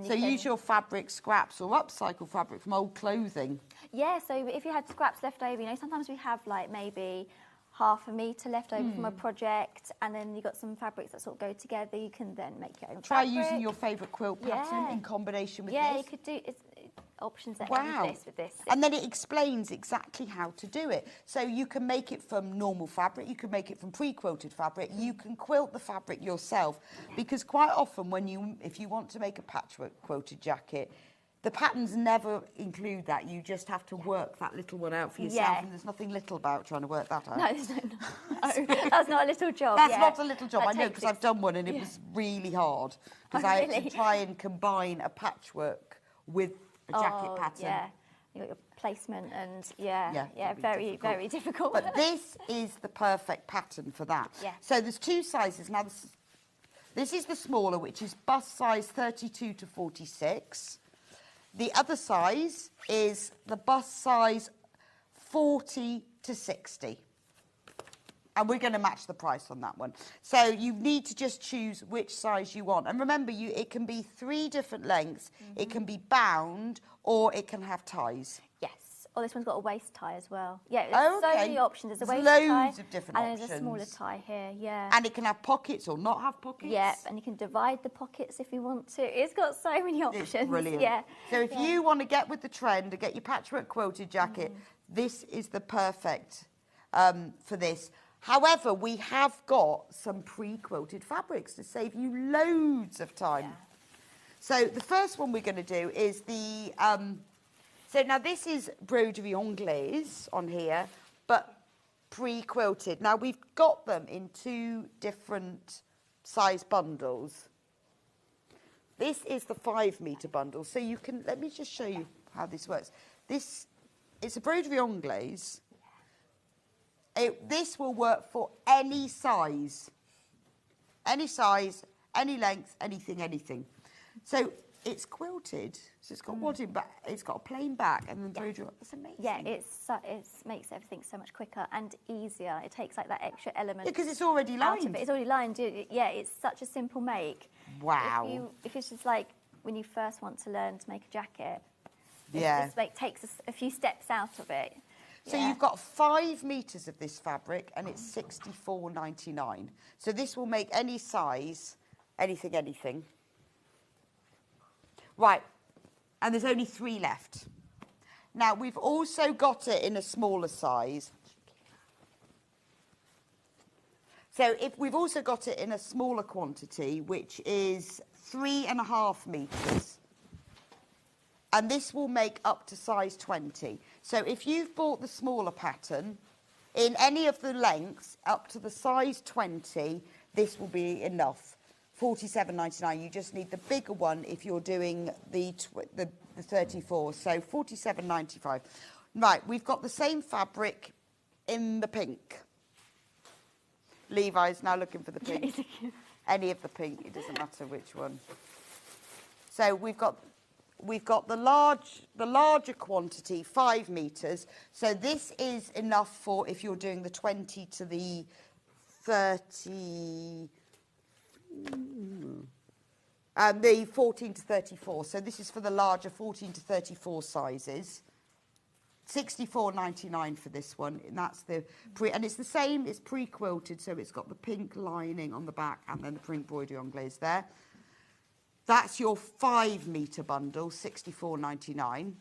So use your fabric scraps or upcycle fabric from old clothing. Yeah, so if you had scraps left over, you know, sometimes we have like maybe half a metre left over from a project, and then you've got some fabrics that sort of go together. You can then make your own Try fabric. using your favourite quilt pattern in combination with this. Yeah, you could do options are endless with this. And then it explains exactly how to do it. So you can make it from normal fabric, you can make it from pre-quilted fabric, you can quilt the fabric yourself, because quite often if you want to make a patchwork quilted jacket, the patterns never include that. You just have to work that little one out for yourself, and there's nothing little about trying to work that out. No, that's not a little job. That's not a little job. I know, because I've done one and it was really hard, because I had to try and combine a patchwork with a jacket pattern. Yeah, you got your placement and very difficult. But this is the perfect pattern for that. Yeah. So there's two sizes. Now this is the smaller, which is bust size 32 to 46. The other size is the bust size 40 to 60. And we're going to match the price on that one. So you need to just choose which size you want. And remember, it can be 3 different lengths. It can be bound, or it can have ties. Yes. Oh, this one's got a waist tie as well. Yeah, there's so many options. There's a waist tie. Loads of different options. And there's a smaller tie here, yeah. And it can have pockets or not have pockets. Yeah, and you can divide the pockets if you want to. It's got so many options. It's brilliant. Yeah. So if you want to get with the trend and get your patchwork quilted jacket, this is the perfect for this. However, we have got some pre-quilted fabrics to save you loads of time. Yeah. So the first one we're going to do is the... so now this is broderie anglaise on here, but pre-quilted. Now we've got them in 2 different size bundles. This is the 5 metre bundle. So you can... Let me just show you how this works. It's a broderie anglaise. This will work for any size, any length, anything. So it's quilted, so it's got wadding back, it's got a plain back, and then broderie. It's amazing. Yeah, it makes everything so much quicker and easier. It takes like that extra element. Because it's already lined. Out of it. It's already lined. Yeah, it's such a simple make. Wow. If it's just like when you first want to learn to make a jacket, it just takes a few steps out of it. So you've got 5 metres of this fabric, and it's $64.99. So this will make any size, anything. Right, and there's only 3 left. Now, we've also got it in a smaller size. So we've also got it in a smaller quantity, which is 3.5 metres. And this will make up to size 20. So if you've bought the smaller pattern, in any of the lengths up to the size 20, this will be enough. $47.99. You just need the bigger one if you're doing the 34. So $47.95. Right, we've got the same fabric in the pink. Levi's now looking for the pink. Any of the pink, it doesn't matter which one. So we've got the larger quantity, 5 metres. So this is enough for if you're doing the 20 to the 30, the 14 to 34. So this is for the larger 14 to 34 sizes. $64.99 for this one, and that's and it's the same. It's pre-quilted, so it's got the pink lining on the back and then the print broderie anglaise there. That's your 5 metre bundle, $64.99.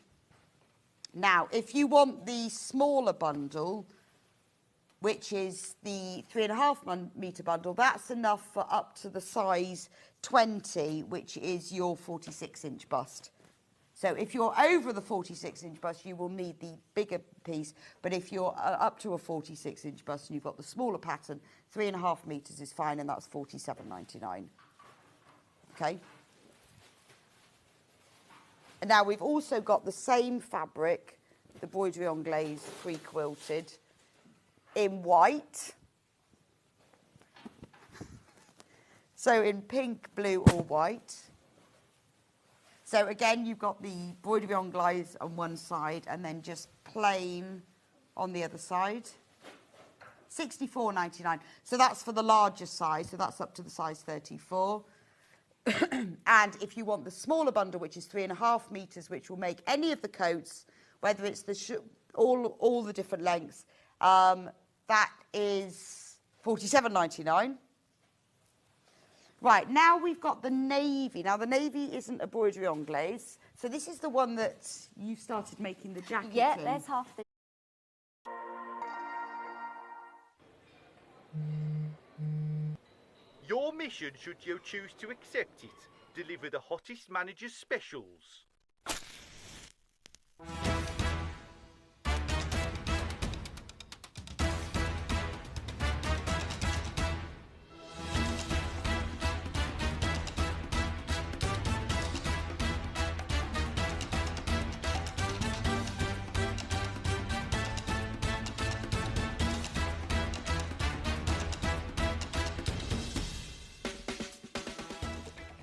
Now, if you want the smaller bundle, which is the 3.5 metre bundle, that's enough for up to the size 20, which is your 46-inch bust. So if you're over the 46-inch bust, you will need the bigger piece. But if you're up to a 46-inch bust and you've got the smaller pattern, 3.5 metres is fine, and that's $47.99. Okay? And now we've also got the same fabric, the broderie anglaise pre-quilted, in white. So in pink, blue or white. So again, you've got the broderie anglaise on one side and then just plain on the other side. $64.99. So that's for the larger size, so that's up to the size 34. And if you want the smaller bundle, which is 3.5 metres, which will make any of the coats, whether it's the all the different lengths, that is £47.99. Right, now we've got the navy. Now, the navy isn't embroidery anglaise. So this is the one that you started making the jacket Yeah, in. there's half the... Your mission, should you choose to accept it, deliver the hottest manager's specials.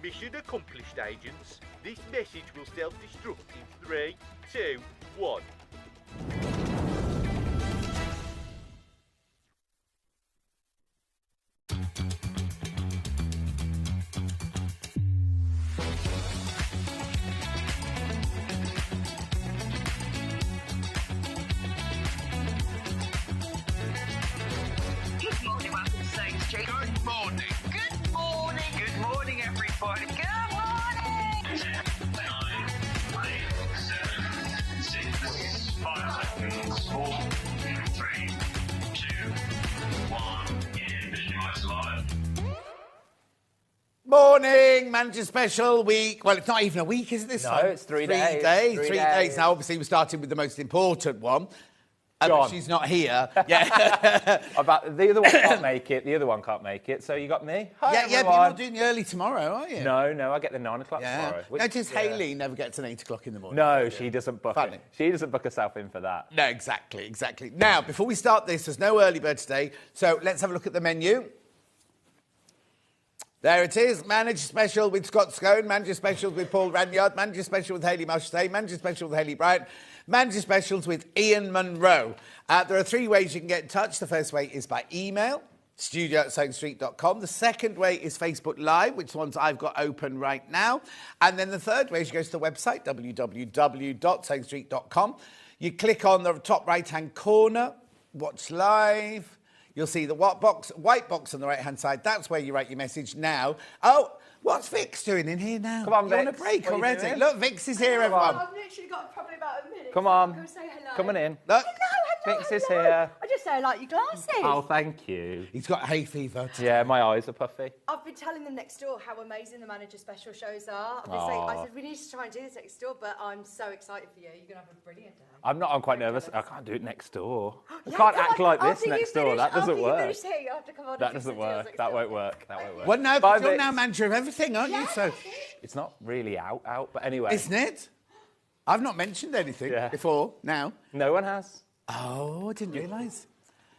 Mission accomplished, agents. This message will self-destruct in 3, 2, 1. Good morning, welcome to Saint Street. Good morning. Good morning. Good morning, everybody. Good morning. 10, 9, 8, 7, 6, 5 seconds, 4, 3, 2, 1. Visualize live. Morning, Manager Special week. Well, it's not even a week, is it this time? No, it's 3 days. Three days. Now, obviously, we started with the most important one. But John. she's not here. Yeah. About the other one can't make it. The other one can't make it. So you got me. Hi, yeah, but you're everyone. not doing the early tomorrow, are you? No, I get the 9 o'clock Yeah. tomorrow. Notice Hayley never gets an 8 o'clock in the morning. No, she doesn't book Funny. it. She doesn't book herself in for that. No, exactly. Now, before we start this, there's no early bird today, so let's have a look at the menu. There it is, Manager Special with Scott Scone, Manager Specials with Paul Ranyard, Manager Special with Hayley Mushtay, Manager Special with Hayley Bryant, Manager Specials with Ian Munro. There are 3 ways you can get in touch. The first way is by email, studio@soundstreet.com. The second way is Facebook Live, which ones I've got open right now. And then the third way is you go to the website, www.soundstreet.com. You click on the top right-hand corner, watch live. You'll see the white box on the right-hand side. That's where you write your message now. Oh, what's Vix doing in here now? Come on, You're on a Vix. break What are you already. doing? Look, Vix is here, everyone. I've literally got probably about a minute. Come so on. I'm going to say hello. Come on in. Look, Vix is here. I just say I like your glasses. Oh, thank you. he's got hay fever. Yeah, my eyes are puffy. I've been telling them next door how amazing the Manager Special shows are. I've been saying, I said, we need to try and do this next door, but I'm so excited for you. You're going to have a brilliant day. I'm quite nervous. I can't do it next door. I Yeah, can't come act on, like this after you next door. finish- That doesn't after work. You finish here, you have to come on That and doesn't listen to us work. next That door. won't work. That won't work. Well, no, Bye, but you're Vix. now manager of everything, aren't you? So, It's not really out, but anyway. isn't it? I've not mentioned anything Yeah. before now. No one has. Oh, I didn't realise.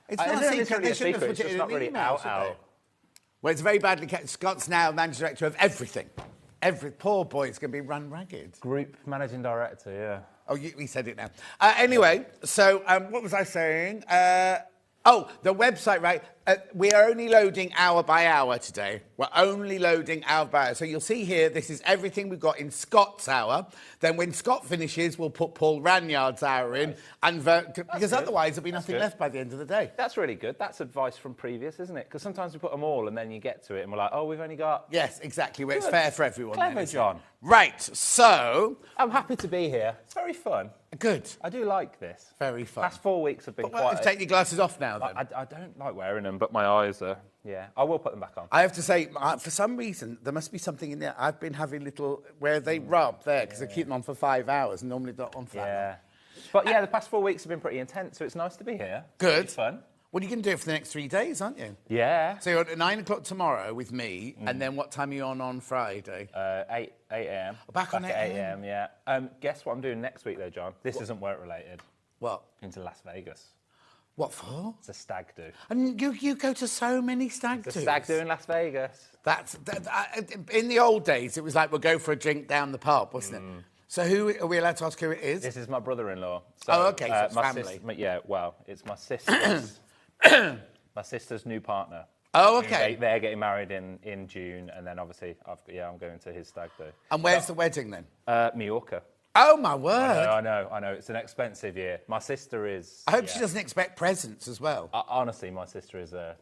It's I not don't a know secret. if it's really They a shouldn't have secret, put it's it just in not an really email, out, should they? out. Well, it's very badly kept. Scott's now manager director of everything. Every poor boy is going to be run ragged. Group managing director, yeah. Oh, we said it now. Anyway, so what was I saying? The website, right? We are only loading hour by hour today. We're only loading hour by hour. So you'll see here, this is everything we've got in Scott's hour. Then when Scott finishes, we'll put Paul Ranyard's hour in. And because good. otherwise there'll be nothing good. left by the end of the day. That's really good. That's advice from previous, isn't it? Because sometimes we put them all and then you get to it and we're like, oh, we've only got... Yes, exactly. Where it's Good. fair for everyone. Clever, then, isn't it? John. Right, so... I'm happy to be here. It's very fun. Good. I do like this. Very fun. Last 4 weeks have been But quite... take your glasses off now, then. I don't like wearing them, but my eyes are... Yeah, I will put them back on. I have to say, for some reason, there must be something in there. I've been having little, where they rub there, because I keep them on for 5 hours, and normally not on for that long. Yeah. But yeah, the past 4 weeks have been pretty intense, so it's nice to be here. Good. It's fun. Well, you can do it for the next 3 days, aren't you? Yeah. So you're at 9 o'clock tomorrow with me, and then what time are you on Friday? 8 a.m. Back on at 8 8 a.m., yeah. Guess what I'm doing next week, though, John? This isn't work-related. What? Into Las Vegas. What for? It's a stag do. And you go to so many stag It's do's. a stag do in Las Vegas. In the old days, it was like, we'll go for a drink down the pub, wasn't it? So are we allowed to ask who it is? This is my brother-in-law. So, Oh, okay, so it's my family. yeah, well, it's my sister's... my sister's new partner. Oh, okay. They're getting married in June, and then obviously I'm going to his stag do. And where's the wedding then? Mallorca. Oh, my word. I know. It's an expensive year. My sister is... I hope she doesn't expect presents as well. Honestly, my sister is a...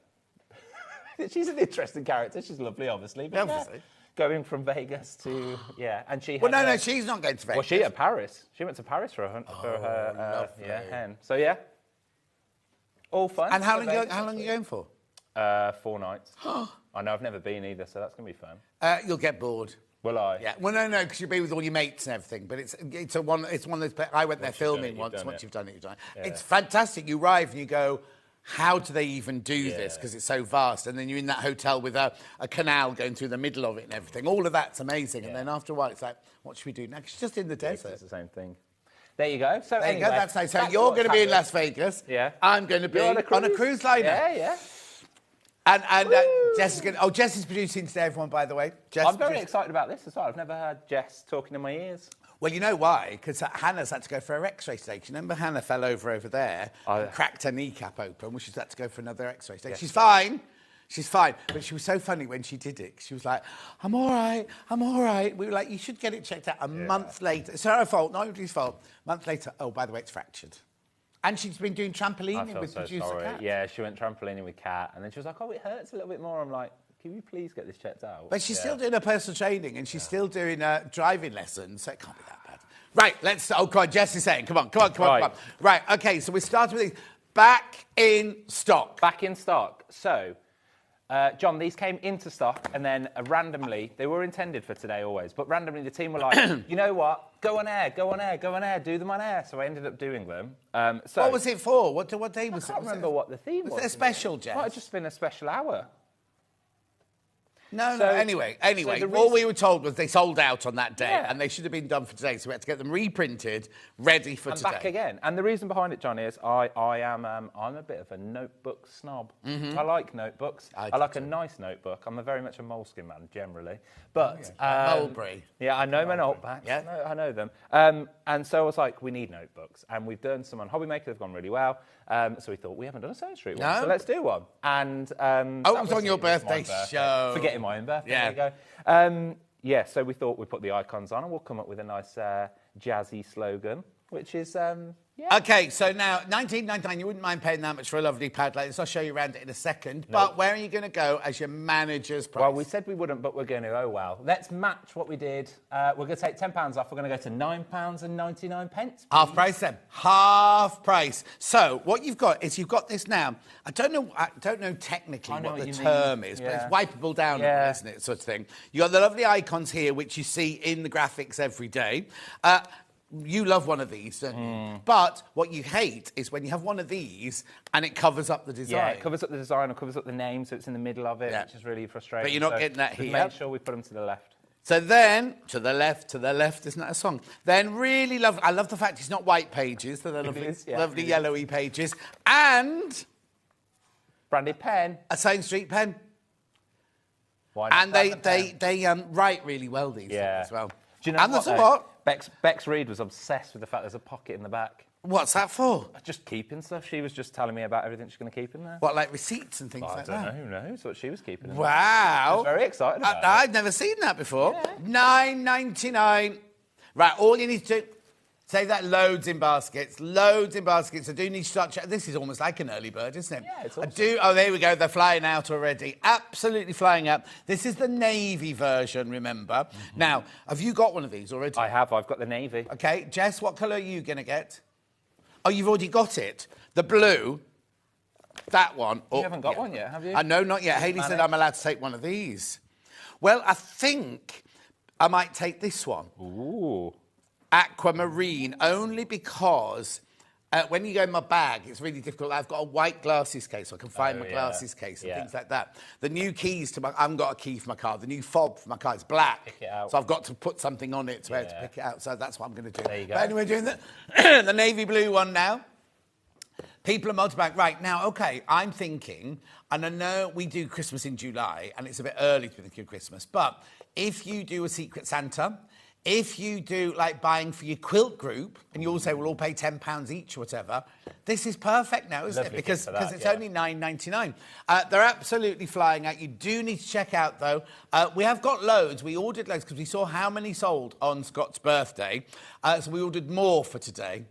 She's an interesting character. She's lovely, obviously. But Obviously. Going from Vegas to... and she... Well, no, she's not going to Vegas. Well, she at Paris. She went to Paris for her hen. So, yeah. All fun. And how long are you going for? 4 nights. I know, I've never been either, so that's going to be fun. You'll get bored. Will I? Yeah. Well, no, because you'll be with all your mates and everything. But it's one of those. I went there filming once. Once you've done it, you've done it. Yeah. It's fantastic. You arrive and you go, how do they even do this? Because it's so vast. And then you're in that hotel with a canal going through the middle of it and everything. All of that's amazing. Yeah. And then after a while, it's like, what should we do next? It's just in the desert. It's the same thing. There you go. So there anyway, you go. That's nice. So you're going to be in Las Vegas. Yeah. I'm going to be on a cruise liner. Yeah. And Jess is going. Oh, Jess is producing today, everyone. By the way, Jess I'm very excited about this as well. I've never heard Jess talking in my ears. Well, you know why? Because Hannah's had to go for her X-ray stage. You remember Hannah fell over there and cracked her kneecap open. Well, she's had to go for another X-ray stage. Yeah. She's fine. But she was so funny when she did it. She was like, I'm all right. We were like, you should get it checked out. A month later. It's her fault, not anybody's fault. A month later, oh, by the way, it's fractured. And she's been doing trampolining with producer Kat. Yeah, she went trampolining with Kat, and then she was like, oh, it hurts a little bit more. I'm like, can you please get this checked out? But she's still doing her personal training, and she's still doing driving lessons, so it can't be that bad. Right, let's... Oh, God, Jess is saying, come on. Right, OK, so we started with these. Back in stock. Back in stock. So... John, these came into stock and then randomly, they were intended for today always, but randomly the team were like, you know what, go on air, do them on air. So I ended up doing them. So what was it for? What day was it? I can't remember what the theme was. Was it a special, Jess? It might have just been a special hour. No, anyway, all we were told was they sold out on that day and they should have been done for today, so we had to get them reprinted, ready for today. And back again. And the reason behind it, John, is I'm a bit of a notebook snob. I like notebooks. I like a nice notebook. I'm very much a Moleskine man, generally. But... Mulberry. Yeah, I know my notebooks. Yeah. I know them. And so I was like, we need notebooks. And we've done some on Hobbymaker. They've gone really well. So we thought, we haven't done a Sewing Street one, so let's do one. And it was on your birthday show. Forgetting my own birthday. Yeah. There you go. So we thought we'd put the icons on and we'll come up with a nice jazzy slogan, which is... OK, so now, $19.99, you wouldn't mind paying that much for a lovely pad like this. I'll show you around it in a second. But where are you going to go as your manager's price? Well, we said we wouldn't, but we're going to. Oh, well. Let's match what we did. We're going to take £10 off. We're going to go to £9.99. Please. Half price then. Half price. So what you've got is you've got this now. I don't know technically what the term is, but it's wipeable down, isn't it, sort of thing. You've got the lovely icons here, which you see in the graphics every day. You love one of these, don't you? But what you hate is when you have one of these and it covers up the design. Yeah, it covers up the design or covers up the name, so it's in the middle of it, which is really frustrating. But you're not getting that here. Make sure we put them to the left. So then, to the left, isn't that a song? Then really love, I love the fact it's not white pages, they're lovely yellowy pages. And... branded pen. A Sewing Street pen. Why not? And they write really well, these things as well. Do you know and there's a what? Bex Reed was obsessed with the fact there's a pocket in the back. What's that for? Just keeping stuff. She was just telling me about everything she's going to keep in there. What, like receipts and things like that? I don't know. Who knows what she was keeping in wow. there. I was very excited about it. I've never seen that before. Yeah. $9.99. Right, all you need to do... Save that loads in baskets. I do need to start checking. This is almost like an early bird, isn't it? Yeah, it's awesome. Oh, there we go. They're flying out already. Absolutely flying out. This is the navy version, remember. Now, have you got one of these already? I have. I've got the navy. OK. Jess, what colour are you going to get? Oh, you've already got it. The blue. That one. You haven't got one yet, have you? No, not yet. Hayley said I'm allowed to take one of these. Well, I think I might take this one. Ooh. Aquamarine, only because when you go in my bag, it's really difficult. I've got a white glasses case, so I can find my glasses case and things like that. The new keys to my... I haven't got a key for my car. The new fob for my car is black. Pick it out. So I've got to put something on it to be able to pick it out. So that's what I'm going to do. There you go. But anyway, doing the navy blue one now. People are multi-bag. Right, now, OK, I'm thinking, and I know we do Christmas in July, and it's a bit early to be thinking of Christmas, but if you do a Secret Santa... if you do like buying for your quilt group and you all say we'll all pay £10 each or whatever, this is perfect now, isn't Lovely it? Because gift for that, it's yeah. only £9.99. They're absolutely flying out. You do need to check out though. We have got loads. We ordered loads because we saw how many sold on Scott's birthday. So we ordered more for today.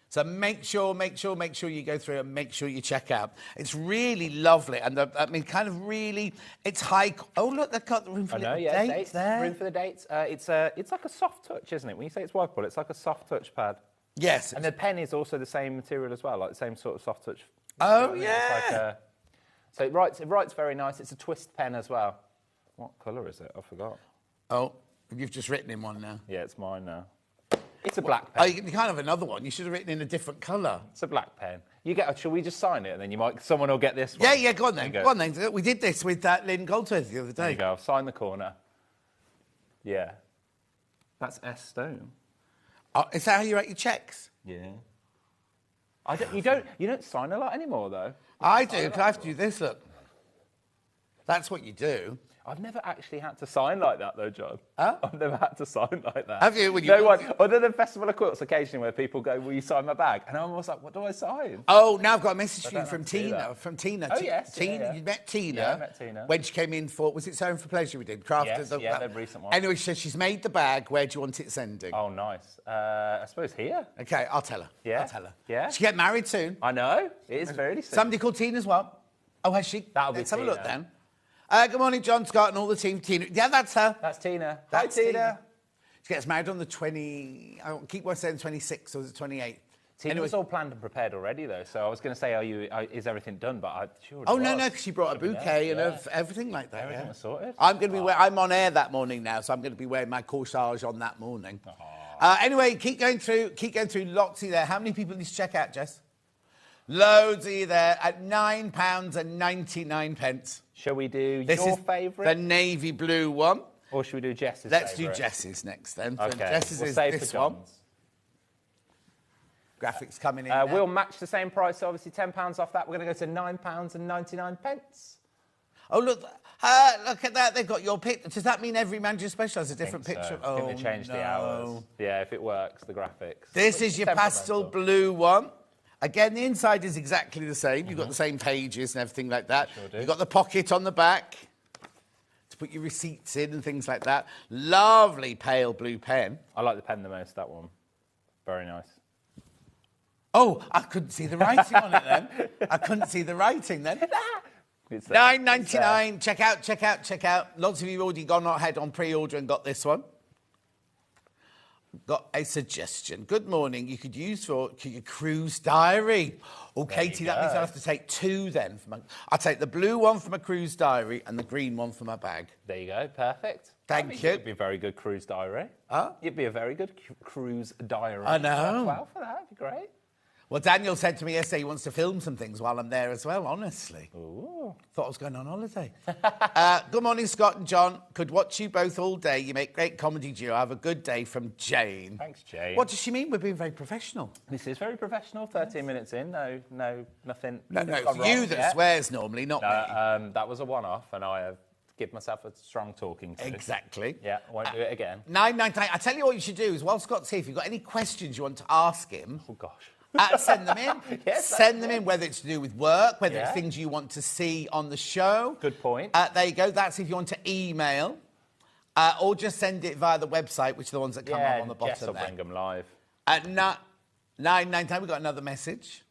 So make sure you go through and make sure you check out. It's really lovely, and it's high. Oh look, they've got the room for little dates there. Room for the dates. It's like a soft touch, isn't it? When you say it's whiteboard, it's like a soft touch pad. Yes. And the pen is also the same material as well, like the same sort of soft touch. Oh It's yeah. like so it writes very nice. It's a twist pen as well. What colour is it? I forgot. Oh, you've just written in one now. Yeah, it's mine now. It's a black Oh, pen. you can't have another one. You should have written in a different colour. It's a black pen. Shall we just sign it and then someone will get this one? Yeah, go on then. There you Go on then. We did this with Lynn Goldsworth the other There day. you go. I've signed the corner. Yeah. That's S Stone. Oh, is that how you write your cheques? Yeah. You don't sign a lot anymore though. I do, because I have to do this, look. That's what you do. I've never actually had to sign like that, though, John. Huh? I've never had to sign like that. Have you? When you No one, other than Festival of Quilts, occasionally where people go, "Will you sign my bag?" And I'm almost like, "What do I sign?" Oh, now I've got a message I for you don't from have to do Tina. that. From Tina. Oh, yes, yeah, Tina. yeah. You met Tina. Yeah, I met Tina. When she came in for, was it Sewing for Pleasure we did? Yes, yeah, the recent one. Anyway, so she's made the bag. Where do you want it sending? Oh, nice. I suppose here. Okay, I'll tell her. Yeah. I'll tell her. Yeah. She get married soon. I know. It is very soon. Somebody called Tina as well. Oh, has she? That'll be Let's have a look Tina. then. Good morning, John, Scott, and all the team. Tina. Yeah, that's her. That's Tina. That's Hi, Tina. She gets married on the 20... I keep on saying 26th, or was it 28th? Tina was all planned and prepared already, though. So I was going to say, is everything done? But I'm sure. Oh, no, because she brought a bouquet and everything like that. Everything yeah. was sorted. I'm going to be I'm on air that morning now, so I'm going to be wearing my corsage on that morning. Anyway, keep going through. Lots of you there. How many people did you check out, Jess? Loads of you there at £9.99. Shall we do This your is favourite? the navy blue one. Or should we do Jess's Let's favourite? do Jess's next then. So Okay, Jess's we'll is save this for one. John's. Graphics coming in. now. We'll match the same price, so obviously £10 off that. We're going to go to £9.99. Oh, look at that. They've got your picture. Does that mean every manager special has a different picture? So. Oh, Can they change the hours? Yeah, if it works, the graphics. This is your pastel blue one. Again, the inside is exactly the same. You've got the same pages and everything like that. Sure do. You've got the pocket on the back to put your receipts in and things like that. Lovely pale blue pen. I like the pen the most, that one. Very nice. Oh, I couldn't see the writing on it then. I couldn't see the writing then. It's there. £9.99. Check out. Lots of you already gone ahead on pre-order and got this one. Got a suggestion. Good morning. You could use for your cruise diary. Oh, Katie, that means I'll have to take two then. I'll take the blue one for my cruise diary and the green one for my bag. There you go. Perfect. Thank you. You'd be a very good cruise diary. Huh? You'd be a very good cruise diary. I know. Well, for that, that'd be great. Well, Daniel said to me yesterday he wants to film some things while I'm there as well, honestly. Ooh. Thought I was going on holiday. Good morning, Scott and John. Could watch you both all day. You make great comedy duo. Have a good day from Jane. Thanks, Jane. What does she mean? We're being very professional. This is very professional. 13 minutes in. No, nothing. No, nothing's it's gone you wrong that yet. swears normally, not me. That was a one-off, and I have given myself a strong talking to. Exactly. Yeah, won't do it again. 999. I tell you what you should do is, while Scott's here, if you've got any questions you want to ask him, Oh, gosh. send them in. Yes, send them in, whether it's to do with work, whether it's Yeah. things you want to see on the show. Good point. There you go. That's if you want to email. Or just send it via the website, which are the ones that come up on the Jess will bottom bring there. them live. At 999, we've got another message.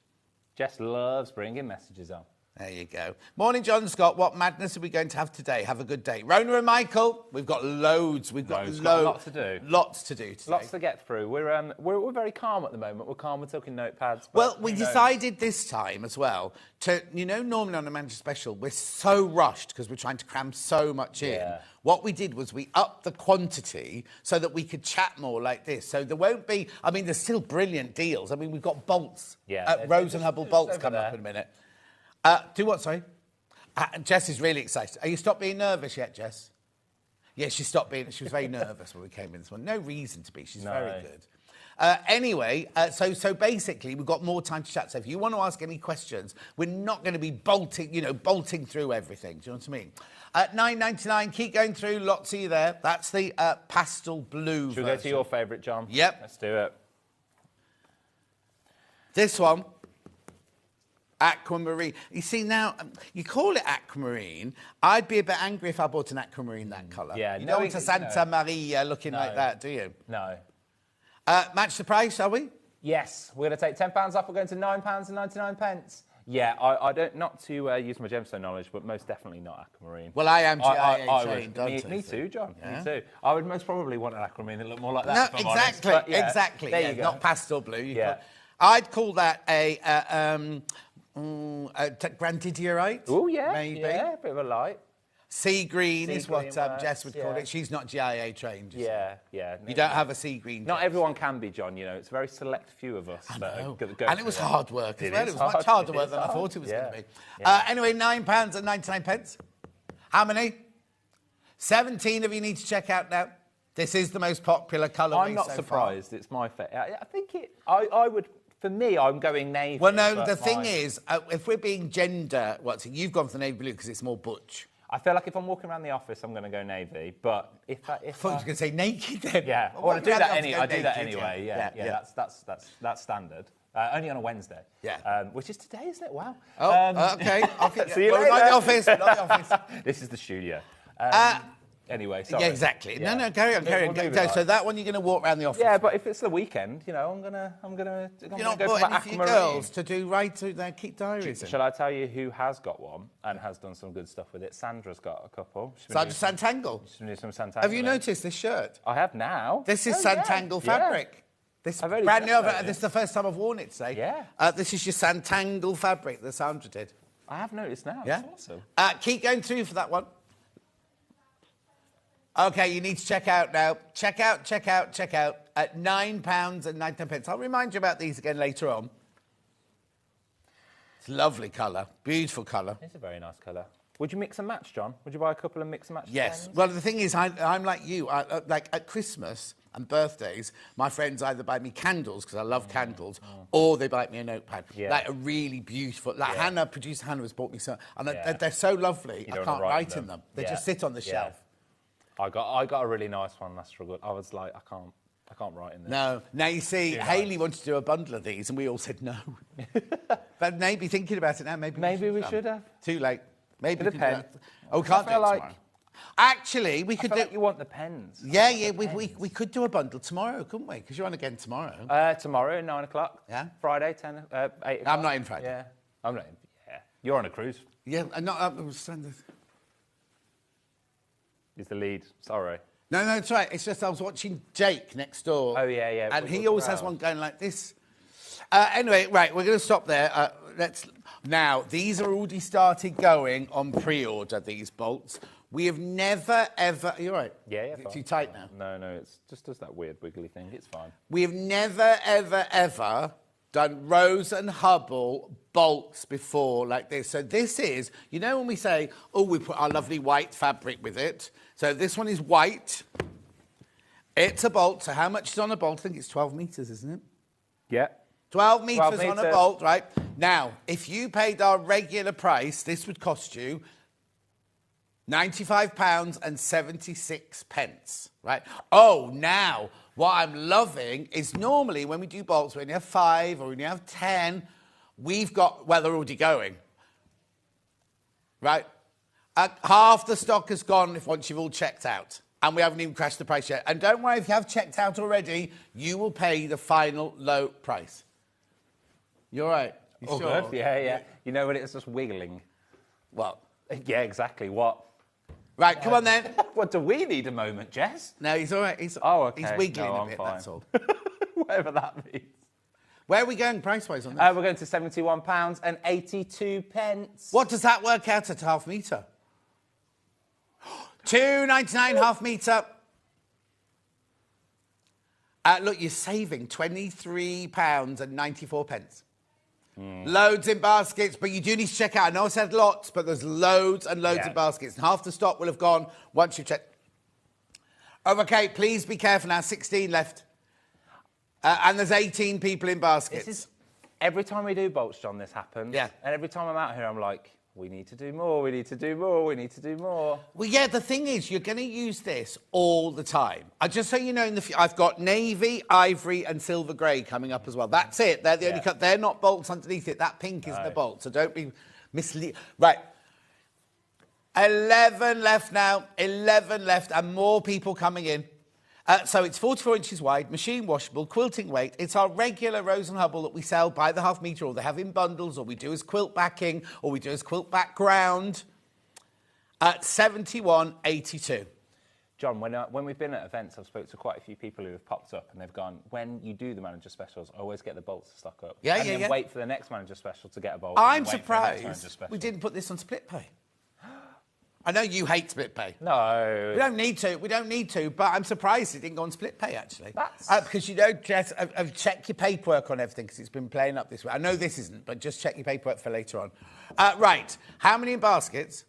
Jess loves bringing messages on. There you go. Morning, John and Scott. What madness are we going to have today? Have a good day. Rona and Michael, we've got loads. We've got Loads. loads. Got a lot to do. Lots to do today. Lots to get through. We're very calm at the moment. We're calm. We're talking notepads. but Well, we who knows? decided this time as well to, normally on a manager special, we're so rushed because we're trying to cram so much in. Yeah. What we did was we upped the quantity so that we could chat more like this. So there won't be, there's still brilliant deals. We've got bolts. Yeah. Rose and Hubble just bolts over coming up there. in a minute. Do what, sorry? Jess is really excited. Are you stopped being nervous yet, Jess? Yeah, she stopped being. She was very nervous when we came in this morning. No reason to be. She's very good. Anyway, so basically, we've got more time to chat. So if you want to ask any questions, we're not going to be bolting through everything. Do you know what I mean? At $9.99, keep going through. Lots of you there. That's the pastel blue Should we version. go to your favourite, John? Yep. Let's do it. This one, Aquamarine. You see now, you call it Aquamarine. I'd be a bit angry if I bought an Aquamarine that colour. Yeah, you no, don't want a Santa no. Maria looking like that, do you? No. Match the price, shall we? Yes, we're going to take £10 off. We're going to £9.99. Yeah, I don't, not to use my gemstone knowledge, but most definitely not Aquamarine. Well, I am GIA I trained, would. Me too, John. Me too. I would most probably want an Aquamarine that looked more like that. No, if I'm honest, exactly, but yeah, exactly. There Yeah, you go. not pastel blue. I'd call that a grandidierite. Oh, yeah. Maybe. Yeah, a bit of a light. Sea green is what green works, Jess would call yeah. it. She's not GIA trained. You see. Yeah. You don't have a sea green. Not Jess. everyone can be, John. You know, it's a very select few of us that No. go And it was hard work as well. It was much harder work than I thought it was going to be. Anyway, £9.99. How many? 17 of you need to check out now. This is the most popular colour. I'm not surprised. It's my favourite. I think I would. For me, I'm going navy. Well, no. The thing is, if we're being gender, you've gone for the navy blue because it's more butch. I feel like if I'm walking around the office, I'm going to go navy. But if I thought you were going to say naked then. Yeah, Well, I do that anyway. naked, Anyway. Yeah. That's standard. Only on a Wednesday. Yeah. Which is today, isn't it? Wow. Okay. See you well, later. Not the office. Not the office. This is the studio. Anyway, sorry. Yeah, exactly. Yeah. No, carry on. We'll move it So on. that one you're going to walk around the office. Yeah, but if it's the weekend, you know, I'm gonna You're not go for putting my any for your Aquamarine. girls to do keep diaries. in. Shall I tell you who has got one and has done some good stuff with it? Sandra's got a couple. Sandra Santangle. She's been doing some Santangle. Have you noticed this shirt? I have now. This is Oh, yeah. Santangle Yeah. fabric. This I've only brand new. just noticed. This is the first time I've worn it today. Yeah. This is your Santangle fabric that Sandra did. I have noticed now. Yeah. That's awesome. Keep going through for that one. Okay, you need to check out now. Check out at £9.99. I'll remind you about these again later on. It's a lovely colour, beautiful colour. It's a very nice colour. Would you mix and match, John? Would you buy a couple and mix and match? Yes. pens? Well, the thing is, I'm like you. Like at Christmas and birthdays, my friends either buy me candles because I love candles, or they buy me a notepad. Yeah. Like a really beautiful. Like producer Hannah has bought me some, and Yeah. they're so lovely. You I don't can't write write in in them. them. They Yeah. just sit on the Yeah. shelf. I got a really nice one. That's struggled. I was like, I can't write in this. No. Now you see, Too Hayley nice. wanted to do a bundle of these, and we all said no. But maybe thinking about it now, maybe we should have. Too late. Maybe With we a can do pen. that. Oh, we can't do it feel like- tomorrow. Actually, we I could feel do. like you want the pens. Yeah. We could do a bundle tomorrow, couldn't we? Because you're on again tomorrow. Tomorrow, 9 o'clock. Yeah. Friday, 8 o'clock. I'm not in Friday. Yeah. I'm not in. Yeah. You're on a cruise. Yeah, I'm not. I was trying to... He's the lead. Sorry. No, it's right. It's just I was watching Jake next door. Oh, yeah. And What- he what's always the has row? one going like this. Anyway, right, we're going to stop there. Now, these are already started going on pre-order, these bolts. We have never, ever... You're right. Yeah. Is it fine. too tight now? No. It's just does that weird wiggly thing. It's fine. We have never, ever done Rose and Hubble bolts before like this. So this is, you know when we say, oh, we put our lovely white fabric with it. So this one is white. It's a bolt. So how much is on a bolt? I think it's 12 metres, isn't it? Yeah. 12 metres 12 on a metres. bolt, right? Now, if you paid our regular price, this would cost you £95.76, right? Oh, now, what I'm loving is normally when we do bolts, when you have 5 or when you have 10, we've got, well, they're already going, right? Half the stock has gone once you've all checked out. And we haven't even crashed the price yet. And don't worry, if you have checked out already, you will pay the final low price. You're right. You Oh, sure? good. Yeah. You know when it's just wiggling. Well, Yeah, exactly. What? right, come on then. What do we need a moment, Jess? No, he's all right. He's Okay. He's wiggling No, a I'm bit, fine. that's all. Whatever that means. Where are we going price-wise on this? We're going to £71.82. What does that work out at half metre? £2.99 half metre. Look, you're saving £23.94. Loads in baskets, but you do need to check out. I know I said lots, but there's loads and loads Yeah. in baskets. And half the stock will have gone once you've checked. Oh, okay, please be careful now. 16 left. And there's 18 people in baskets. Every time we do bolts, John, this happens. Yeah. And every time I'm out here, I'm like, we need to do more, we need to do more, we need to do more. Well, yeah, the thing is, you're going to use this all the time. Just so you know, I've got navy, ivory, and silver grey coming up as well. That's it. They're the only cut. They're not bolts underneath it. That pink isn't a bolt, so don't be mislead. Right. 11 left now. 11 left, and more people coming in. So it's 44 inches wide, machine washable, quilting weight. It's our regular Rose and Hubble that we sell by the half metre, or they have in bundles, or we do as quilt backing, or we do as quilt background at 71.82. John, when we've been at events, I've spoken to quite a few people who have popped up and they've gone, when you do the manager specials, I always get the bolts to stock up. Yeah, and then wait for the next manager special to get a bolt. I'm surprised we didn't put this on split pay. I know you hate split pay. No. We don't need to. We don't need to. But I'm surprised it didn't go on split pay, actually. That's... Because, you know, Jess, check your paperwork on everything because it's been playing up this way. I know this isn't, but just check your paperwork for later on. Right. How many in baskets?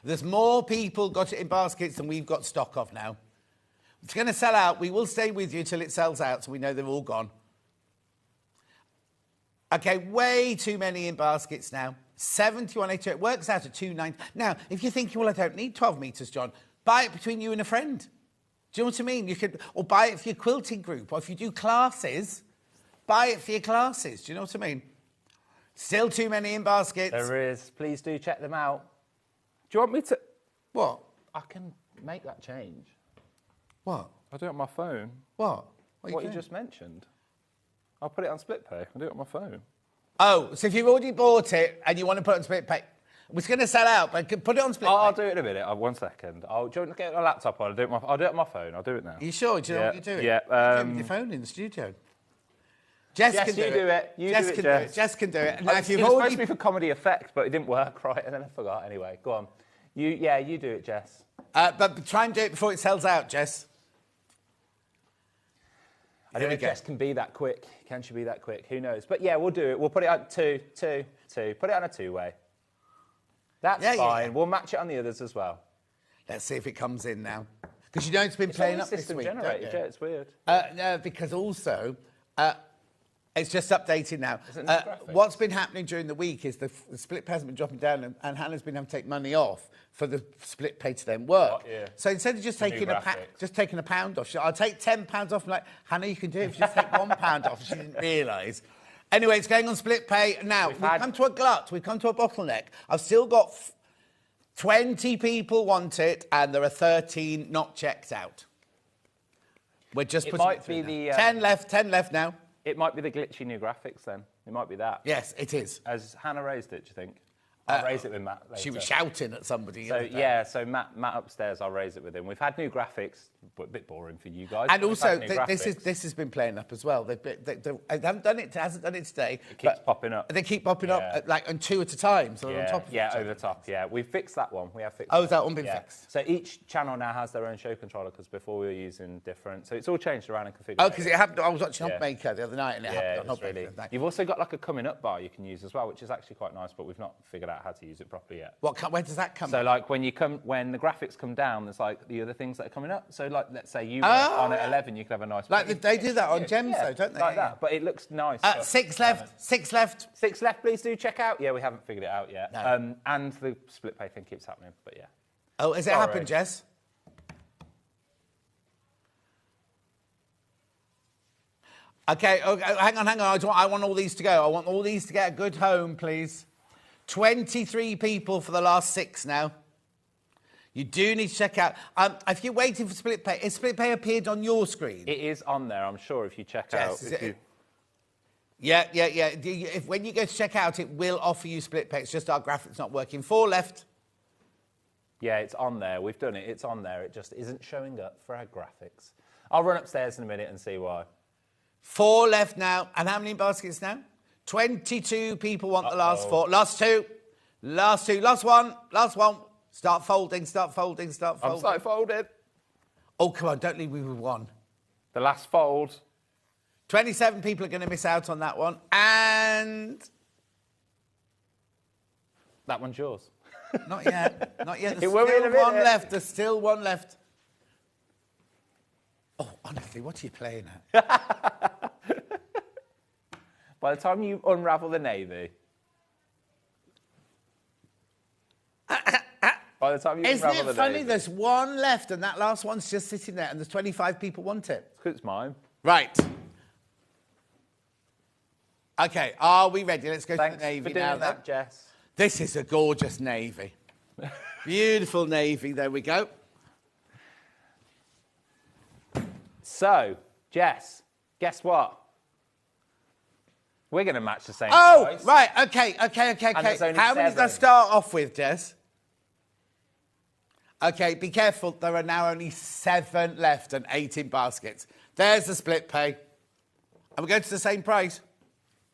There's more people got it in baskets than we've got stock of now. It's going to sell out. We will stay with you till it sells out so we know they're all gone. OK, way too many in baskets now. 71.82. It works out at 2.9. Now, if you're thinking, well, I don't need 12 metres, John, buy it between you and a friend. Do you know what I mean? You could, or buy it for your quilting group, or if you do classes, buy it for your classes. Do you know what I mean? Still too many in baskets. There is. Please do check them out. Do you want me to... What? I can make that change. What? I'll do it on my phone. What? What you just mentioned. I'll put it on split pay. I'll do it on my phone. Oh, so if you've already bought it and you want to put it on split pay, it's going to sell out, but put it on split pay. I'll do it in a minute. 1 second. Do you want to get a laptop on? I'll do it on my phone. I'll do it now. Are you sure? Do you know what you're doing? Yeah. You're doing with your phone in the studio. Jess can do it. Jess can do it. Jess can do it. Now, if you've it was already... supposed to be for comedy effect, but it didn't work right, and then I forgot. Anyway, go on. You do it, Jess. But try and do it before it sells out, Jess. I don't know if Jess can be that quick. Can she be that quick? Who knows? But yeah, we'll do it. We'll put it on two. Put it on a two-way. That's fine. Yeah. We'll match it on the others as well. Let's see if it comes in now. Because you know it's been playing up this week. Generated, yeah, it's weird. No, because also... it's just updated now. What's been happening during the week is the split pay has been dropping down, and Hannah's been having to take money off for the split pay to then work. Yeah. So instead of just taking a pound off, I'll take £10 off. I'm like, Hannah, you can do it if you just take £1 off. She didn't realise. Anyway, it's going on split pay now. We've come to a glut. We've come to a bottleneck. I've still got 20 people want it, and there are 13 not checked out. We're just putting it through now. 10 left now. It might be the glitchy new graphics then. It might be that. Yes, it is. Has Hannah raised it, do you think? I'll raise it with Matt later. She was shouting at somebody. So Matt upstairs, I'll raise it with him. We've had new graphics, but a bit boring for you guys. And also, this has been playing up as well. They haven't done it. Hasn't done it today. It keeps popping up. They keep popping up, and 2 at a time. So on top of over the top. Yeah, we've fixed that one. We have fixed. Oh, has that one been fixed? So each channel now has their own show controller because before we were using different. So it's all changed around and configured. Oh, because it happened. I was watching Hopmaker the other night, and it happened on Hopmaker. Really. You've also got like a coming up bar you can use as well, which is actually quite nice, but we've not figured out how to use it properly yet. Where does that come? So like when the graphics come down, there's like the other things that are coming up. So like let's say you were on at 11, you could have a nice. Like they do that on Gems though, don't they? Like that, but it looks nice. 6 left. 6 left. 6 left. Please do check out. Yeah, we haven't figured it out yet. No. And the split pay thing keeps happening, but yeah. Oh, has it happened, Jess? Okay, hang on. I want all these to go. I want all these to get a good home, please. 23 people for the last 6 now. You do need to check out. If you're waiting for split pay, has split pay appeared on your screen? It is on there, I'm sure, if you check out. Yeah. When you go to check out, it will offer you split pay. It's just our graphics not working. 4 left. Yeah, it's on there. We've done it. It's on there. It just isn't showing up for our graphics. I'll run upstairs in a minute and see why. 4 left now. And how many baskets now? 22 people want the last 4. Last 2. Last 2. Last 1. Last 1. Start folding. I'm starting folding. Oh, come on. Don't leave me with 1. The last fold. 27 people are going to miss out on that one. And... that one's yours. Not yet. Not yet. There's still one left. There's still 1 left. Oh, honestly, what are you playing at? By the time you unravel the navy. By the time you Isn't unravel it the funny? navy. There's one left, and that last one's just sitting there, and there's 25 people want it. It's 'cause it's mine. Right. Okay, are we ready? Let's go Thanks to the navy for doing now. that, Jess. This is a gorgeous navy. Beautiful navy. There we go. So, Jess, guess what? We're going to match the same Oh, price. right. Okay. there's only How many did I 7. start off with, Jess? Okay, be careful. There are now only 7 left and 8 in baskets. There's the split pay. And we're going to the same price.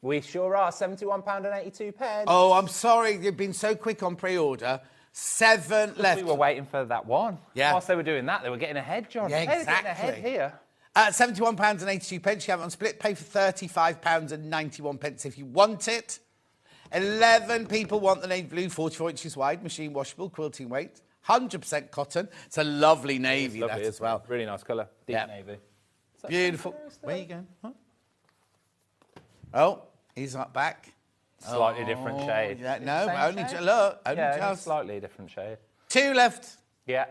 We sure are. £71.82. Oh, I'm sorry. You've been so quick on pre-order. 7 left. We were waiting for that one. Yeah. Whilst they were doing that, they were getting ahead, John. Yeah, Hey, they're getting ahead exactly. here. £71.82. You have it on split pay for £35.91 if you want it. 11 people want the navy blue, 44 inches wide, machine washable, quilting weight, 100% cotton. It's a lovely navy, Lovely that as isn't it? well. Really nice colour. Deep Yeah. navy. Beautiful. Where are you going? Huh? Oh, he's not back. Slightly different shade. Yeah, It's no, the same only shade? look, only Yeah, just. slightly different shade. 2 left. Yeah.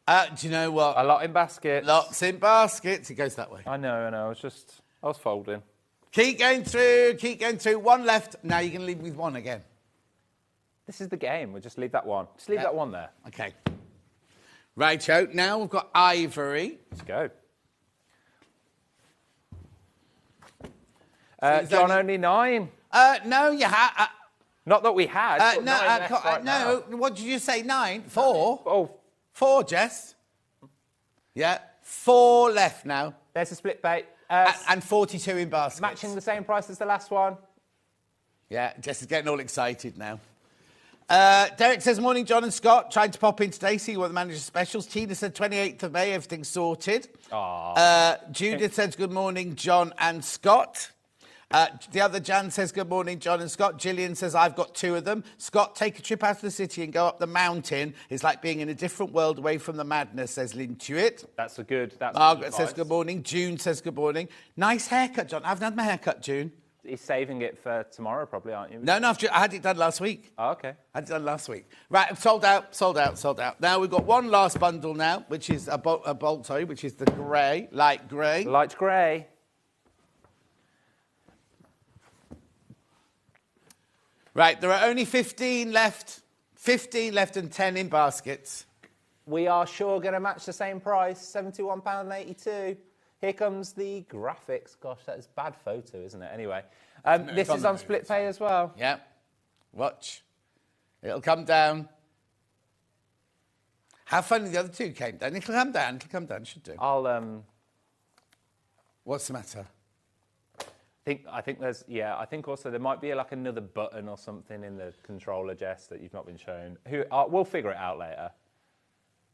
Do you know what? A lot in baskets. Lots in baskets. It goes that way. I know. I was folding. Keep going through. 1 left. Now you're going to leave with 1 again. This is the game. We'll just leave that one. Just leave that one there. Okay. Righto. Now we've got ivory. Let's go. is John, only- only 9. No, you have. Not that we had. but 9 left right no. now. What did you say? 9? 4? Oh, 4, Jess. Yeah. 4 left now. there's a split bait. And 42 in baskets. Matching the same price as the last one. Yeah, Jess is getting all excited now. Derek says, morning, John and Scott. Trying to pop in today, see what the manager's specials. Tina said 28th of May, everything's sorted. Judith says, good morning, John and Scott. The other Jan says, good morning, John and Scott. Gillian says, I've got 2 of them. Scott, take a trip out of the city and go up the mountain. It's like being in a different world away from the madness, says Lynn Tuitt. That's a good. Margaret says, good morning. June says, good morning. Nice haircut, John. I haven't had my haircut, June. He's saving it for tomorrow, probably, aren't you? No, I had it done last week. Oh, okay. I had it done last week. Right, sold out. Now we've got one last bundle now, which is a bolt, which is the grey, light grey. Light grey. Right, there are only 15 left. 15 left and 10 in baskets. We are sure going to match the same price, £71.82. Here comes the graphics. Gosh, that is a bad photo, isn't it? Anyway, this is on split pay as well. Yeah. Watch. It'll come down. How funny the other 2 came down. It'll come down, should do. I'll What's the matter? I think there's I think also there might be like another button or something in the controller, Jess, that you've not been shown. We'll figure it out later.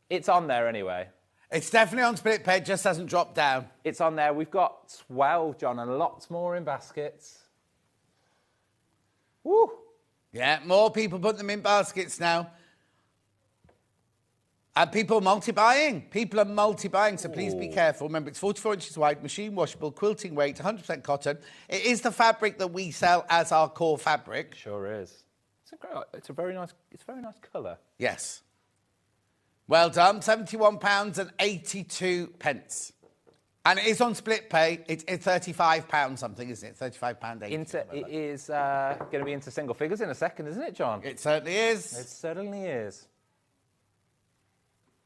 It's on there anyway. It's definitely on split pay, it just hasn't dropped down. It's on there. We've got 12, John, and lots more in baskets. Woo! Yeah, more people put them in baskets now. And people are multi-buying. So please be careful. Remember, it's 44 inches wide, machine washable, quilting weight, 100% cotton. It is the fabric that we sell as our core fabric. Sure is. It's a very nice colour. Yes. Well done. £71.82. And it is on split pay. It's £35 something, isn't it? £35.80. It is going to be into single figures in a second, isn't it, John? It certainly is. It certainly is.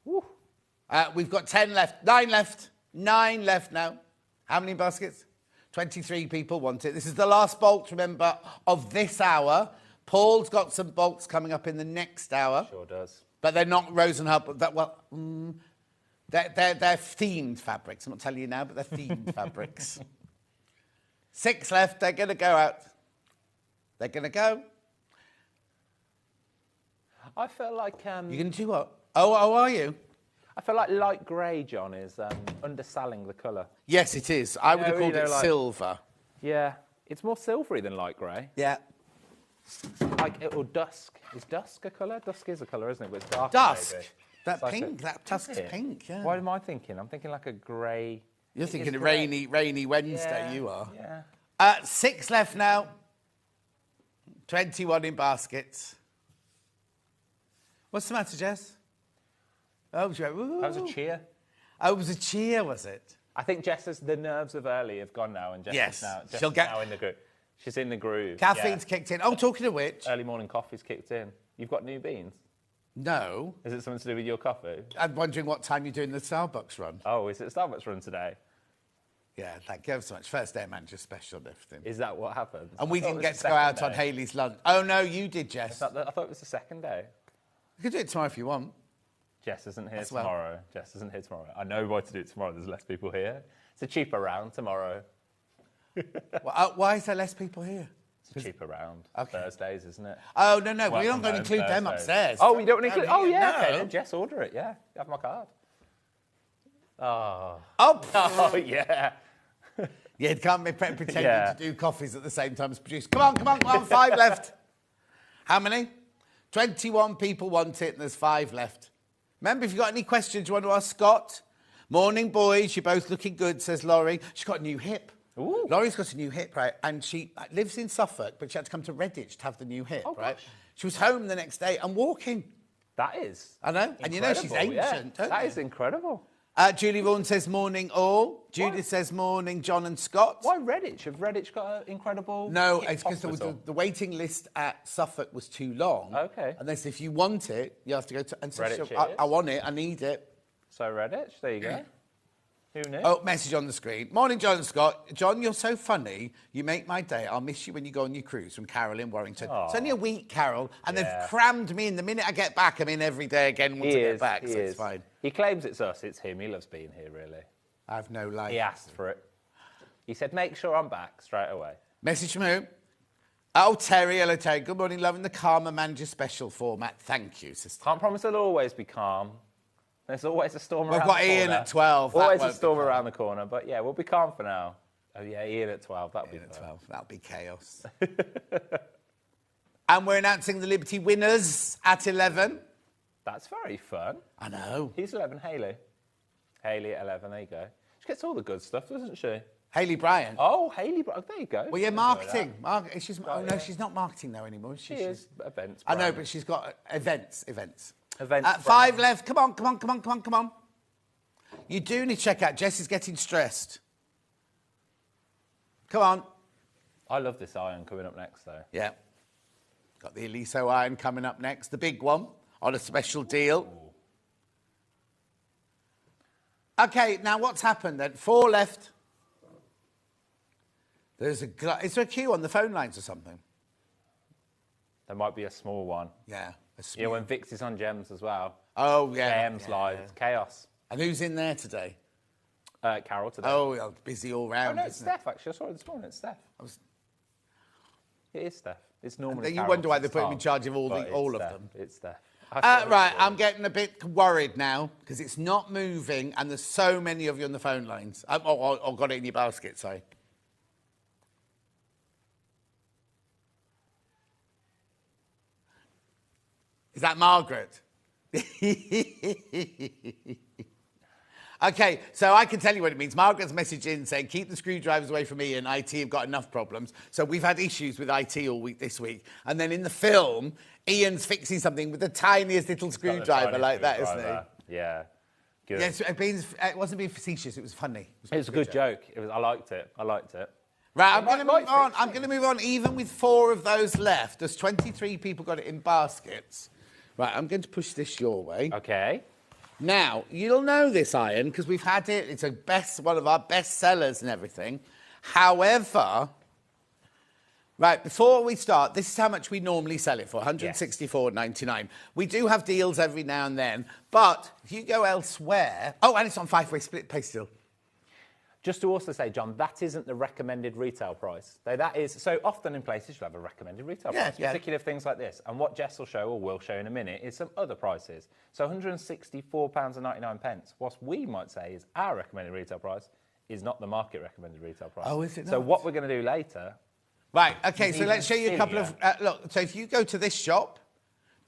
Woo. We've got 10 left. 9 left. 9 left now. How many baskets? 23 people want it. This is the last bolt, remember, of this hour. Paul's got some bolts coming up in the next hour. Sure does. But they're not Rose and Hub. They're themed fabrics. I'm not telling you now, but they're themed fabrics. 6 left. They're going to go out. They're going to go. I feel like... You're going to do what? Oh, are you? I feel like light grey, John, is underselling the colour. Yes, it is. I would have called it like- silver. Yeah. It's more silvery than light grey. Yeah. Or dusk. Is dusk a colour? Dusk is a colour, isn't it? But it's dark. Dusk. Maybe. That It's like pink. That tusk's Is it? pink, yeah. What am I thinking? I'm thinking like a grey... You're It thinking is of great. rainy Wednesday, Yeah, you are. Yeah. 6 left now. 21 in baskets. What's the matter, Jess? Oh, That was a cheer. Oh, it was a cheer, was it? I think the nerves of early have gone now, and Jess Yes, is now, Jess she'll is get- now in the groove. She's in the groove. Caffeine's kicked in. Oh, talking of which. Early morning coffee's kicked in. You've got new beans. No. Is it something to do with your coffee? I'm wondering what time you're doing the Starbucks run. Oh, is it a Starbucks run today? Yeah, thank you so much. First day of manager special and everything. Is that what happened? And we I thought didn't it get was to the go out second on day. Hayley's lunch. Oh, no, you did, Jess. I thought it was the second day. You can do it tomorrow if you want. Jess isn't here As well. tomorrow. Jess isn't here tomorrow. I know why to do it tomorrow. There's less people here. It's a cheaper round tomorrow. Well, why is there less people here? It's a cheaper round. Okay. Thursdays, isn't it? Oh, no, no, Work we're not from going to home include them Thursdays. upstairs. Oh, you don't include... Oh, yeah. No. Okay, then Jess, order it. Yeah, you have my card. Oh. Oh, Oh, yeah. yeah, it can't be pretending Yeah. to do coffees at the same time as produce. Come on, 5 left. How many? 21 people want it and there's 5 left. Remember, if you've got any questions you want to ask Scott. Morning, boys. You're both looking good, says Laurie. She's got a new hip. Ooh. Laurie's got a new hip, right? And she lives in Suffolk, but she had to come to Redditch to have the new hip, Oh, right? gosh. She was home the next day and walking. That is. I know. And you know she's incredible, yeah. ancient, don't That you? is incredible. Julie Vaughan says morning all. Judith says morning John and Scott. Why Redditch? Have Redditch got an incredible... No, hip it's because hospital? the waiting list at Suffolk was too long. Okay. And they said, if you want it, you have to go to... And so Redditch she- it is. I want it, I need it. So Redditch, there you go. Who knew? Oh, message on the screen. Morning, John and Scott. John, you're so funny. You make my day. I'll miss you when you go on your cruise. From Carol in Warrington. It's only a week, Carol, and Yeah. they've crammed me in. The minute I get back, I'm in every day again once I get back, so it's fine. He claims it's us, it's him. He loves being here, really. I have no life. He asked for it. He said, make sure I'm back straight away. Message from who? Oh, Terry. Hello, Terry. Good morning. Loving the calmer manager special format. Thank you, sister. Can't promise it'll always be calm. There's always a storm We've around got the corner. Ian at 12. That Always a won't be storm calm. around the corner, but yeah, we'll be calm for now. Oh yeah, Ian at 12, that'll be At fun. 12. That'll be chaos. And we're announcing the Liberty winners at 11. That's very fun. I know. He's 11, Hayley. Hayley at 11, there you go. She gets all the good stuff, doesn't she? Hayley Bryan. Oh, Hayley, there you go. Well, yeah, Enjoy marketing. that. Oh, no, she's not marketing though anymore. She is events. I know, brand. but she's got events. Events 5 brand. left. Come on. You do need to check out. Jess is getting stressed. Come on. I love this iron coming up next, though. Yeah. Got the Eliso iron coming up next. The big one on a special deal. Okay, now what's happened then? 4 left. Is there a queue on the phone lines or something? There might be a small one. Yeah. You know, when Vix is on Gems as well. Oh, yeah. Gems live. It's chaos. And who's in there today? Carol today. Oh, well, busy all Oh, round. no, it's isn't it? Steph, actually. I saw it this morning. It's Steph. It is Steph. It's normally then you Carol wonder why since they put him in start, charge of all but it's of Steph. them. It's Steph. Right, I'm getting a bit worried now because it's not moving and there's so many of you on the phone lines. Or got it in your basket, sorry. Is that Margaret? Okay, so I can tell you what it means. Margaret's message in saying, keep the screwdrivers away from Ian. IT have got enough problems. So we've had issues with IT all week this week. And then in the film, Ian's fixing something with the tiniest little screwdriver like that, isn't he? Yeah. Good. Yes, it wasn't being facetious. It was funny. It was a good joke. I liked it. Right, I'm going to might move on. fix I'm going to move on. Even with 4 of those left, there's 23 people got it in baskets. Right, I'm going to push this your way. Okay. Now, you'll know this iron because we've had it. It's one of our best sellers and everything. However, right, before we start, this is how much we normally sell it for, $164.99. We do have deals every now and then, but if you go elsewhere... Oh, and it's on 5-way split pay still. Just to also say, John, that isn't the recommended retail price. That is, so often in places you'll have a recommended retail price, particularly of things like this. And what Jess will show, or will show in a minute, is some other prices. So £164.99, what we might say is our recommended retail price, is not the market recommended retail price. Oh, is it So not? what we're going to do later... Right, OK, so even let's show you a couple of... look, so if you go to this shop,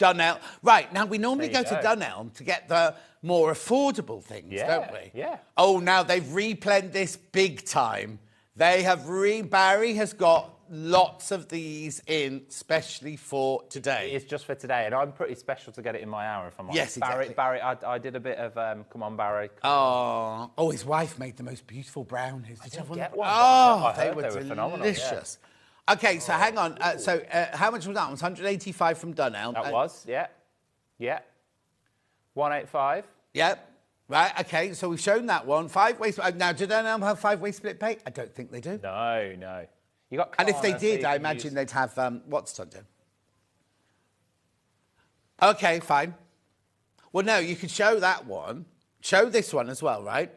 Dunelm. Right, now we normally There go you to go. Dunelm to get the more affordable things, Yeah, don't we? yeah. Oh, now they've replenished this big time. They have Barry has got lots of these in, especially for today. It's just for today, and I'm pretty special to get it in my hour, if I'm honest. Yes, exactly. Barry, I did a bit of, come on, Barry. Oh, his wife made the most beautiful brownies. Did you have one? get one, Oh, but I they heard were they were phenomenal, delicious. Okay, so hang on. How much was that? It was 185 from Dunelm. That was, yeah. 185. Yep. Right, okay, so we've shown that one. 5-way split. Now, do Dunelm have 5-way split pay? I don't think they do. No. You got. And if they Klarna, so you did, I can imagine use- they'd have what's Dunelm? Okay, fine. Well, no, you could show that one. Show this one as well, right?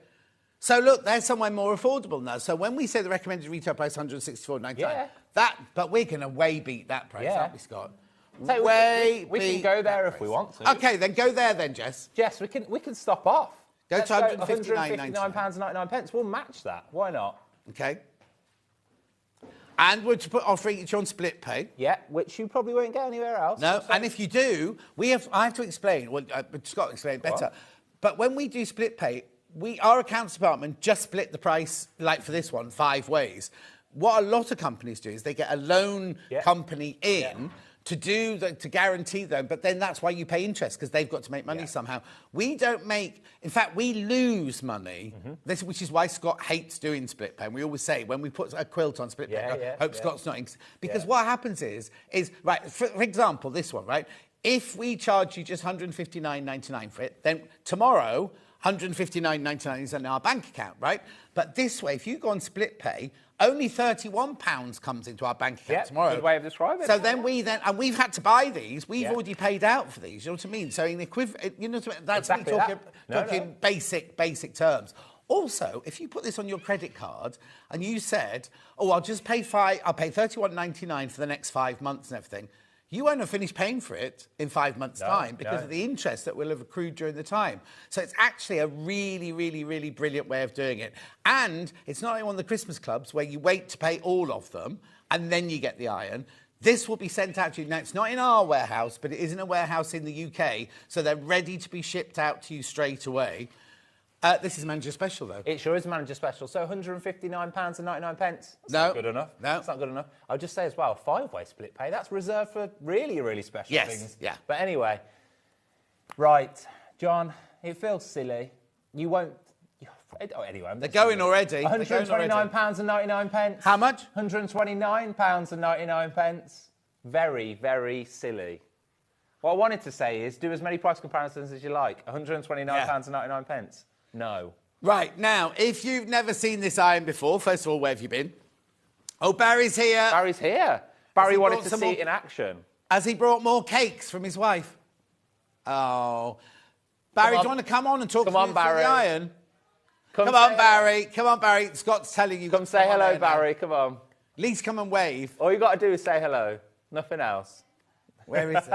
So look, they're somewhere more affordable now. So when we say the recommended retail price $164.99, Yeah. but we're going to way beat that price, Yeah. aren't we, Scott? So we can go there if we want to. Okay, then go there then, Jess. Jess, we can stop off. Go Let's to £159.99. £159.99. We'll match that. Why not? Okay. And we're offering each on split pay. Yeah, which you probably won't get anywhere else. No, So- and if you do, I have to explain. Well, Scott will explain it better. But when we do split pay, our accounts department just split the price, like for this one, 5 ways. What a lot of companies do is they get a loan company in to guarantee them, but then that's why you pay interest, because they've got to make money somehow. We don't make, in fact, we lose money, which is why Scott hates doing split pay. And we always say, when we put a quilt on split pay, hope Scott's not, because what happens is right, for example, this one, right? If we charge you just $159.99 for it, then tomorrow, $159.99 is in our bank account, right? But this way, if you go on split pay, only £31 comes into our bank account tomorrow. Good way of describing it. So then and we've had to buy these. We've already paid out for these. You know what I mean? So in equivalent, you know what I mean? That's Exactly what we're that. talking basic terms. Also, if you put this on your credit card and you said, "Oh, I'll pay $31.99 for the next 5 months and everything," you won't have finished paying for it in 5 months' time because of the interest that will have accrued during the time. So it's actually a really, really, really brilliant way of doing it. And it's not like one of the Christmas clubs where you wait to pay all of them and then you get the iron. This will be sent out to you. Now, it's not in our warehouse, but it is in a warehouse in the UK, so they're ready to be shipped out to you straight away. This is manager special, though. It sure is a manager special. So £159.99. That's No. not good enough. No. That's not good enough. I'll just say as well, 5-way split pay, that's reserved for really, really special things. Yeah. But anyway, right, John, it feels silly. You won't... Anyway, They're going already. £129.99. How much? £129.99. Very, very silly. What I wanted to say is do as many price comparisons as you like. £129.99. No. Right, now, if you've never seen this iron before, first of all, where have you been? Oh, Barry's here. Barry's here. Barry he wanted brought to some see more- it in action. Has he brought more cakes from his wife? Oh. Barry, do you want to come on and talk Come to on, me through the Barry. iron? Come say- on, Barry. Come on, Barry. Scott's telling you. Come say on hello, there now. Barry. Come on. At least come and wave. All you got to do is say hello. Nothing else. Where is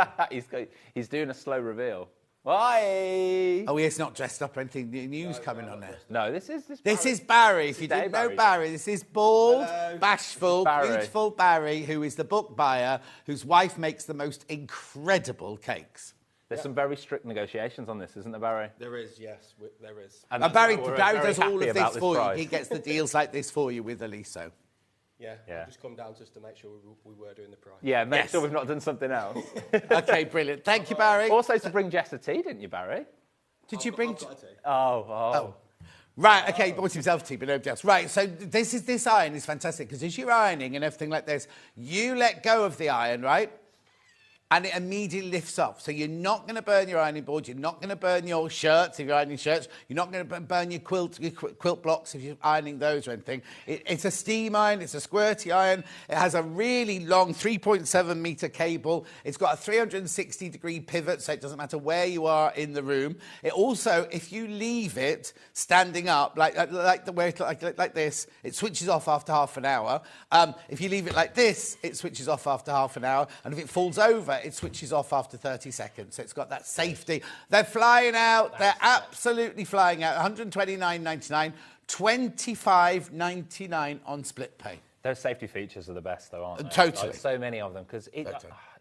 he? He's doing a slow reveal. Hi. Oh, he's not dressed up or anything. The news coming on there. No, this is This is Barry. If you Dave didn't know Barry. Barry, this is bald, bashful, Barry. beautiful Barry, who is the book buyer, whose wife makes the most incredible cakes. There's some very strict negotiations on this, isn't there, Barry? There is, yes, there is. And Barry we're does very all happy of about this for price. you. He gets the deals like this for you with Aliso. Yeah, Yeah. just come down just to make sure we were doing the price. Yeah, make Yes. sure we've not done something else. Okay, brilliant. Thank you, Barry. Also to bring Jess a tea, didn't you, Barry? Did you bring... I've got a tea. Oh. Right, okay, bought himself tea, but nobody else. Right, so this iron is fantastic, because as you're ironing and everything like this, you let go of the iron, right? And it immediately lifts off. So you're not going to burn your ironing board. You're not going to burn your shirts if you're ironing shirts. You're not going to burn your quilt blocks if you're ironing those or anything. It's a steam iron. It's a squirty iron. It has a really long 3.7 metre cable. It's got a 360-degree pivot, so it doesn't matter where you are in the room. It also, if you leave it standing up, like this, it switches off after half an hour. If you leave it like this, it switches off after half an hour. And if it falls over, it switches off after 30 seconds. So it's got that safety. They're flying out. They're absolutely flying out. $129.99, $25.99 on split pay. Those safety features are the best, though, aren't they? Totally. Like, so many of them, because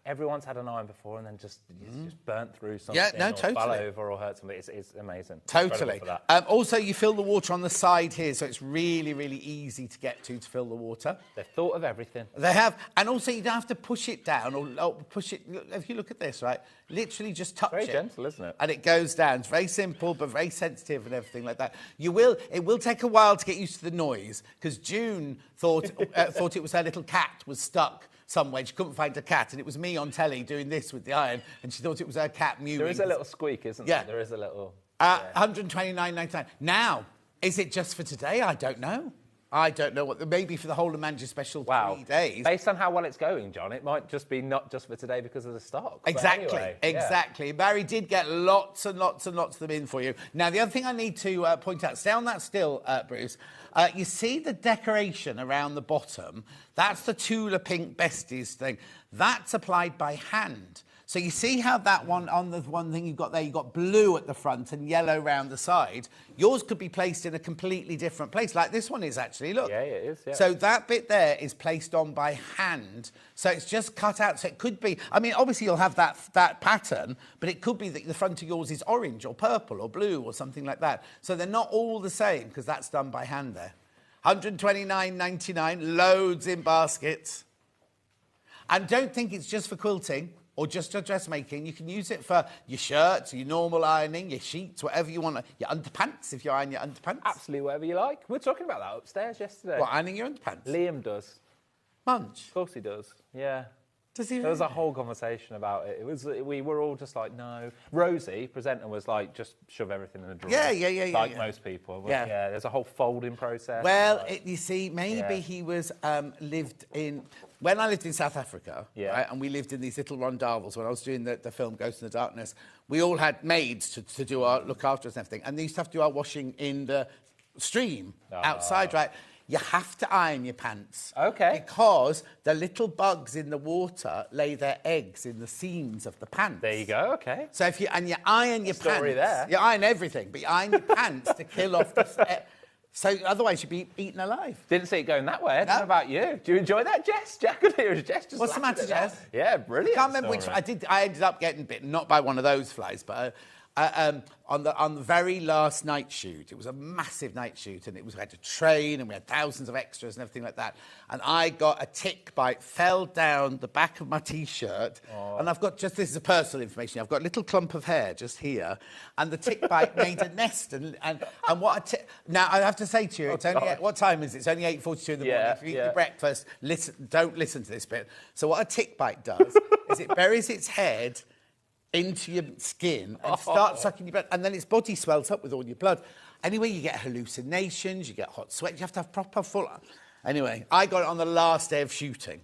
everyone's had an iron before and then just burnt through something Yeah, no, or fell totally. over or hurt somebody. It's amazing. Totally. Incredible for that. Also, you fill the water on the side here, so it's really, really easy to get to fill the water. They've thought of everything. They have. And also, you don't have to push it down or push it. If you look at this, right, literally just touch Very it. gentle, isn't it? And it goes down. It's very simple, but very sensitive and everything like that. It will take a while to get used to the noise, because June thought it was her little cat was stuck somewhere. She couldn't find a cat, and it was me on telly doing this with the iron, and she thought it was her cat mewing. There is a little squeak, isn't Yeah. there? There is a little... 129.99. Now, is it just for today? I don't know. I don't know what. Maybe for the whole of Manchester Special 3 days. Based on how well it's going, John, it might just be not just for today because of the stock. But Exactly, anyway, yeah. exactly. Barry did get lots and lots and lots of them in for you. Now, the other thing I need to point out, stay on that still, Bruce. You see the decoration around the bottom? That's the Tula Pink Besties thing. That's applied by hand. So you see how that one, on the one thing you've got there, you've got blue at the front and yellow round the side. Yours could be placed in a completely different place, like this one is actually, look. Yeah, it is, yeah. So that bit there is placed on by hand. So it's just cut out. So it could be, I mean, obviously you'll have that pattern, but it could be that the front of yours is orange or purple or blue or something like that. So they're not all the same, because that's done by hand there. 129.99, loads in baskets. And don't think it's just for quilting or just for dressmaking. You can use it for your shirts, your normal ironing, your sheets, whatever you want. Your underpants, if you iron your underpants. Absolutely whatever you like. We were talking about that upstairs yesterday. What, ironing your underpants? Liam does. Munch? Of course he does, yeah. Does he? There was a whole conversation about it. We were all just like, no. Rosie, presenter, was like, just shove everything in a drawer. Yeah. Like most people. But Yeah. There's a whole folding process. Well, like, you see, maybe he was lived in... When I lived in South Africa, right, and we lived in these little rondavels, when I was doing the film Ghost in the Darkness, we all had maids to do look after us and everything, and they used to have to do our washing in the stream outside, right? You have to iron your pants. Okay. Because the little bugs in the water lay their eggs in the seams of the pants. There you go, okay. So if you iron your Story pants... there. You iron everything, but you iron your pants to kill off the... So otherwise you'd be eaten alive. Didn't see it going that way. I don't know about you. Do you enjoy that, Jess? Jack could hear Jess just What's the laughing matter, at that. Jess? Yeah, brilliant. I can't remember which story. I did. I ended up getting bitten, not by one of those flies, but on the very last night shoot. It was a massive night shoot, and we had to train, and we had thousands of extras and everything like that. And I got a tick bite, fell down the back of my T-shirt, and I've got this is a personal information. I've got a little clump of hair just here, and the tick bite made a nest. And now I have to say to you, it's only what time is it? It's only 8:42 in the morning. If you eat your breakfast, don't listen to this bit. So what a tick bite does is it buries its head into your skin and starts sucking your blood, and then its body swells up with all your blood. Anyway, you get hallucinations, you get hot sweat, you have to have proper full... Anyway, I got it on the last day of shooting.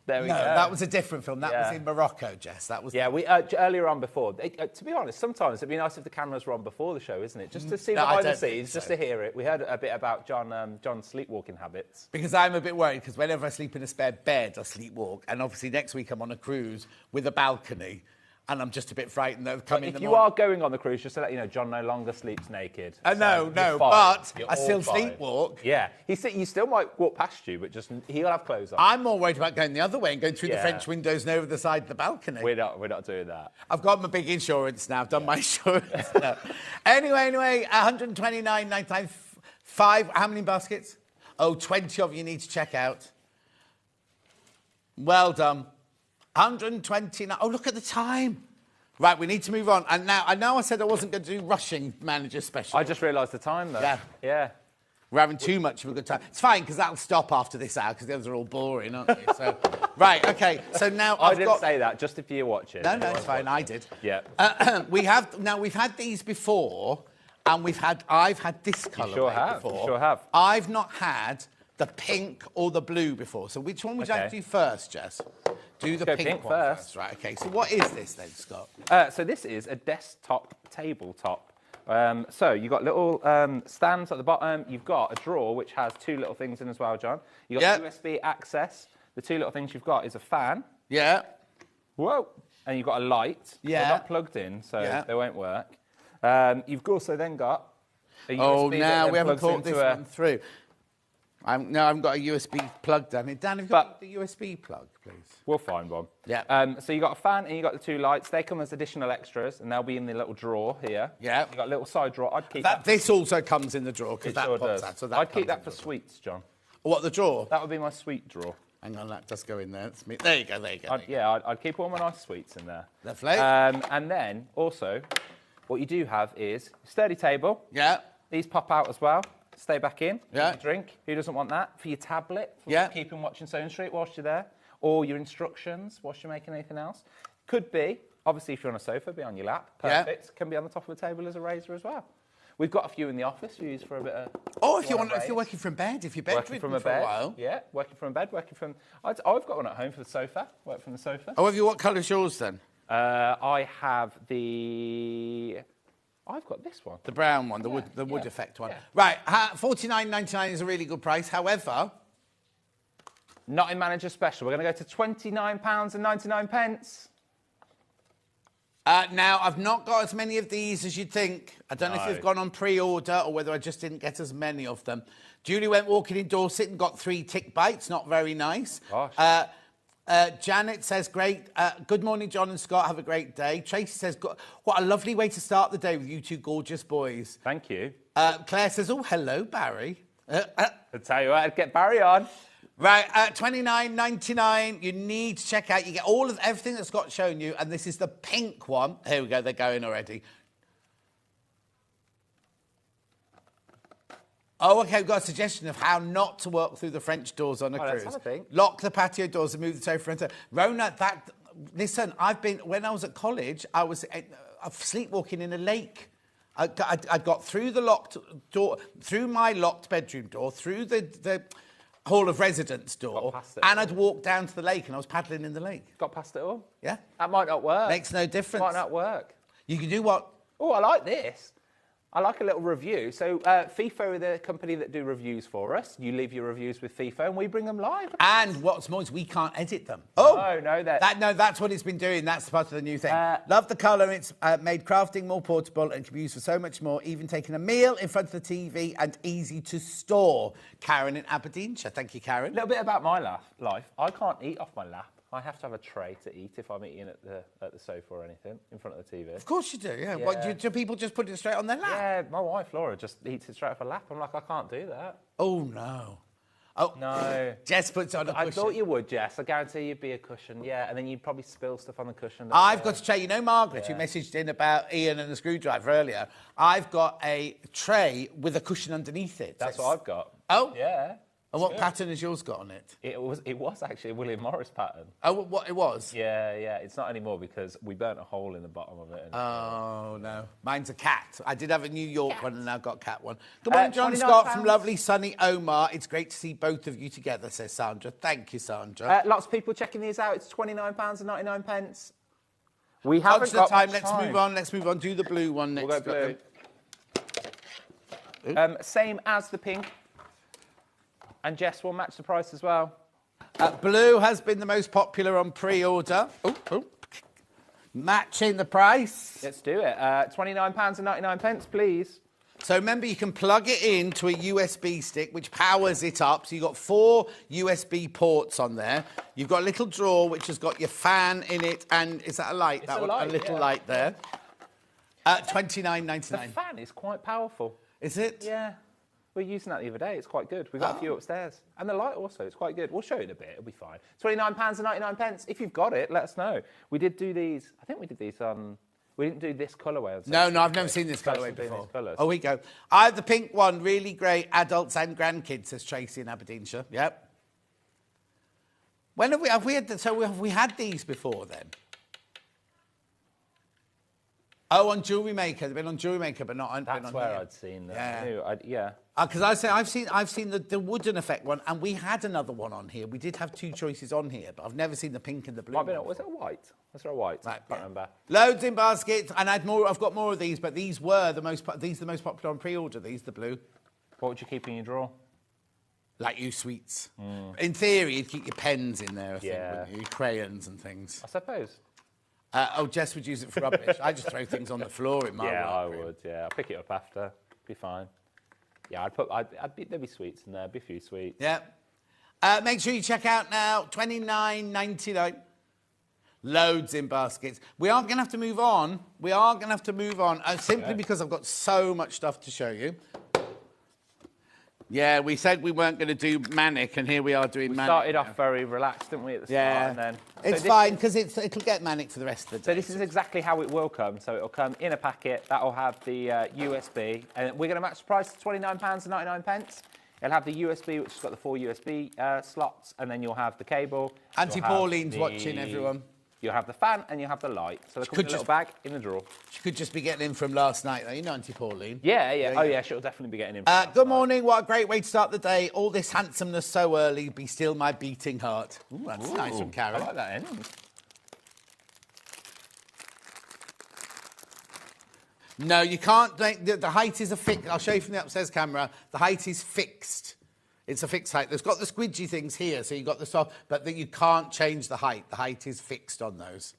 There we go. That was a different film. That was in Morocco, Jess. That was... Yeah, we earlier on before. To be honest, sometimes it'd be nice if the cameras were on before the show, isn't it? Just to see behind the scenes, just to hear it. We heard a bit about John's sleepwalking habits. Because I'm a bit worried, because whenever I sleep in a spare bed, I sleepwalk. And obviously next week I'm on a cruise with a balcony, and I'm just a bit frightened that I'll come in the morning. If you are going on the cruise, just to let you know, John no longer sleeps naked. No, you're fine. but You're I all still fine. sleepwalk. Yeah, you still might walk past you, but just he'll have clothes on. I'm more worried about going the other way and going through the French windows and over the side of the balcony. We're not doing that. I've got my big insurance now. I've done my insurance now. Anyway, 129.99. 5, how many baskets? 20 of you need to check out. Well done. 129. Oh, look at the time. Right, we need to move on. And now, I know I said I wasn't going to do rushing manager special. I just realised the time, though. Yeah. We're having too much of a good time. It's fine, because that'll stop after this hour, because the others are all boring, aren't they? So, right, OK. So now I didn't say that, just if you're watching. No, it's fine. I did. Yeah. We've had these before, and I've had this colour before. You sure have. I've not had the pink or the blue before. So which one would you like to do first, Jess? Do the pink one first. Right, OK. So what is this then, Scott? So this is a desktop tabletop. So you've got little stands at the bottom. You've got a drawer which has 2 little things in as well, John. You've got USB access. The 2 little things you've got is a fan. Yeah. Whoa. And you've got a light. Yeah. They're not plugged in, so they won't work. You've also then got a USB now that we haven't plugs thought into this one through. No, I haven't got a USB plug down here. Dan, have you got the USB plug, please? We'll find one. Yeah. So you got a fan and you got the 2 lights. They come as additional extras, and they'll be in the little drawer here. Yeah. You got a little side drawer. I'd keep that. This also comes in the drawer because It that sure pops does. out. So that I'd keep comes that for in the sweets, John. drawer. What, the drawer? That would be my sweet drawer. Hang on, that does go in there. That's me. There you go. There you go. I'd keep all my nice sweets in there. Lovely. And then also, what you do have is a sturdy table. Yeah. These pop out as well. Stay back in. Yeah. Your drink. Who doesn't want that? For your tablet. For Yeah. keeping watching Stone Street whilst you're there. Or your instructions whilst you're making anything else. Could be, obviously, if you're on a sofa, be on your lap. Perfect. Yeah. Can be on the top of a table as a razor as well. We've got a few in the office you use for a bit of... Or if you're working from bed, if you're bedridden Working from a for bed. a while. Yeah, working from bed, working from... I've got one at home for the sofa. Work from the sofa. Oh, what colour's yours then? I have the... I've got this one. The brown one, the wood effect one. Yeah. Right, $49.99 is a really good price. However... Not in Manager Special. We're going to go to £29.99. Now, I've not got as many of these as you'd think. I don't know if they've gone on pre-order or whether I just didn't get as many of them. Julie went walking in Dorset and got 3 tick bites. Not very nice. Gosh. Janet says, great. Good morning, John and Scott. Have a great day. Tracy says, what a lovely way to start the day with you 2 gorgeous boys. Thank you. Claire says, oh, hello, Barry. I'll tell you what, I'd get Barry on. Right, $29.99. You need to check out. You get all of everything that Scott's shown you, and this is the pink one. Here we go. They're going already. Oh, OK, we've got a suggestion of how not to work through the French doors on a cruise. Let's have a think. Lock the patio doors and move the sofa into... Rona, listen, when I was at college, I was sleepwalking in a lake. I got through the locked door, through my locked bedroom door, through the Hall of Residence door, and I'd walk down to the lake and I was paddling in the lake. Got past it all? Yeah. That might not work. Makes no difference. Might not work. You can do what? Oh, I like this. I like a little review. So FIFA are the company that do reviews for us. You leave your reviews with FIFA and we bring them live. And what's more is we can't edit them. Oh! No, that's what it's been doing. That's part of the new thing. Love the colour. It's made crafting more portable and can be used for so much more, even taking a meal in front of the TV and easy to store. Karen in Aberdeenshire. Thank you, Karen. A little bit about my life. I can't eat off my lap. I have to have a tray to eat if I'm eating at the sofa or anything, in front of the TV. Of course you do, yeah. What, do people just put it straight on their lap? Yeah, my wife, Laura, just eats it straight off her lap. I'm like, I can't do that. Oh, no. Oh, no. Jess puts it on a cushion. I thought you would, Jess. I guarantee you'd be a cushion, yeah. And then you'd probably spill stuff on the cushion. I've got a tray. You know Margaret, who messaged in about Ian and the screwdriver earlier? I've got a tray with a cushion underneath it. That's what I've got. Oh? Yeah. And what pattern has yours got on it? It was actually a William Morris pattern. Oh, what it was? Yeah. It's not anymore because we burnt a hole in the bottom of it. Oh, no. Mine's a cat. I did have a New York one and now got a cat one. Good morning, John Scott from lovely sunny Omar. It's great to see both of you together, says Sandra. Thank you, Sandra. Lots of people checking these out. It's £29.99. We haven't got time. Let's move on. Do the blue one next. We'll go blue. Same as the pink. And Jess will match the price as well. Blue has been the most popular on pre-order. Matching the price. Let's do it. £29.99, please. So remember, you can plug it into a USB stick, which powers it up. So you've got 4 USB ports on there. You've got a little drawer, which has got your fan in it. And is that a light? It's that a one, light, a little light there. $29.99. The fan is quite powerful. Is it? Yeah. We were using that the other day. It's quite good. We've got a few upstairs. And the light also, it's quite good. We'll show you in a bit. It'll be fine. £29.99. If you've got it, let us know. We did do these. I think we did these on... We didn't do this colourway. No, I've never seen this colourway before. Oh, we go. I have the pink one. Really great. Adults and grandkids, says Tracy in Aberdeenshire. Yep. When have we had these before then? Oh, on Jewellery Maker. They've been on Jewellery Maker, but not on. That's where here. I'd seen them. Yeah. Because I've seen the wooden effect one, and we had another one on here. We did have 2 choices on here, but I've never seen the pink and the blue. Was it a white? Was there a white? Right, I can't remember. Loads in baskets, and I've got more of these, but these were the most popular on pre-order. These the blue. What would you keep in your drawer? Like you sweets. In theory, you'd keep your pens in there. I think, wouldn't you? Your crayons and things. I suppose. Jess would use it for rubbish. I just throw things on the floor in my work. I would, yeah. I'll pick it up after. Be fine. Yeah, there'd be sweets in there, there'd be a few sweets. Yeah. Make sure you check out now, $29.99. Loads in baskets. We are going to have to move on. Simply because I've got so much stuff to show you. Yeah, we said we weren't going to do manic, and here we are doing manic. Started off very relaxed, didn't we, at the start? Yeah. And then, it's fine, because it'll get manic for the rest of the day. So this is exactly how it will come. So it'll come in a packet. That'll have the USB. And we're going to match the price to £29.99. It'll have the USB, which has got the 4 USB slots, and then you'll have the cable. Auntie Pauline's watching, everyone. You'll have the fan and you'll have the light. So they come in a little bag in the drawer. She could just be getting in from last night, though. You know Auntie Pauline. Yeah. Oh, yeah, she'll definitely be getting in. Good morning. What a great way to start the day. All this handsomeness so early. Be still my beating heart. Ooh, that's nice from Karen. I like that end. No, you can't. The height is a fixed. I'll show you from the upstairs camera. The height is fixed. It's a fixed height. There's got the squidgy things here, so you've got the soft, but you can't change the height. The height is fixed on those.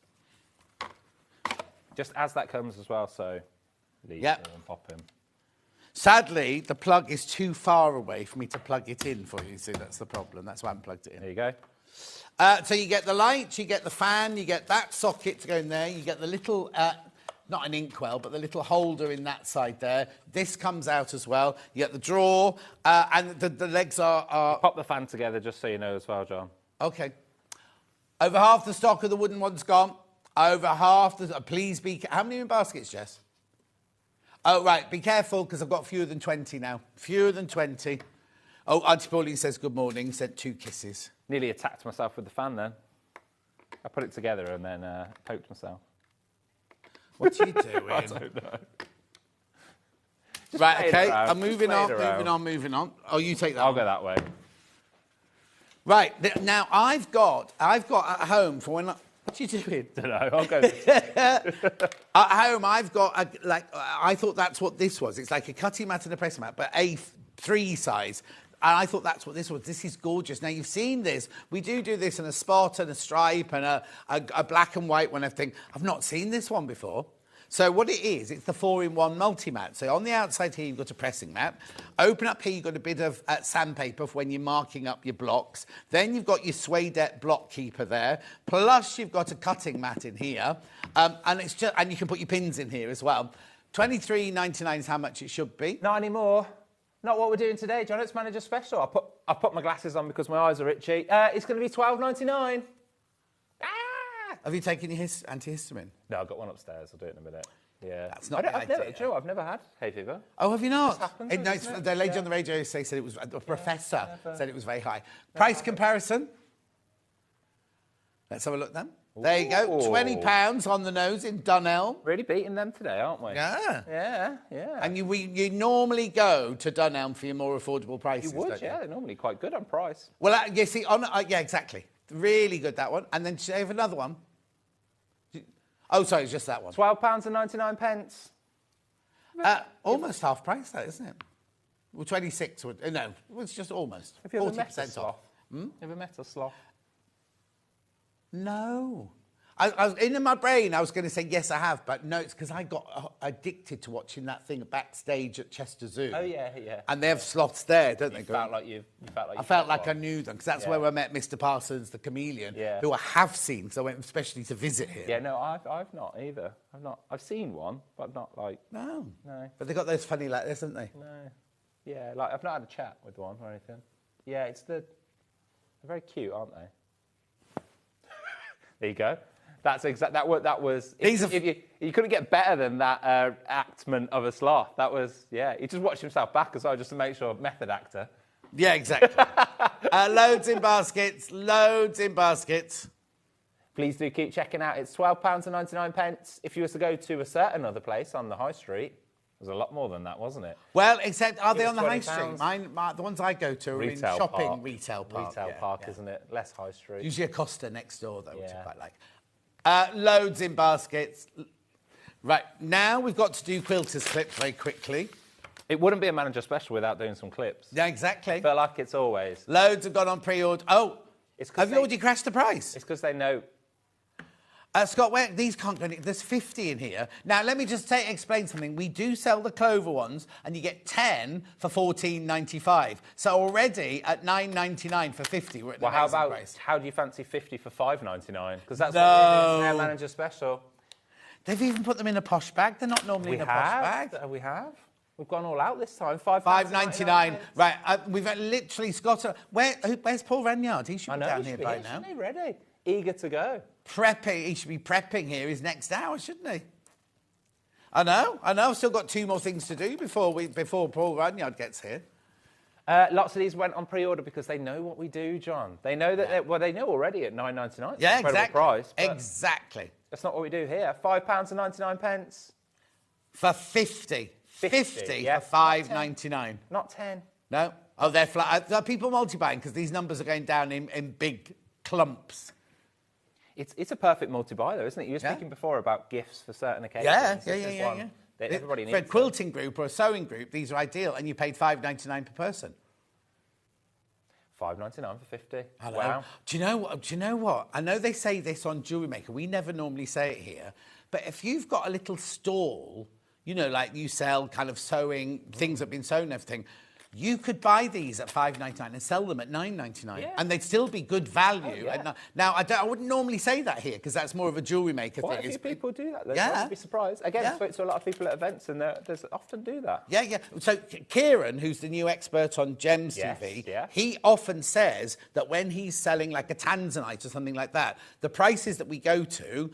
Just as that comes as well, so leave it and pop in. Sadly, the plug is too far away for me to plug it in for you. See, that's the problem. That's why I haven't plugged it in. There you go. So you get the light, you get the fan, you get that socket to go in there, you get the little... not an inkwell, but the little holder in that side there. This comes out as well. You get the drawer, and the legs are... Pop the fan together, just so you know as well, John. OK. Over half the stock of the wooden one's gone. Over half the... Please be... How many in baskets, Jess? Oh, right. Be careful, because I've got fewer than 20 now. Fewer than 20. Oh, Auntie Pauline says good morning. Sent 2 kisses. Nearly attacked myself with the fan then. I put it together and then poked myself. What are you doing? I don't know. Right, OK. I'm moving on. Oh, you take that I'll one. go that way. Right. Now, I've got at home for when... What are you doing? Don't know. I'll go this way. At home, I've got, I thought that's what this was. It's like a cutting mat and a pressing mat, but A3 size. And I thought that's what this was. This is gorgeous. Now, you've seen this. We do this in a spot and a stripe and a black and white one, everything. I've not seen this one before. So what it is, it's the 4-in-1 multi-mat. So on the outside here, you've got a pressing mat. Open up here, you've got a bit of sandpaper for when you're marking up your blocks. Then you've got your suedette block keeper there. Plus, you've got a cutting mat in here. And you can put your pins in here as well. $23.99 is how much it should be. Not anymore. Not what we're doing today, John. It's Manager Special. I put my glasses on because my eyes are itchy. It's going to be $12.99. Have you taken your antihistamine? No, I've got one upstairs. I'll do it in a minute. Yeah. That's not the idea. Joe, I've never had hay fever. Oh, have you not? Happens, the lady on the radio said it was... The professor said it was very high. Price comparison. Let's have a look then. There you go. £20 on the nose in Dunelm. Really beating them today, aren't we? Yeah. Yeah. And you normally go to Dunelm for your more affordable prices, You would, don't yeah. They're normally quite good on price. Well, you see, yeah, exactly. Really good, that one. And then do you have another one? Oh, sorry, it's just that one. £12.99. Almost half price, that, isn't it? Well, 26 would... No, it's just almost. Have you ever met a 40% sloth? off. Ever met a sloth? No. I was in my brain, I was going to say, yes, I have, but no, it's because I got addicted to watching that thing backstage at Chester Zoo. Oh, yeah. And they have sloths there, don't they? I felt like I knew them, because that's where I met Mr. Parsons, the chameleon, who I have seen, so I went especially to visit him. Yeah, no, I've not either. I've seen one, but not like... No. No. But they've got those funny like this, haven't they? No. Yeah, like, I've not had a chat with one or anything. Yeah, they're very cute, aren't they? There you go. That's exact. That was. You couldn't get better than that actment of a sloth. That was. Yeah. He just watched himself back as well, just to make sure. Method actor. Yeah, exactly. Loads in baskets. Loads in baskets. Please do keep checking out. It's £12.99. If you were to go to a certain other place on the high street, it was a lot more than that, wasn't it? Well, except are they on the high street? The ones I go to are in shopping retail park. Retail park, isn't it? Less high street. Usually a Costa next door, though, which I quite like. Loads in baskets. Right, now we've got to do quilters clips very quickly. It wouldn't be a Manager Special without doing some clips. Yeah, exactly. But like it's always. Loads have gone on pre-order. Oh, have you already crashed the price? It's because they know. Scott, these can't go. There's 50 in here. Now, let me just explain something. We do sell the clover ones, and you get 10 for $14.95. So already at $9.99 for 50, we're at an amazing price. How do you fancy 50 for $5.99? Because that's what it is in their manager special. They've even put them in a posh bag. They're not normally in a posh bag. We have. We've gone all out this time. $5.99. Right. We've literally Scott. Where's Paul Ranyard? He should be down here by now. He ready, eager to go. Prepping. He should be prepping here his next hour, shouldn't he? I know. I've still got 2 more things to do before Paul Ranyard gets here. Lots of these went on pre-order because they know what we do, John. They know that. They know already at $9.99. Yeah, incredible price. Exactly. That's not what we do here. £5.99 for 50. 50 yeah. for $5.99. Not 10. No. Oh, they're flat. Are people multi-buying because these numbers are going down in big clumps? It's a perfect multi-buy, though, isn't it? You were speaking before about gifts for certain occasions. Yeah. Everybody needs for a quilting group or a sewing group, these are ideal, and you paid $5.99 per person. $5.99 for 50. Hello. Wow. Do you know what? I know they say this on Jewellery Maker. We never normally say it here, but if you've got a little stall, you know, like you sell kind of sewing things that have been sewn and everything. You could buy these at $5.99 and sell them at $9.99, and they'd still be good value. Now, I wouldn't normally say that here because that's more of a Jewellery Maker thing. Quite a few people do that. Yeah. I'd be surprised. Again, I spoke to a lot of people at events, and they often do that. Yeah. So Kieran, who's the new expert on Gems TV, he often says that when he's selling like a Tanzanite or something like that, the prices that we go to,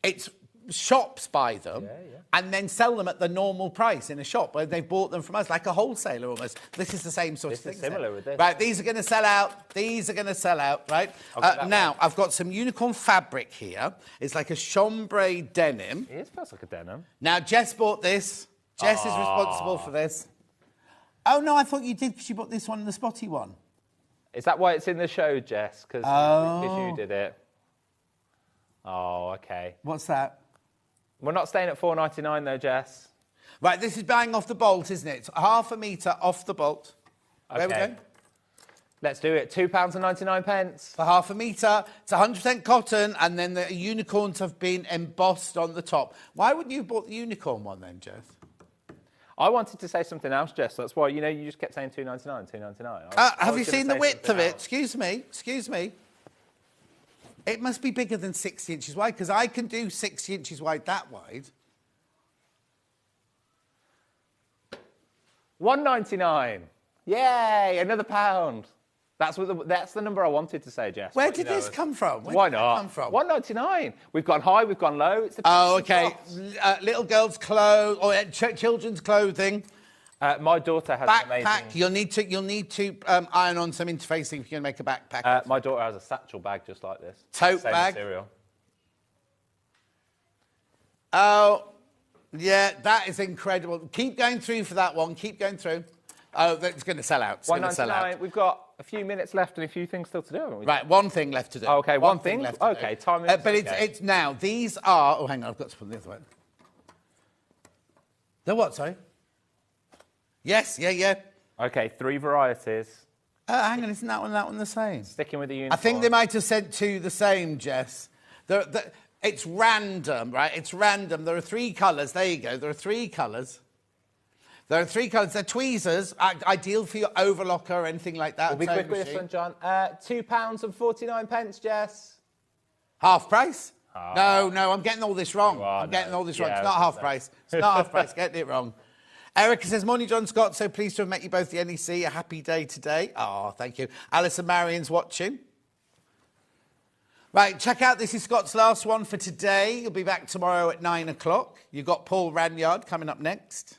it's shops buy them and then sell them at the normal price in a shop where they've bought them from us, like a wholesaler almost. This is the same sort of thing. Similar with this. Right, these are going to sell out. Right? Now, I've got some unicorn fabric here. It's like a chambray denim. It feels like a denim. Now, Jess bought this. Jess is responsible for this. Oh, no, I thought you did because you bought this one and the spotty one. Is that why it's in the show, Jess? Because you did it. Oh, OK. What's that? We're not staying at $4.99 though, Jess. Right, this is bang off the bolt, isn't it? It's half a metre off the bolt. Where we go? Let's do it. £2.99. For half a metre. It's 100% cotton, and then the unicorns have been embossed on the top. Why wouldn't you have bought the unicorn one then, Jess? I wanted to say something else, Jess. That's why, you just kept saying $2.99, $2.99. Have you seen the width of it? Excuse me. It must be bigger than 60 inches wide, because I can do 60 inches wide that wide. $1.99. Yay, another £1. That's the number I wanted to say, Jess. Where did this come from? Why not? $1.99. We've gone high, we've gone low. It's okay. Little girls' clothes or children's clothing. My daughter has backpack. an amazing... You'll need to iron on some interfacing if you're going to make a backpack. My daughter has a satchel bag just like this. Tote Same bag. material. Oh, yeah, that is incredible. Keep going through for that one. Keep going through. Oh, that's going to sell out. It's going to sell out. We've got a few minutes left and a few things still to do, haven't we? Right, one thing left to do. Oh, OK, one thing left to do. Time is... But it's now. These are... Oh, hang on, I've got to put the other one. The what, sorry? Yes, yeah. OK, 3 varieties. Hang on, isn't that one the same? Sticking with the unicorn. I think they might have sent 2 the same, Jess. It's random, right? It's random. There are 3 colours. There you go. There are 3 colours. They're tweezers, ideal for your overlocker or anything like that. We'll be quick with this one, John. £2.49, Jess. Half price? No, I'm getting all this wrong. I'm getting all this wrong. It's not half price. It's not half price. Getting it wrong. Erica says, morning, John Scott. So pleased to have met you both at the NEC. A happy day today. Oh, thank you. Alison Marion's watching. Right, check out. This is Scott's last one for today. You'll be back tomorrow at 9 o'clock. You've got Paul Ranyard coming up next.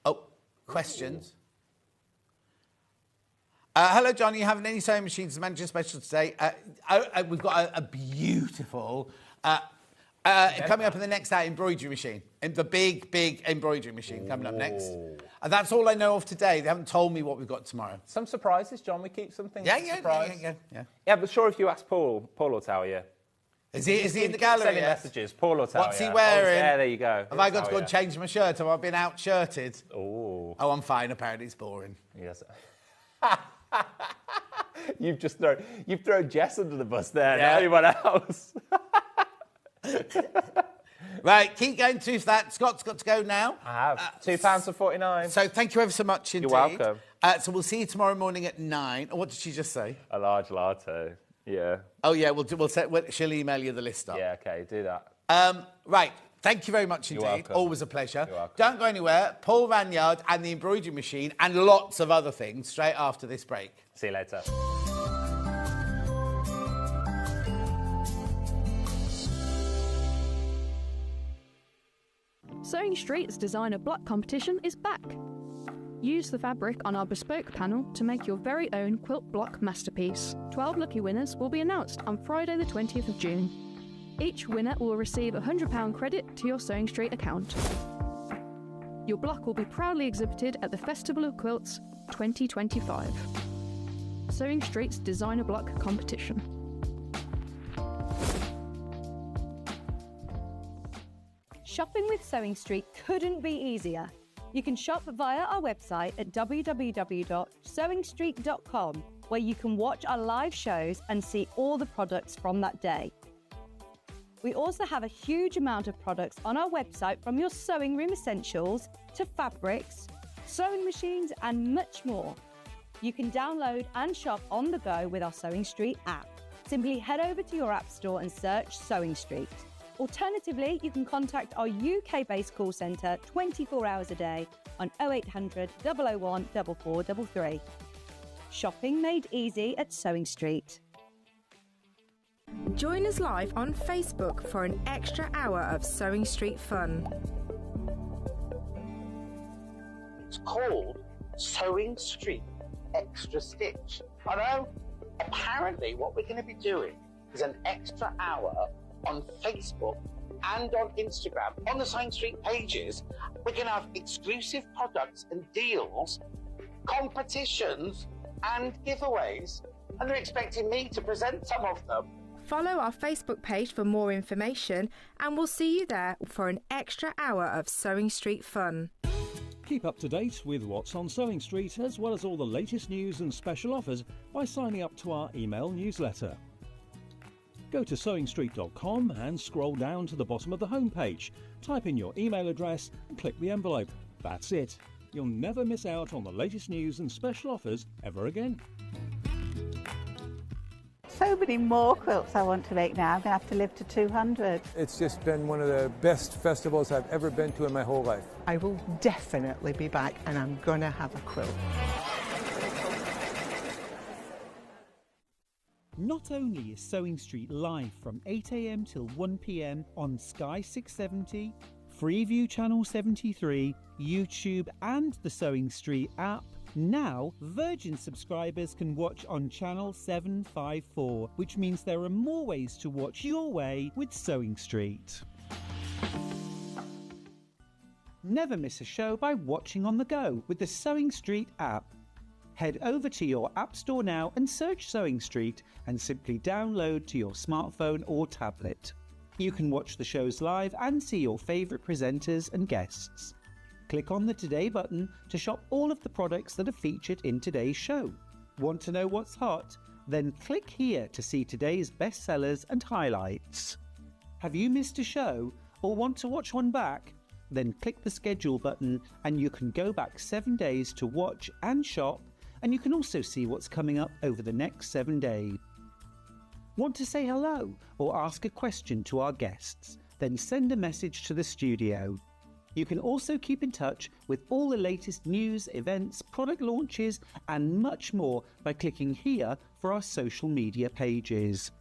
Oh, questions? Hello, John. Are you having any sewing machines? Manager Special today. We've got a beautiful... coming up in the next hour, embroidery machine. The big embroidery machine coming up next. And that's all I know of today. They haven't told me what we've got tomorrow. Some surprises, John. We keep some things Yeah. Yeah, but sure, if you ask Paul will tell you. Is he in the gallery? Sending messages. Paul will tell you. What's he wearing? Yeah, there you go. Have I got to go and change my shirt? Have I been out-shirted? Oh, I'm fine. Apparently it's boring. Yes. You've thrown Jess under the bus there, Yeah. not anyone else. Right, keep going through that. Scott's got to go now. I have. £2.49. So thank you ever so much indeed. You're welcome. So we'll see you tomorrow morning at 9. What did she just say? A large latte. Yeah. Oh, yeah, she'll email you the list up. Yeah, okay, do that. Right, thank you very much indeed. You're welcome. Always a pleasure. You're welcome. Don't go anywhere. Paul Ranyard and the embroidery machine and lots of other things straight after this break. See you later. Sewing Street's designer block competition is back. Use the fabric on our bespoke panel to make your very own quilt block masterpiece. 12 lucky winners will be announced on Friday the 20th of June. Each winner will receive a £100 credit to your Sewing Street account. Your block will be proudly exhibited at the Festival of Quilts 2025. Sewing Street's designer block competition. Shopping with Sewing Street couldn't be easier. You can shop via our website at www.sewingstreet.com, where you can watch our live shows and see all the products from that day. We also have a huge amount of products on our website, from your sewing room essentials to fabrics, sewing machines and much more. You can download and shop on the go with our Sewing Street app. Simply head over to your app store and search Sewing Street. Alternatively, you can contact our UK-based call centre 24 hours a day on 0800 001 4433. Shopping made easy at Sewing Street. Join us live on Facebook for an extra hour of Sewing Street fun. It's called Sewing Street Extra Stitch. I know. Apparently, what we're going to be doing is an extra hour on Facebook and on Instagram, on the Sewing Street pages. We're going to have exclusive products and deals, competitions and giveaways, and they're expecting me to present some of them. Follow our Facebook page for more information, and we'll see you there for an extra hour of Sewing Street fun. Keep up to date with what's on Sewing Street, as well as all the latest news and special offers, by signing up to our email newsletter. Go to sewingstreet.com and scroll down to the bottom of the homepage. Type in your email address and click the envelope. That's it. You'll never miss out on the latest news and special offers ever again. So many more quilts I want to make now. I'm going to have to live to 200. It's just been one of the best festivals I've ever been to in my whole life. I will definitely be back, and I'm going to have a quilt. Not only is Sewing Street live from 8 a.m. till 1 p.m. on Sky 670, Freeview Channel 73, YouTube and the Sewing Street app, now Virgin subscribers can watch on Channel 754, which means there are more ways to watch your way with Sewing Street. Never miss a show by watching on the go with the Sewing Street app. Head over to your app store now and search Sewing Street and simply download to your smartphone or tablet. You can watch the shows live and see your favourite presenters and guests. Click on the Today button to shop all of the products that are featured in today's show. Want to know what's hot? Then click here to see today's bestsellers and highlights. Have you missed a show or want to watch one back? Then click the schedule button and you can go back 7 days to watch and shop, and you can also see what's coming up over the next 7 days. Want to say hello or ask a question to our guests? Then send a message to the studio. You can also keep in touch with all the latest news, events, product launches and much more by clicking here for our social media pages.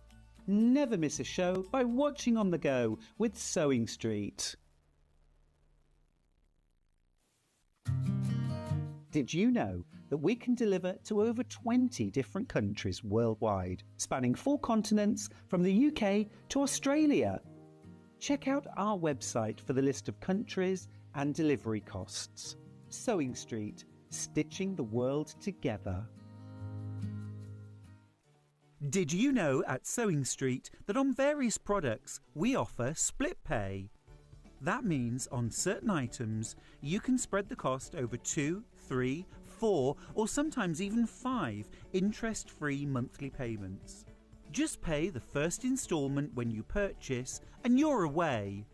Never miss a show by watching on the go with Sewing Street. Did you know that we can deliver to over 20 different countries worldwide, spanning 4 continents from the UK to Australia? Check out our website for the list of countries and delivery costs. Sewing Street, stitching the world together. Did you know at Sewing Street that on various products we offer split pay? That means on certain items you can spread the cost over 2, 3, 4 or sometimes even 5 interest-free monthly payments. Just pay the first instalment when you purchase and you're away.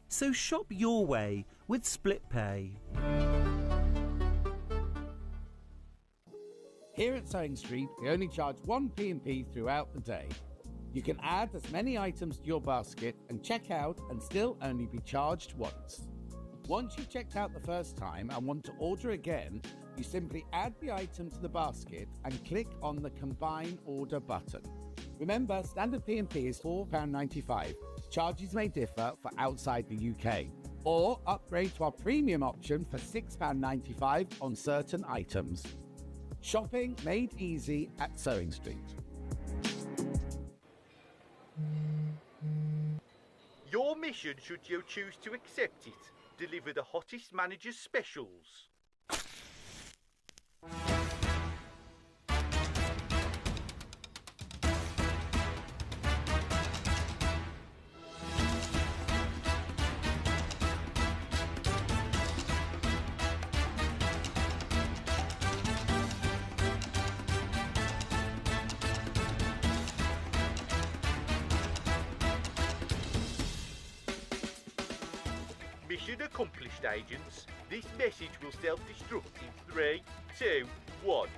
So shop your way with Split Pay. Here at Sewing Street, we only charge one P&P throughout the day. You can add as many items to your basket and check out and still only be charged once. Once you've checked out the first time and want to order again, you simply add the item to the basket and click on the Combine Order button. Remember, standard P&P is £4.95. Charges may differ for outside the UK. Or upgrade to our premium option for £6.95 on certain items. Shopping made easy at Sewing Street. Your mission, should you choose to accept it, deliver the hottest manager's specials. Mission accomplished, agents. This message will self-destruct in 3, 2, 1.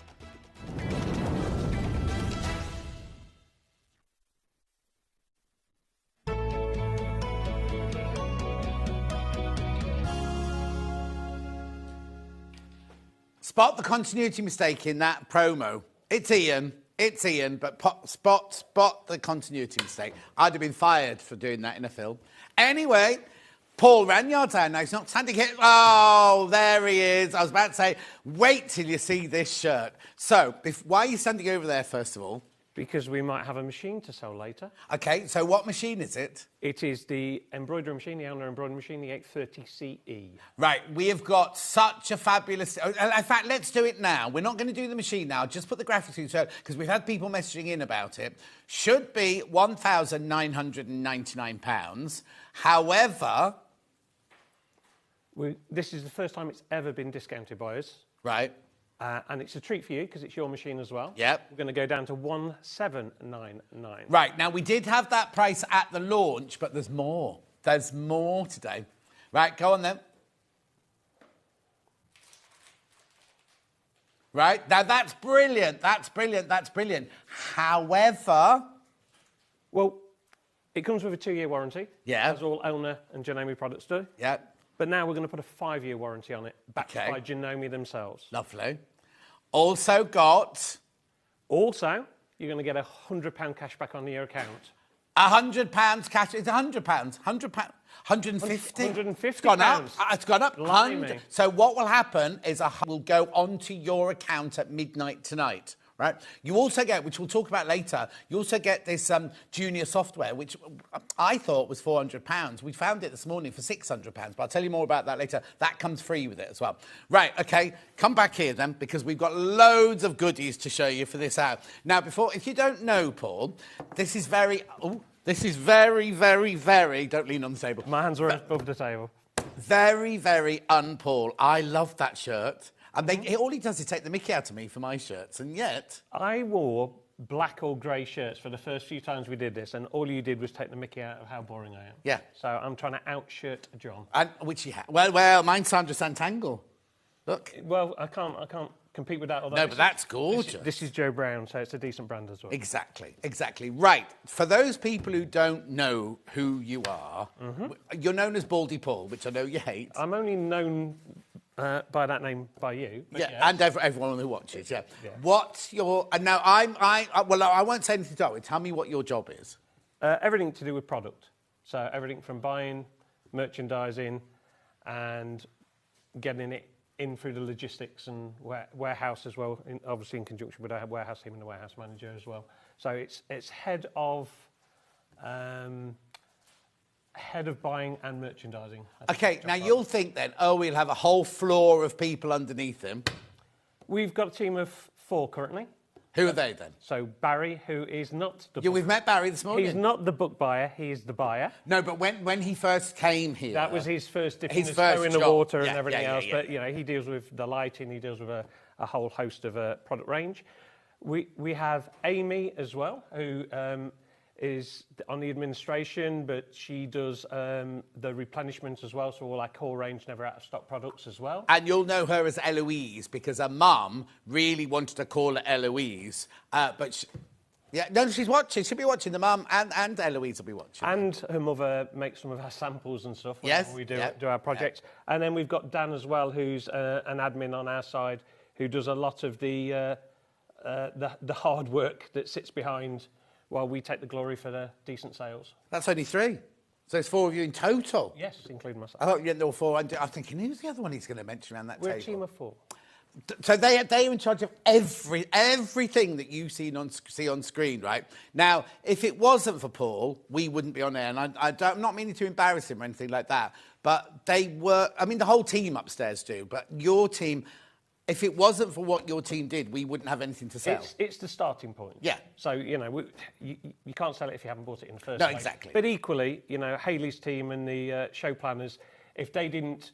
Spot the continuity mistake in that promo. It's Ian, but spot the continuity mistake. I'd have been fired for doing that in a film. Anyway, Paul Ranyard's our now. He's not standing here. Oh, there he is. I was about to say, wait till you see this shirt. So, why are you standing over there, first of all? Because we might have a machine to sell later. OK, so what machine is it? It is the embroidery machine, the Elner embroidery machine, the 830CE. Right, we have got such a fabulous... In fact, let's do it now. We're not going to do the machine now. Just put the graphics into it, because we've had people messaging in about it. Should be £1,999. However... This is the first time it's ever been discounted by us. Right. And it's a treat for you because it's your machine as well. Yep. We're going to go down to 1799. Right, now we did have that price at the launch, but there's more. There's more today. Right, go on then. Right, now that's brilliant. That's brilliant. That's brilliant. However... Well, it comes with a 2-year warranty. Yeah. As all Elner and Janome products do. Yeah. But now we're going to put a 5-year warranty on it, backed by Janome themselves. Lovely. Also got... Also, you're going to get £100 cash back on your account. £100 cash. It's £100. £100. 150. 150. It's gone up. It's gone up. Blimey. 100. So what will happen is will go onto your account at midnight tonight. Right. You also get, which we'll talk about later, you also get this junior software, which I thought was £400. We found it this morning for £600, but I'll tell you more about that later. That comes free with it as well. Right, OK, come back here then, because we've got loads of goodies to show you for this hour. Now, if you don't know, Paul, this is very, very, don't lean on the table. My hands are above the table. Very, very un-Paul. I love that shirt. And all he does is take the mickey out of me for my shirts, and yet... I wore black or grey shirts for the first few times we did this, and all you did was take the mickey out of how boring I am. Yeah. So I'm trying to outshirt John. And which you have. Well, mine's Sandra Santangle. Look. Well, I can't compete with that. No, but that's gorgeous. This is Joe Brown, so it's a decent brand as well. Exactly. Right. For those people who don't know who you are, you're known as Baldy Paul, which I know you hate. I'm only known... by that name, by you. Yeah, yes. and everyone who watches, yeah. What's your... And now, I won't say anything to you. Tell me what your job is. Everything to do with product. So everything from buying, merchandising, and getting it in through the logistics and warehouse as well, obviously in conjunction with our warehouse team and the warehouse manager as well. So it's head of buying and merchandising. OK, now you'll think then, we'll have a whole floor of people underneath him. We've got a team of 4 currently. Who are they then? So Barry, who is not the... We've met Barry this morning. He's not the book buyer, he is the buyer. No, but when he first came here... That was his first dipping his toe in the water and everything else. But, you know, he deals with the lighting, he deals with a whole host of product range. We have Amy as well, who is on the administration, but she does the replenishment as well, so all our core range never out of stock products as well. And you'll know her as Eloise because her mum really wanted to call her Eloise, but she's watching. She'll be watching. The mum and Eloise will be watching. And her mother makes some of our samples and stuff when we do our projects. Yeah. And then we've got Dan as well, who's an admin on our side, who does a lot of the hard work that sits behind while we take the glory for the decent sales. That's only 3. So it's 4 of you in total? Yes, including myself. I thought you meant all 4. I'm thinking, who's the other one he's going to mention around that We're table? a team of 4. So they're in charge of everything that you see on screen, right? Now, if it wasn't for Paul, we wouldn't be on air. And I'm not meaning to embarrass him or anything like that. But they were, I mean, the whole team upstairs do. But your team, if it wasn't for what your team did, we wouldn't have anything to sell. It's the starting point. Yeah. So, you know, you can't sell it if you haven't bought it in the first No, place. exactly. But equally, you know, Hayley's team and the show planners, if they didn't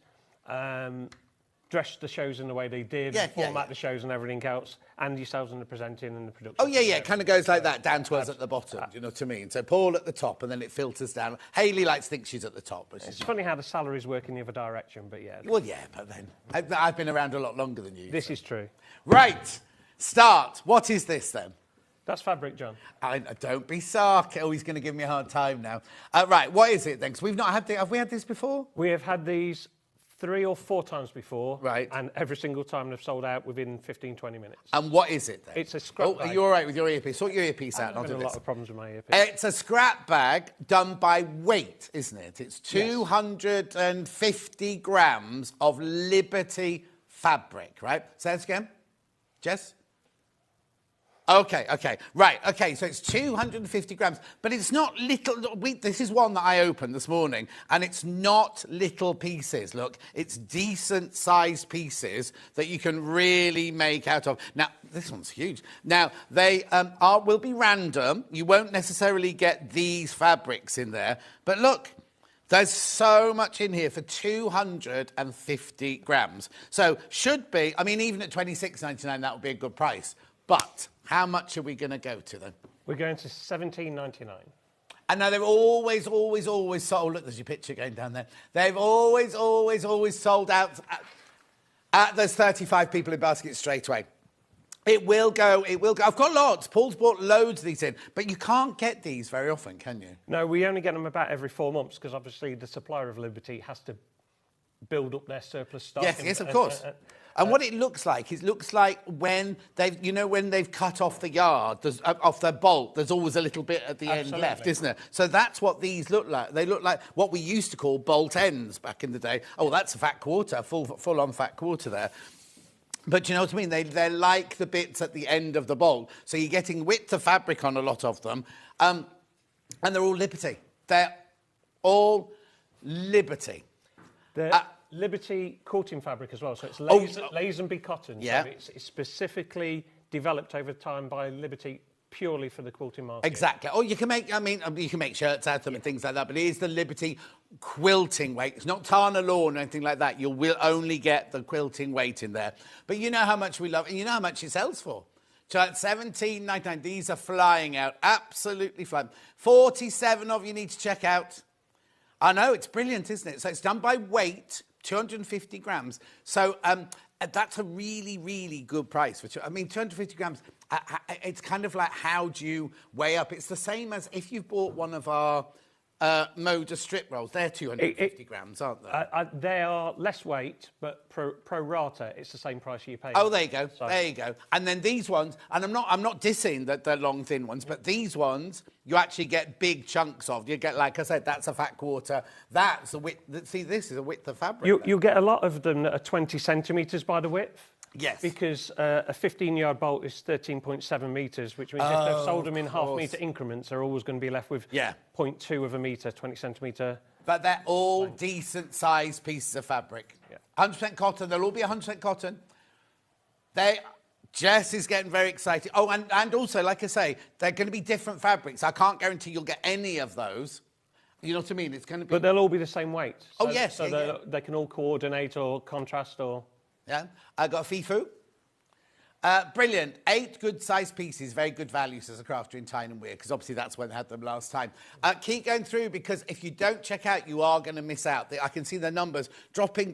dress the shows in the way they did, format the shows and everything else, and yourselves in the presenting and the production. Oh, yeah, it kind of goes like that, down to us at the bottom, do you know what I mean? So Paul at the top, and then it filters down. Hayley likes to think she's at the top. But it's funny how the salaries work in the other direction, but yeah. Well, yeah, but then I've been around a lot longer than you. This is true. Right, start. What is this then? That's fabric, John. Don't be sarky. Oh, he's going to give me a hard time now. Right, what is it then? Because we've not had have we had this before? We have had these 3 or 4 times before. Right. And every single time they've sold out within 15, 20 minutes. And what is it then? It's a scrap bag. Are you all right with your earpiece? Sort your earpiece out and I'll do I've this. had a lot of problems with my earpiece. It's a scrap bag done by weight, isn't it? It's 250 grams of Liberty fabric, right? Say that again. Jess? Okay. Right, okay, so it's 250 grams, but it's not little. This is one that I opened this morning, and it's not little pieces. Look, it's decent-sized pieces that you can really make out of. Now, this one's huge. Now, they will be random. You won't necessarily get these fabrics in there, but look, there's so much in here for 250 grams. So should be, I mean, even at $26.99, that would be a good price. But how much are we going to go to then? We're going to $17.99. And now they've always sold. Look, there's your picture going down there. They've always sold out. There's 35 people in baskets straight away. It will go. I've got lots. Paul's bought loads of these in, but you can't get these very often, can you? No, we only get them about every 4 months because obviously the supplier of Liberty has to build up their surplus stock. Yes, of course. And what it looks like when they've cut off the yard, off their bolt, there's always a little bit at the end left, isn't there? So that's what these look like. They look like what we used to call bolt ends back in the day. Oh, that's a fat quarter, full-on fat quarter there. But you know what I mean? They're like the bits at the end of the bolt. So you're getting width of fabric on a lot of them. And they're all Liberty. They're all Liberty. Liberty quilting fabric as well, so it's Lazenby cotton. Yeah. So it's specifically developed over time by Liberty purely for the quilting market. Exactly. Oh, you can make shirts out of them and things like that, but it is the Liberty quilting weight. It's not Tana lawn or anything like that. You will only get the quilting weight in there. But you know how much we love, and you know how much it sells for. So at $17.99, these are flying out, absolutely flying. 47 of you need to check out. I know, it's brilliant, isn't it? So it's done by weight, 250 grams. So that's a really, really good price. 250 grams, it's kind of like, how do you weigh up? It's the same as if you've bought one of our Moda strip rolls. They're 250 grams, aren't they? They are less weight, but pro rata, it's the same price you pay. Oh, there you go. So. There you go. And then these ones, and I'm not dissing the long, thin ones, but these ones, you actually get big chunks of. You get, like I said, that's a fat quarter. That's a width. See, this is a width of fabric. You'll get a lot of them that are 20 centimetres by the width. Yes. Because a 15-yard bolt is 13.7 metres, which means if they've sold them in half-metre increments, they're always going to be left with 0.2 of a metre, 20 centimetre. But they're all decent-sized pieces of fabric. Yeah. 100% cotton. They'll all be 100% cotton. Jess is getting very excited. Oh, and also, like I say, they're going to be different fabrics. I can't guarantee you'll get any of those. You know what I mean? It's going to be... But they'll all be the same weight. So, yes. So they can all coordinate or contrast or... Yeah. I got a FIFU. Brilliant. 8 good-sized pieces, very good value, says the crafter in Tyne and Weir, because obviously that's when they had them last time. Keep going through, because if you don't check out, you are going to miss out. I can see the numbers dropping.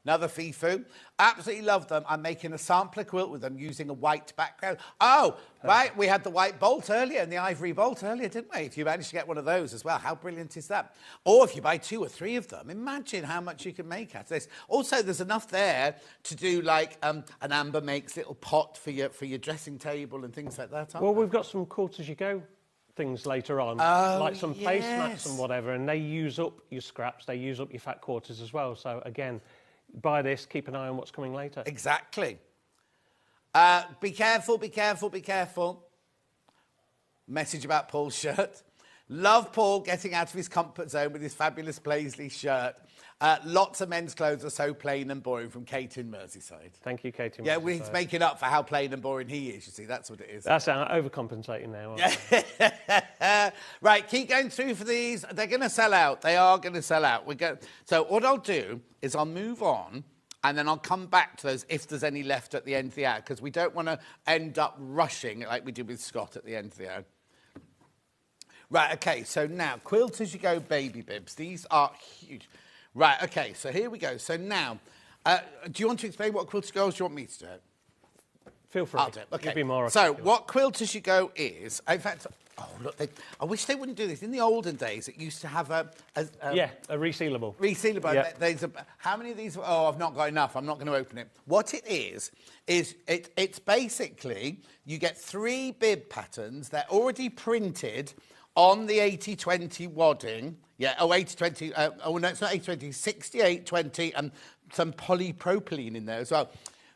Another Fifu. Absolutely love them. I'm making a sampler quilt with them using a white background. Oh, right. We had the white bolt earlier and the ivory bolt earlier, didn't we? If you managed to get one of those as well, how brilliant is that? Or if you buy 2 or 3 of them, imagine how much you can make out of this. Also, there's enough there to do like an Amber Makes little pot for your dressing table and things like that. Well, we've got some quilters-you-go things later on, like some placemats and whatever, and they use up your scraps, they use up your fat quarters as well. So, again, buy this, keep an eye on what's coming later. Exactly. Be careful. Message about Paul's shirt. Love Paul getting out of his comfort zone with his fabulous Paisley shirt. Lots of men's clothes are so plain and boring, from Kate in Merseyside. Thank you, Kate in Merseyside. Yeah, we're making up for how plain and boring he is, you see. That's what it is. That's overcompensating now. Right, keep going through for these. They're going to sell out. They are going to sell out. So what I'll do is I'll move on, and then I'll come back to those if there's any left at the end of the hour, because we don't want to end up rushing like we did with Scott at the end of the hour. Right, OK, so now, Quilters You Go baby bibs. These are huge. Right, OK, so here we go. So now, do you want to explain what Quilters You Go is, or do you want me to do it? Feel free. I'll do it. OK. You'll be more So articulate. what Quilters You Go is, in fact, oh, look, I wish they wouldn't do this. In the olden days, it used to have a resealable. Resealable. Yeah. How many of these? Oh, I've not got enough. I'm not going to open it. What it is it's basically, you get 3 bib patterns. They're already printed on the 80-20 wadding. Yeah, 80-20. No, it's not 80-20. 68-20 and some polypropylene in there as well.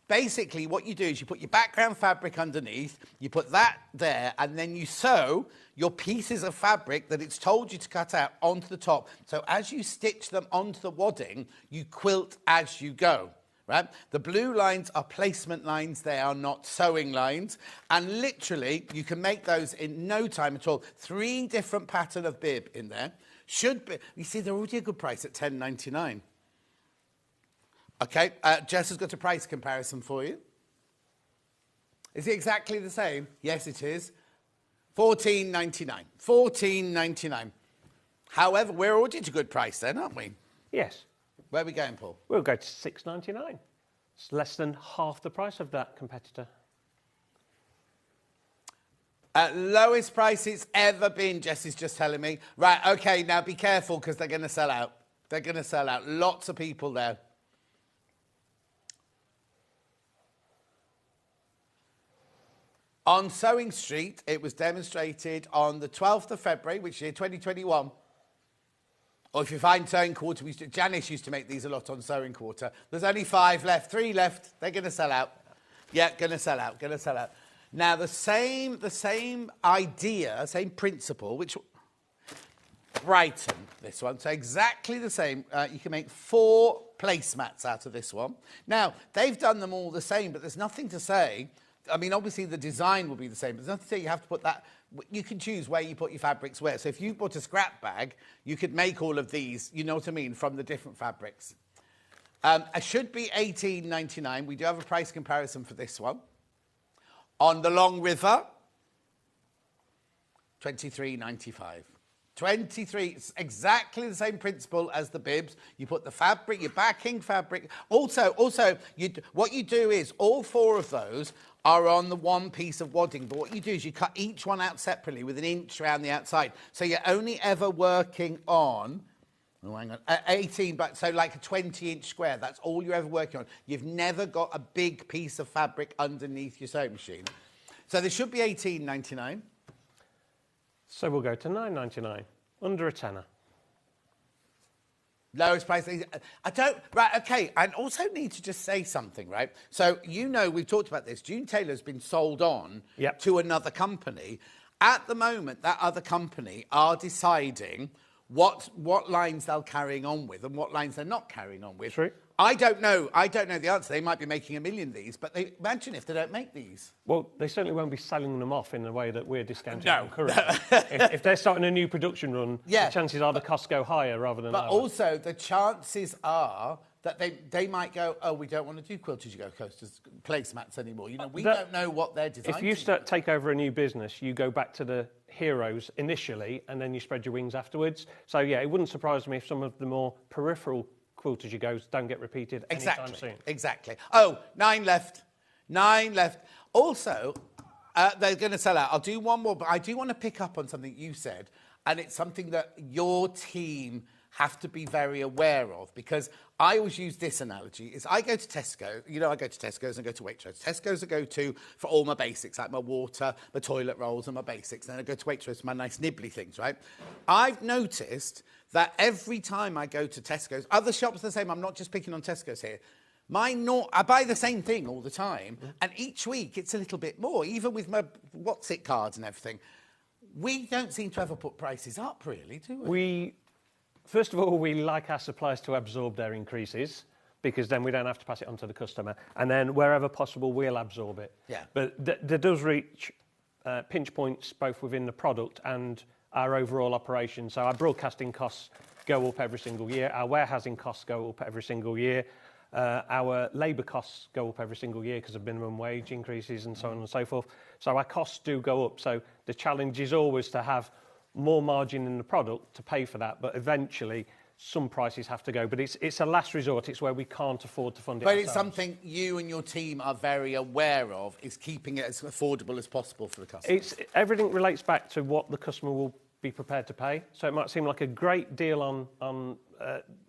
Basically, what you do is you put your background fabric underneath, you put that there, and then you sew your pieces of fabric that it's told you to cut out onto the top. So as you stitch them onto the wadding, you quilt as you go, right? The blue lines are placement lines. They are not sewing lines. And literally, you can make those in no time at all. 3 different pattern of bib in there. Should be, you see, they're already a good price at $10.99. OK, Jess has got a price comparison for you. Is it exactly the same? Yes, it is. $14.99. $14.99. However, we're already at a good price then, aren't we? Yes. Where are we going, Paul? We'll go to $6.99. It's less than half the price of that competitor. Lowest price it's ever been, Jess is just telling me. Right, OK, now be careful, because they're going to sell out. They're going to sell out. Lots of people there. On Sewing Street, it was demonstrated on the 12th of February, which year, 2021. Or if you find Sewing Quarter, Janice used to make these a lot on Sewing Quarter. There's only 5 left, 3 left. They're going to sell out. Yeah, going to sell out, going to sell out. Now, the same idea, same principle, which Brighton, this one. So exactly the same. You can make 4 placemats out of this one. Now, they've done them all the same, but there's nothing to say. I mean, obviously, the design will be the same, but there's nothing to say you have to put that. You can choose where you put your fabrics where. So if you bought a scrap bag, you could make all of these, you know what I mean, from the different fabrics. It should be $18.99. We do have a price comparison for this one. On the Long River, $23.95. 23, it's exactly the same principle as the bibs. You put the fabric, your backing fabric. Also, what you do is all 4 of those are on the one piece of wadding, but what you do is you cut each one out separately with 1 inch around the outside. So you're only ever working on, 18, but so like a 20-inch square. That's all you're ever working on. You've never got a big piece of fabric underneath your sewing machine. So there should be $18.99. So we'll go to $9.99, under a tenner. Lowest price. I don't. Right, OK. I also need to just say something, right? So, you know, we've talked about this. June Taylor's been sold on to another company. At the moment, that other company are deciding what lines they'll carrying on with and what lines they're not carrying on with. True. I don't know the answer. They might be making 1 million of these, but imagine if they don't make these. Well, they certainly won't be selling them off in the way that we're discounting them currently. if they're starting a new production run, the chances are the costs go higher rather than lower. But also, the chances are that they might go, oh, we don't want to do quilters, you go coasters, placemats anymore. You know, we That- don't know what they're designing. If you take over a new business, you go back to the heroes initially, and then you spread your wings afterwards. So yeah, it wouldn't surprise me if some of the more peripheral quilters you go don't get repeated anytime soon. Exactly. Oh, 9 left. 9 left. Also, they're going to sell out. I'll do one more, but I do want to pick up on something you said, and it's something that your team have to be very aware of, because I always use this analogy, is I go to Tesco, you know, I go to Tesco's and I go to Waitrose. Tesco's I go to for all my basics, like my water, my toilet rolls and my basics. Then I go to Waitrose for my nice nibbly things, right? I've noticed that every time I go to Tesco's, other shops are the same, I'm not just picking on Tesco's here, I buy the same thing all the time, and each week it's a little bit more, even with my what's-it cards and everything. We don't seem to ever put prices up, really, do we? First of all, we like our suppliers to absorb their increases, because then we don't have to pass it on to the customer. And then wherever possible, we'll absorb it. Yeah. But there does reach pinch points both within the product and our overall operation. So our broadcasting costs go up every single year. Our warehousing costs go up every single year. Our labour costs go up every single year because of minimum wage increases and so on and so forth. So our costs do go up. So the challenge is always to have more margin in the product to pay for that, but eventually some prices have to go. But it's a last resort. It's where we can't afford to fund it But ourselves. it's something you and your team are very aware of, is keeping it as affordable as possible for the customer. Everything relates back to what the customer will be prepared to pay. So it might seem like a great deal on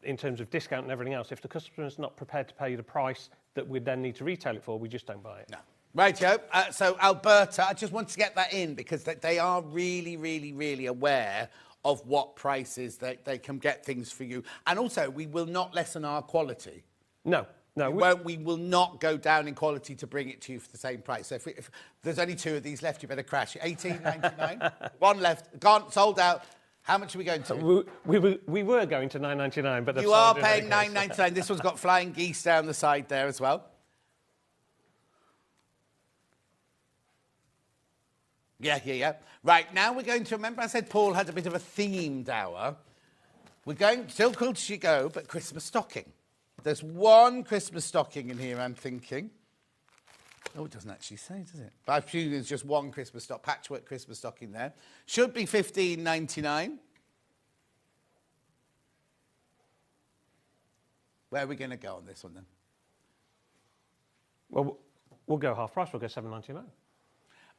in terms of discount and everything else. If the customer is not prepared to pay the price that we then need to retail it for, we just don't buy it. No. Right, Joe. So Alberta, I just want to get that in, because they are really, really, really aware of what prices they can get things for you. And also, we will not lessen our quality. No. We will not go down in quality to bring it to you for the same price. So if there's only 2 of these left, you better crash. $18.99. 1 left. Gone. Sold out. How much are we going to? We were going to $9.99, but you are paying $9.99. This one's got flying geese down the side there as well. Yeah. Right, now we're going to, remember I said Paul had a bit of a themed hour. We're going, still cool as you go, but Christmas stocking. There's one Christmas stocking in here, I'm thinking. Oh, it doesn't actually say, does it? But I presume there's just one patchwork Christmas stocking there. Should be $15.99. Where are we going to go on this one, then? Well, we'll go half price. We'll go $7.99.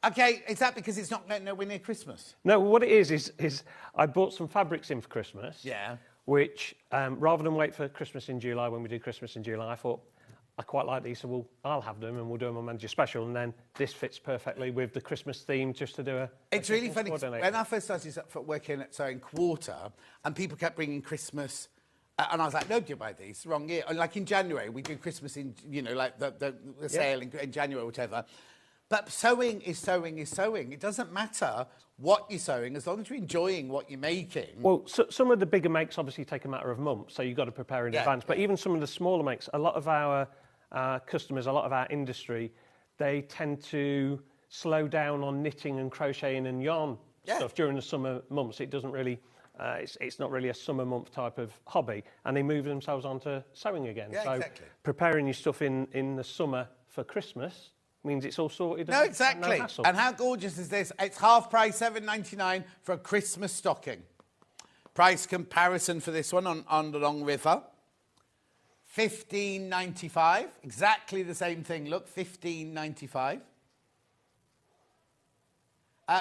OK, is that because it's not nowhere near Christmas? No, what it is I bought some fabrics in for Christmas. Yeah. Which, rather than wait for Christmas in July, when we do Christmas in July, I thought, I quite like these, so I'll have them and we'll do them on Manager Special. And then this fits perfectly with the Christmas theme, just to do a... It's really funny. When I first started working at Sewing Quarter, and people kept bringing Christmas... and I was like, nobody will buy these, wrong year. And like in January, we do Christmas in, you know, like the sale in January or whatever. But sewing is sewing is sewing. It doesn't matter what you're sewing, as long as you're enjoying what you're making. Well, some of the bigger makes obviously take a matter of months, so you've got to prepare in advance. But even some of the smaller makes, a lot of our customers, a lot of our industry, they tend to slow down on knitting and crocheting and yarn stuff during the summer months. It doesn't really... it's not really a summer month type of hobby, and they move themselves onto sewing again. Yeah, so exactly. Preparing your stuff in the summer for Christmas means it's all sorted. No, exactly. No hassle. And how gorgeous is this? It's half price, $7.99 for a Christmas stocking. Price comparison for this one on the Long River. $15.95. Exactly the same thing. Look, $15.95.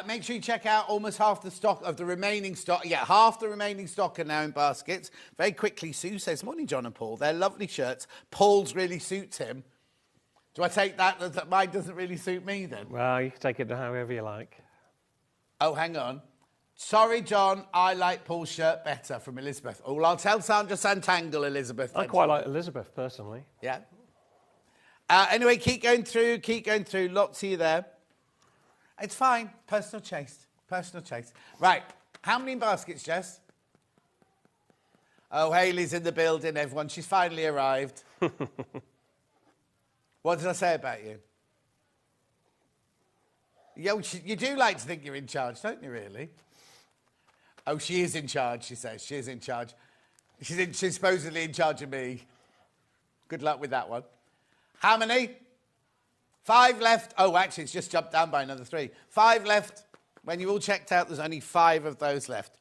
Make sure you check out almost half the stock of the remaining stock. Yeah, half the remaining stock are now in baskets. Very quickly, Sue says, morning, John and Paul. They're lovely shirts. Paul's really suits him. Do I take that mine doesn't really suit me, then? Well, you can take it however you like. Oh, hang on. Sorry, John, I like Paul's shirt better, from Elizabeth. Oh, well, I'll tell Sandra Santangle, Elizabeth. I quite like Elizabeth, personally. Yeah. Anyway, keep going through. Lots of you there. It's fine. Personal chase. Right. How many baskets, Jess? Oh, Hayley's in the building, everyone. She's finally arrived. What did I say about you? You do like to think you're in charge, don't you, really? Oh, she is in charge, she says. She is in charge. She's supposedly in charge of me. Good luck with that one. How many? 5 left. Oh, actually, it's just jumped down by another 3. 5 left. When you're all checked out, there's only 5 of those left.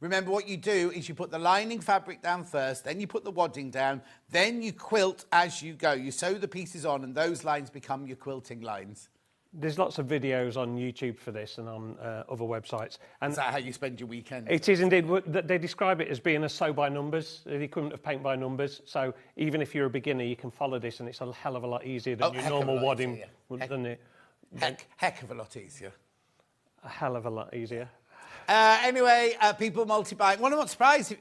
Remember, what you do is you put the lining fabric down first, then you put the wadding down, then you quilt as you go. You sew the pieces on, and those lines become your quilting lines. There's lots of videos on YouTube for this and on other websites. And is that how you spend your weekend? It is indeed. They describe it as being a sew by numbers, the equivalent of paint by numbers. So even if you're a beginner, you can follow this, and it's a hell of a lot easier than your normal wadding. Heck of a lot easier. A hell of a lot easier. Anyway, people multi-buying. Well, I'm not surprised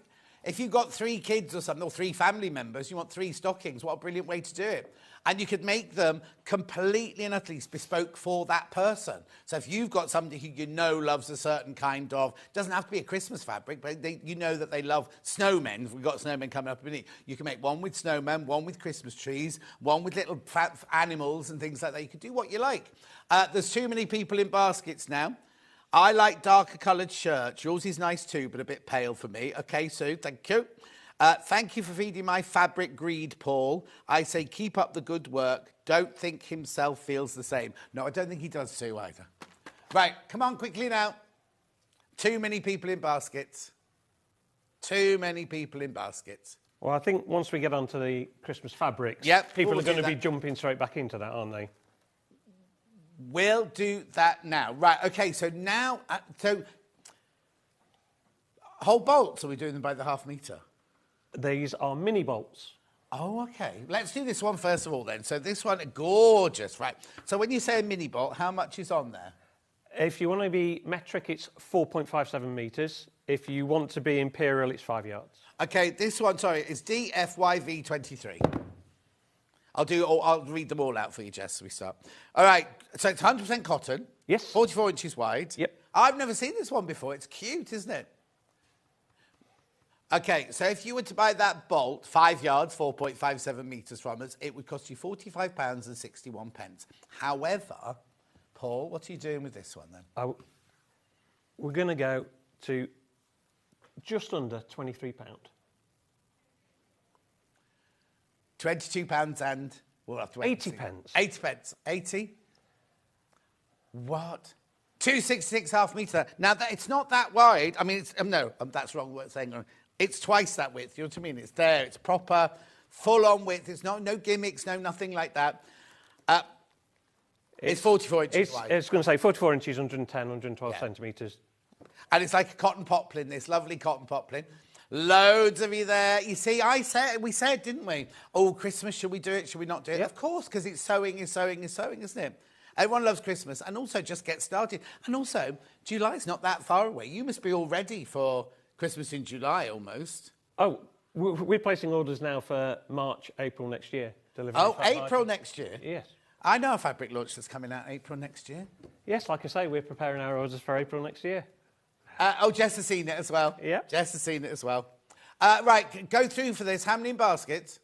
if you've got 3 kids or something, or 3 family members, you want 3 stockings. What a brilliant way to do it. And you could make them completely and utterly bespoke for that person. So if you've got somebody who you know loves a certain kind of, doesn't have to be a Christmas fabric, but you know that they love snowmen. If we've got snowmen coming up, you can make one with snowmen, one with Christmas trees, one with little animals and things like that. You could do what you like. There's too many people in baskets now. I like darker coloured shirts. Yours is nice too, but a bit pale for me. Okay, Sue, thank you. Thank you for feeding my fabric greed, Paul. I say keep up the good work. Don't think himself feels the same. No, I don't think he does, Sue, either. Right, come on, quickly now. Too many people in baskets. Too many people in baskets. Well, I think once we get onto the Christmas fabrics, people are going to be jumping straight back into that, aren't they? We'll do that now. Right, OK, so now... whole bolts, are we doing them by the ½ metre? These are mini bolts. Oh, OK. Let's do this one first of all, then. So this one, gorgeous, right. So when you say a mini bolt, how much is on there? If you want to be metric, it's 4.57 metres. If you want to be imperial, it's 5 yards. OK, this one, sorry, is DFYV23. I'll read them all out for you, Jess, as we start. All right, so it's 100% cotton. Yes. 44 inches wide. Yep. I've never seen this one before. It's cute, isn't it? OK, so if you were to buy that bolt, 5 yards, 4.57 metres from us, it would cost you £45.61. However, Paul, what are you doing with this one then? We're going to go to just under £23. £22 and... We'll have to wait 80 pence. 80 pence. 80? What? 266 half metre. Now, it's not that wide. I mean, that's wrong word saying. It's twice that width. You know what I mean? It's there. It's proper, full-on width. It's no gimmicks, no nothing like that. It's 44 inches wide. It's going to say 44 inches, 110, 112 centimetres. And it's like a cotton poplin, this lovely cotton poplin. Loads of you there. You see, we said, didn't we? Oh, Christmas, should we do it? Should we not do it? Yep. Of course, because it's sewing, isn't it? Everyone loves Christmas. And also, just get started. And also, July's not that far away. You must be all ready for Christmas in July, almost. Oh, we're placing orders now for March, April next year. April next year? Yes. I know a fabric launch that's coming out April next year. Yes, like I say, we're preparing our orders for April next year. Jess has seen it as well. Yeah. Jess has seen it as well. Right, go through for this. How many in baskets?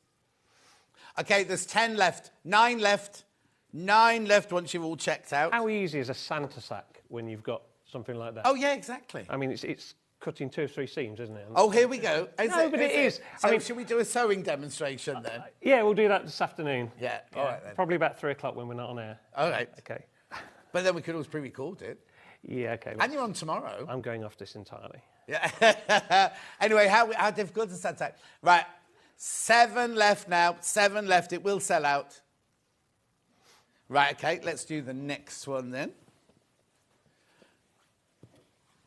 OK, there's 10 left. 9 left. 9 left once you've all checked out. How easy is a Santa sack when you've got something like that? Oh, yeah, exactly. I mean, it's cutting 2 or 3 seams, isn't it? Oh, here we go. It is. So, I mean, should we do a sewing demonstration then? Yeah, we'll do that this afternoon. Yeah, all right then. Probably about 3 o'clock when we're not on air. All right. OK. But then we could always pre-record it. Yeah, OK. And you're on tomorrow. I'm going off this entirely. Yeah. Anyway, how difficult is that time? Right, 7 left now. 7 left. It will sell out. Right, OK, let's do the next one then.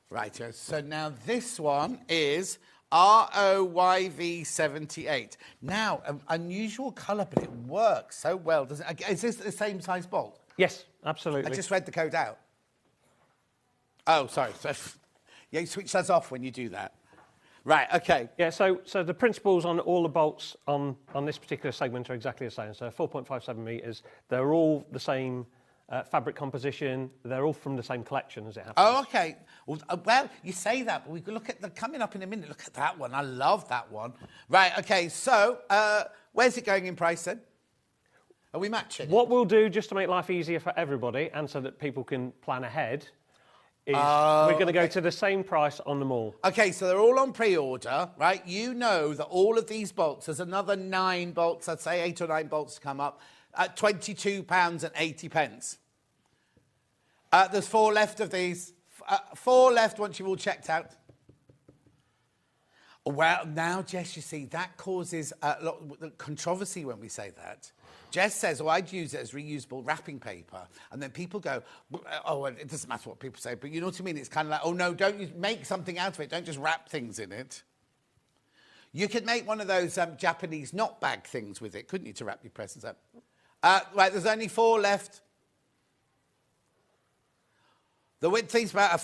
Right, so now this one is ROYV78. Now, an unusual colour, but it works so well, doesn't it? Is this the same size bolt? Yes, absolutely. I just read the code out. Oh, sorry. Yeah, you switch those off when you do that. Right, OK. Yeah, so the principles on all the bolts on this particular segment are exactly the same. So 4.57 metres. They're all the same fabric composition. They're all from the same collection, as it happens. Oh, OK. Well, you say that, but we could look at the coming up in a minute. Look at that one. I love that one. Right, OK, so where's it going in price then? Are we matching? What we'll do, just to make life easier for everybody and so that people can plan ahead, is we're going to go to the same price on them all. Okay, so they're all on pre-order, right? You know that all of these bolts, there's another 9 bolts, I'd say 8 or 9 bolts to come up, at £22.80. There's 4 left of these. 4 left once you've all checked out. Well, now, Jess, you see, that causes a lot of controversy when we say that. Jess says, oh, I'd use it as reusable wrapping paper. And then people go, oh, well, it doesn't matter what people say, but you know what I mean? It's kind of like, oh, no, don't you make something out of it. Don't just wrap things in it. You could make one of those Japanese knot bag things with it, couldn't you, to wrap your presents up? Right, there's only 4 left. The width is about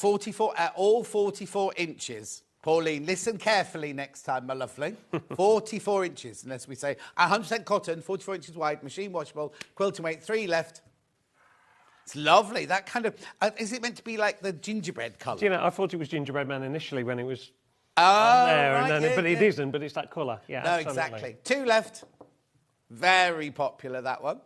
all 44 inches. Pauline, listen carefully next time, my lovely. 44 inches, unless we say 100% cotton, 44 inches wide, machine washable, quilting weight, 3 left. It's lovely. That kind of... is it meant to be like the gingerbread colour? Do you know, I thought it was Gingerbread Man initially when it was on there, right, and then, but it isn't, but it's that colour. Yeah, no, absolutely. exactly. 2 left. Very popular, that one.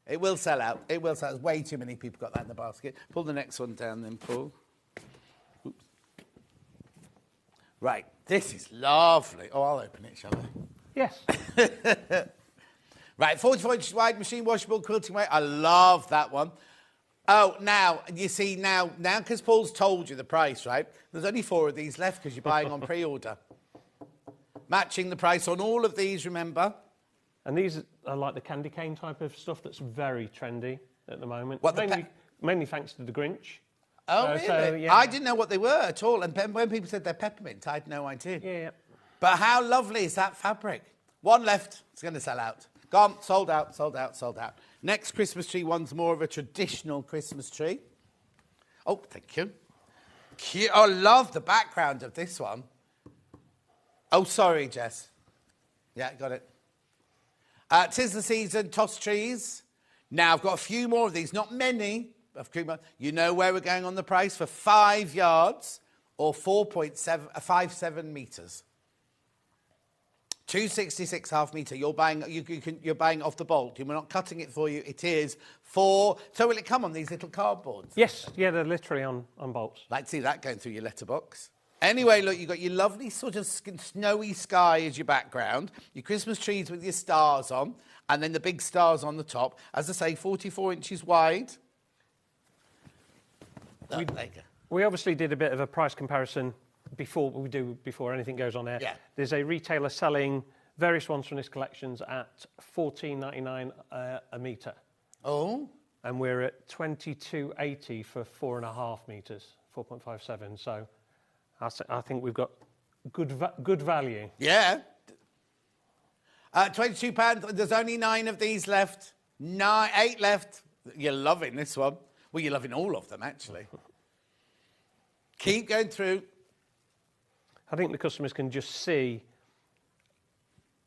It will sell out. It will sell out. There's way too many people got that in the basket. Pull the next one down then, Paul. Oops. Right, this is lovely. Oh, I'll open it, shall I? Yes. Right, 44 inches wide, machine washable, quilting weight. I love that one. Oh, now, you see, now, because Paul's told you the price, right? There's only 4 of these left because you're buying on pre-order. Matching the price on all of these, remember? And these are like the candy cane type of stuff that's very trendy at the moment. What, mainly thanks to the Grinch. Oh, really? So, yeah. I didn't know what they were at all. And when people said they're peppermint, I had no idea. Yeah. But how lovely is that fabric? 1 left. It's going to sell out. Gone. Sold out, sold out, sold out. Next Christmas tree one's more of a traditional Christmas tree. Oh, thank you. Cute. I love the background of this one. Oh, sorry, Jess. Yeah, got it. 'Tis the season, toss trees. Now, I've got a few more of these, not many. You know where we're going on the price for 5 yards or 4.57 metres. 266 half metre. You're buying. You're buying off the bolt. We're not cutting it for you. It is 4. So will it come on these little cardboards? Yes. Yeah, they're literally on bolts. Like to see that going through your letterbox. Anyway, look, you've got your lovely sort of snowy sky as your background, your Christmas trees with your stars on, and then the big stars on the top. As I say, 44 inches wide. We obviously did a bit of a price comparison before anything goes on air. Yeah. There's a retailer selling various ones from this collections at $14.99 a metre. Oh. And we're at $22.80 for 4.5 metres, 4.57. So I think we've got good value. Yeah. £22. There's only 9 of these left. 8 left. You're loving this one. Well, you're loving all of them, actually. Keep going through. I think the customers can just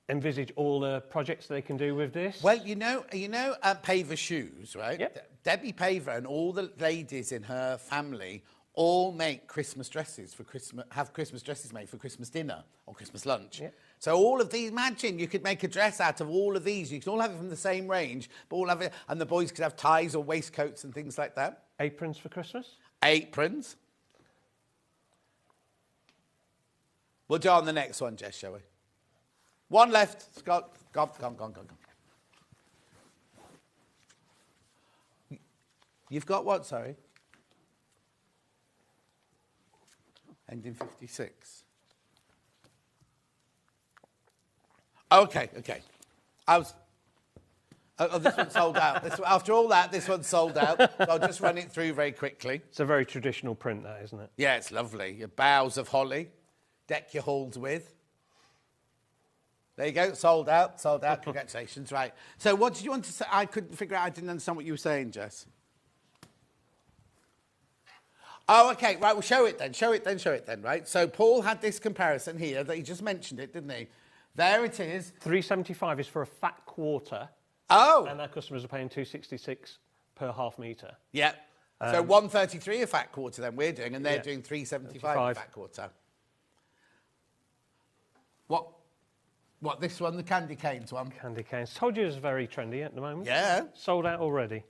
envisage all the projects they can do with this. Well, you know, Paver Shoes, right? Yep. Debbie Paver and all the ladies in her family all make Christmas dresses for Christmas, have Christmas dresses made for Christmas dinner or Christmas lunch. Yep. So all of these, imagine you could make a dress out of all of these. You could all have it from the same range, but all have it, and the boys could have ties or waistcoats and things like that. Aprons for Christmas? Aprons. We'll do on the next one, Jess, shall we? 1 left. Scott, gone. You've got what, sorry? Ending 56. Okay. This one sold out. After all that, this one's sold out. So I'll just run it through very quickly. It's a very traditional print, that, isn't it? Yeah, it's lovely. Your boughs of holly. Deck your halls with. There you go. Sold out. Congratulations. Right. So what did you want to say? I couldn't figure out. I didn't understand what you were saying, Jess. Oh, okay. Right. Well, show it then. Right. So Paul had this comparison here that he just mentioned it, didn't he? There it is. $3.75 is for a fat quarter. Oh. And our customers are paying $2.66 per half metre. Yeah. So $1.33 a fat quarter then we're doing, and they're doing $3.75 a fat quarter. What, this one, the candy canes one? Candy canes. Told you it's very trendy at the moment. Yeah. Sold out already.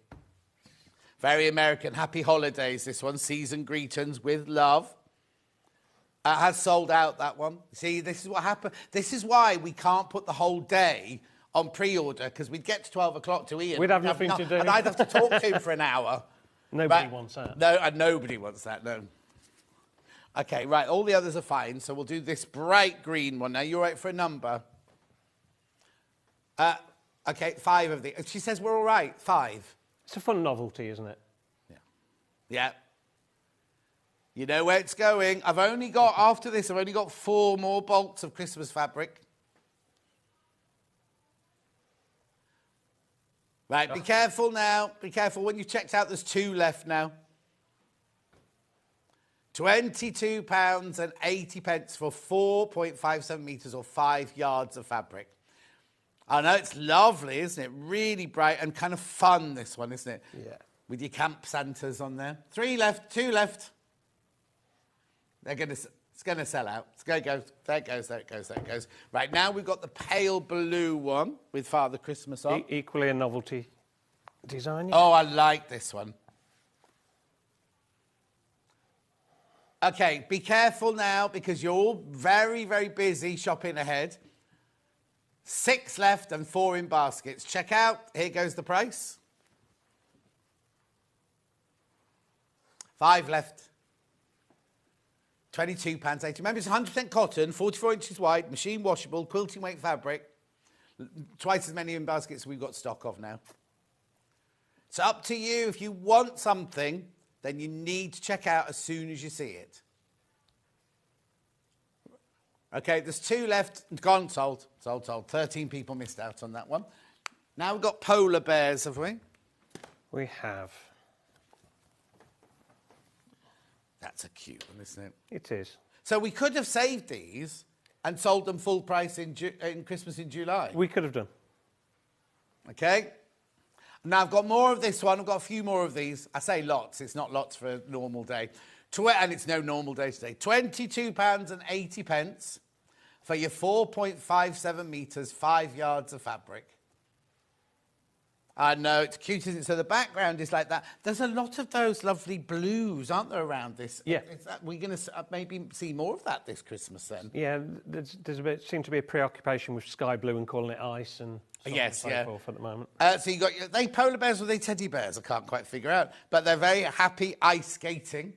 Very American. Happy holidays, this one. Season greetings with love. Has sold out, that one. See, this is what happened. This is why we can't put the whole day on pre-order, because we'd get to 12 o'clock to Ian. We'd have nothing to do. And I'd have to talk to him for an hour. Nobody wants that. No, and nobody wants that, no. Okay, right, all the others are fine, so we'll do this bright green one. Now, you're right for a number. Okay, 5 of these. She says we're all right, 5. It's a fun novelty, isn't it? Yeah. You know where it's going. After this, I've only got 4 more bolts of Christmas fabric. Right, be careful now. Be careful. When you've checked out, there's 2 left now. £22.80 for 4.57 metres or 5 yards of fabric. I know, it's lovely, isn't it? Really bright and kind of fun, this one, isn't it? Yeah. With your Camp Santas on there. 3 left, 2 left. It's going to sell out. It's going to go. There it goes, there it goes, there it goes. Right, now we've got the pale blue one with Father Christmas on. Equally a novelty design. Oh, I like this one. Okay, be careful now because you're all very, very busy shopping ahead. 6 left and 4 in baskets. Check out. Here goes the price. 5 left. £22.80. Remember, it's 100% cotton, 44 inches wide, machine washable, quilting weight fabric. Twice as many in baskets as we've got stock of now. It's up to you. If you want something, then you need to check out as soon as you see it. Okay, there's 2 left. Gone, sold. Sold, sold. 13 people missed out on that one. Now we've got polar bears, have we? We have. That's a cute one, isn't it? It is. So we could have saved these and sold them full price in Christmas in July. We could have done. Okay. Now I've got more of this one. I've got a few more of these. I say lots. It's not lots for a normal day. And it's no normal day today. £22.80 for your 4.57 metres, 5 yards of fabric. I know, it's cute, isn't it? So the background is like that. There's a lot of those lovely blues, aren't there, around this? Yeah. We're going to maybe see more of that this Christmas then. Yeah, there's seems to be a preoccupation with sky blue and calling it ice and so on and so forth at the moment. So you got, are they polar bears or are they teddy bears? I can't quite figure out. But they're very happy ice skating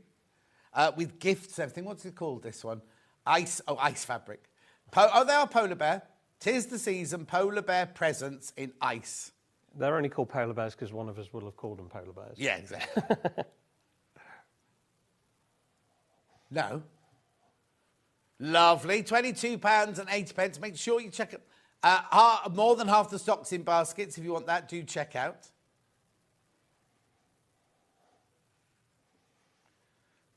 with gifts and everything. What's it called, this one? Ice fabric. They are polar bear. 'Tis the season, polar bear presents in ice. They're only called polar bears because one of us will have called them polar bears. Yeah, exactly. No. Lovely. £22.80. Make sure you check it. More than half the stock's in baskets. If you want that, do check out.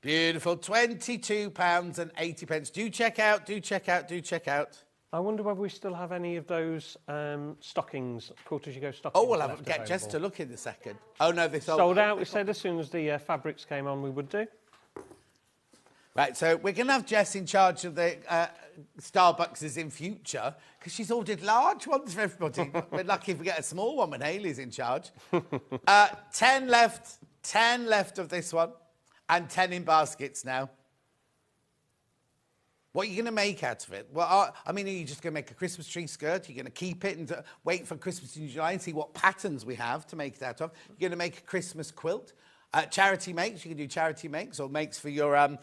Beautiful. £22.80. Do check out, do check out, do check out. I wonder whether we still have any of those stockings, quilters-you-go stockings. Oh, we'll get Jess to look in a second. Oh, no, this sold out. We said as soon as the fabrics came on, we would do. Right, so we're going to have Jess in charge of the Starbucks in future because she's ordered large ones for everybody. We're lucky if we get a small one when Hayley's in charge. 10 left of this one and 10 in baskets now. What are you going to make out of it? Well, I mean, are you just going to make a Christmas tree skirt? You're going to keep it and wait for Christmas in July and see what patterns we have to make it out of? You're going to make a Christmas quilt? Charity makes, you can do charity makes or makes for your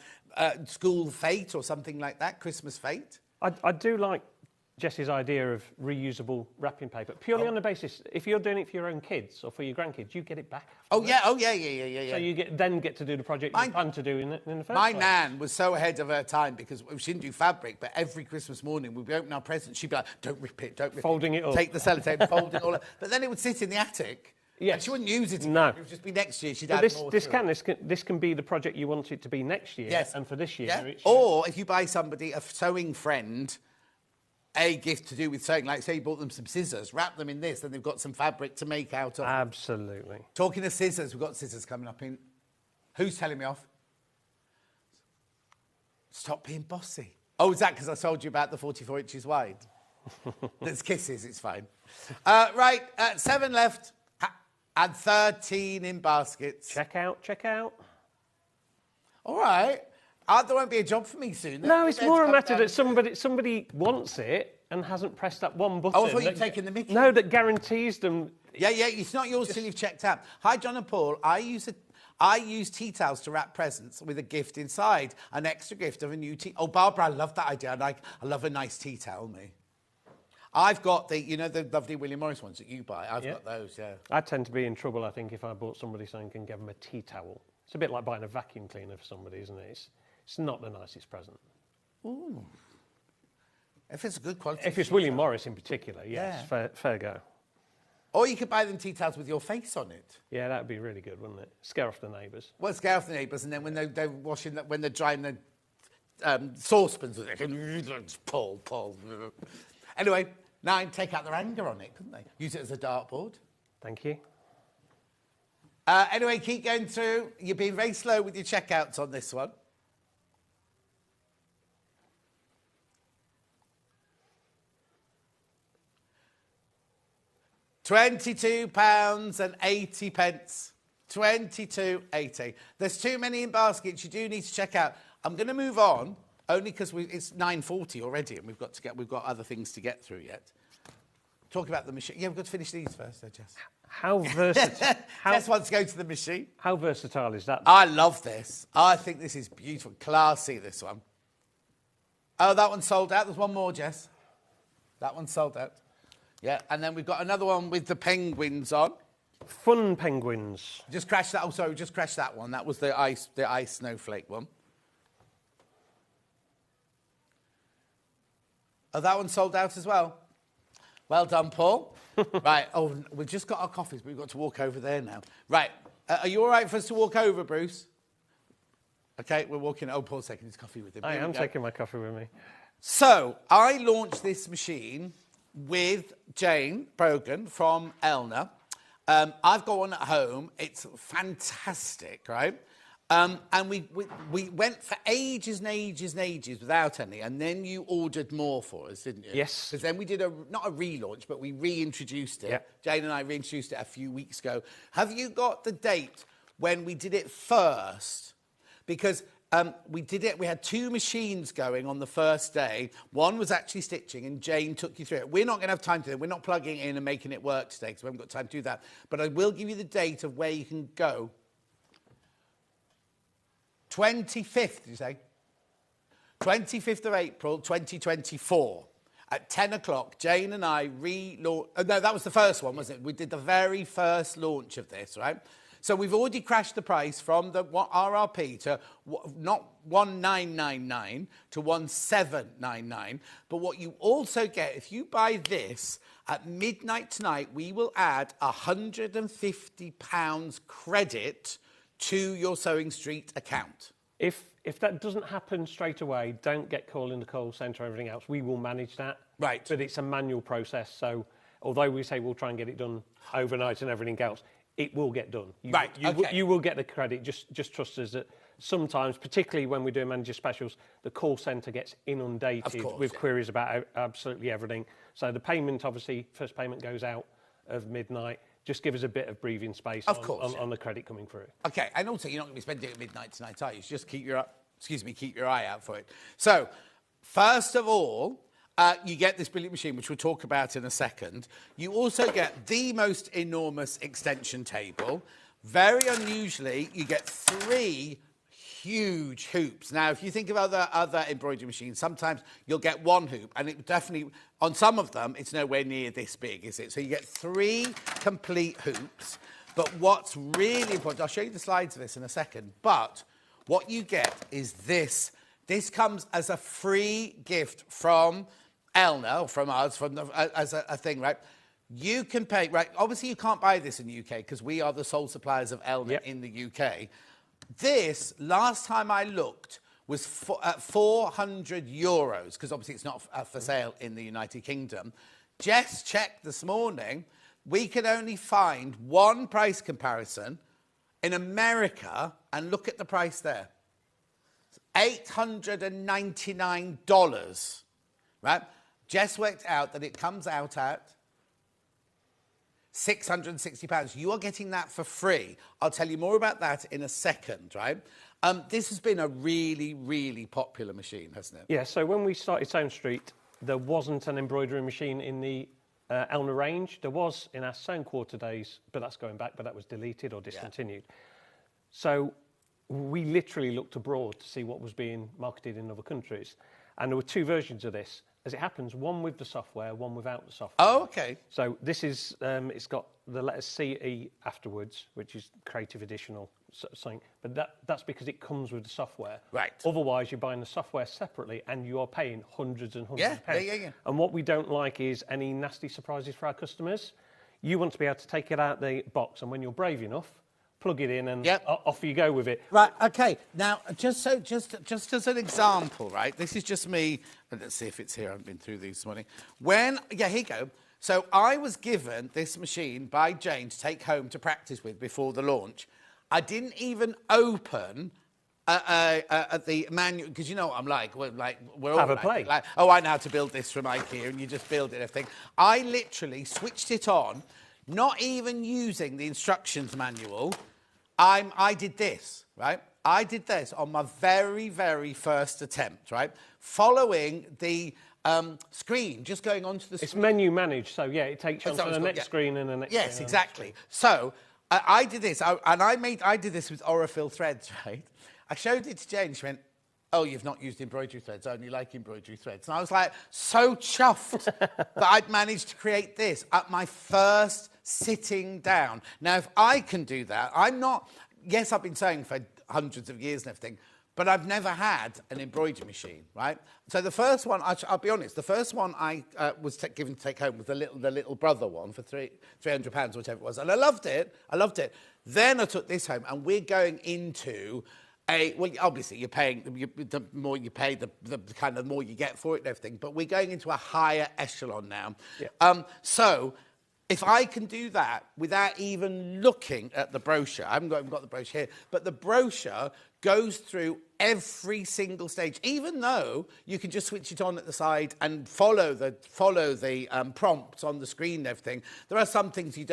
school fete or something like that, Christmas fete. I do like Jess's idea of reusable wrapping paper, purely on the basis, if you're doing it for your own kids or for your grandkids, you get it back. Oh, yeah, So you get to do the project you plan to do in the first place. My nan was so ahead of her time because she didn't do fabric, but every Christmas morning we'd be opening our presents, she'd be like, don't rip it, don't rip Folding it up. Take the sellotape, fold it all up. But then it would sit in the attic. Yes. And she wouldn't use it. No. It would just be next year. She'd But add more this can be the project you want it to be next year. Yes. And for this year. Yeah. Or if you buy somebody, a sewing friend, a gift to do with sewing, like say you bought them some scissors, wrap them in this, and they've got some fabric to make out of. Absolutely. Talking of scissors, we've got scissors coming up in... Who's telling me off? Stop being bossy. Oh, is that because I told you about the 44 inches wide? There's kisses, it's fine. Right, 7 left. And 13 in baskets. Check out. All right. There won't be a job for me soon. No, it's more a matter that somebody wants it and hasn't pressed that one button. Oh, I thought you'd taken the mickey. No, that guarantees them. Yeah, it's not yours till you've checked out. Hi, John and Paul. I use tea towels to wrap presents with a gift inside, an extra gift of a new tea. Oh, Barbara, I love that idea. I love a nice tea towel, me. I've got the lovely William Morris ones that you buy. I've got those, yeah. I tend to be in trouble, I think, if I bought somebody something and give them a tea towel. It's a bit like buying a vacuum cleaner for somebody, isn't it? It's not the nicest present. Ooh. If it's a good quality. If it's William Morris in particular, yes, fair go. Or you could buy them tea towels with your face on it. Yeah, that would be really good, wouldn't it? Scare off the neighbours. Well, scare off the neighbours, and then when they're washing, when they're drying the saucepans with it, pull. Anyway, 9, take out their anger on it, couldn't they? Use it as a dartboard. Thank you. Anyway, keep going through. You're being very slow with your checkouts on this one. £22.80. £22.80. There's too many in baskets. You do need to check out. I'm going to move on only because it's 9:40 already, and we've got other things to get through yet. Talk about the machine. Yeah, we've got to finish these first, though, Jess. How versatile? Jess wants to go to the machine. How versatile is that? I love this. I think this is beautiful, classy. This one. Oh, that one's sold out. There's one more, Jess. That one's sold out. Yeah, and then we've got another one with the penguins on. Fun penguins. Just crashed that. Oh, sorry, just crashed that one. That was the ice snowflake one. Oh, that one sold out as well. Well done, Paul. Right. Oh, we've just got our coffees, but we've got to walk over there now. Right. Are you all right for us to walk over, Bruce? Okay, we're walking. Oh, Paul's taking his coffee with him. I am taking my coffee with me. So I launched this machine with Jane Brogan from Elna. I've got one at home. It's fantastic, right? And we went for ages and ages and ages without any, and then you ordered more for us, didn't you? Yes. Because then we did not a relaunch, but we reintroduced it. Yep. Jane and I reintroduced it a few weeks ago. Have you got the date when we did it first? Because we had 2 machines going on the first day. One was actually stitching, and Jane took you through it. We're not going to have time to do it. We're not plugging it in and making it work today because we haven't got time to do that. But I will give you the date of where you can go. 25th, did you say? 25th of April, 2024. At 10 o'clock, Jane and I relaunched... Oh, no, that was the first one, wasn't it? We did the very first launch of this, right? So we've already crashed the price from the RRP to not 1999 to 1799. But what you also get, if you buy this at midnight tonight, we will add £150 credit to your Sewing Street account. If that doesn't happen straight away, don't get called in the call centre or everything else. We will manage that. Right. But it's a manual process. So although we say we'll try and get it done overnight and everything else, it will get done. You will get the credit. Just trust us that sometimes, particularly when we're doing manager specials, the call centre gets inundated with queries about absolutely everything. So the payment, obviously, first payment goes out of midnight. Just give us a bit of breathing space on the credit coming through. OK, and also you're not going to be spending it at midnight tonight, are you? Just keep your eye out for it. So, first of all, you get this brilliant machine, which we'll talk about in a second. You also get the most enormous extension table. Very unusually, you get 3 huge hoops. Now, if you think of other embroidery machines, sometimes you'll get 1 hoop, and it definitely, on some of them, it's nowhere near this big, is it? So you get 3 complete hoops. But what's really important, I'll show you the slides of this in a second, but what you get is this. This comes as a free gift from Elna, or from us, as a thing, right? You can pay, right? Obviously, you can't buy this in the UK because we are the sole suppliers of Elna in the UK. This, last time I looked, was at €400, because obviously it's not for sale in the United Kingdom. Jess checked this morning, we could only find one price comparison in America, and look at the price there. It's $899, right? Jess worked out that it comes out at £660. You are getting that for free. I'll tell you more about that in a second, right? This has been a really, really popular machine, hasn't it? Yeah, so when we started Sewing Street, there wasn't an embroidery machine in the Elna range. There was in our Sewing Quarter days, but that's going back, but that was deleted or discontinued. Yeah. So we literally looked abroad to see what was being marketed in other countries. And there were 2 versions of this. As it happens, one with the software, one without the software. Oh, okay. So this is, it's got the letters CE afterwards, which is Creative Additional something. But that's because it comes with the software. Right. Otherwise, you're buying the software separately and you are paying hundreds and hundreds of pounds. Yeah. And what we don't like is any nasty surprises for our customers. You want to be able to take it out the box, and when you're brave enough, plug it in and off you go with it. Right, okay. Now, just as an example, right, this is just me. Let's see if it's here. I haven't been through these this morning. Here you go. So I was given this machine by Jane to take home to practice with before the launch. I didn't even open the manual, because you know what I'm like. We're all Have a play. Like, oh, I know how to build this from IKEA, and you just build it and everything. I literally switched it on, not even using the instructions manual. I did this, right? I did this on my very, very first attempt, right? Following the screen, just going onto the screen. It's menu managed, so yeah, it takes you onto the next screen and the next. Yes, exactly. So I did this, I did this with Orifil threads, right? I showed it to Jane. She went, "Oh, you've not used embroidery threads. I only like embroidery threads." And I was like, so chuffed that I'd managed to create this at my first sitting down. Now, if I can do that, I'm not. Yes, I've been sewing for hundreds of years and everything, but I've never had an embroidery machine, right? So the first one, I'll be honest, the first one I was given to take home was the little brother one for £300, whatever it was, and I loved it. Then I took this home, and we're going into well, obviously you're paying, the more you pay, the kind of more you get for it and everything, but we're going into a higher echelon now. Yeah. So if I can do that without even looking at the brochure, I haven't got the brochure here, but the brochure goes through every single stage, even though you can just switch it on at the side and follow the prompts on the screen and everything. There are some things you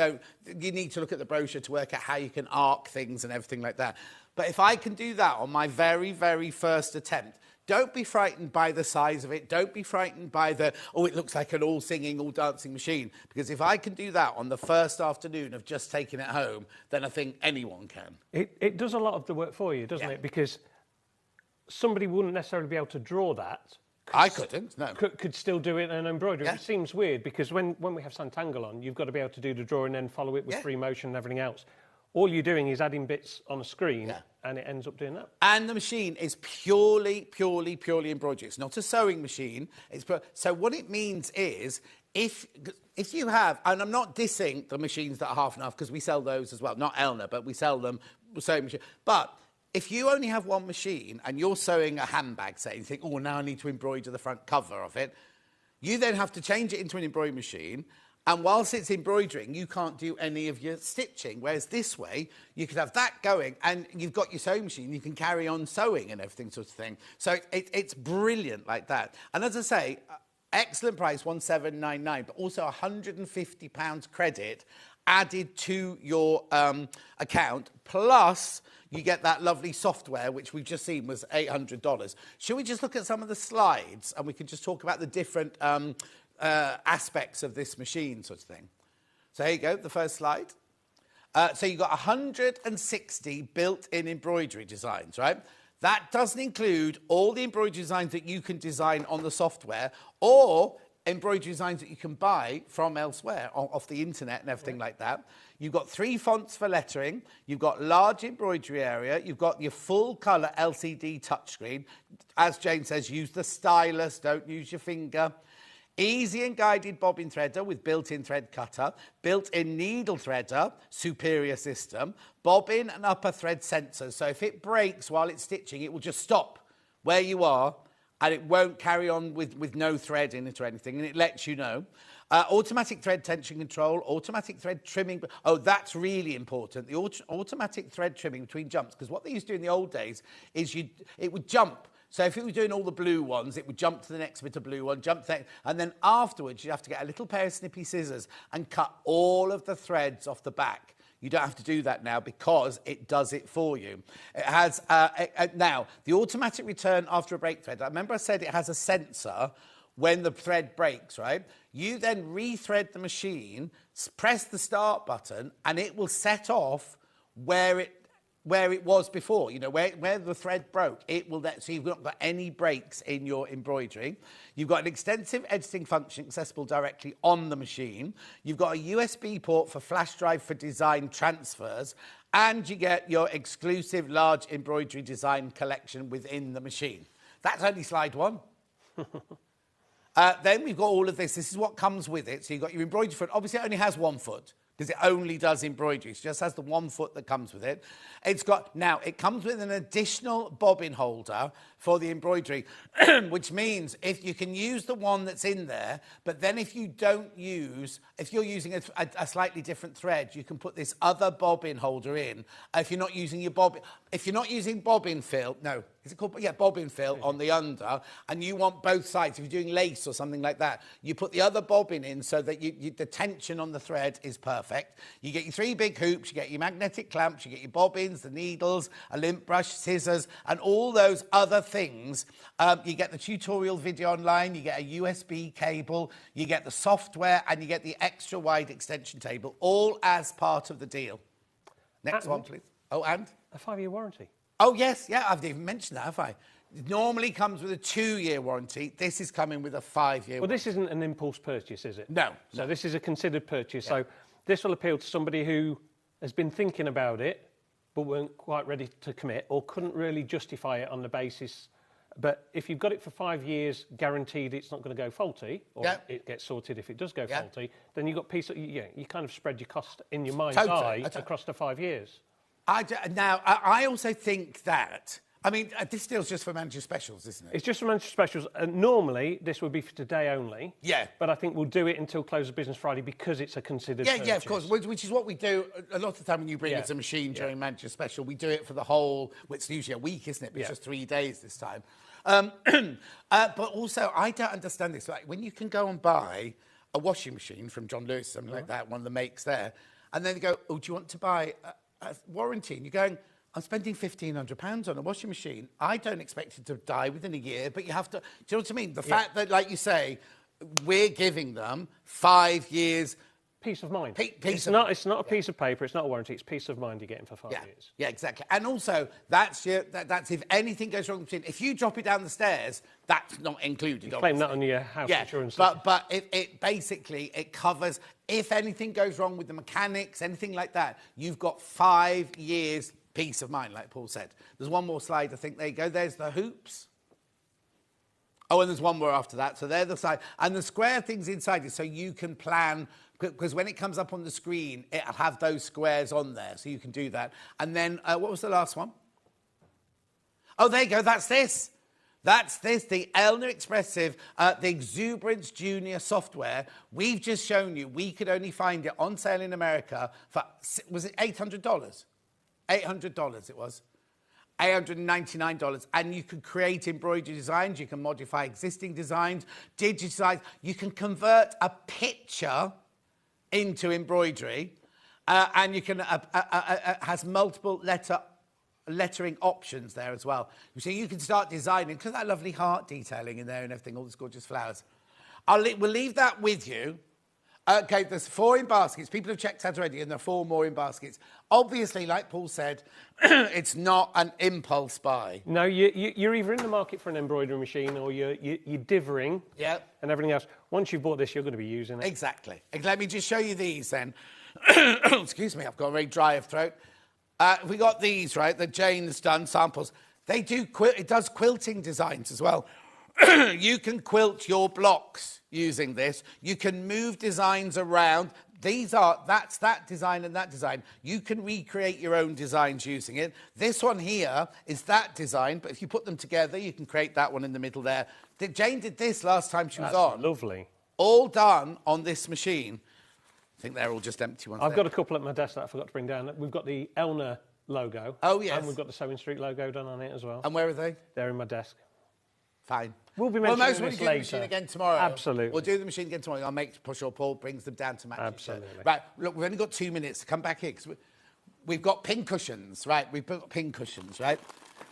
need to look at the brochure to work out how you can arc things and everything like that. But if I can do that on my very, very first attempt, don't be frightened by the size of it. Don't be frightened by it looks like an all-singing, all-dancing machine. Because if I can do that on the first afternoon of just taking it home, then I think anyone can. It does a lot of the work for you, doesn't it? Because somebody wouldn't necessarily be able to draw that. I couldn't, no. Could still do it in embroidery. It seems weird, because when we have Santangle on, you've got to be able to do the drawing and then follow it with free motion and everything else. All you're doing is adding bits on a screen, and it ends up doing that. And the machine is purely embroidery. It's not a sewing machine. So what it means is, if you have, and I'm not dissing the machines that are half and half, because we sell those as well. Not Elna, but we sell them, sewing machine. But if you only have one machine and you're sewing a handbag, say, and you think, oh, now I need to embroider the front cover of it, you then have to change it into an embroidery machine. And whilst it's embroidering, you can't do any of your stitching. Whereas this way, you could have that going, and you've got your sewing machine. You can carry on sewing and everything sort of thing. So it's brilliant like that. And as I say, excellent price, £1,799, but also £150 credit added to your account. Plus, you get that lovely software, which we've just seen was $800. Should we just look at some of the slides, and we can just talk about the different aspects of this machine sort of thing. So here you go, the first slide. So you've got 160 built-in embroidery designs, right? That doesn't include all the embroidery designs that you can design on the software, or embroidery designs that you can buy from elsewhere, off the internet and everything like that. You've got 3 fonts for lettering. You've got large embroidery area. You've got your full-colour LCD touchscreen. As Jane says, use the stylus, don't use your finger. Easy and guided bobbin threader with built-in thread cutter, built-in needle threader, superior system, bobbin and upper thread sensors. So if it breaks while it's stitching, it will just stop where you are, and it won't carry on with no thread in it or anything, and it lets you know. Automatic thread tension control, automatic thread trimming. Oh, that's really important. The automatic thread trimming between jumps, because what they used to do in the old days is it would jump So if it was doing all the blue ones, it would jump to the next bit of blue one, jump to the next, and then afterwards you'd have to get a little pair of snippy scissors and cut all of the threads off the back. You don't have to do that now because it does it for you. It has, now, the automatic return after a break thread, I remember I said it has a sensor when the thread breaks, right? You then rethread the machine, press the start button, and it will set off where it was before, you know, where the thread broke. It will so you've not got any breaks in your embroidery. You've got an extensive editing function accessible directly on the machine. You've got a USB port for flash drive for design transfers, and you get your exclusive large embroidery design collection within the machine. That's only slide one. Then we've got all of this. This is what comes with it. So you've got your embroidery foot. Obviously, it only has 1 foot, because it only does embroidery. It just has the 1 foot that comes with it. Now, it comes with an additional bobbin holder for the embroidery, which means if you can use the one that's in there, but then if you're using a slightly different thread, you can put this other bobbin holder in. If you're not using bobbin fill, is it called? Yeah, bobbin fill on the under, and you want both sides. If you're doing lace or something like that, you put the other bobbin in so that the tension on the thread is perfect. You get your 3 big hoops, you get your magnetic clamps, you get your bobbins, the needles, a lint brush, scissors, and all those other things. You get the tutorial video online, you get a USB cable, you get the software, and you get the extra wide extension table, all as part of the deal. Next one, please. Oh, and? A 5-year warranty. Oh, yes, yeah, I've even mentioned that, have I? It normally comes with a 2-year warranty. This is coming with a 5-year warranty. Well, this isn't an impulse purchase, is it? No. So this is a considered purchase. Yeah. So this will appeal to somebody who has been thinking about it but weren't quite ready to commit or couldn't really justify it on the basis. But if you've got it for 5 years, guaranteed it's not going to go faulty, or it gets sorted if it does go faulty, then you've got you kind of spread your cost in your mind's eye across the 5 years. I also think that, I mean, this deal's just for Manchester Specials, isn't it? It's just for Manchester Specials. Normally, this would be for today only. Yeah. But I think we'll do it until close of business Friday because it's a considered purchase. Yeah, of course, which is what we do a lot of the time when you bring us a machine during Manchester Special. We do it for the whole, well, it's usually a week, isn't it? But it's just 3 days this time. But also, I don't understand this. Like, when you can go and buy a washing machine from John Lewis, something like that, one of the makes there, and then they go, oh, do you want to buy a warranty? And you're going, I'm spending £1,500 on a washing machine. I don't expect it to die within a year, but you have to... Do you know what I mean? The fact that, like you say, we're giving them 5 years... Peace of mind. It's not a piece of paper, it's not a warranty, it's peace of mind you're getting for 5 years. Yeah, exactly. And also, that's if anything goes wrong with the machine. If you drop it down the stairs, that's not included. You claim that on your house insurance. But it basically, it covers... If anything goes wrong with the mechanics, anything like that, you've got 5 years... peace of mind, like Paul said. There's one more slide, I think. There you go. There's the hoops. Oh, and there's one more after that. So they're the side. And the square things inside it, so you can plan, because when it comes up on the screen, it'll have those squares on there, so you can do that. And then, what was the last one? Oh, there you go. That's this. That's this, the Elna Expressive, the Exuberance Junior software. We've just shown you we could only find it on sale in America for, was it $800? $800 it was. $899. And you can create embroidery designs, you can modify existing designs, digitize, you can convert a picture into embroidery, and you can, has multiple lettering options there as well. So you can start designing, because that lovely heart detailing in there and everything, all those gorgeous flowers. We'll leave that with you. Okay, there's 4 in baskets. People have checked out already, and there are 4 more in baskets. Obviously, like Paul said, it's not an impulse buy. No, you're either in the market for an embroidery machine or you're divering and everything else. Once you've bought this, you're going to be using it. Exactly. Let me just show you these then. Excuse me, I've got a very dry of throat. We got these, right, that Jane's done, samples. It does quilting designs as well. You can quilt your blocks using this. You can move designs around. That's that design and that design. You can recreate your own designs using it. This one here is that design, but if you put them together, you can create that one in the middle there. Jane did this last time she was on. Lovely. All done on this machine. I think they're all just empty ones. I've got a couple at my desk that I forgot to bring down. We've got the Elna logo. Oh, yes. And we've got the Sewing Street logo done on it as well. And where are they? They're in my desk. Fine. We'll be Well, mentioning most this we'll do the later. machine again tomorrow. Absolutely. We'll do the machine again tomorrow. I'll make sure Paul brings them down to match. Absolutely. Right, look, we've only got 2 minutes to come back here because we've got pin cushions, right? We've got pin cushions, right?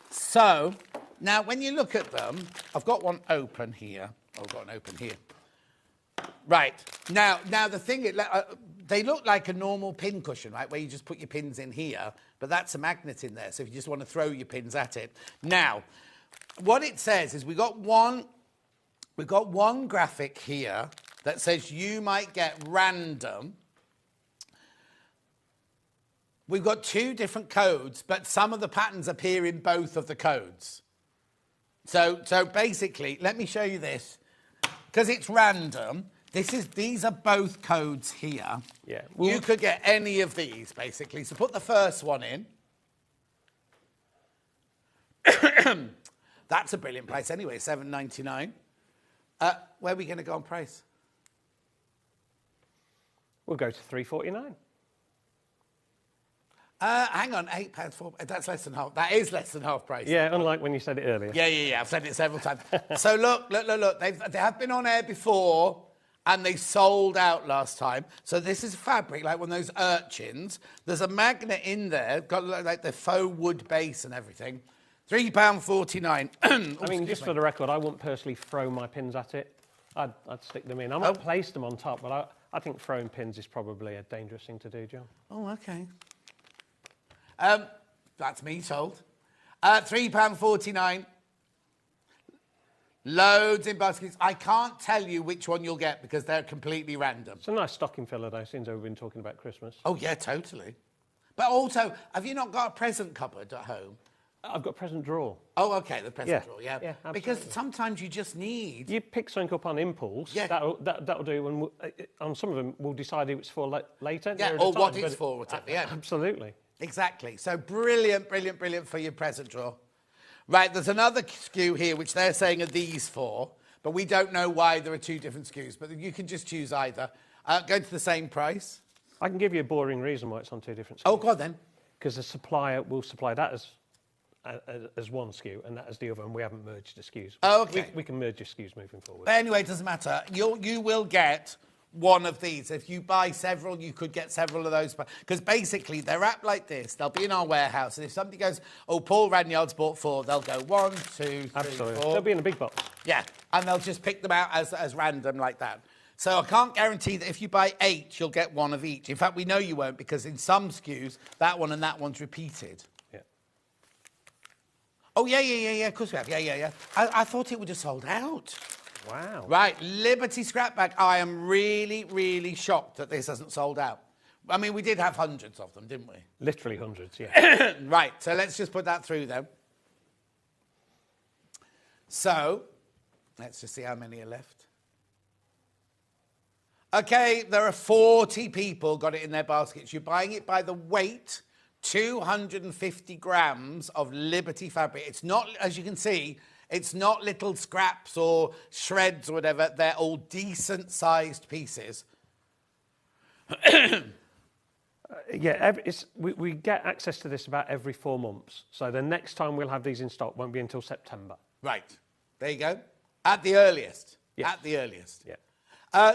So, now when you look at them, I've got one open here. I've got one open here. Right, now the thing is, they look like a normal pin cushion, right, where you just put your pins in here, but that's a magnet in there, so if you just want to throw your pins at it. Now, what it says is we've got one graphic here that says you might get random. We've got 2 different codes, but some of the patterns appear in both of the codes. So basically, let me show you this. Because it's random, these are both codes here. Yeah. You could get any of these, basically. So put the first one in. That's a brilliant price anyway, $7.99. Where are we going to go on price? We'll go to $3.49. Hang on, £8, that's less than half. That is less than half price. Yeah, unlike when you said it earlier. Yeah. I've said it several times. So look. They have been on air before, and they sold out last time. So this is fabric, like one of those urchins. There's a magnet in there, got like the faux wood base and everything. £3.49. I mean, just for the record, I wouldn't personally throw my pins at it. I'd stick them in. I might place them on top, but I think throwing pins is probably a dangerous thing to do, John. Oh, okay. That's me sold. £3.49. Loads in baskets. I can't tell you which one you'll get because they're completely random. It's a nice stocking filler, though, since we've been talking about Christmas. Oh, yeah, totally. But also, have you not got a present cupboard at home? I've got a present drawer. Oh, OK, the present drawer, yeah. Yeah, absolutely. Because sometimes you just need... You pick something up on impulse, Yeah. that'll do, and on some of them, we'll decide who it's for later. Yeah, nearer or the what time, it's but- for, whatever, yeah. Absolutely. Exactly. So brilliant for your present drawer. Right, there's another SKU here, which they're saying are these 4, but we don't know why there are 2 different SKUs, but you can just choose either. Go to the same price. I can give you a boring reason why it's on 2 different SKUs. Oh, go on then. Because the supplier will supply that as one SKU and that as the other, and we haven't merged the SKUs. Oh, OK. We can merge the SKUs moving forward. But anyway, it doesn't matter. You will get one of these. If you buy several, you could get several of those. Because basically, they're wrapped like this. They'll be in our warehouse. And if somebody goes, oh, Paul Ranyard's bought 4, they'll go 1, 2, 3, Absolutely. 4. They'll be in a big box. Yeah, and they'll just pick them out as random like that. So I can't guarantee that if you buy 8, you'll get 1 of each. In fact, we know you won't because in some SKUs, that one and that one's repeated. Yeah. Oh, yeah, of course we have. Yeah. I thought it would have sold out. Wow. Right, Liberty scrap bag. I am really, really shocked that this hasn't sold out. I mean, we did have hundreds of them, didn't we? Literally hundreds, yeah. Right, so let's just put that through then. So, let's just see how many are left. Okay, there are 40 people got it in their baskets. You're buying it by the weight, 250 grams of Liberty fabric. It's not, as you can see, it's not little scraps or shreds or whatever. They're all decent-sized pieces. We get access to this about every 4 months. So the next time we'll have these in stock won't be until September. Right. There you go. At the earliest. Yes. At the earliest. Yeah.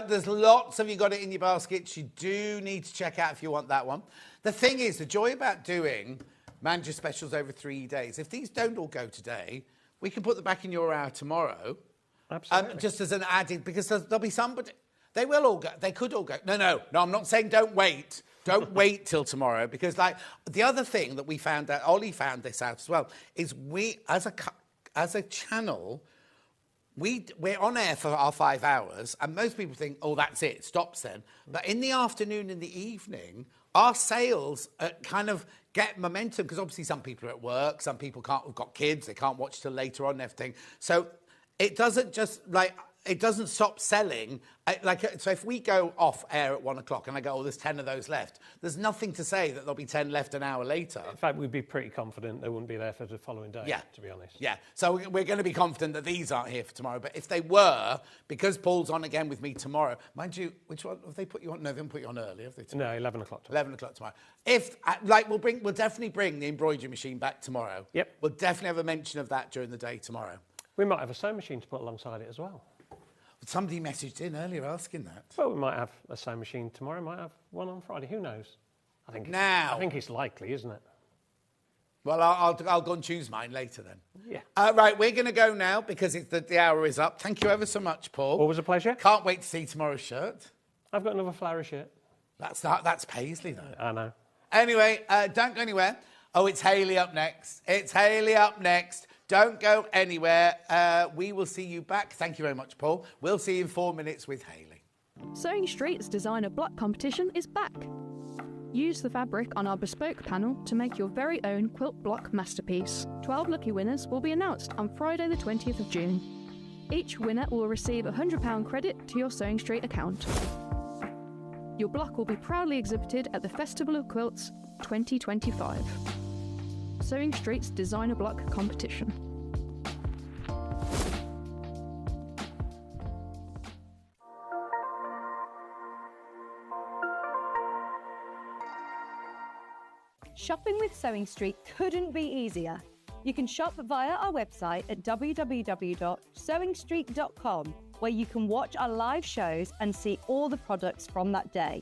There's lots of you got it in your baskets. You do need to check out if you want that one. The thing is, the joy about doing manager specials over 3 days, if these don't all go today, we can put them back in your hour tomorrow. Absolutely. Just as an added, because there'll be somebody... They will all go. They could all go. No, I'm not saying don't wait. Don't wait till tomorrow, because like the other thing that we found out, Ollie found this out as well, is we, as a channel, we're on air for our 5 hours, and most people think, oh, that's it, stops then. But in the afternoon and the evening, our sales kind of get momentum, because obviously some people are at work, some people have got kids, they can't watch till later on and everything. So it doesn't just like... It doesn't stop selling. So if we go off air at 1 o'clock and I go, oh, there's 10 of those left, there's nothing to say that there'll be 10 left an hour later. In fact, we'd be pretty confident they wouldn't be there for the following day, to be honest. Yeah, so we're going to be confident that these aren't here for tomorrow. But if they were, because Paul's on again with me tomorrow, mind you, which one have they put you on? No, they haven't put you on early, have they? No, 11 o'clock tomorrow. 11 o'clock tomorrow. We'll definitely bring the embroidery machine back tomorrow. Yep. We'll definitely have a mention of that during the day tomorrow. We might have a sewing machine to put alongside it as well. Somebody messaged in earlier asking that. Well, we might have a sewing machine tomorrow, might have one on Friday, who knows? I think it's likely, isn't it? Well, I'll go and choose mine later then. Yeah. Right, we're going to go now because the hour is up. Thank you ever so much, Paul. Always a pleasure. Can't wait to see tomorrow's shirt. I've got another flowery shirt. That's Paisley, though. I know. Anyway, don't go anywhere. Oh, it's Hayley up next. It's Hayley up next. Don't go anywhere. We will see you back. Thank you very much, Paul. We'll see you in 4 minutes with Hayley. Sewing Street's designer block competition is back. Use the fabric on our bespoke panel to make your very own quilt block masterpiece. 12 lucky winners will be announced on Friday the 20th of June. Each winner will receive a £100 credit to your Sewing Street account. Your block will be proudly exhibited at the Festival of Quilts 2025. Sewing Street's designer block competition. Shopping with Sewing Street couldn't be easier. You can shop via our website at www.sewingstreet.com, where you can watch our live shows and see all the products from that day.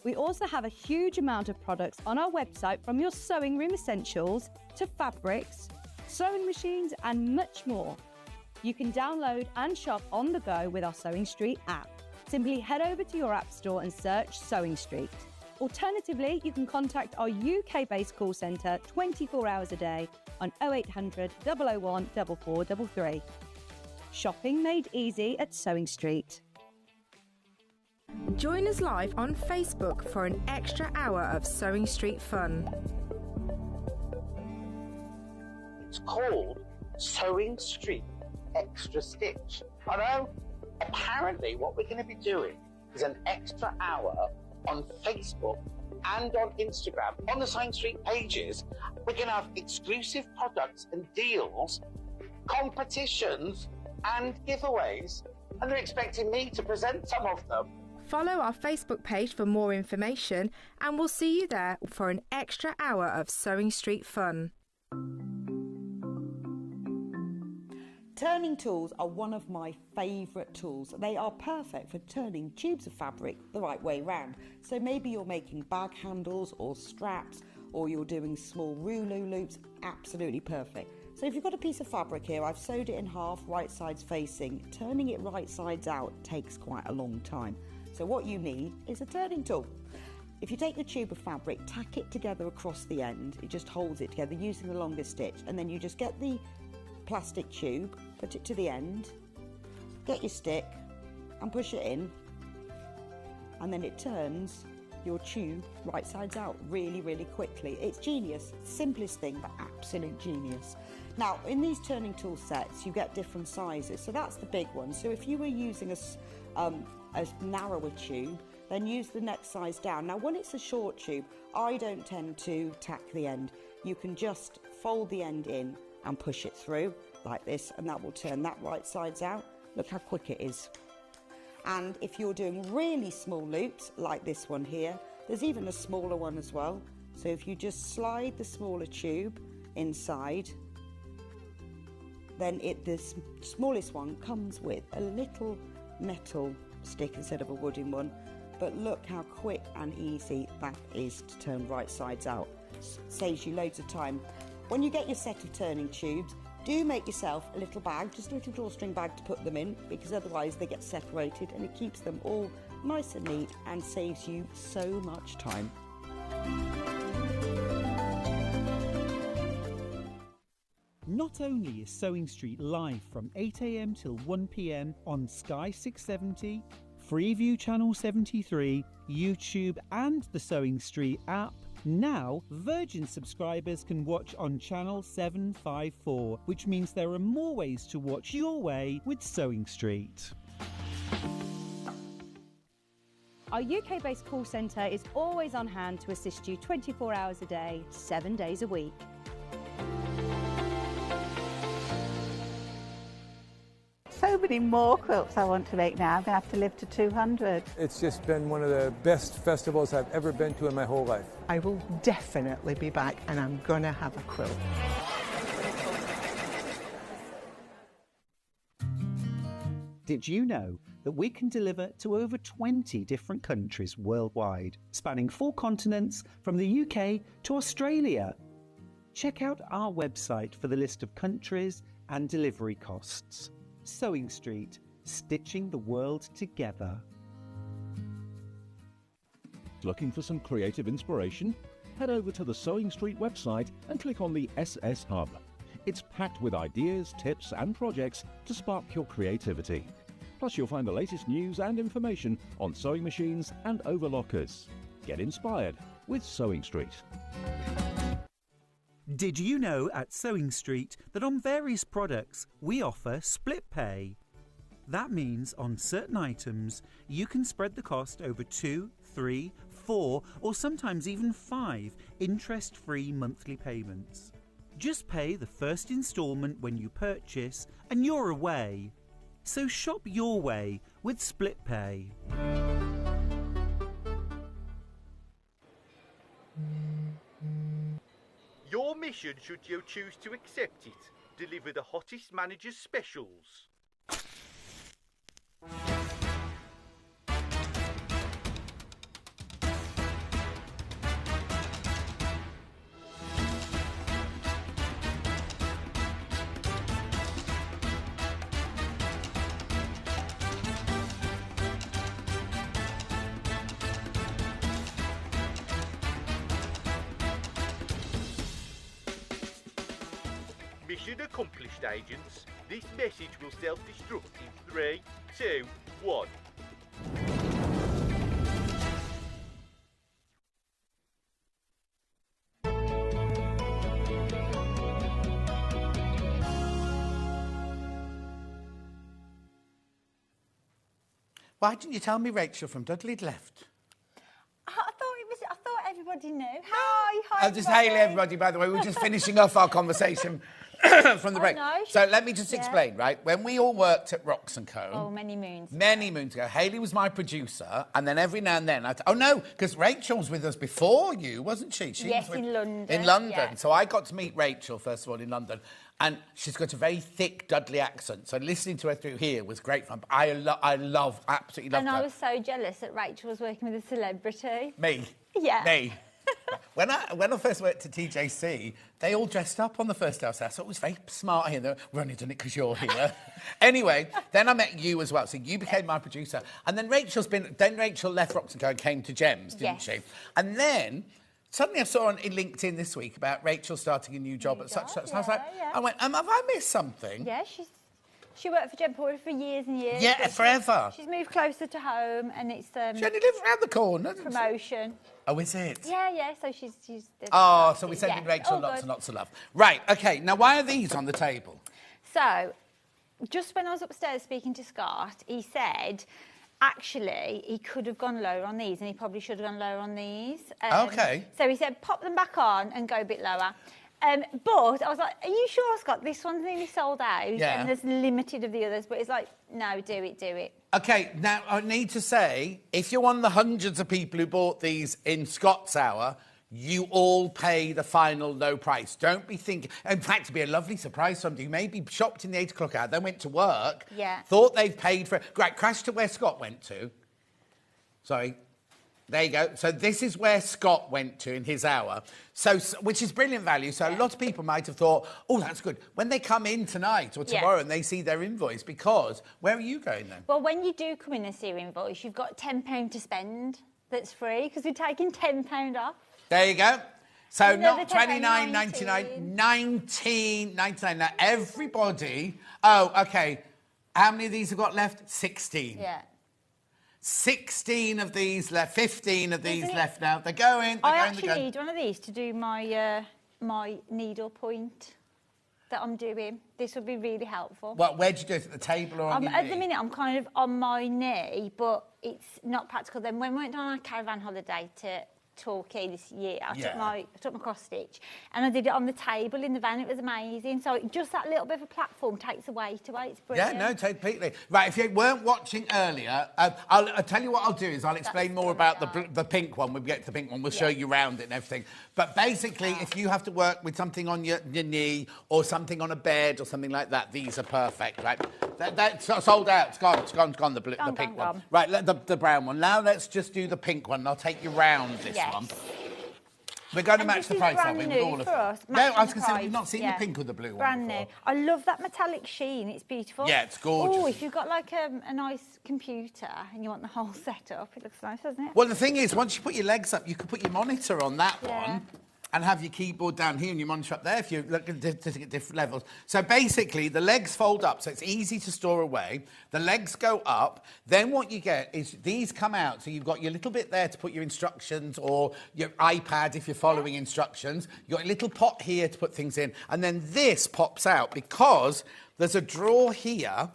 We also have a huge amount of products on our website, from your sewing room essentials to fabrics, sewing machines and much more. You can download and shop on the go with our Sewing Street app. Simply head over to your app store and search Sewing Street. Alternatively, you can contact our UK-based call centre 24 hours a day on 0800 001 4433. Shopping made easy at Sewing Street. Join us live on Facebook for an extra hour of Sewing Street fun. It's called Sewing Street Extra Stitch. I know. Apparently, what we're going to be doing is an extra hour on Facebook and on Instagram. On the Sewing Street pages, we're going to have exclusive products and deals, competitions and giveaways, and they're expecting me to present some of them. Follow our Facebook page for more information, and we'll see you there for an extra hour of Sewing Street fun. Turning tools are one of my favourite tools. They are perfect for turning tubes of fabric the right way round. So maybe you're making bag handles or straps, or you're doing small rouleau loops. Absolutely perfect. So if you've got a piece of fabric here, I've sewed it in half, right sides facing. Turning it right sides out takes quite a long time. So what you need is a turning tool. If you take the tube of fabric, tack it together across the end, it just holds it together using the longest stitch, and then you just get the plastic tube, put it to the end, get your stick and push it in, and then it turns your tube right sides out really, really quickly. It's genius. Simplest thing, but absolute genius. Now, in these turning tool sets, you get different sizes. So that's the big one. So if you were using a narrower tube, then use the next size down. Now, when it's a short tube, I don't tend to tack the end. You can just fold the end in and push it through like this, and that will turn that right sides out. Look how quick it is. And if you're doing really small loops like this one here, there's even a smaller one as well. So if you just slide the smaller tube inside, then the smallest one comes with a little metal stick instead of a wooden one. But look how quick and easy that is to turn right sides out. Saves you loads of time. When you get your set of turning tubes, do make yourself a little bag, just a little drawstring bag to put them in, because otherwise they get separated, and it keeps them all nice and neat and saves you so much time. Not only is Sewing Street live from 8 AM till 1 PM on Sky 670, Freeview Channel 73, YouTube and the Sewing Street app, now Virgin subscribers can watch on Channel 754, which means there are more ways to watch your way with Sewing Street. Our UK-based call centre is always on hand to assist you 24 hours a day, 7 days a week. So many more quilts I want to make now. I'm going to have to live to 200. It's just been one of the best festivals I've ever been to in my whole life. I will definitely be back, and I'm going to have a quilt. Did you know that we can deliver to over 20 different countries worldwide, spanning 4 continents from the UK to Australia? Check out our website for the list of countries and delivery costs. Sewing Street, stitching the world together. Looking for some creative inspiration? Head over to the Sewing Street website and click on the SS Hub. It's packed with ideas, tips and projects to spark your creativity. Plus you'll find the latest news and information on sewing machines and overlockers. Get inspired with Sewing Street. Did you know at Sewing Street that on various products we offer split pay? That means on certain items you can spread the cost over 2, 3, 4 or sometimes even 5 interest-free monthly payments. Just pay the first instalment when you purchase and you're away. So shop your way with split pay. Your mission, should you choose to accept it, deliver the hottest manager's specials. Mission accomplished, agents. This message will self-destruct in 3, 2, 1. Why didn't you tell me Rachel from Dudley'd left? I thought everybody knew. Hi, Just Hayley, everybody, by the way. We're just finishing off our conversation from the break. no, So let me just explain, right? When we all worked at Rocks & Co. Oh, many moons. Many moons ago. Hayley was my producer, and then every now and then oh no, because Rachel was with us before you, wasn't she? Yes, was in London. In London. Yeah. So I got to meet Rachel, first of all, in London. And she's got a very thick Dudley accent. So listening to her through here was great fun. But I absolutely loved her. And I was so jealous that Rachel was working with a celebrity. Me? Yeah. Me. When I first went to TJC, they all dressed up on the first day. I thought it was very smart here. We've only done it because you're here. Anyway, then I met you as well. So you became my producer. And then Rachel left Rocks & Co and came to Gems, didn't she? And then suddenly I saw on LinkedIn this week about Rachel starting a new job at such. I was like, I went, have I missed something? Yeah, she worked for Jen Porter for years and years. Yeah, forever. She's moved closer to home, and it's she only lives around the corner. Promotion. Oh, is it? Yeah. So she's. Oh, so we're sending Rachel lots and lots of love. Right. Okay. Now, why are these on the table? So, just when I was upstairs speaking to Scott, he said, actually, he could have gone lower on these, and he probably should have gone lower on these. Okay. So he said, pop them back on and go a bit lower. But I was like, are you sure, Scott? This one's nearly sold out, Yeah. and there's limited of the others. But it's like, no, do it. Okay, now I need to say, if you're one of the hundreds of people who bought these in Scott's Hour, you all pay the final low price. Don't be thinking... In fact, it'd be a lovely surprise for somebody who maybe shopped in the 8 o'clock hour, then went to work, thought they'd paid for it. Right, crash to where Scott went to. Sorry. There you go. So this is where Scott went to in his hour, which is brilliant value. So a lot of people might have thought, oh, that's good. When they come in tonight or tomorrow and they see their invoice, because where are you going then? Well, when you do come in and see your invoice, you've got £10 to spend that's free, because we're taking £10 off. There you go. So not £29.99, $19.99. Now, everybody... Oh, OK. How many of these have got left? 16. Yeah. 16 of these left, 15 of these left now. They're going, I actually need one of these to do my my needle point that I'm doing. This would be really helpful. Where'd you do it? At the table or on your knee? At the minute, I'm kind of on my knee, but it's not practical. Then when we went on our caravan holiday to Torquay this year. I Yeah. took my cross stitch and I did it on the table in the van. It was amazing. So just that little bit of a platform takes the weight away. It's brilliant. Yeah, no, completely. Right, if you weren't watching earlier, I'll tell you what I'll do is I'll explain more about the pink one. When we get to the pink one, we'll show you around it and everything. But basically, if you have to work with something on your knee or something on a bed or something like that, these are perfect, right? That's sold out. It's gone, the pink one. Right, the brown one. Now let's just do the pink one. I'll take you round this one. We're going to match the price, aren't we? With all of them. No, I was going to say, we've not seen the pink or the blue one Brand before. new. I love that metallic sheen. It's beautiful. Yeah, it's gorgeous. Oh, if you've got like a nice computer and you want the whole setup, it looks nice, doesn't it? Well, the thing is, once you put your legs up, you can put your monitor on that one and have your keyboard down here and your monitor up there if you look at different levels. So basically, the legs fold up, so it's easy to store away. The legs go up. Then what you get is these come out. So you've got your little bit there to put your instructions or your iPad if you're following instructions. You've got a little pot here to put things in. And then this pops out because there's a drawer here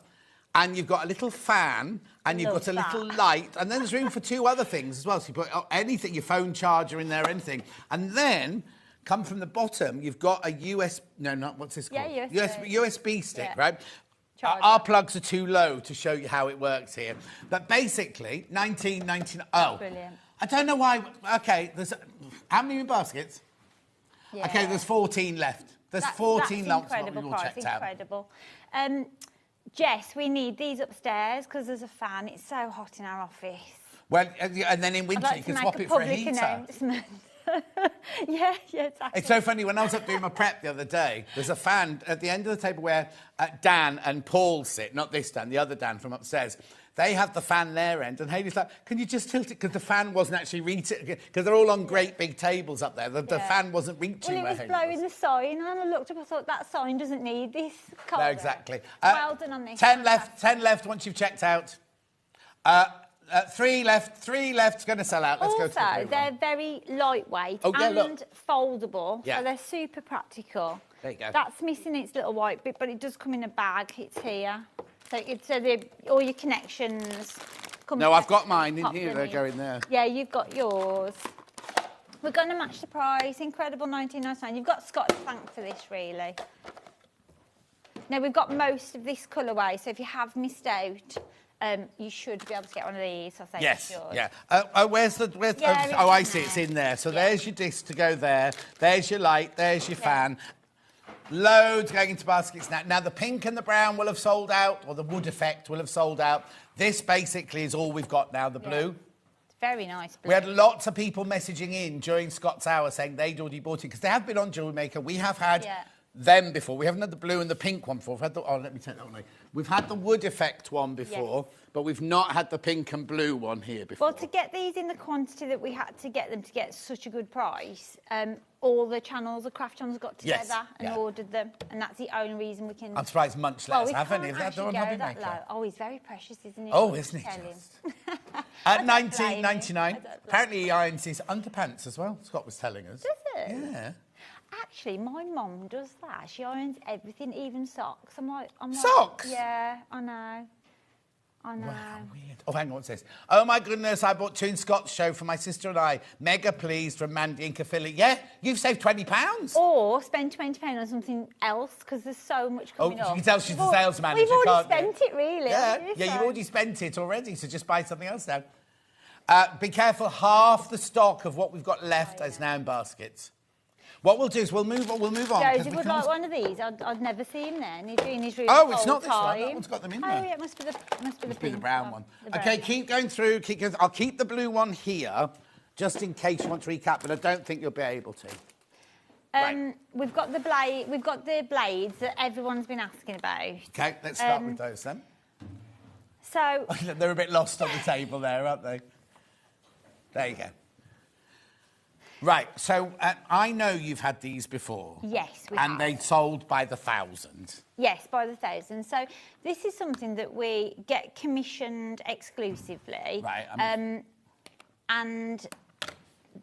and you've got a little fan and you've got a little light, and then there's room for two other things as well. So you put anything, your phone charger in there, anything. And then, come from the bottom, you've got a what's this called? Yeah, USB stick, right? Our plugs are too low to show you how it works here. But basically, $19.99. Oh, brilliant. I don't know why. Okay, there's how many baskets? Yeah. Okay, there's 14 left. There's 14 left. Incredible price, incredible. Jess, we need these upstairs because there's a fan. It's so hot in our office. Well, and then in winter you can swap it for a heater. Yeah, exactly. It's so funny, when I was up doing my prep the other day, there's a fan at the end of the table where Dan and Paul sit, not this Dan, the other Dan from upstairs. They have the fan their end, and Hayley's like, can you just tilt it? Because the fan wasn't actually reaching, because they're all on great big tables up there. The fan wasn't reaching where Hayley was. Well, it was blowing the sign, and I looked up, I thought, that sign doesn't need this colour. No, exactly. Well done on this. 10 left once you've checked out. 3 left, it's going to sell out. Let's go to the blue they're one. very lightweight look. foldable, Yeah. so they're super practical. There you go. That's missing its little white bit, but it does come in a bag. It's here. So all your connections come. No, I've got mine in pop here. them They're going there. Yeah, you've got yours. We're going to match the price. Incredible, $19.99. You've got Scott to thank for this, really. Now, we've got most of this colourway, so if you have missed out, you should be able to get one of these. I say Yes, you should. yeah. Where's the... I see, it's in there. So there's your disc to go there. There's your light. There's your fan. Loads going into baskets now. Now, the pink and the brown will have sold out, or the wood effect will have sold out. This basically is all we've got now, the blue. It's very nice blue. We had lots of people messaging in during Scott's Hour saying they'd already bought it, because they have been on Jewelry Maker. We have had them before. We haven't had the blue and the pink one before. We've had let me take that one away. We've had the wood effect one before, but we've not had the pink and blue one here before. Well, to get these in the quantity that we had to get them to get such a good price, all the channels, the craft channels got together and ordered them, and that's the only reason we can... I'm surprised much less, haven't we you? can't actually go that low. Oh, he's very precious, isn't he? Oh, isn't he just? At $19.99. Apparently he irons his underpants as well, Scott was telling us. Does it? Yeah. Actually, my mum does that. She irons everything, even socks. I'm like... Socks? Yeah, I know. Wow, weird. Oh, hang on, what's this? Oh, my goodness, I bought 2 in Scott's show for my sister and I. Mega pleased from Mandy and Cathilly. Yeah, you've saved £20. Or spend £20 on something else, because there's so much coming up. You can tell she's the sales manager, We've already can't spent it, really. Yeah, you've already spent it already, so just buy something else now. Be careful, half the stock of what we've got left is now in baskets. What we'll do is we'll move on. Josie would like one of these. I'd never see him then. He's doing his room. Oh, it's not this one. That one's got them in there. Oh, yeah, it must be the brown one. Okay, keep going through. I'll keep the blue one here, just in case you want to recap, but I don't think you'll be able to. We've got the blades that everyone's been asking about. Okay, let's start with those then. So they're a bit lost on the table there, aren't they? There you go. Right, so I know you've had these before. Yes, we have. have. And they sold by the thousand. Yes, by the thousand. So this is something that we get commissioned exclusively. Right. And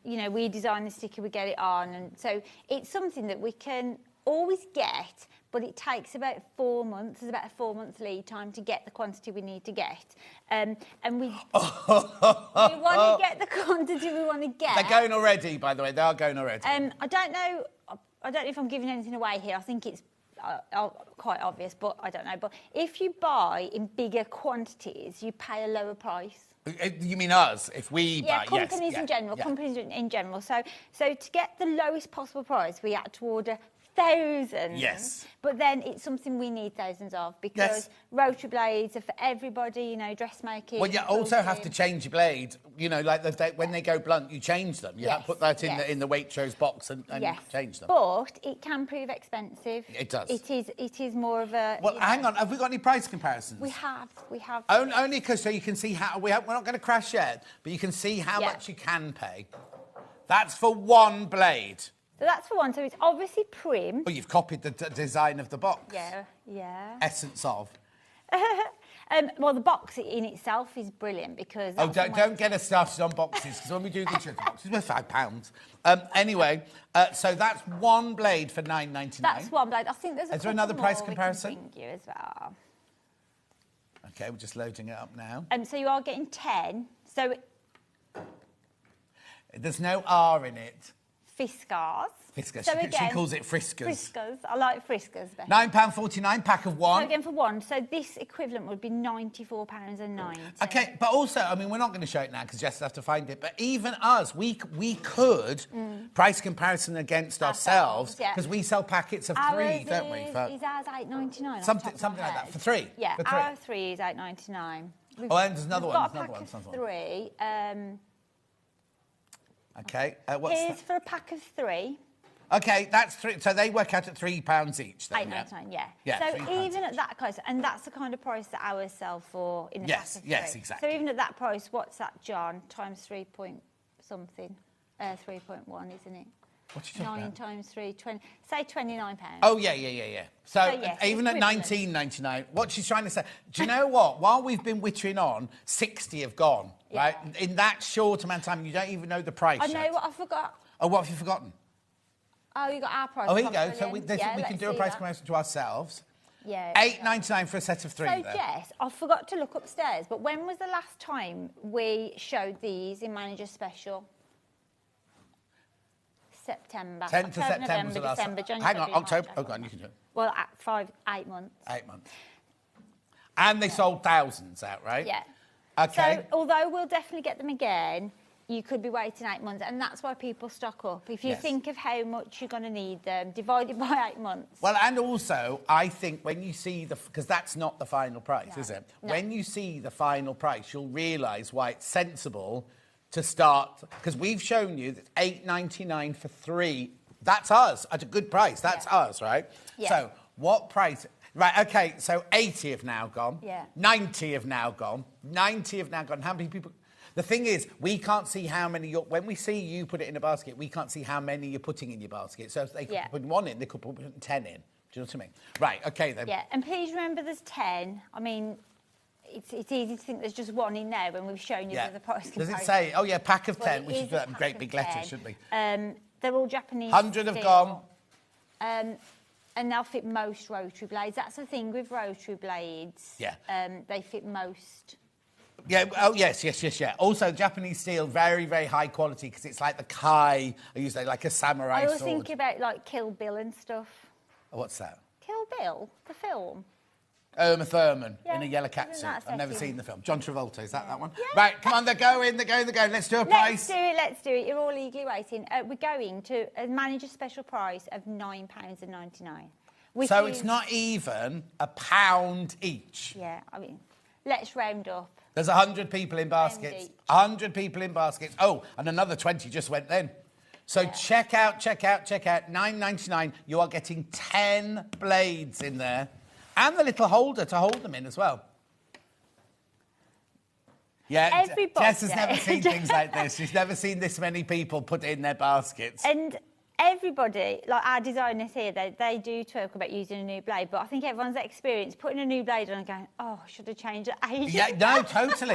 you know, we design the sticker, we get it on, and so it's something that we can always get, but it takes about 4 months. There's about a 4-month lead time to get the quantity we need to get, and we want to get the quantity we want to get. They're going already, by the way. They are going already. I don't know if I'm giving anything away here. I think it's quite obvious, but I don't know. But if you buy in bigger quantities, you pay a lower price. You mean us? If we buy, companies yes, in general. yeah. Companies in general. So to get the lowest possible price, we had to order thousands. Yes. But then it's something we need thousands of because rotary blades are for everybody, you know, dressmaking. Well, you also have to change your blade. You know, like when they go blunt, you change them. You have to put that in the Waitrose box and change them. But it can prove expensive. It does. It is more of a... Well, hang on. Have we got any price comparisons? We have. Only because so you can see how... We're not going to crash yet, but you can see how much you can pay. That's for one blade. So that's for one. So it's obviously prim. Oh, you've copied the design of the box. Yeah. Essence of. Well, the box in itself is brilliant because... don't get us started on boxes, because when we do these boxes, we're £5. Anyway, so that's one blade for $9.99. That's one blade. I think there's a Is there another price more comparison? we can bring you as well. OK, we're just loading it up now. So you are getting 10. So... There's no R in it. Fiskars. Fiskars. So She calls it Friskers. Friskers. I like Friskers better. £9.49, pack of one. So again for one. So this equivalent would be £94.90. OK, but also, I mean, we're not going to show it now because Jess will have to find it, but even us, we could price comparison against ourselves because we sell packets of three, don't we? Is ours £8.99? Something like that, for three? Yeah, for three. our three is £8.99. And there's another one. We've got a pack of three. OK, Here's for a pack of three. OK, that's three. So they work out at £3 each, then, £8.99, yeah. So even at that price, and that's the kind of price that ours sell for in the pack of three. Yes, exactly. So even at that price, what's that, John? Times 3 point something. 3.1, isn't it? What you talking 9 about? times 3, 20. Say £29. Oh, yeah. So yes, even at £19.99, what she's trying to say... Do you know what? While we've been wittering on, 60 have gone, right? In that short amount of time, you don't even know the price I know yet. what I forgot. Oh, what have you forgotten? Oh, you got our price. Oh, here you go. Brilliant. So we can do a price comparison to ourselves. Yeah. £8.99 for a set of three. So, Jess, I forgot to look upstairs, but when was the last time we showed these in Manager Special? September. 10th of October, September November, was the last December, time. January, Hang on, February, October. March, Oh, go on, you can do it. Well, 8 months. 8 months. And they sold thousands out, right? Yeah. OK. So, although we'll definitely get them again, you could be waiting 8 months, and that's why people stock up. If you think of how much you're going to need them, divided by 8 months. Well, and also, I think when you see because that's not the final price, is it? No. When you see the final price, you'll realise why it's sensible to start, because we've shown you that £8.99 for three, that's us, at a good price, that's us, right? Yeah. So, what price... Right, OK, so 80 have now gone. Yeah. 90 have now gone. 90 have now gone. How many people... The thing is, we can't see how many... When we see you put it in a basket, we can't see how many you're putting in your basket. So if they could put one in, they could put 10 in. Do you know what I mean? Right, OK, then. Yeah, and please remember there's 10. I mean... It's easy to think there's just one in there when we've shown you the price comparison. Does it say, oh, yeah, pack of 10? Well, We should do that in great big letters, shouldn't we? They're all Japanese 100 have steel. gone. And they'll fit most rotary blades. That's the thing with rotary blades. Yeah. They fit most. Yeah, oh, yes. Also, Japanese steel, very, very high quality, because it's like the kai, I use like a samurai I always sword. think about, like, Kill Bill and stuff. Oh, what's that? Kill Bill? The film? Uma Thurman in a yellow Isn't catsuit. that I've never sexy? seen the film. John Travolta, is that one? Yeah. Right, come on, they're going. Let's do a price. Let's do it. You're all eagerly waiting. We're going to a manager special price of £9.99. So it's not even £1 each. Yeah, I mean, let's round up. There's 100 people in baskets. 100 people in baskets. Oh, and another 20 just went then. So check out. £9.99. You are getting 10 blades in there. And the little holder to hold them in as well. Yeah, Jess has never seen things like this. She's never seen this many people put in their baskets. And everybody, like our designers here, they do talk about using a new blade, but I think everyone's experienced putting a new blade on and going, oh, I should have changed it ages Yeah, no, ago."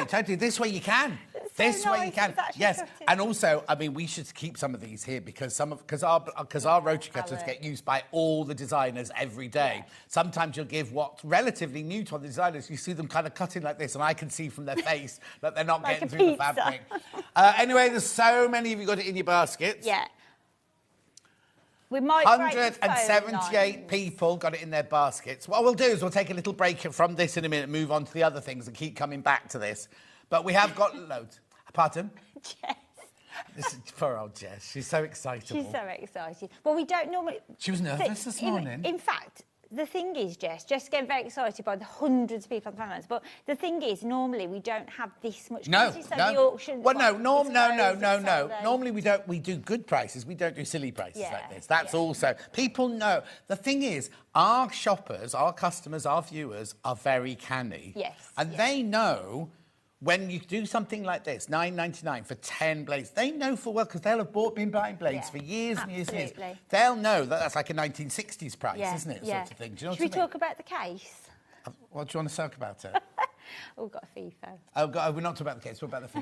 totally. This way you can. This way you can. Yes, and also, I mean, we should keep some of these here because our rotary cutters get used by all the designers every day. Sometimes you'll give what's relatively new to the designers. You see them kind of cutting like this, and I can see from their face that they're not Like getting a through the pizza. fabric. Anyway, there's so many of you got it in your baskets. Yeah. We might break the phone 178 lines. people got it in their baskets. What we'll do is we'll take a little break from this in a minute, move on to the other things and keep coming back to this. But we have got loads. Pardon? Jess. This is poor old Jess. She's so excitable. She's so excited. Well, we don't normally... She was nervous this morning. In fact, the thing is, Jess getting very excited by the hundreds of people on the panels, but the thing is, normally we don't have this much quantity, so the auction... Well, no. Normally we do good prices. We don't do silly prices like this. That's also... People know. The thing is, our shoppers, our customers, our viewers are very canny. Yes. And they know... When you do something like this, $9.99 for 10 blades, they know full well because they'll have been buying blades for years and years and years. They'll know that that's like a 1960s price, isn't it? Sort of thing. Do you know Should we what I mean? talk about the case? What do you want to talk about it? Oh, we've got a FIFO. We're not talking about the case, we're about the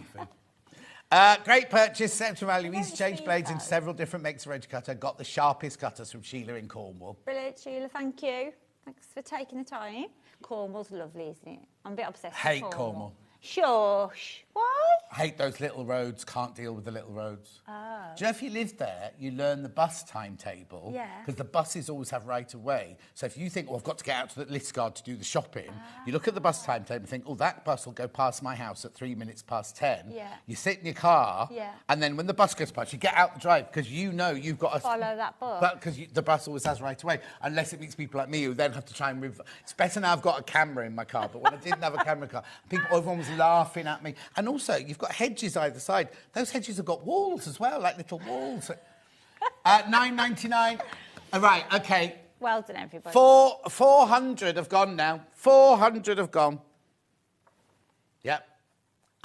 FIFO. Great purchase, exceptional value, easy to change blades into several different makes of rotary cutter. Got the sharpest cutters from Sheila in Cornwall. Brilliant, Sheila, thank you. Thanks for taking the time. Cornwall's lovely, isn't it? I'm a bit obsessed Hate with Cornwall. Shush. Why? Hate those little roads, can't deal with the little roads. Oh. Do you know if you live there, you learn the bus timetable? Yeah. Because the buses always have right of way. So if you think, well, I've got to get out to the Liscard to do the shopping, you look at the bus timetable and think, oh, that bus will go past my house at 3 minutes past 10. Yeah. You sit in your car, and then when the bus goes past, you get out the drive because you know you've got to... Follow that bus. Because the bus always has right of way, unless it meets people like me who then have to try and... It's better now I've got a camera in my car, but when I didn't have a camera in my car, everyone was laughing at me. And also, you've got hedges either side. Those hedges have got walls as well, like little walls. $9.99. Right, OK. Well done, everybody. 400 have gone now. 400 have gone. Yep.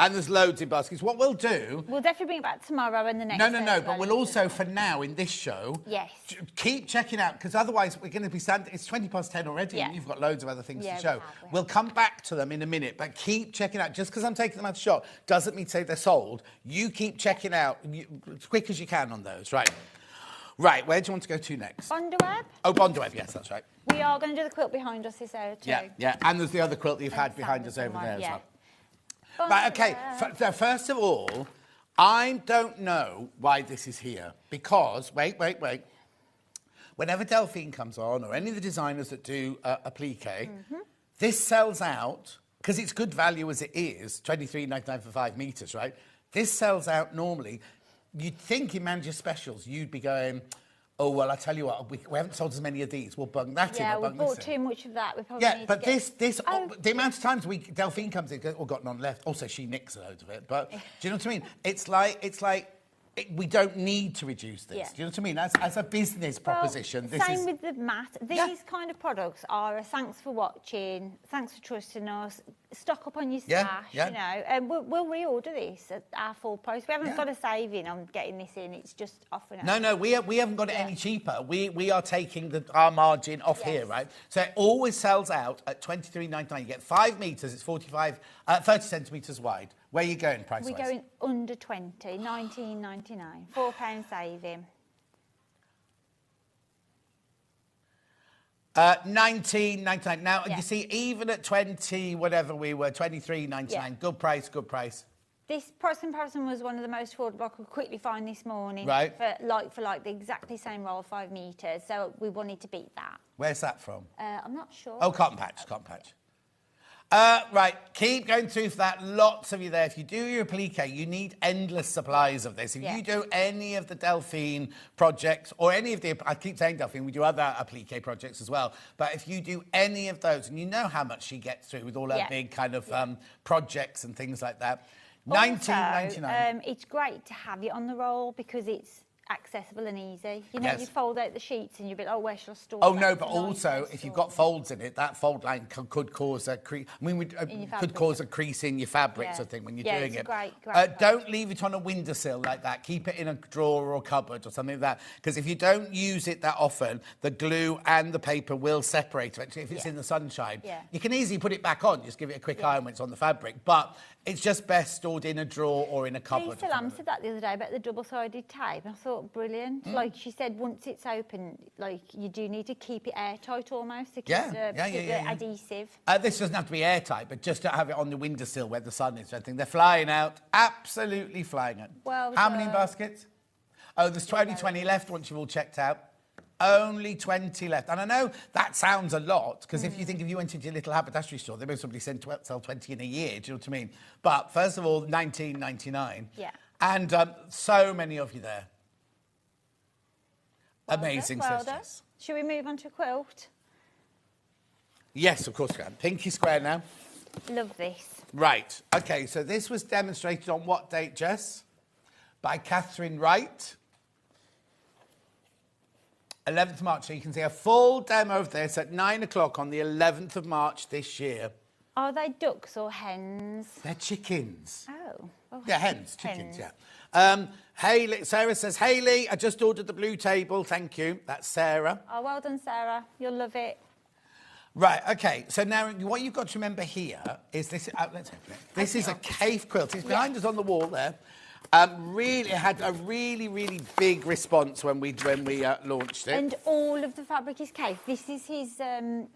And there's loads in baskets. What we'll do... We'll definitely bring it back tomorrow and the next No, but we'll also, for now, in this show... Yes. Keep checking out, because otherwise we're going to be standing... It's 20 past 10 already, and you've got loads of other things to show. We'll come back to them in a minute, but keep checking out. Just because I'm taking them out of shot doesn't mean to say they're sold. You keep checking out as quick as you can on those. Right. Right, where do you want to go to next? Bonderweb. Oh, Bonderweb, yes, that's right. We are going to do the quilt behind us this hour too. Yeah, and there's the other quilt that you've had behind us over there as well. Right, OK, first of all, I don't know why this is here, because, wait. Whenever Delphine comes on, or any of the designers that do applique, this sells out, because it's good value as it is, $23.99 for 5 metres, right? This sells out normally. You'd think in Manager Specials, you'd be going... Oh, well, I tell you what, we haven't sold as many of these. We'll bung that in. Yeah, we'll we bung bought this in. too much of that. We probably need but to get... the amount of times Delphine comes in, oh, got none left. Also, she nicks a load of it. But do you know what I mean? It's like we don't need to reduce this. Yeah. Do you know what I mean? As a business proposition, this same is... with the mat. These kind of products are a thanks for watching, thanks for trusting us, stock up on your stash, you know. And we'll reorder this at our full price. We haven't got a saving on getting this in. It's just offering it. No, we haven't got it any cheaper. We are taking our margin off here, right? So it always sells out at $23.99. You get 5 metres, it's 30 centimetres wide. Where are you going price-wise? We're going under 20, $19.99, £4 saving. $19.99. Now, you see, even at 20, whatever we were, $23.99, good price. This price comparison was one of the most affordable I could quickly find this morning. Right. For like the exactly same roll, 5 metres. So we wanted to beat that. Where's that from? I'm not sure. Oh, Cotton Patch. Right, keep going through for that. Lots of you there. If you do your applique, you need endless supplies of this. If you do any of the Delphine projects, or any of the... I keep saying Delphine, we do other applique projects as well. But if you do any of those, and you know how much she gets through with all her big kind of projects and things like that, $19.99. It's great to have it on the roll because it's accessible and easy. You know, Yes. you fold out the sheets and you'll be like, oh, where shall I store Oh that? no, It's but a nice also place if to you've store got folds in it, that fold line could cause a crease. I mean, could cause a crease in your fabrics, Yeah. I think, when you're Yeah, doing it's it. great Don't leave it on a windowsill like that. Keep it in a drawer or cupboard or something like that. Because if you don't use it that often, the glue and the paper will separate eventually if it's in the sunshine. Yeah. You can easily put it back on, just give it a quick iron when it's on the fabric. But it's just best stored in a drawer or in a cupboard. Lisa Lamb said that the other day about the double-sided tape. I thought, brilliant. Like she said, once it's open, like you do need to keep it airtight almost to keep the adhesive. This doesn't have to be airtight, but just to have it on the windowsill where the sun is. I think they're flying out, absolutely flying out. Well How many done. baskets? Oh, there's only 20 left once you've all checked out. Only 20 left. And I know that sounds a lot, because if you went into your little haberdashery store, they most probably sell 20 in a year, do you know what I mean? But first of all, $19.99. Yeah. And so many of you there. Amazing, Well says done. Jess. Should we move on to a quilt? Yes, of course we can. Pinky square now. Love this. Right. Okay, so this was demonstrated on what date, Jess? By Catherine Wright. 11th of March. So you can see a full demo of this at 9 o'clock on the 11th of March this year. Are they ducks or hens? They're chickens. Oh. Yeah, hens, chickens, yeah. Hayley, Sarah says, Hayley, I just ordered the blue table, thank you. That's Sarah. Oh, well done, Sarah. You'll love it. Right, okay, so now what you've got to remember here is this, let's open it. This is a cave quilt. It's behind us on the wall there. Really, it had a really big response when we launched it. And all of the fabric is cave. This is his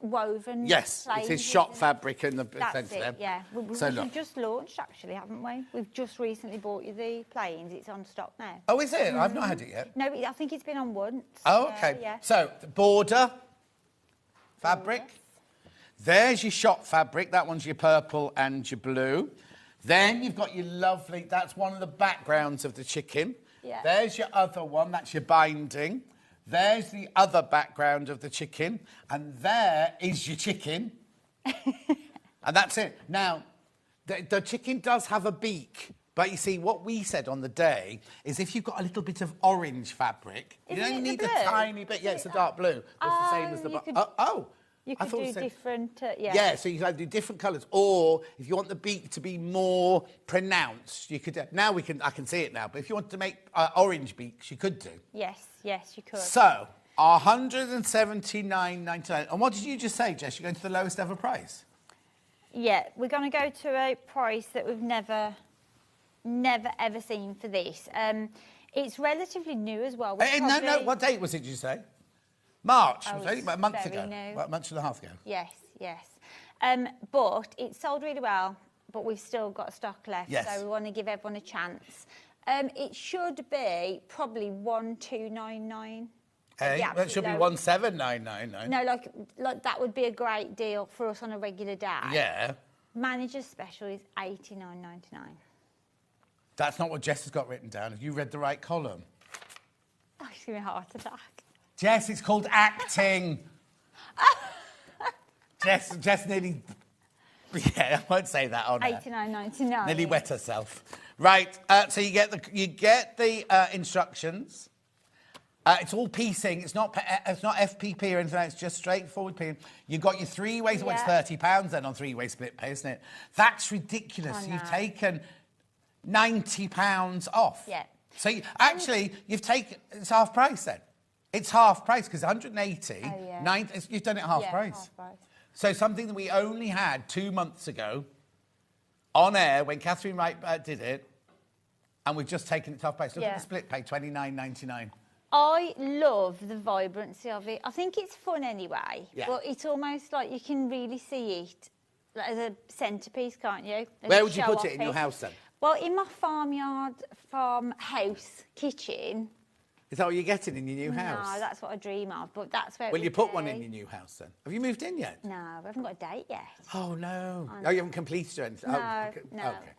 woven. Yes, it's his shot fabric in the That's centre there. it, yeah. We've just launched, actually, haven't we? We've just recently bought you the planes. It's on stock now. Oh, is it? I've not had it yet. No, I think it's been on once. Oh, okay. Yeah. So, the border fabric. There's your shot fabric. That one's your purple and your blue. Then you've got your lovely, that's one of the backgrounds of the chicken. Yeah. There's your other one, that's your binding. There's the other background of the chicken. And there is your chicken. And that's it. Now, the chicken does have a beak. But you see, what we said on the day is if you've got a little bit of orange fabric, you Isn't don't it the need a blue? tiny bit. Yeah, it's a dark blue. It's the same as the... You I could thought do it said- different, yeah. Yeah, so you can either do different colours, or if you want the beak to be more pronounced, you could. Now I can see it now. But if you want to make orange beaks, you could do. Yes, you could. So, $179.99. And what did you just say, Jess? You're going to the lowest ever price? Yeah, we're going to go to a price that we've never ever seen for this. It's relatively new as well. No. What date was it? Did you say? March. Oh, It was only it's about a month very ago. new. About a month and a half ago. Yes. But it sold really well, but we've still got stock left, Yes. so we want to give everyone a chance. It should be probably 1,299. Hey, that should be 1,799. No, like that would be a great deal for us on a regular day. Yeah. Manager's special is $89.99. That's not what Jess has got written down. Have you read the right column? Oh, it's giving me a heart attack. Jess, it's called acting. Jess nearly... Yeah, I won't say that on air. $89.99. Nearly wet herself. Right, so you get the instructions. It's all piecing. It's not FPP or anything. It's just straightforward piecing. You've got your 3 ways. Well, it's £30 then on 3-way split pay, isn't it? That's ridiculous. I know. You've taken £90 off. Yeah. So you've taken... It's half price then. It's half price because 180, 90, you've done it half price. Half price. So something that we only had 2 months ago on air when Catherine Wright did it, and we've just taken it to half price. Look at the split pay, $29.99. I love the vibrancy of it. I think it's fun anyway, but it's almost like you can really see it as a centrepiece, can't you? Where would you put it in your house then? Well, in my farmhouse kitchen. Is that what you're getting in your new house? No, that's what I dream of, but that's where. Will you put one in your new house then? Have you moved in yet? No, we haven't got a date yet. Oh no! Oh, you haven't completed or anything. No, oh, okay. no. Okay.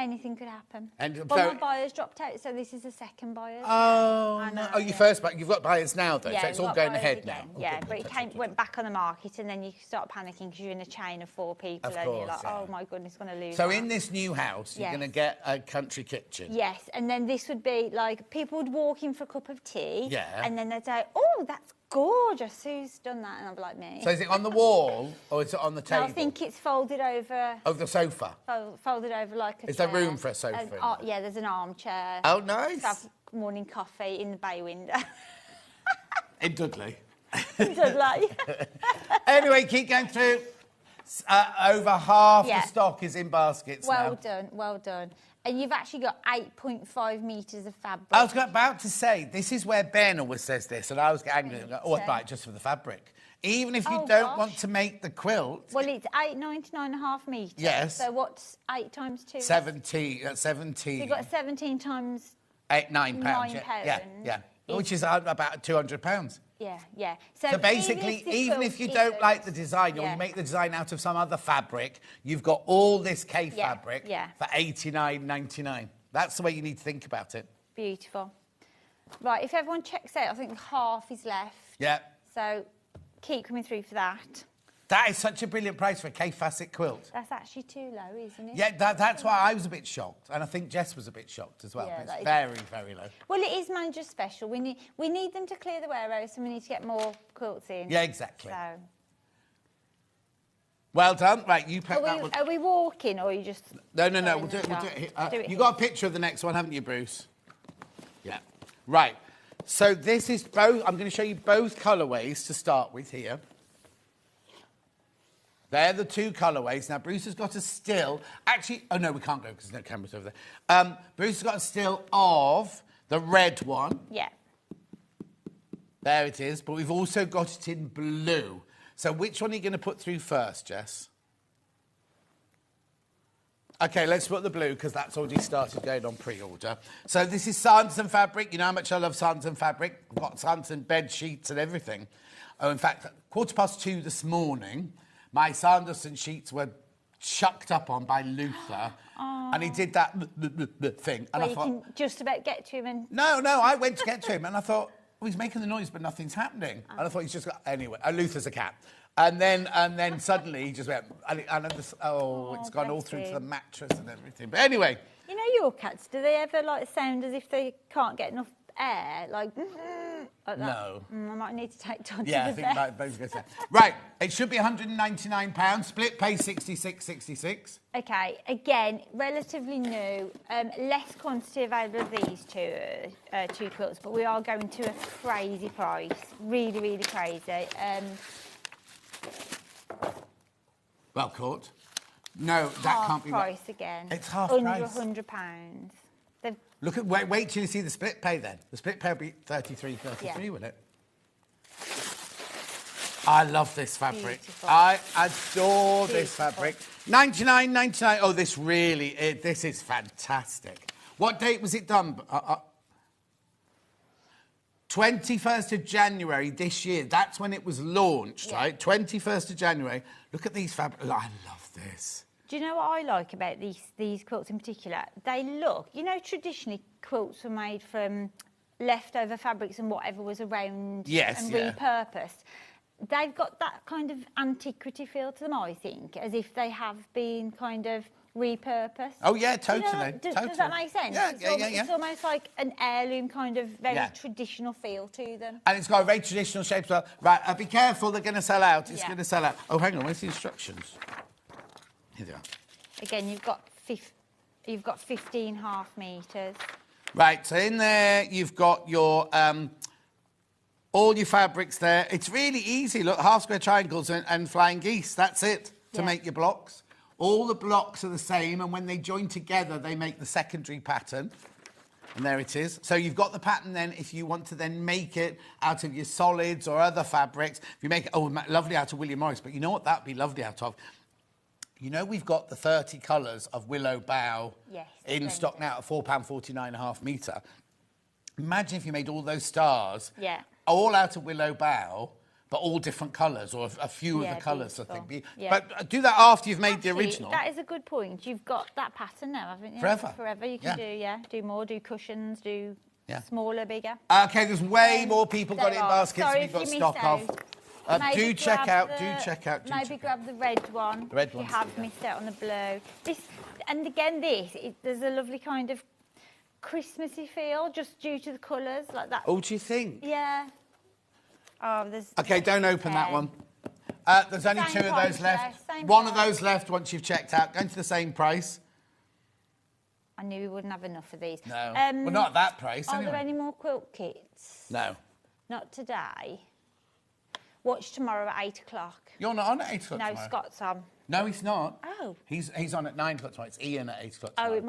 Anything could happen. And well, so- my buyers dropped out, so this is the second buyers. Oh, I no. know, Oh, you yeah. first, but you've got buyers now, though, so Yeah, it's we've all got going buyers ahead again. now. Yeah, but it went back on the market, and then you start panicking because you're in a chain of 4 people, Of and you're course, like, yeah. oh my goodness, going to lose. So that. in this new house, you're Yes. going to get a country kitchen. Yes, and then this would be like people would walk in for a cup of tea, Yeah. and then they'd say, "Oh, that's gorgeous. Who's done that?" And I'd be like, "Me." So is it on the wall or is it on the No, table? I think it's folded over. Of the sofa? Folded over like a Is there chair. room for a sofa in Yeah, there's an armchair. Oh, nice. To have morning coffee in the bay window. In Dudley. Dudley. Anyway, keep going through. Over half Yeah. the stock is in baskets Well now. done, well done. And you've actually got 8.5 metres of fabric. I was about to say, this is where Ben always says this, and I was getting angry. Oh, I'd buy it just for the fabric. Even if you Oh, don't gosh. want to make the quilt, Well, it's 899.5 metres. Yes. So what's 8 times 2? 17. So you've got 17 times... £9. £9. Yeah. Which is about £200. Yeah, yeah. So basically, even if you don't like the design, or Yeah. you make the design out of some other fabric, you've got all this K Yeah, fabric yeah. for £89.99. That's the way you need to think about it. Beautiful. Right, if everyone checks out, I think half is left. Yeah. So keep coming through for that. That is such a brilliant price for a K facet quilt. That's actually too low, isn't it? Yeah, that's why I was a bit shocked, and I think Jess was a bit shocked as well. Yeah, It's that is- very, very low. Well, it is manager special. We need them to clear the warehouse, and we need to get more quilts in. Yeah, exactly. So, Well done. Right, you put that one. are we walking, or are you just... No, going we'll in do the it. We'll shop? do it here. Do it You here. got a picture of the next one, haven't you, Bruce? Yeah. Right. So this is both. I'm going to show you both colourways to start with here. They're the two colourways. Now, Bruce has got a still. Actually, oh, no, we can't go because there's no cameras over there. Bruce has got a still of the red one. Yeah. There it is. But we've also got it in blue. So which one are you going to put through first, Jess? OK, let's put the blue because that's already started going on pre-order. So this is Sanderson fabric. You know how much I love Sanderson fabric. I've got Sanderson bed sheets and everything. Oh, in fact, 2:15 this morning, my Sanderson sheets were chucked up on by Luther. And he did that thing. And Where I you thought, can just about get to him and... no, I went to get to him and I thought, well, he's making the noise, but nothing's happening. And I thought he's just got... Anyway, Luther's a cat. And then suddenly he just went... it's gone all through to the mattress and everything. But anyway... You know your cats, do they ever sound as if they can't get enough air? Like that? No. I might need to take Todd Yeah, I to the think vet. both goes there. Right, it should be £199. Split pay 66.66. Okay, again, relatively new, less quantity available of these two quilts, but we are going to a crazy price, really, really crazy. Well caught. No, that can't be price right. again. It's half under price. £100. They've Look at wait till you see the split pay then. The split pay will be 33, Yeah. won't it? I love this fabric. Beautiful. I adore this fabric. 99.99. Oh, this is fantastic. What date was it done? 21st of January this year. That's when it was launched, right? 21st of January. Look at these fabrics. I love this. Do you know what I like about these quilts in particular? They look, traditionally quilts were made from leftover fabrics and whatever was around and repurposed. They've got that kind of antiquity feel to them, I think, as if they have been kind of repurposed. Oh, yeah, totally. Does totally. that make sense? Yeah, It's almost like an heirloom kind of very traditional feel to them. And it's got a very traditional shape as well. Right, be careful, they're going to sell out. It's Yeah. going to sell out. Oh, hang on, where's the instructions? Here they are. Again, you've got 15 half metres. Right, so in there you've got your all your fabrics there. It's really easy. Look, half square triangles and flying geese. That's it to make your blocks. All the blocks are the same, and when they join together, they make the secondary pattern. And there it is. So you've got the pattern then if you want to then make it out of your solids or other fabrics. If you make it, lovely out of William Morris, but you know what that'd be lovely out of? You know we've got the 30 colours of Willow Bough in stock now at £4.49.5 metre. Imagine if you made all those stars all out of Willow Bough, but all different colours, or a few of Yeah, the colours, I beautiful. think. Yeah. But do that after you've made the Actually, original. That is a good point. You've got that pattern now, haven't you? Forever. Forever. You can do more, do cushions, do smaller, bigger. Okay, there's way more people got it in There are. baskets Sorry than we've if got you stock missed of. Maybe Do check grab out, the- do check out. Maybe grab the red one. The red if you one's have missed out on the blue. And again, there's a lovely kind of Christmassy feel just due to the colours like that. Oh, do you think? Yeah. Oh, there's. Okay, don't open that one. There's only Same 2 of price, those left. yeah, same One of price. those left once you've checked out. Going to the same price. I knew we wouldn't have enough of these. No. Well, not at that price, Are anyway. there any more quilt kits? No. Not today. Watch tomorrow at 8 o'clock. You're not on at 8 o'clock No, tomorrow? Scott's on. No, he's not. Oh. He's on at 9 o'clock tomorrow. It's Ian at 8 o'clock Oh, tomorrow. it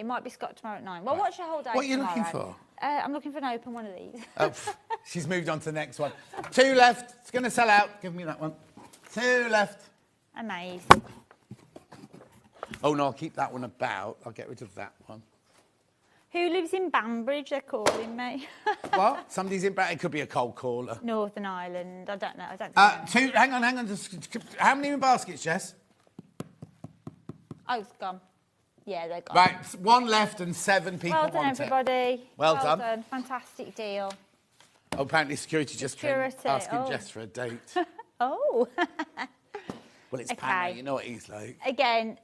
might be Scott tomorrow at 9. Well, watch the whole day. What are you tomorrow. looking for? I'm looking for an open one of these. Oh, she's moved on to the next one. 2 left. It's going to sell out. Give me that one. 2 left. Amazing. Oh, no, I'll keep that one about. I'll get rid of that one. Who lives in Banbridge? They're calling me. What? Somebody's in back. It could be a cold caller. Northern Ireland. I don't know. I don't think. 2. Hang on. How many in baskets, Jess? Oh, it's gone. Yeah, they're gone. Right, 1 left and 7 people Well done, want it. everybody. Well done. Fantastic deal. Oh, apparently security just came Security, asking oh. Jess for a date. Oh. Well, it's Okay. Panna, you know what he's like. Again,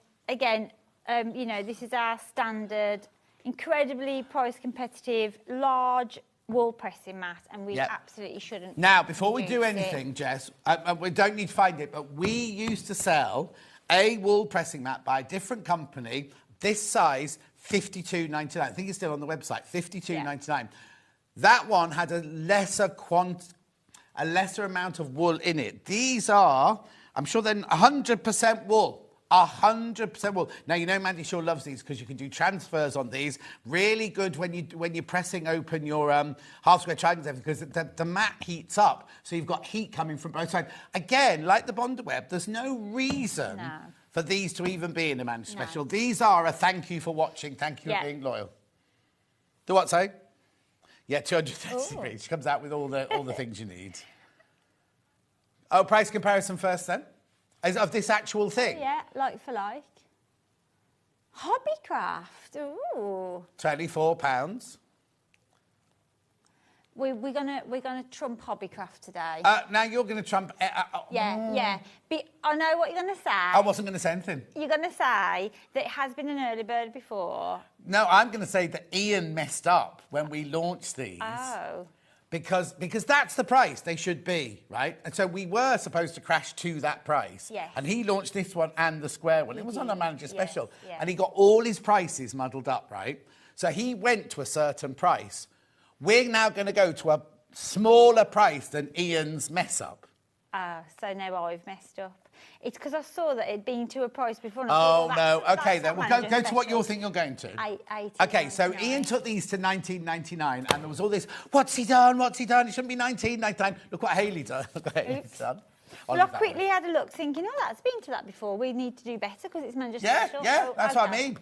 you know, this is our standard, incredibly price competitive, large wool pressing mat, and we Yep. absolutely shouldn't. Now, before we do use anything, it. Jess, we don't need to find it, but we used to sell a wool pressing mat by a different company, this size, $52.99. I think it's still on the website, $52.99. That one had a lesser amount of wool in it. These are, I'm sure they're 100% wool. 100% wool. Now, you know Mandy Shaw loves these because you can do transfers on these. Really good when you're pressing open your half square triangles, because the mat heats up. So you've got heat coming from both sides. Again, like the Bondaweb, there's no reason for these to even be in a Mandy Special. These are a thank you for watching, thank you for being loyal. Do what, say? Yeah, 230 degrees. She comes out with all the things you need. Oh, price comparison first then? Of this actual thing? Yeah, like for like. Hobbycraft. Ooh. £24. We're gonna trump Hobbycraft today. Now you're going to trump... yeah. But I know what you're gonna say. I wasn't going to say anything. You're gonna say that it has been an early bird before. No, I'm going to say that Ian messed up when we launched these. Oh. Because that's the price they should be, right? And so we were supposed to crash to that price. Yes. And he launched this one and the square one. It was on a manager special. yes. And he got all his prices muddled up, right? So he went to a certain price. We're now going to go to a smaller price than Ian's mess up. So now I've messed up. It's because I saw that it'd been to a price before. And I Oh, thought, no. well, Okay, that's then. not Well, go manager to what you special. think you're going to. 80. Okay, so Ian took these to $19.99, and there was all this, what's he done? It shouldn't be $19.99. Look what Hayley done. Look what Hayley's done. Well, I quickly had a look thinking, oh, that's been to that before. We need to do better because it's manager Yeah, special. yeah, So, that's what I okay. mean.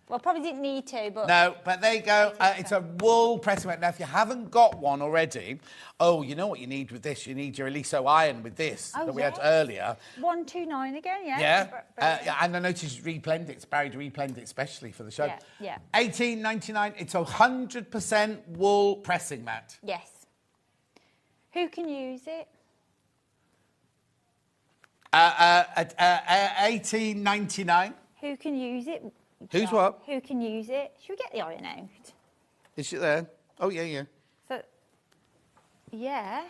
Well, probably didn't need to, but... No, but there you go. It's a wool pressing mat. Now, if you haven't got one already, you know what you need with this? You need your Eliso iron with this that we had earlier. 129 again, yeah. Yeah, and I noticed you reblend it. Barry reblend it especially for the show. Yeah. $18.99. It's a 100% wool pressing mat. Yes. Who can use it? $18.99. Who can use it? Who's what? Who can use it? Should we get the iron out? Is she there? Oh, yeah. So, yeah.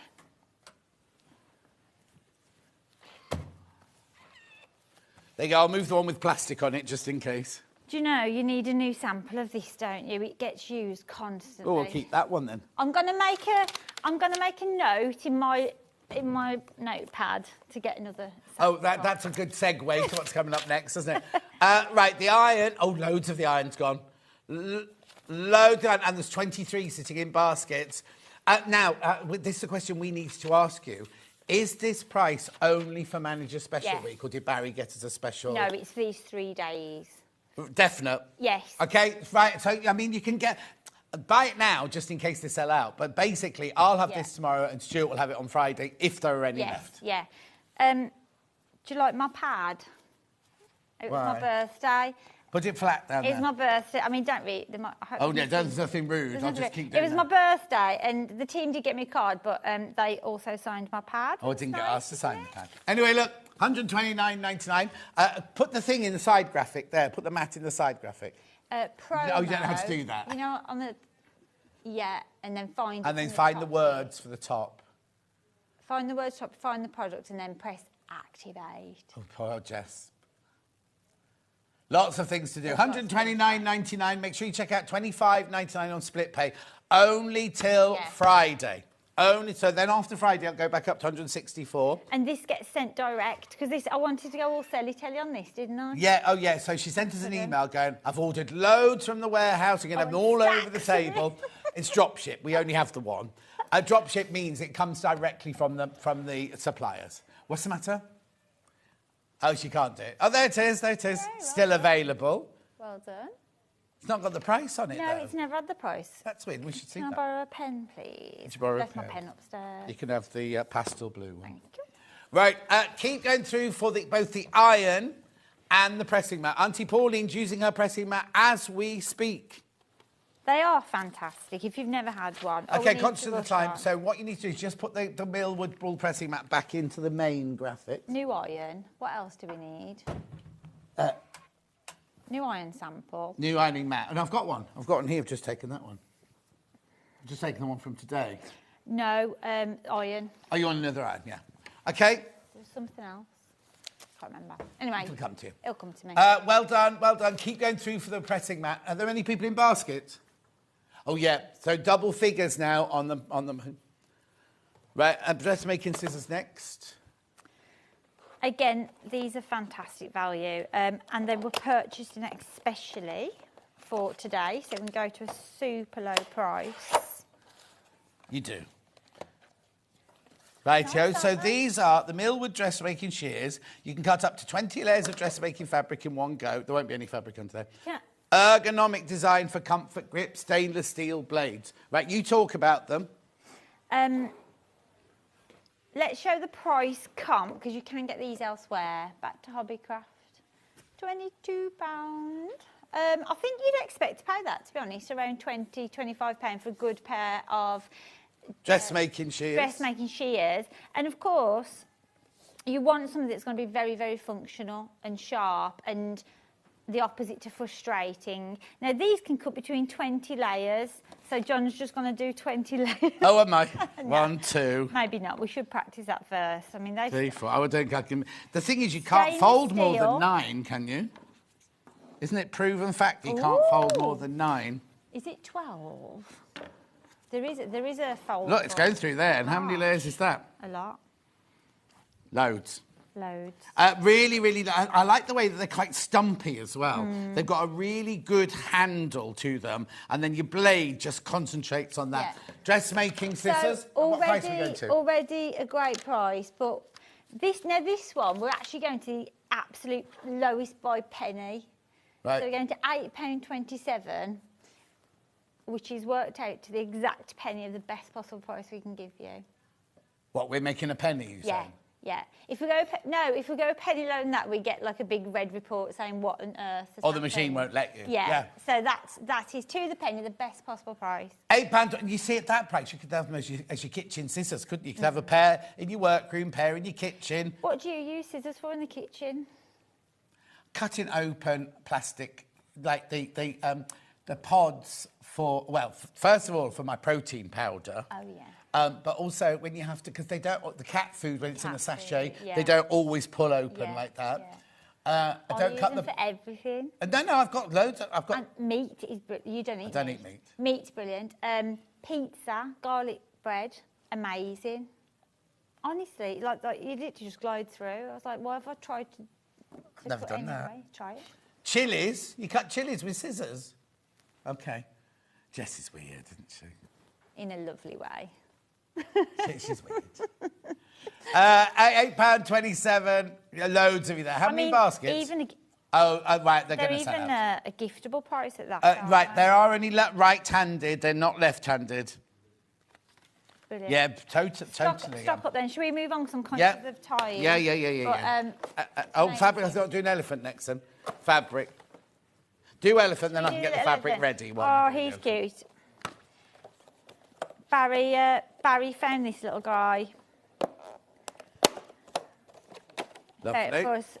There you go. I'll move the one with plastic on it just in case. Do you know, you need a new sample of this, don't you? It gets used constantly. Oh, I'll keep that one then. I'm gonna make a note in my notepad to get another Oh, that's a good segue to what's coming up next, isn't it? Right, the iron. Oh, loads of the iron's gone. Loads, and there's 23 sitting in baskets. Now, this is a question we need to ask you. Is this price only for Manager Special Yes. Week, or did Barry get us a special? No, it's these 3 days. Definite. Yes. Okay, right. So, I mean, you can get... buy it now just in case they sell out. But basically, I'll have this tomorrow and Stuart will have it on Friday if there are any left. Yeah. Do you like my pad? It was my birthday. Put it flat down there. It's my birthday. I mean, don't read. Oh, yeah, there's nothing rude. I'll just keep doing It was my birthday, and the team did get me a card, but they also signed my pad. Oh, I didn't get asked to sign the pad. Anyway, look, £129.99. Put the thing in the side graphic there. Put the mat in the side graphic. Promo. Oh, you don't know how to do that. You know, on the... Yeah, and then find... And then find the words for the top. Find the words top, find the product, and then press activate. Oh, poor Jess. Lots of things to do. £129.99. Make sure you check out £25.99 on split pay. Only till Friday. Only so then after Friday I'll go back up to £164. And this gets sent direct because I wanted to go all selly-telly on this, didn't I? Yeah, oh yeah. So she sent us an email going, I've ordered loads from the warehouse. We're going to have them all over the table. It's dropship. We only have the one. Dropship means it comes directly from the suppliers. What's the matter? Oh, she can't do it. Oh, there it is. There it is. Still available. Well done. It's not got the price on it, No, though. it's never had the price. That's weird. We should see Can that. I borrow a pen, please? Could you borrow a Left pen? my pen upstairs. You can have the pastel blue one. Thank you. Right, keep going through for both the iron and the pressing mat. Auntie Pauline's using her pressing mat as we speak. They are fantastic if you've never had one. Okay, conscious of the time. So what you need to do is just put the Millwood Bull pressing mat back into the main graphic. New iron. What else do we need? New iron sample. New ironing mat. And I've got one. I've got one here. I've just taken that one. I've just taken the one from today. No, iron. Oh, you want another iron? Yeah. Okay. There's something else. Can't remember. Anyway. It'll come to you. It'll come to me. Well done, well done. Keep going through for the pressing mat. Are there any people in baskets? Oh, yeah. So double figures now on them. Right, dressmaking scissors next. Again, these are fantastic value, and they were purchased especially for today, so we can go to a super low price. You do. Rightio, so these are the Millwood dressmaking shears. You can cut up to 20 layers of dressmaking fabric in one go. There won't be any fabric on today. Yeah. Ergonomic design for comfort grip, stainless steel blades. Right, you talk about them. Let's show the price comp, because you can get these elsewhere. Back to Hobbycraft. £22. I think you'd expect to pay that, to be honest, around £20, £25 for a good pair of dressmaking shears. Dressmaking shears. And of course, you want something that's going to be very, very functional and sharp and the opposite to frustrating. Now, these can cut between 20 layers. So John's just going to do 20 layers. Oh, am I? No, 1, 2. Maybe not. We should practice that first. I mean, they... 3, 4. I don't think the thing is, you can't fold more than 9, can you? Isn't it proven fact you can't fold more than 9? Is it 12? There is a fold. Look, it's going through there. And how many layers is that? A lot. Loads. Loads. Really, really, I like the way that they're quite stumpy as well. They've got a really good handle to them, and then your blade just concentrates on that. Yeah. Dressmaking scissors. What price are we going to? Already a great price, but this one, we're actually going to the absolute lowest by penny. Right. So we're going to £8.27, which is worked out to the exact penny of the best possible price we can give you. What, we're making a penny, you say? Yeah. If we go a penny lower than that, we get like a big red report saying what on earth. Or the machine won't let you. Yeah. So that is to the penny the best possible price. £8. You see, at that price, you could have them as your kitchen scissors, couldn't you? You could have a pair in your workroom, pair in your kitchen. What do you use scissors for in the kitchen? Cutting open plastic, like the pods for, well, first of all, for my protein powder. Oh, yeah. But also when you have to, because they don't, the cat food, when it's in a sachet, they don't always pull open like that. I don't cut them for everything. No, I've got loads. And meat is you don't eat. I don't eat meat. Meat's brilliant. Pizza, garlic bread, amazing. Honestly, like you literally just glide through. I was like, why have I tried to Never done anyway? that. Try it. Chilies, you cut chilies with scissors. Okay. Jess is weird, isn't she? In a lovely way. She's weird. £8.27. Loads of you there. How many baskets? Oh, right, they're They're going to sell even out. a giftable price at that. Right, there are only right-handed, they're not left-handed. Brilliant. Yeah, totally. Stop up then. Should we move on? Because I'm conscious Yeah. of time. Yeah. Fabric, I thought do an elephant next then. Fabric. Do elephant, then I can get the fabric ready. Oh, he's cute. Barry found this little guy. Lovely. For us.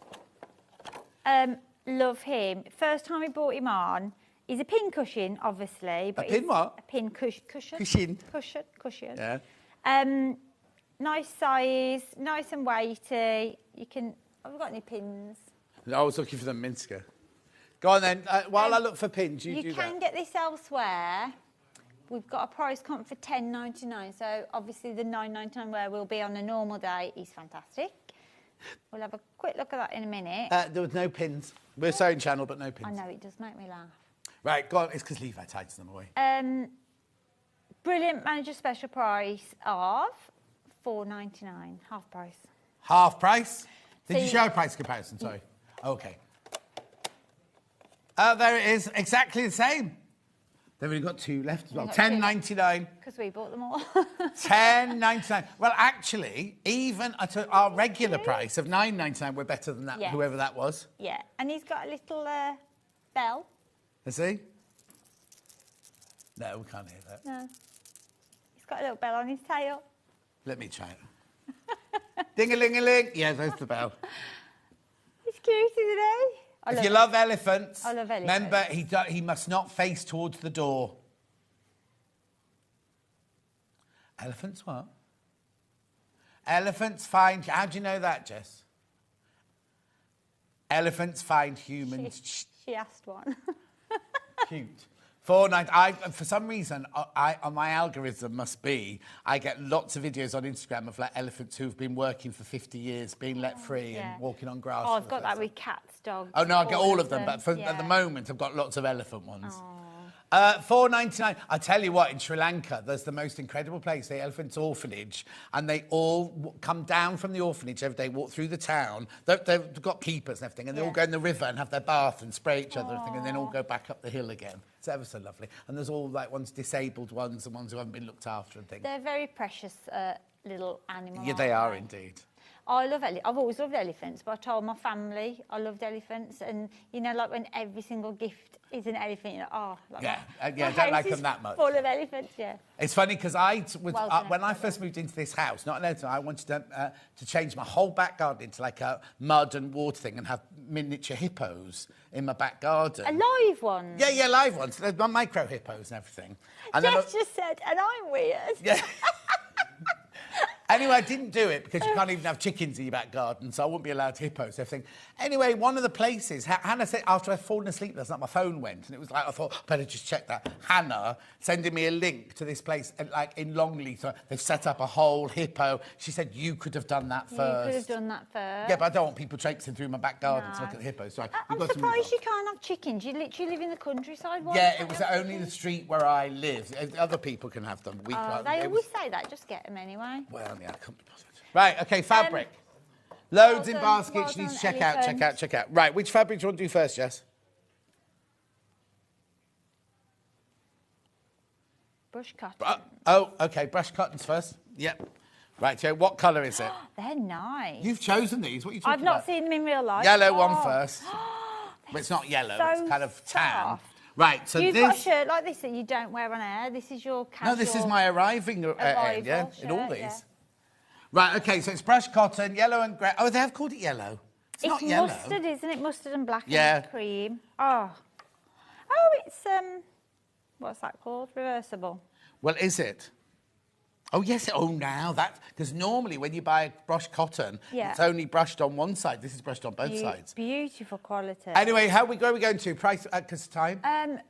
Love him. First time we brought him on, he's a pin cushion, obviously. But A pin what? A pin cushion. Cushion. Yeah. Nice size, nice and weighty. You can. Have we got any pins? I was looking for the Minsker. Go on then. While I look for pins, you do that. You can get this elsewhere. We've got a price comp for $10.99. So obviously the $9.99 where we'll be on a normal day is fantastic. We'll have a quick look at that in a minute. There was no pins. We're a sewing channel, but no pins. I know, it does make me laugh. Right, go on. It's because Levi tights them away. Brilliant manager special price of $4.99, half price. Half price? Did So you show a price comparison? Sorry. Okay. There it is. Exactly the same. They've only got two left as well. $10.99. Because we bought them all. $10.99. Well, actually, even at our regular price of $9.99, we're better than that, Yes. whoever that was. Yeah, and he's got a little bell. Is he? No, we can't hear that. No. He's got a little bell on his tail. Let me try it. Ding-a-ling-a-ling. Yeah, there's the bell. He's cute, isn't he? If you love elephants, I love elephants. remember he must not face towards the door. Elephants what? Elephants find... How do you know that, Jess? Elephants find humans... She asked one. Cute. $4.99. For some reason, on my algorithm must be, I get lots of videos on Instagram of like elephants who've been working for 50 years, being let free yeah. and walking on grass. Oh, I've got that with cats, dogs. Oh, no, I get all of them, but at yeah. the moment, I've got lots of elephant ones. $4.99. I tell you what, in Sri Lanka, there's the most incredible place, the Elephants Orphanage, and they all come down from the orphanage every day, walk through the town. They've got keepers and everything, and they all go in the river and have their bath and spray each other and everything, and then all go back up the hill again. It's ever so lovely. And there's all like ones disabled ones and ones who haven't been looked after and things. They're very precious little animals. Yeah, they are indeed. I love elephants. I've always loved elephants, but I told my family I loved elephants. And, you know, like when every single gift is an elephant, you're like, oh. Like I don't house like is them that much. Full of elephants, yeah. It's funny because when I first moved into this house, not an elephant, I wanted to change my whole back garden into like a mud and water thing and have miniature hippos in my back garden. A live one? Yeah, live ones. They're micro hippos and everything. And Jess just said, and I'm weird. Yeah. Anyway, I didn't do it because you can't even have chickens in your back garden, so I wouldn't be allowed hippos and everything. Anyway, one of the places, Hannah said, after I'd fallen asleep last night, my phone went, and it was like, I thought, better just check that. Hannah sending me a link to this place, like in Longley, so they've set up a whole hippo. She said, you could have done that first. You could have done that first. Yeah, but I don't want people traipsing through my back garden to look at the hippos. So I'm surprised you can't have chickens. You literally live in the countryside. Why yeah, can't it was you have only chickens? the street where I live. Other people can have them. We can't. They It always was- say that. Just get them anyway. Well, yeah, I can't be bothered. Right, okay, fabric. Loads in done, baskets. well You need to done, check out. Right, which fabric do you want to do first, Jess? Brush cotton. Okay, brush cottons first. Yep. Right, so what colour is it? They're nice. You've chosen these. What are you talking I've not about? seen them in real life. Yellow one first. But it's not yellow, so it's kind of tan. soft. Right, so You've this... got a shirt like this that you don't wear on air. This is your casual... No, this is my arriving arrival yeah, in all shirt, these. yeah. Right, okay, so it's brushed cotton, yellow and grey. Oh, they have called it yellow. It's not yellow. Mustard, isn't it? Mustard and black Yeah. and cream. Oh, it's what's that called? Reversible. Well, is it? Oh, yes. Oh, now that... Because normally when you buy brushed cotton, Yeah. it's only brushed on one side. This is brushed on both sides. Beautiful quality. Anyway, where are we going to? Price, because time?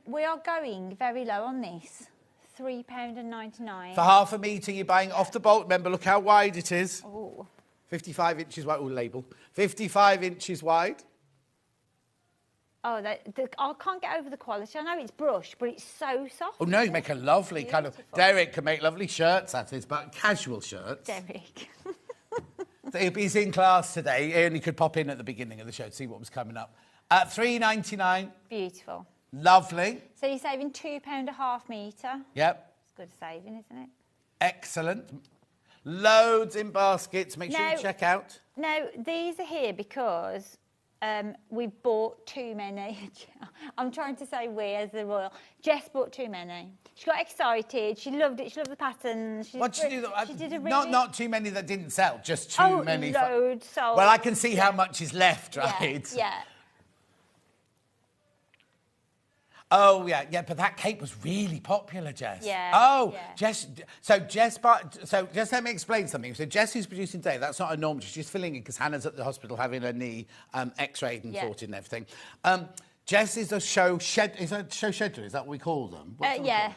We are going very low on this. £3.99. For half a metre, you're buying off the bolt. Remember, look how wide it is. Oh. 55 inches wide. Oh, label. 55 inches wide. Oh, I can't get over the quality. I know it's brushed, but it's so soft. Oh, no, you make a lovely kind of... Derek can make lovely shirts out of this, but casual shirts. Derek. He's in class today. He only could pop in at the beginning of the show to see what was coming up. At £3.99. Beautiful. Lovely. So you're saving £2 a half metre. Yep. It's good saving, isn't it? Excellent. Loads in baskets. Make sure you check out. No, these are here because we bought too many. I'm trying to say we as the royal. Jess bought too many. She got excited. She loved it. She loved the patterns. What did you do? She did a really... Not too many that didn't sell, just too many. Loads sold. Well, I can see how much is left, right? Yeah. Oh, yeah, but that cape was really popular, Jess. Yeah. Oh, yeah. Jess, just let me explain something. So Jess, who's producing today, that's not a normal, she's filling in because Hannah's at the hospital having her knee x-rayed and sorted and everything. Jess is a show scheduler, is that what we call them? Yeah.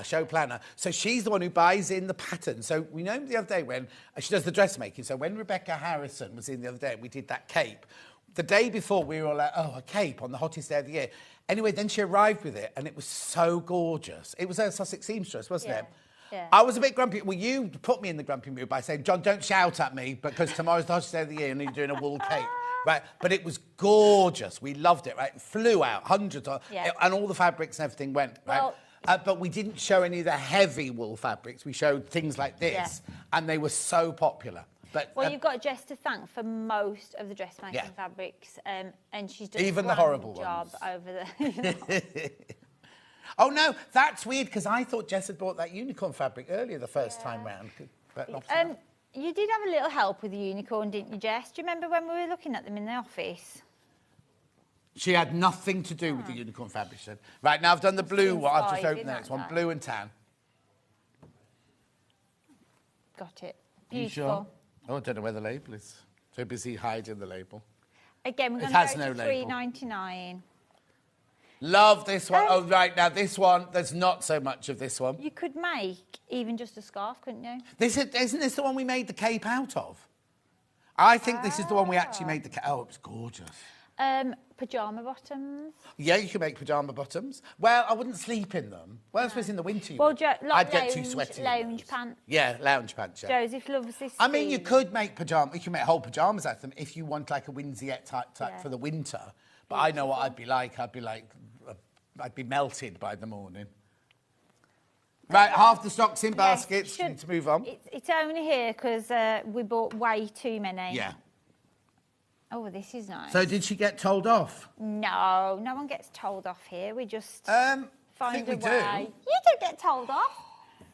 Show planner. So she's the one who buys in the pattern. So we know the other day when she does the dressmaking. So when Rebecca Harrison was in the other day and we did that cape, the day before we were all like, oh, a cape on the hottest day of the year. Anyway, then she arrived with it and it was so gorgeous. It was a Sussex seamstress, wasn't it? Yeah. I was a bit grumpy. Well, you put me in the grumpy mood by saying, John, don't shout at me because tomorrow's the hottest day of the year and you're doing a wool cape. Right, but it was gorgeous. We loved it, right? It flew out, hundreds of, and all the fabrics and everything went, right? Well, but we didn't show any of the heavy wool fabrics. We showed things like this, and they were so popular. But, well, you've got Jess to thank for most of the dressmaking fabrics, and she's done even a the horrible job ones. over the. Oh no, that's weird because I thought Jess had bought that unicorn fabric earlier the first time round. But you did have a little help with the unicorn, didn't you, Jess? Do you remember when we were looking at them in the office? She had nothing to do with the unicorn fabric, she said. Right, now I've done the blue one. I've just opened the next one. Blue and tan. Got it. Beautiful. Beautiful. Sure? Oh, I don't know where the label is. So busy hiding the label. Again, we're going has to no go to label. £3.99. Love this one. Oh, right, now this one, there's not so much of this one. You could make even just a scarf, couldn't you? Isn't this the one we made the cape out of? I think this is the one we actually made the cape. Oh, it was gorgeous. Pyjama bottoms. Yeah, you can make pyjama bottoms. Well, I wouldn't sleep in them. Well, I suppose in the winter. Well, I'd get too sweaty. Lounge pants. Yeah, lounge pants. Yeah. Joseph loves this. I mean, you could make pyjamas. You can make whole pyjamas out of them if you want like a Winsiette type for the winter. But I know what I'd be like. I'd be melted by the morning. Right, half the stock's in baskets. Need to move on. It's only here because we bought way too many. Yeah. Oh, this is nice. So did she get told off? No, no one gets told off here. We just I find think a we way. do. You don't get told off.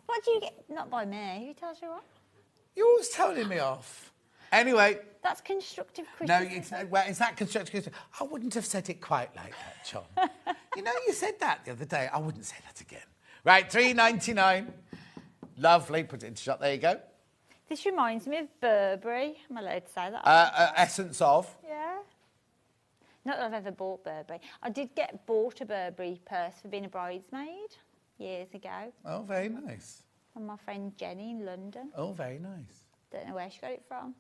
What do you get? Not by me. Who tells you off? You're always telling me off. Anyway. That's constructive No, criticism. it's that constructive criticism. I wouldn't have said it quite like that, John. You know, you said that the other day. I wouldn't say that again. Right, $3.99. Lovely. Put it into shot. There you go. This reminds me of Burberry. Am I allowed to say that? Essence of. Yeah. Not that I've ever bought Burberry. I did bought a Burberry purse for being a bridesmaid years ago. Oh, very nice. From my friend Jenny in London. Oh, very nice. Don't know where she got it from.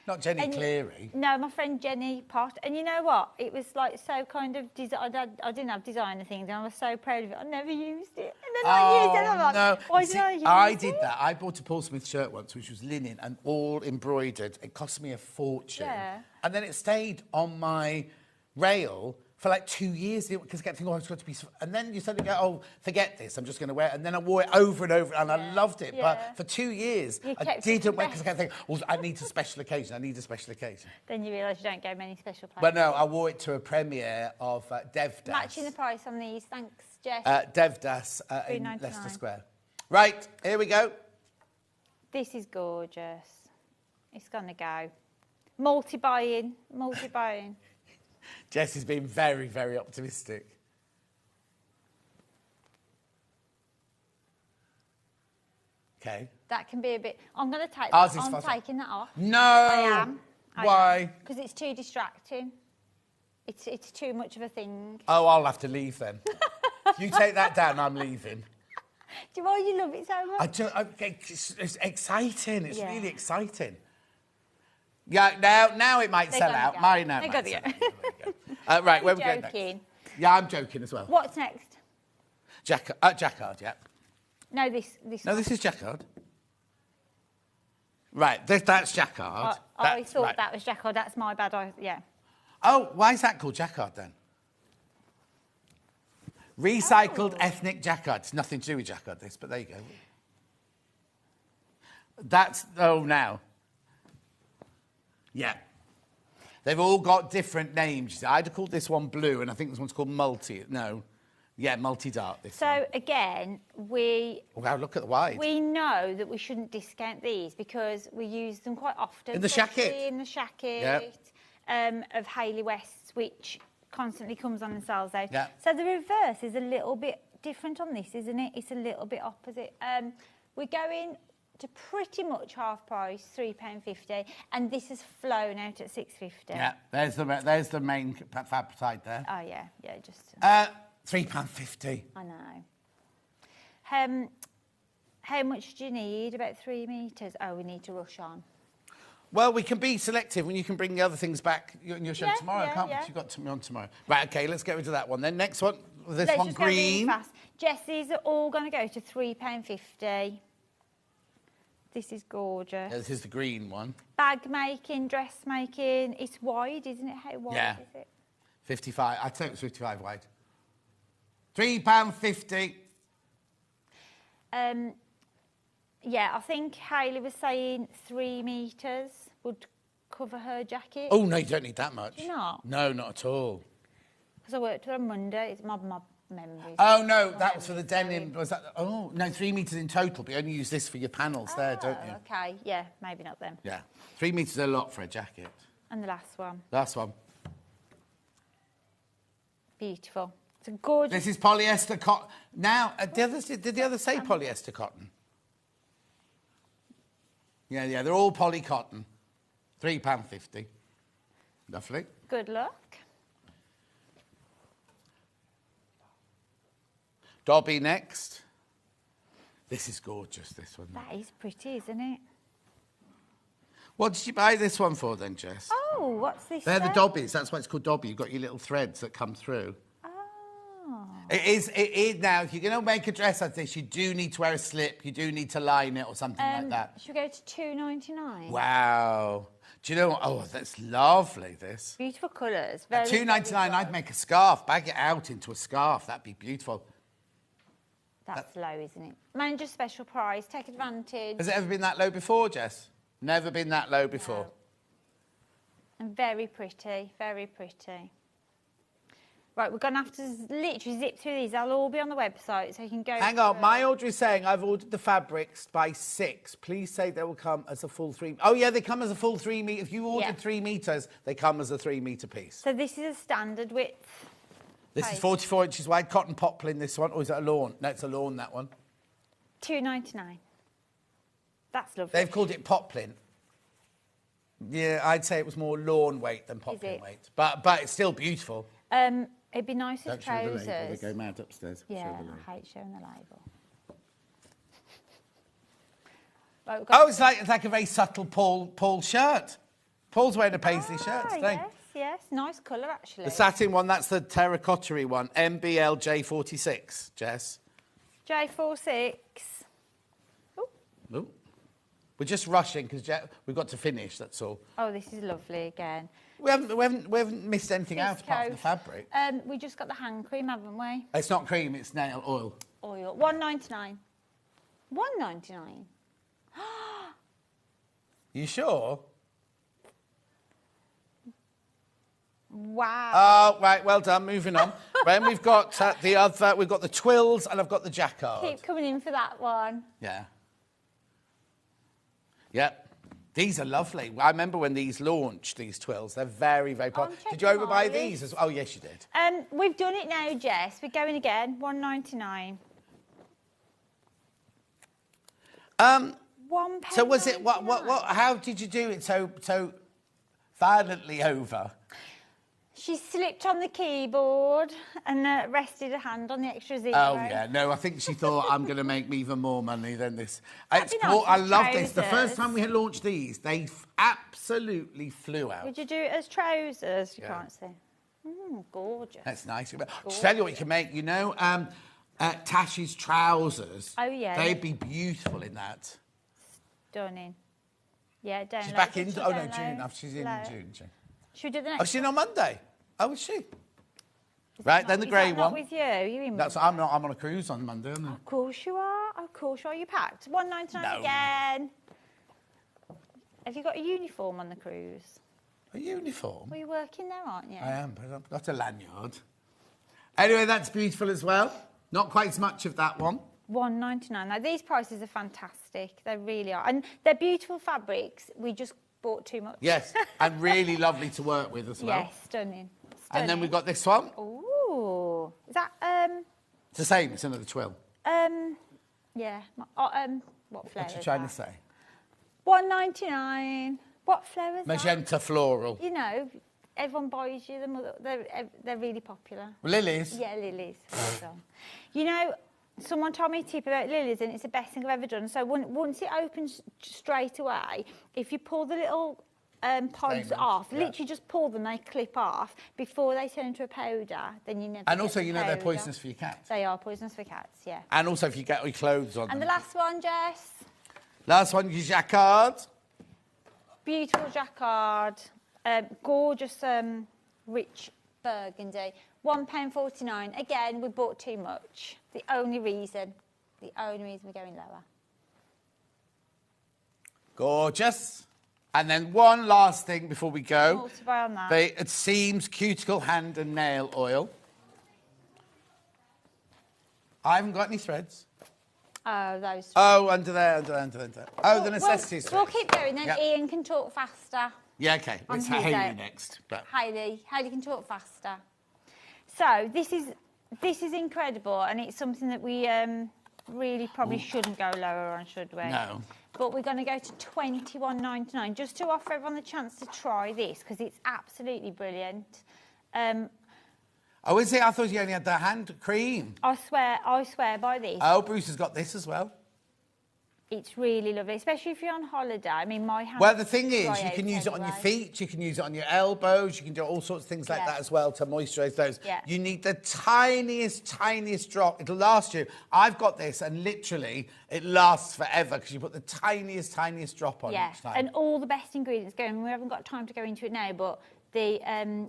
Not Jenny Cleary. No, my friend Jenny Pott. And you know what? It was like so kind of... I didn't have designer things and I was so proud of it. I never used it. And then I used it and I'm like, no. why did I use it? I did that. I bought a Paul Smith shirt once, which was linen and all embroidered. It cost me a fortune. Yeah. And then it stayed on my rail for like 2 years because I kept thinking, oh, it's got to be... And then you suddenly go, oh, forget this, I'm just going to wear it. And then I wore it over and over and I loved it. Yeah. But for 2 years, I didn't wear it because I kept thinking, oh, I need a special occasion, I need a special occasion. Then you realise you don't go many special places. But no, I wore it to a premiere of Devdas. Matching the price on these, thanks, Jess. Devdas in $3.99. Leicester Square. Right, here we go. This is gorgeous. It's going to go. Multi-buying. Jess has been very, very optimistic. Okay. That can be a bit... I'm going to take Ours that. is I'm faster. taking that off. No! I am. Why? Because it's too distracting. It's too much of a thing. Oh, I'll have to leave then. You take that down, I'm leaving. Do you know you love it so much? It's exciting. It's really exciting. Yeah, now it might sell out. Mine now. They're going to go. Right, where we going next? Yeah, I'm joking as well. What's next? Jacquard, yeah. No, this. No, this is Jacquard. Right, that's Jacquard. I thought that was Jacquard. That's my bad. Yeah. Oh, why is that called jacquard then? Recycled ethnic jacquard. It's nothing to do with jacquard, this, but there you go. That's, now. Yeah. They've all got different names. I'd have called this one blue, and I think this one's called multi. No. Yeah, multi-dark. So, again, Wow, look at the wide. we know that we shouldn't discount these because we use them quite often. In the especially shacket. In the shacket Yep. of Hayley West's, which constantly comes on and sells out. Yeah. So the reverse is a little bit different on this, isn't it? It's a little bit opposite. We're going to pretty much half price, £3.50, and this has flown out at £6.50. Yeah, there's the main fabric side there. Oh yeah, just. £3.50. I know. How much do you need? About 3 metres. Oh, we need to rush on. Well, we can be selective when you can bring the other things back in your show tomorrow, can't we? yeah. You've got me on tomorrow. Right, OK, let's get rid of that one then. Next one, this Let's one just go really green. fast. Jessie's are all going to go to £3.50. This is gorgeous. Yeah, this is the green one. Bag making, dressmaking. It's wide, isn't it? How wide is it? 55. I'd say it was 55 wide. £3.50. Yeah, I think Hayley was saying 3 metres would cover her jacket. Oh, no, you don't need that much. Do you not? No, not at all. Because I worked with her on Monday. It's my memories. Oh, no, that was for the denim. Was that? Oh, no, 3 metres in total, but you only use this for your panels there, don't you? Okay, yeah, maybe not them. Yeah. 3 metres is a lot for a jacket. And the last one. Last one. Beautiful. It's a gorgeous... This is polyester cotton. Now, did the others say polyester cotton? Yeah, they're all poly cotton. £3.50. Lovely. Good luck. Dobby next. This is gorgeous, this one. That is pretty, isn't it? What did you buy this one for then, Jess? Oh, what's this? They're the then? Dobbies. That's why it's called Dobby. You've got your little threads that come through. Oh. It is now. If you're going to make a dress like this, you do need to wear a slip. You do need to line it or something like that. Should we go to £2.99? Wow. Do you know what? Oh, that's lovely, this. Beautiful colours. At £2.99, I'd make a scarf. Bag it out into a scarf. That'd be beautiful. That's low, isn't it? Manager special price. Take advantage. Has it ever been that low before, Jess? Never been that low before. No. And very pretty. Very pretty. Right, we're going to have to literally zip through these. They'll all be on the website, so you can go... Hang on, my order is saying I've ordered the fabrics by 6. Please say they will come as a full 3... Oh, yeah, they come as a full 3 metre. If you ordered 3 metres, they come as a 3 metre piece. So this is a standard width. This is 44 inches wide, cotton poplin, this one. Or is it a lawn? No, it's a lawn, that one. £2.99. That's lovely. They've called it poplin. Yeah, I'd say it was more lawn weight than poplin weight. But it's still beautiful. It'd be nice with trousers. Don't show the label, they go mad upstairs. Yeah, I hate showing the label. Right, oh, it's like a very subtle Paul shirt. Paul's wearing a paisley shirt today. Yes, nice colour actually. The satin one, that's the terracotta-y one. MBL J46, Jess. J46. Ooh. We're just rushing because we've got to finish, that's all. Oh, this is lovely again. We haven't missed anything out apart from the fabric. We just got the hand cream, haven't we? It's not cream, it's nail oil. Oil. £1.99. £1.99. You sure? Wow. Oh, right, well done, moving on. Then we've got we've got the twills and I've got the jacquard. Keep coming in for that one. Yeah. Yep. These are lovely. I remember when these launched, these twills. They're very, very popular. Did you overbuy these? Oh, yes, you did. We've done it now, Jess. We're going again. £1.99. £1. So was it, what, how did you do it so violently over? She slipped on the keyboard and rested her hand on the extra zero. Oh, yeah. No, I think she thought, I'm going to make me even more money than this. Nice I love this. The trousers. first time we had launched these, they absolutely flew out. Would you do it as trousers? You Yeah. can't see. Gorgeous. That's nice. To tell you what you can make, you know, Tash's trousers. Oh, yeah. They'd be beautiful in that. Stunning. Yeah, download. She's back in. Did she Oh, no, download? June. She's in Low. June. June. Should we do the Oh, next she's in one? on Monday. Oh, is she? Right, then the grey Not one. with you. You're in. That's I'm not. I'm on a cruise on Monday, aren't I? Of course you are. Of course you are. You packed. $1.99 again. Have you got a uniform on the cruise? A uniform? Well, you're working there, aren't you? I am, but I've got a lanyard. Anyway, that's beautiful as well. Not quite as much of that one. $1.99. Now these prices are fantastic. They really are, and they're beautiful fabrics. We just bought too much. Yes, and really lovely to work with as well. Yes, stunning. And then we've got this one. Ooh, is that It's the same. It's another twill. yeah. What flavour? What are you trying to say? $1.99. What flavour is that? Magenta floral. You know, everyone buys you them. They're really popular. Lilies? Yeah, lilies. Well done. You know, someone told me a tip about lilies, and it's the best thing I've ever done. So once it opens straight away, if you pull the little pods Stamen, off, yeah. literally just pull them, they clip off before they turn into a powder. Then you never. And get also, the you know, they're powder. poisonous for your cat. They are poisonous for cats. Yeah. And also, if you get your clothes on And the them. last one, Jess. Last one, your jacquard. Beautiful jacquard, gorgeous rich burgundy, £1.49. Again, we bought too much. The only reason we're going lower. Gorgeous. And then one last thing before we go. More to buy on that. It seems cuticle hand and nail oil. I haven't got any threads. Oh, those. Oh, under there. Oh, the necessities. We'll keep going, then Yep. Ian can talk faster. Yeah, okay. on It's his Hayley own. next. But Hayley can talk faster. So this is incredible, and it's something that we really probably shouldn't go lower on, should we? No. But we're going to go to $21.99 just to offer everyone the chance to try this because it's absolutely brilliant. Oh, is it? I thought you only had the hand cream. I swear by this. Oh, Bruce has got this as well. It's really lovely, especially if you're on holiday. I mean, my hands. Well, the thing is, dry you can out use it on your anyway. feet, you can use it on your elbows, you can do all sorts of things like Yeah. that as well to moisturise those. Yeah. You need the tiniest drop. It'll last you. I've got this, and literally, it lasts forever because you put the tiniest drop on Yeah, each time. and all the best ingredients go in. We haven't got time to go into it now, but the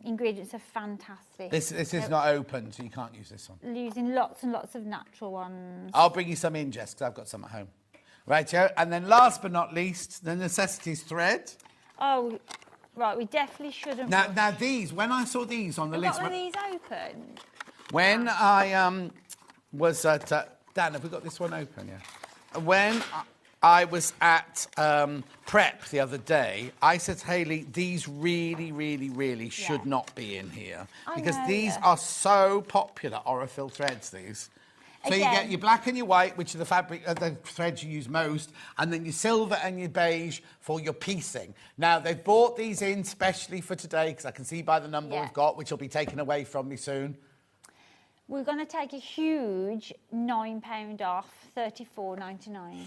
ingredients are fantastic. This is not open, so you can't use this one. Using lots and lots of natural ones. I'll bring you some in, Jess, because I've got some at home. Right, Joe. And then last but not least, the necessities thread. Oh, right, we definitely shouldn't. Now these, when I saw these on the We've list, got one of these open. when I was at Dan, have we got this one open? Yeah. When I was at Prep the other day, I said to Hayley, these really should not be in here because these are so popular. Aurifil threads, these. So you get your black and your white, which are the threads you use most, and then your silver and your beige for your piecing. Now, they've bought these in specially for today, because I can see by the number we've got, which will be taken away from me soon. We're going to take a huge £9 off, $34.99.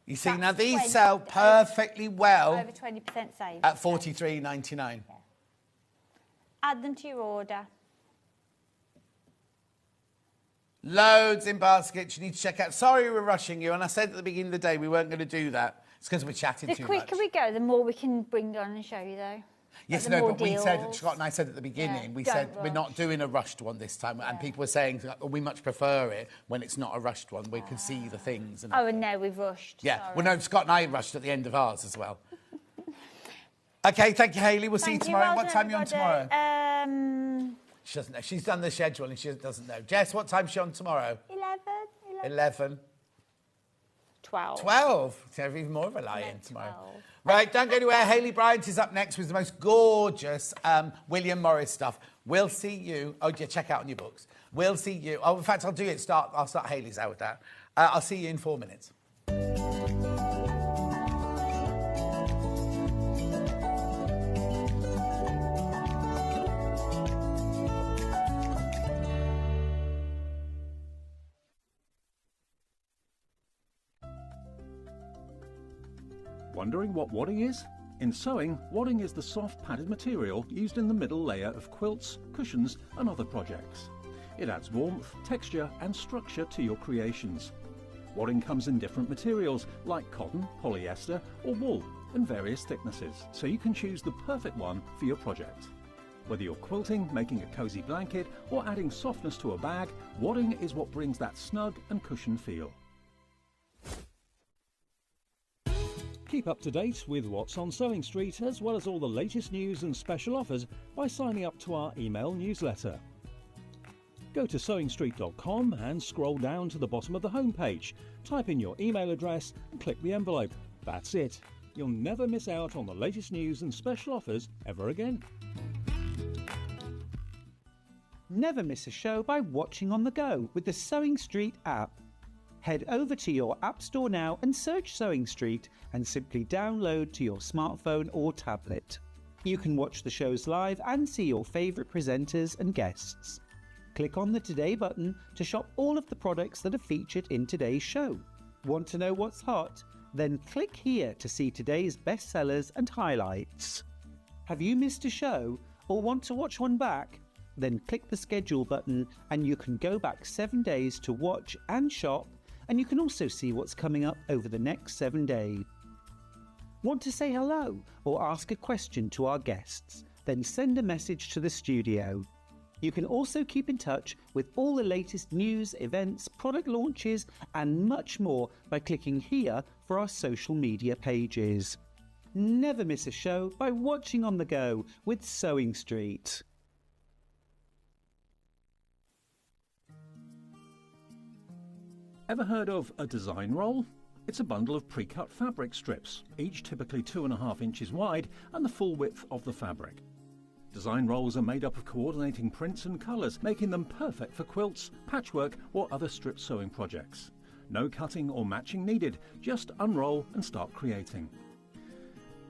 You see, now these sell perfectly well Over 20% savings. at $43.99. Yeah. Add them to your order. Loads in baskets you need to check out. Sorry we're rushing you, and I said at the beginning of the day we weren't going to do that. It's because we're chatting The too quicker much. we go, the more we can bring on and show you, though. Yes, the no, more but we said, deals. Scott and I said at the beginning, Yeah, we don't said we're not rush. doing a rushed one this time, and people were saying we much prefer it when it's not a rushed one. We can see the things. And Oh, and now we've rushed. yeah, Sorry. well, no, Scott and I rushed at the end of ours as well. Okay, thank you, Hayley. We'll see you Thank tomorrow. well What done, time are you on everybody. tomorrow? She doesn't know. She's done the schedule and she doesn't know. Jess, what time's she on tomorrow? 11. 12. 12. So even more of a lie-in tomorrow. Right, don't go anywhere. Hayley Bryant is up next with the most gorgeous William Morris stuff. We'll see you. Oh, yeah, check out on your books. We'll see you. Oh, in fact, I'll do it. I'll start Hayley's out with that. I'll see you in 4 minutes. Wondering what wadding is? In sewing, wadding is the soft padded material used in the middle layer of quilts, cushions and other projects. It adds warmth, texture and structure to your creations. Wadding comes in different materials like cotton, polyester or wool, and various thicknesses, so you can choose the perfect one for your project. Whether you're quilting, making a cosy blanket or adding softness to a bag, wadding is what brings that snug and cushioned feel. Keep up to date with what's on Sewing Street, as well as all the latest news and special offers by signing up to our email newsletter. Go to sewingstreet.com and scroll down to the bottom of the homepage. Type in your email address and click the envelope. That's it. You'll never miss out on the latest news and special offers ever again. Never miss a show by watching on the go with the Sewing Street app. Head over to your App Store now and search Sewing Street and simply download to your smartphone or tablet. You can watch the shows live and see your favourite presenters and guests. Click on the Today button to shop all of the products that are featured in today's show. Want to know what's hot? Then click here to see today's bestsellers and highlights. Have you missed a show or want to watch one back? Then click the schedule button and you can go back 7 days to watch and shop, and you can also see what's coming up over the next 7 days. Want to say hello or ask a question to our guests? Then send a message to the studio. You can also keep in touch with all the latest news, events, product launches and much more by clicking here for our social media pages. Never miss a show by watching on the go with Sewing Street. Ever heard of a design roll? It's a bundle of pre-cut fabric strips, each typically 2.5 inches wide and the full width of the fabric. Design rolls are made up of coordinating prints and colours, making them perfect for quilts, patchwork or other strip sewing projects. No cutting or matching needed, just unroll and start creating.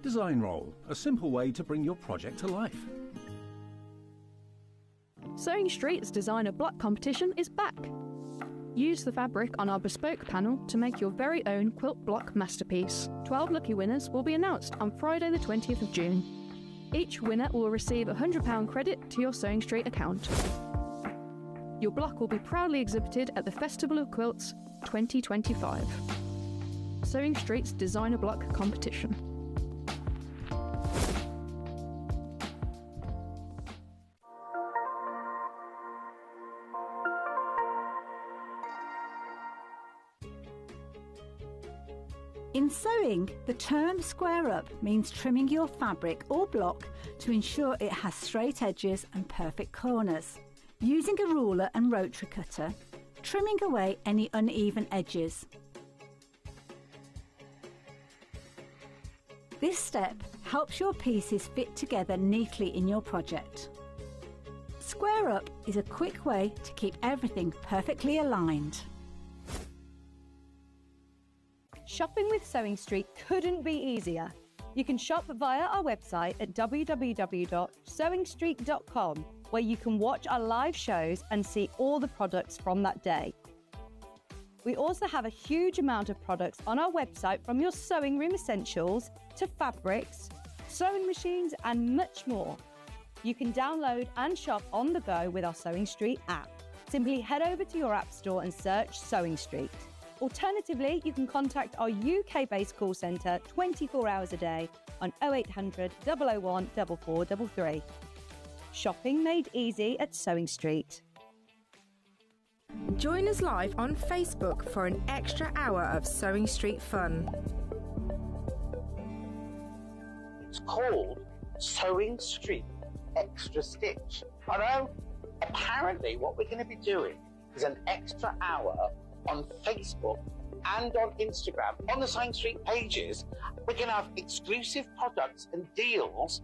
Design roll, a simple way to bring your project to life. Sewing Street's designer block competition is back. Use the fabric on our bespoke panel to make your very own quilt block masterpiece. 12 lucky winners will be announced on Friday the 20th of June. Each winner will receive a £100 credit to your Sewing Street account. Your block will be proudly exhibited at the Festival of Quilts 2025. Sewing Street's designer block competition. In sewing, the term square up means trimming your fabric or block to ensure it has straight edges and perfect corners. Using a ruler and rotary cutter, trimming away any uneven edges. This step helps your pieces fit together neatly in your project. Square up is a quick way to keep everything perfectly aligned. Shopping with Sewing Street couldn't be easier. You can shop via our website at www.sewingstreet.com, where you can watch our live shows and see all the products from that day. We also have a huge amount of products on our website, from your sewing room essentials to fabrics, sewing machines and much more. You can download and shop on the go with our Sewing Street app. Simply head over to your app store and search Sewing Street. Alternatively, you can contact our UK-based call centre 24 hours a day on 0800 001 4433. Shopping made easy at Sewing Street. Join us live on Facebook for an extra hour of Sewing Street fun. It's called Sewing Street Extra Stitch. I know, apparently what we're going to be doing is an extra hour on Facebook and on Instagram. On the Sewing Street pages, we're going to have exclusive products and deals,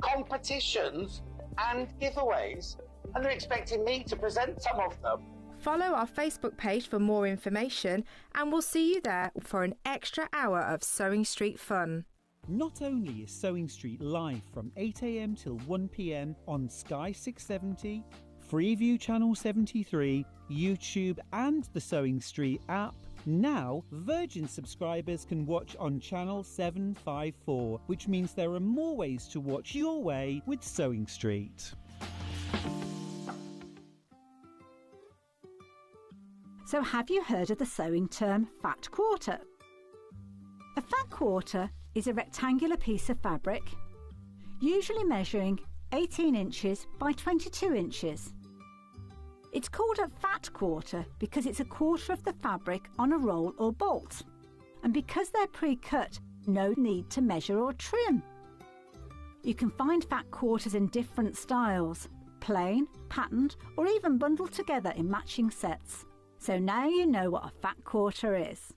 competitions and giveaways, and they're expecting me to present some of them. Follow our Facebook page for more information, and we'll see you there for an extra hour of Sewing Street fun. Not only is Sewing Street live from 8 AM till 1 PM on Sky 670, Freeview Channel 73, YouTube and the Sewing Street app, now Virgin subscribers can watch on Channel 754, which means there are more ways to watch your way with Sewing Street. So have you heard of the sewing term fat quarter? A fat quarter is a rectangular piece of fabric, usually measuring 18 inches by 22 inches. It's called a fat quarter because it's a quarter of the fabric on a roll or bolt. And because they're pre-cut, no need to measure or trim. You can find fat quarters in different styles, plain, patterned, or even bundled together in matching sets. So now you know what a fat quarter is.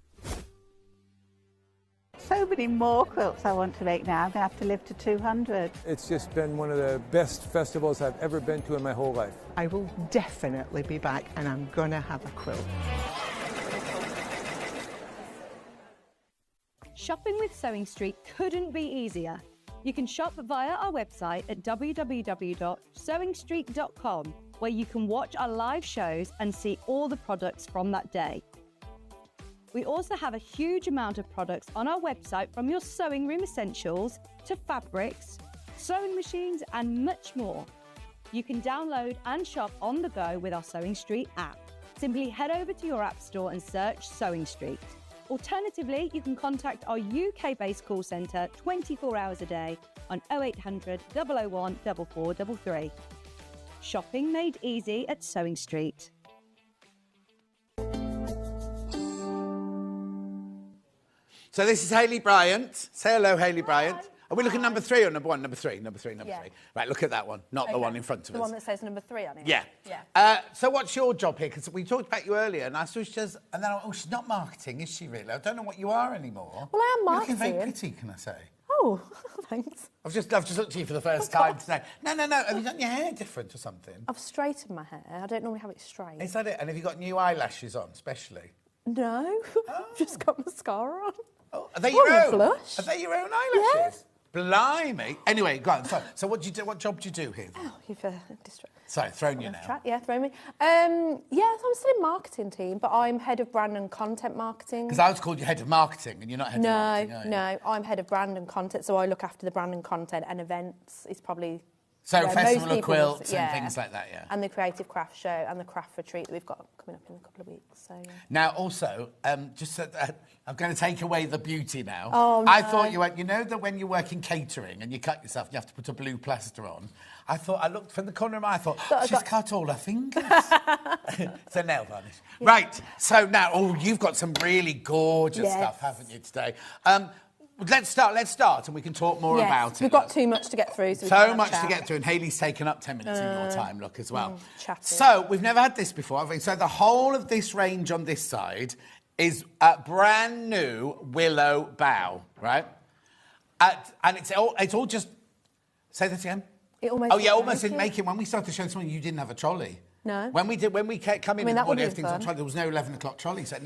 So many more quilts I want to make now. I'm going to have to live to 200. It's just been one of the best festivals I've ever been to in my whole life. I will definitely be back and I'm going to have a quilt. Shopping with Sewing Street couldn't be easier. You can shop via our website at www.sewingstreet.com, where you can watch our live shows and see all the products from that day. We also have a huge amount of products on our website, from your sewing room essentials to fabrics, sewing machines and much more. You can download and shop on the go with our Sewing Street app. Simply head over to your app store and search Sewing Street. Alternatively, you can contact our UK-based call centre 24 hours a day on 0800 001 4433. Shopping made easy at Sewing Street. So this is Hayley Bryant. Say hello, Hayley Bryant. Are we looking number 3 or number 1? Number 3, number 3, number 3. Right, look at that one, not the one in front of The us. one that says number 3 on it. Yeah. Yeah. So what's your job here? Because we talked about you earlier, and I saw she does, and then oh, she's not marketing, is she really? I don't know what you are anymore. Well, I am You're looking very marketing. pretty, can I say? Oh, thanks. I've just looked at you for the first time today. No. Have you done your hair different or something? I've straightened my hair. I don't normally have it straight. Is that it? And have you got new eyelashes on, especially? No, I've just got mascara on. Oh, are they your and a own? blush. Are they your own eyelashes? Blimey. Anyway, go on. So what do you do? What job do you do here? Oh, you've distracted. Sorry, thrown you now. Yeah, throw me. Yeah, so I'm still in marketing team, but I'm head of brand and content marketing. Because I was called you head of marketing, and you're not head of marketing, are you? No, I'm head of brand and content, so I look after the brand and content and events. Is probably So where festival most of people quilts will- and things like that, yeah. And the creative craft show and the craft retreat that we've got coming up in a couple of weeks. So yeah. Now, also, just so that, I'm going to take away the beauty now. Oh, no. I thought you were, you know that when you work in catering and you cut yourself, you have to put a blue plaster on. I looked from the corner of my eye, I thought, she's cut all her fingers. So nail varnish. Yeah. Right, so now, you've got some really gorgeous stuff, haven't you, today? Let's start, and we can talk more about it. We've got too much to get through. So much to get through, and Hayley's taken up 10 minutes of your time, look, as well. Chatting. So, we've never had this before, have we? So, the whole of this range on this side is a brand new willow bough, right? And it's all just... Say that again? Almost in making. When we started showing something, you didn't have a trolley. No. When we kept coming in the morning, everything's on fun. trolley. There was no 11 o'clock trolley. So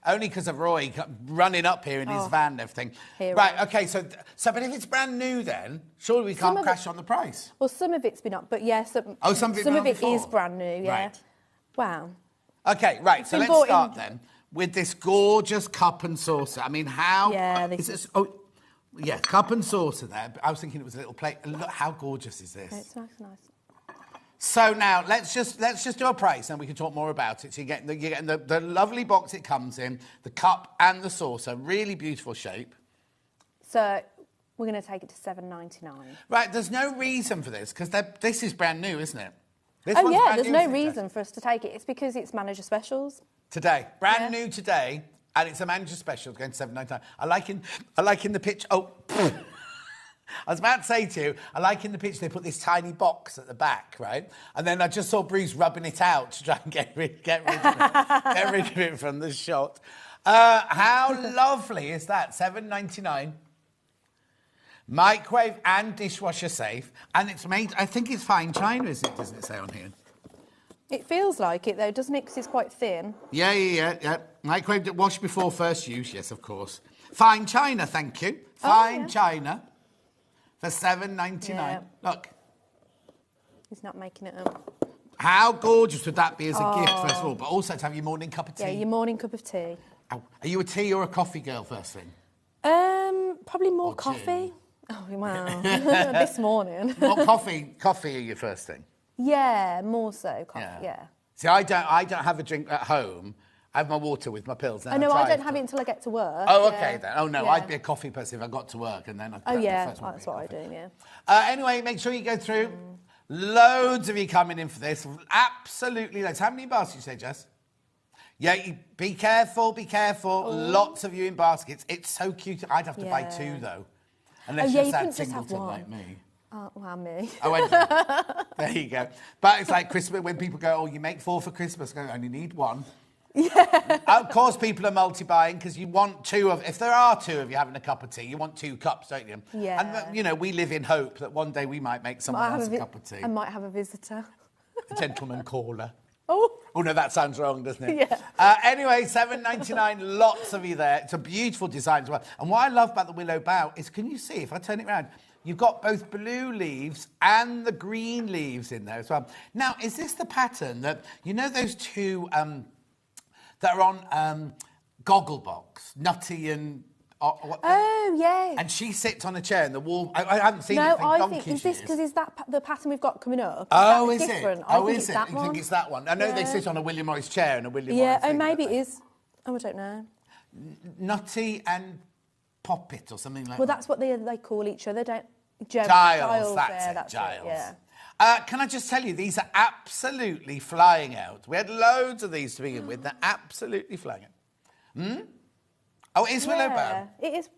only because of Roy running up here in his van and everything. Right, okay, so but if it's brand new then, surely we can't crash on the price. Well, some of it's been up, but yes. Some of it is brand new, yeah. Right. Wow. Okay, right, so let's start then with this gorgeous cup and saucer. I mean, how... Yeah, yeah, cup and saucer there. But I was thinking it was a little plate. Look, how gorgeous is this? It's nice. So now let's just do a price, and we can talk more about it. So you're getting the lovely box it comes in, the cup and the saucer, really beautiful shape. So we're going to take it to $7.99. Right, there's no reason for this because this is brand new, isn't it? There's no reason for us to take it. It's because it's manager specials today, brand new today. And it's a manager special going to $7.99. I like in the pitch. Oh, I was about to say to you, I like in the pitch they put this tiny box at the back, right? And then I just saw Bruce rubbing it out to try and get rid of it from the shot. How lovely is that? $7.99. Microwave and dishwasher safe, and it's made. I think it's fine china, is it? Doesn't it say on here? It feels like it, though, doesn't it? Because it's quite thin. Yeah. Microwave wash before first use, yes, of course. Fine china, thank you. Fine china for $7.99. Yeah. Look. He's not making it up. How gorgeous would that be as a gift, first of all, but also to have your morning cup of tea? Yeah, your morning cup of tea. Oh, are you a tea or a coffee girl, first thing? Probably more coffee. Oh, wow. This morning. What coffee are you first thing? Yeah, more so coffee, yeah. See, I don't have a drink at home, I have my water with my pills. Then I know, I drive don't have it until I get to work. Oh, yeah. okay then. Oh no, Yeah. I'd be a coffee person if I got to work and then I'd Oh, yeah, first one that's what I do, yeah. Anyway, make sure you go through. Loads of you coming in for this. Absolutely loads. How many baskets did you say, Jess? Yeah, be careful, be careful. Lots of you in baskets. It's so cute. I'd have to buy 2 though. Unless you you're sad couldn't just have singleton one. like me. Oh, well, me. Oh, anyway. There you go. But it's like Christmas, when people go, oh, you make 4 for Christmas. I only need 1. Yeah. Of course, people are multi-buying because you want 2 of... If there are 2 of you having a cup of tea, you want 2 cups, don't you? Yeah. And, you know, we live in hope that one day we might make someone else a cup of tea. I might have a visitor. A gentleman caller. Oh. Oh, no, that sounds wrong, doesn't it? Yeah. Anyway, $7.99, lots of you there. It's a beautiful design as well. And what I love about the willow bough is, can you see, if I turn it around, you've got both blue leaves and the green leaves in there as well. Now, is this the pattern that, you know those 2 that are on Gogglebox, Nutty and... yes. And she sits on a chair in the wall. I haven't seen it. No, I think, is this because is that the pattern we've got coming up? Oh, is is different? it? I Oh, think is it's it? that You one. think it's that one? I know they sit on a William Morris chair and a William Yeah, Morris thing, maybe don't it they? is. Oh, I don't know. Nutty and Poppet or something like Well, that. that's what they call each other, don't Giles, that's yeah, it, that's Giles. yeah. Can I just tell you, these are absolutely flying out. We had loads of these to begin with. They're absolutely flying out. Oh, it is willow bough. It is.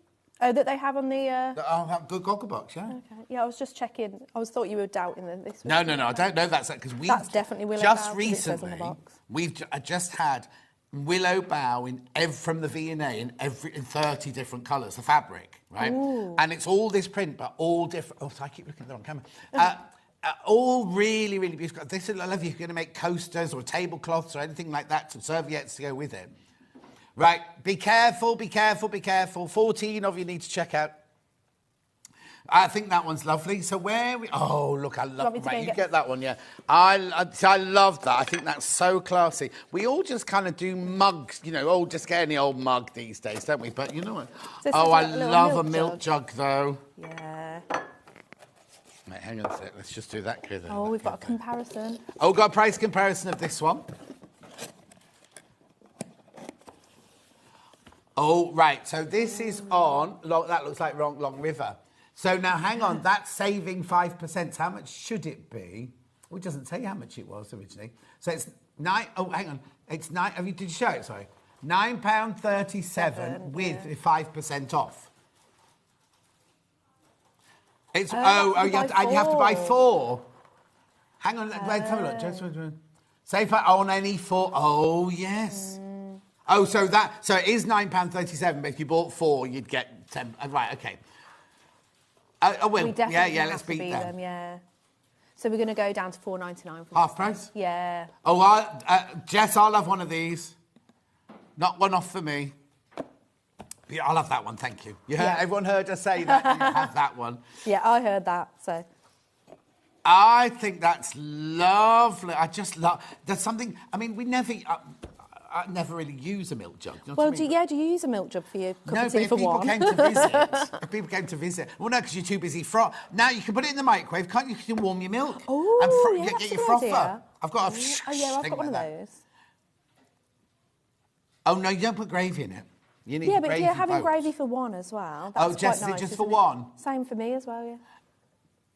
Oh, that they have on the... Oh, the Gogglebox, yeah. Okay. Yeah, I was just checking. I thought you were doubting that this was... No, I don't know that's because we... That's definitely willow just bough, 'cause it says on the recently, box. we've just had willow bough from the V&A in 30 different colours, the fabric, right? Ooh. And it's all this print, but all different... Oh, I keep looking at the wrong camera. All really, really beautiful. This is, I love you. You're going to make coasters or tablecloths or anything like that, some serviettes to go with it. Right, be careful, be careful, be careful. 14 of you need to check out. I think that one's lovely. So where we... Oh, look, I love... Right, you get that one, yeah. I love that. I think that's so classy. We all just kind of do mugs, you know, just get any old mug these days, don't we? But you know what? Oh, I love a milk jug, though. Yeah. Mate, hang on a sec. Let's just do that clear then. Oh, we've got a comparison. Oh, got a price comparison of this one. Oh, right. So this is on... That looks like Long River. So now, hang on. That's saving 5%. How much should it be? Oh, it doesn't say how much it was originally. So it's nine... Oh, hang on. It's nine... Did you show it? Sorry. £9.37 with 5% off. It's... you have to buy 4. Hang on. Wait, have a look. Just... Save on any 4... Oh, yes. Oh, so it is £9.37, but if you bought 4, you'd get 10. Right, okay. I will. We definitely let's beat them. Yeah. So we're going to go down to $4.99. Half price? Yeah. Oh, Jess, I'll have one of these. Not one off for me. Yeah, I'll have that one, thank you. Yeah. Everyone heard her say that. You have that one. Yeah, I heard that, so... I think that's lovely. I just love... There's something... I mean, we never... I never really use a milk jug. You know Well, what I mean? do you use a milk jug for your cup of tea but if for people one? came to visit, well, no, because you're too busy now you can put it in the microwave, can't you? You can warm your milk. Oh, and yeah, get that's your a good frother. idea. I've got a I've thing got one of like that. those. Oh no, you don't put gravy in it. You need Yeah, but if gravy you're having both. gravy for one as well, Oh, that's Jess, quite nice, just for isn't it? one? Same for me as well, yeah.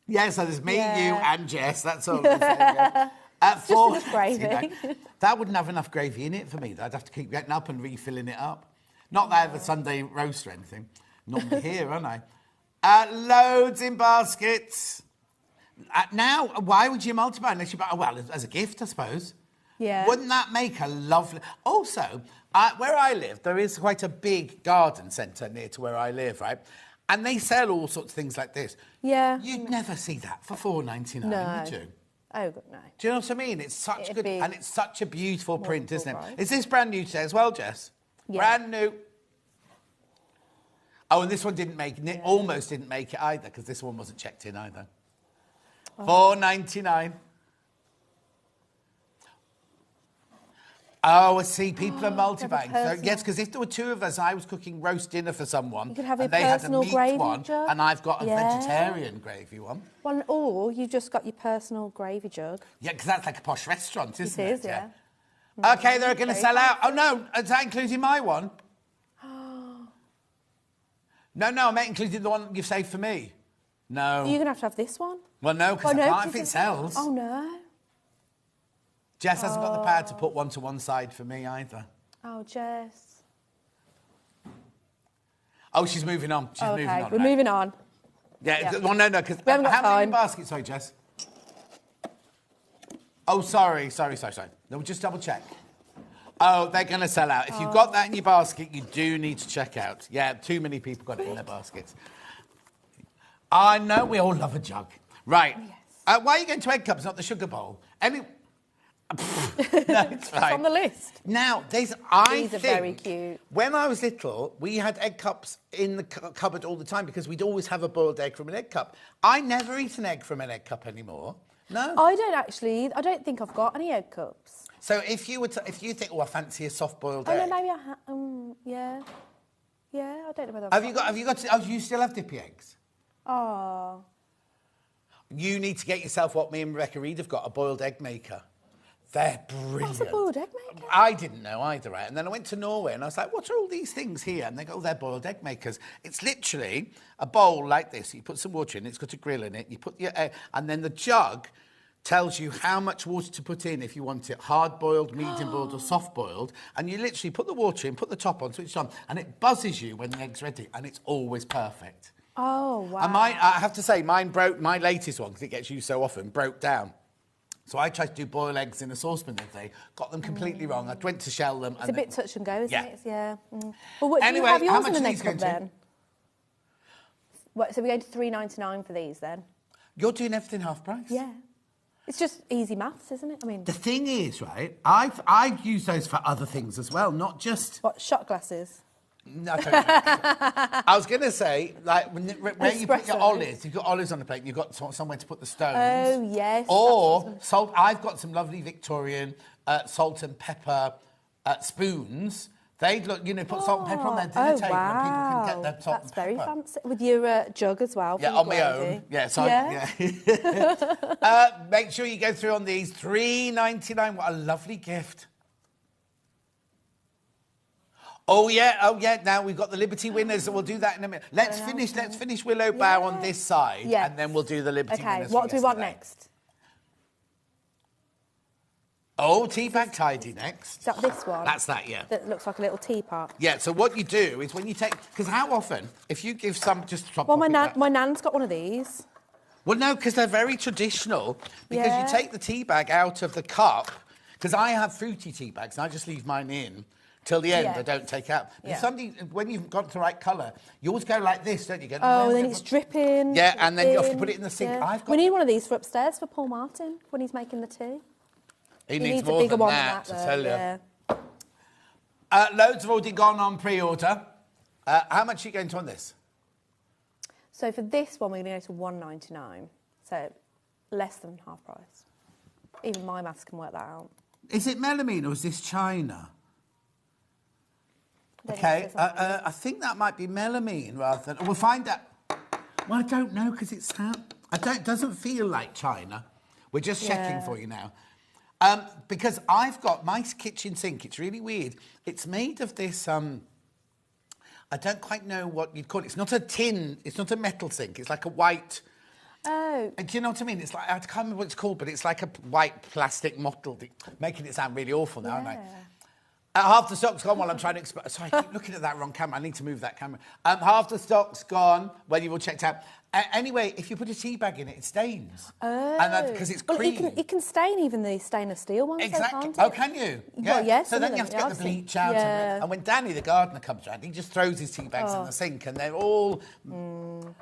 Yeah, so there's me, you, and Jess. That's all. Just enough gravy. That wouldn't have enough gravy in it for me. I'd have to keep getting up and refilling it up. Not that I have a Sunday roast or anything. Normally here, aren't I? Loads in baskets. Now, why would you multiply unless you buy... Well, as a gift, I suppose. Yeah. Wouldn't that make a lovely... Also, where I live, there is quite a big garden centre near to where I live, right? And they sell all sorts of things like this. Yeah. You'd never see that for $4.99, would you? Oh, good, no. Do you know what I mean? It's such It'd good, be and it's such a beautiful print, isn't it? price. Is this brand new today as well, Jess? Yeah. Brand new. Oh, and this one didn't make it, almost didn't make it either, because this one wasn't checked in either. $4.99. Oh, I see. People are multiplying. So, yes, because if there were 2 of us, I was cooking roast dinner for someone, You could have and your they had a personal meat gravy one, jug. and I've got a Yeah. vegetarian gravy one. Well, or you've just got your personal gravy jug. Yeah, because that's like a posh restaurant, isn't it? It is, yeah. Okay, they're going to sell out. Oh, no, is that including my one? No, I meant including the one you've saved for me. No. You're going to have this one. Well, no, because I can't if it sells. Oh, no. Jess hasn't got the power to put one to one side for me either. Oh, Jess. Oh, she's moving on. She's moving on. We're moving on. Yeah, well, no, because We haven't got how many time. in baskets? Sorry, Jess. Oh, sorry. No, just double check. Oh, they're going to sell out. If you've got that in your basket, you do need to check out. Yeah, too many people got it in their baskets. I know we all love a jug. Right. Yes. Why are you going to egg cups, not the sugar bowl? No, it's fine. It's on the list. Now, these are very cute. When I was little, we had egg cups in the cupboard all the time because we'd always have a boiled egg from an egg cup. I never eat an egg from an egg cup anymore. No. I don't think I've got any egg cups. So if you think, I fancy a soft-boiled egg. Oh, no, maybe I have. Yeah. Yeah, I don't know whether do you still have dippy eggs? Oh. You need to get yourself what me and Rebecca Reid have got, a boiled egg maker. They're brilliant. What's a boiled egg maker? I didn't know either, right? And then I went to Norway and I was like, what are all these things here? And they go, they're boiled egg makers. It's literally a bowl like this. You put some water in it, it's got a grill in it, you put your egg, and then the jug tells you how much water to put in if you want it hard-boiled, medium-boiled or soft-boiled. And you literally put the water in, put the top on, switch it on, and it buzzes you when the egg's ready, and it's always perfect. Oh, wow. And I have to say, mine broke, my latest one, because it gets used so often, broke down. So I tried to do boiled eggs in a saucepan the other day, got them completely wrong. I went to shell them. It's a bit touch and go, isn't it? Yeah. Well, what, anyway, do you have yours how much in an are egg these cup going to? then? What, so we're going to $3.99 for these then? You're doing everything half price? Yeah. It's just easy maths, isn't it? I mean, the thing is, right, I've used those for other things as well, not just... What, shot glasses? No, I was going to say, like, where you put your olives, you've got olives on the plate and you've got somewhere to put the stones. Oh, yes. Or salt. I've got some lovely Victorian salt and pepper spoons. They'd look, put salt and pepper on their dinner table and people can get their salt and pepper. That's very fancy. With your jug as well. Yeah, on my own. Yeah, so yeah. Make sure you go through on these. $3.99. What a lovely gift. Oh yeah. Now we've got the Liberty winners, so we'll do that in a minute. Let's finish Willow Bow on this side, and then we'll do the Liberty winners. Okay, what do we want next? Oh, teabag tidy next. Is that this one? That's that, yeah. That looks like a little teapot. Yeah, so what you do is when you take... Because how often, if you give some... Well, my nan's got one of these. Well, no, because they're very traditional. Because you take the tea bag out of the cup. Because I have fruity tea bags, and I just leave mine in till the end. I don't take out. If somebody, when you've got the right colour, you always go like this, don't you? Go, and then it's dripping. Yeah, and then you have to put it in the sink. Yeah. We need one of these for upstairs for Paul Martin when he's making the tea. He needs more a bigger than one that, than I that, tell you. Yeah. Loads have already gone on pre-order. How much are you going to on this? So for this one, we're going to go to $1.99. So less than half price. Even my maths can work that out. Is it melamine or is this China? Okay, I think that might be melamine rather than... We'll find out. Well, I don't know because it's... It doesn't feel like China. We're just checking for you now. Because I've got my kitchen sink. It's really weird. It's made of this... I don't quite know what you'd call it. It's not a tin. It's not a metal sink. It's like a white... Oh. Do you know what I mean? It's like... I can't remember what it's called, but it's like a white plastic mottled thing. Making it sound really awful now, aren't I? Half the stock's gone while I'm trying to explain. Sorry, I keep looking at that wrong camera. I need to move that camera. Half the stock's gone when you've all checked out. Anyway, if you put a tea bag in it, it stains. Oh. And because it's creamy. Well, it can stain even the stainless steel ones. Exactly. Though, can't it? Can you? Yeah. Well, yes. So then you have to get the bleach out. Yeah. And when Danny, the gardener, comes round, he just throws his tea bags in the sink and they're all...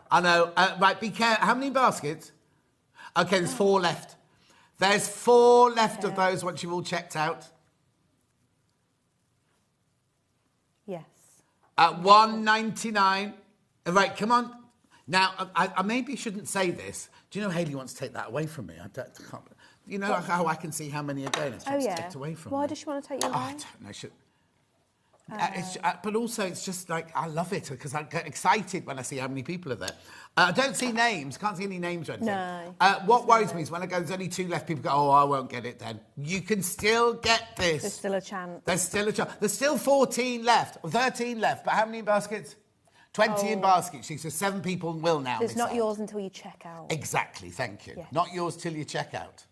I know. Right, be careful. How many baskets? OK, there's 4 left. There's 4 left of those once you've all checked out. Yes. At $1.99. Right, come on. Now, I maybe shouldn't say this. Do you know Hayley wants to take that away from me? I can't, you know how I can see how many are going? She wants to take it away from me. Why does she want to take you away? I don't know. But also, it's just like, I love it because I get excited when I see how many people are there. I don't see names, can't see any names or anything. No. What worries me is when I go, there's only 2 left, people go, oh, I won't get it then. You can still get this. There's still a chance. There's still a chance. There's still 14 left, or 13 left, but how many in baskets? 20 in baskets. So 7 people will now It's miss not out. yours until you check out. Exactly, thank you. Yes. Not yours till you check out.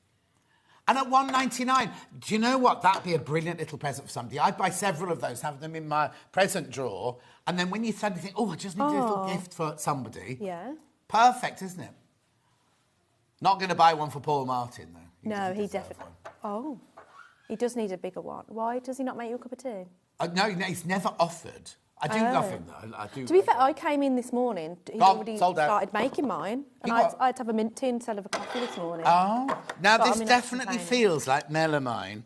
And at $1.99, do you know what? That'd be a brilliant little present for somebody. I'd buy several of those, have them in my present drawer, and then when you suddenly think, oh, I just need a little gift for somebody. Yeah. Perfect, isn't it? Not going to buy one for Paul Martin, though. No, he definitely... Oh. He does need a bigger one. Why does he not make you a cup of tea? No, he's never offered. I do love him, though. I do. To be fair, I came in this morning. He'd already started making mine. And I had to have a mint tea instead of a coffee this morning. Oh. Now, But this definitely feels like melamine.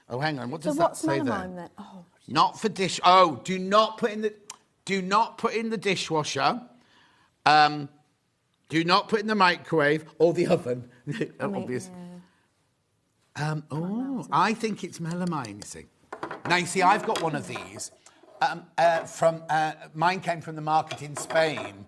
Oh, hang on. What does that say there? So what's melamine then? Oh. Not for dish... Oh, do not put in the dishwasher. Do not put in the microwave or the oven. Obvious. Yeah. I think it's melamine, you see. Now, you see, I've got one of these. Mine came from the market in Spain,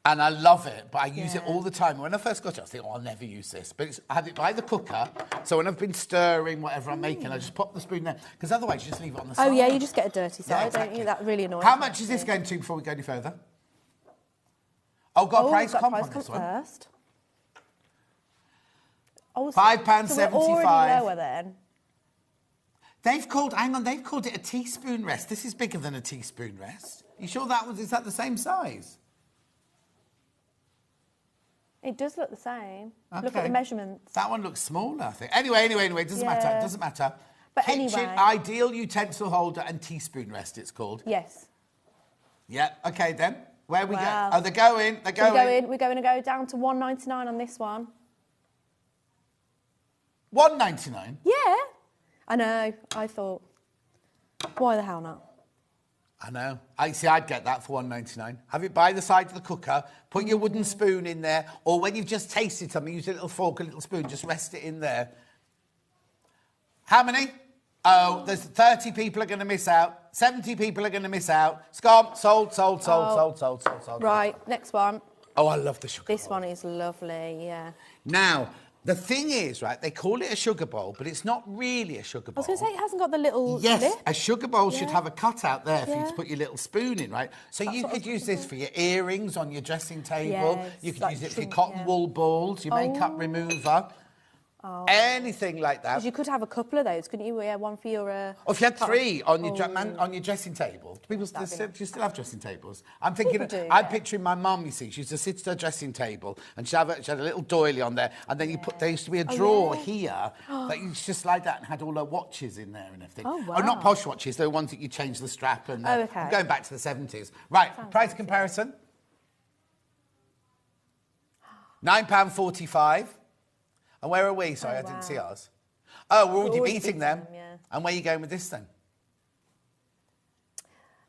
and I love it, but I use it all the time. When I first got it, I think, I'll never use this. But I have it by the cooker, so when I've been stirring whatever I'm making, I just pop the spoon there. Because otherwise, you just leave it on the side. Oh, yeah, you just get a dirty side, exactly. don't you? That really annoys me. How much is this going to before we go any further? Oh, got a price comp on this one. First. Oh, £5.75. So we're already lower then. They've called it a teaspoon rest. This is bigger than a teaspoon rest. You sure is that the same size? It does look the same. Okay. Look at the measurements. That one looks smaller, I think. Anyway, it doesn't matter. It doesn't matter. But Kitchen anyway. ideal utensil holder and teaspoon rest, it's called. Yes. Yeah, okay then. Where we Wow. go? Oh, they're going. We're going to go down to $1.99 on this one. $1.99? Yeah. I know. I thought, why the hell not? I know. I'd get that for $1.99. Have it by the side of the cooker, put your wooden spoon in there, or when you've just tasted something, use a little fork, a little spoon, just rest it in there. How many? Oh, there's 30 people are going to miss out. 70 people are going to miss out. Scum, sold. Right, next one. Oh, I love the sugar This one is lovely, yeah. Now, the thing is, right, they call it a sugar bowl, but it's not really a sugar I bowl. was going to say, it hasn't got the little Yes, lip. a sugar bowl should Yeah. have a cutout there for you Yeah. to put your little spoon in, right? So That's you what I could was use this for your earrings on your dressing table. Yes, You could like use it for your trim- cotton yeah. wool balls, your makeup remover. Anything like that. Because you could have a couple of those, couldn't you? Yeah, one for your... Or if you had 3 on your on your dressing table. Do you still have dressing tables? I'm thinking, People do, I'm yeah. picturing my mum, you see, she used to sit at her dressing table and she had a little doily on there, and then there used to be a drawer here that you just slide that and had all her watches in there and everything. Oh, wow. Oh, not posh watches, they're ones that you change the strap and... Oh, okay. I'm going back to the 70s. Right, price comparison. £9.45. And where are we? Sorry, I didn't see ours. Oh, we're already beating them. Yeah. And where are you going with this then?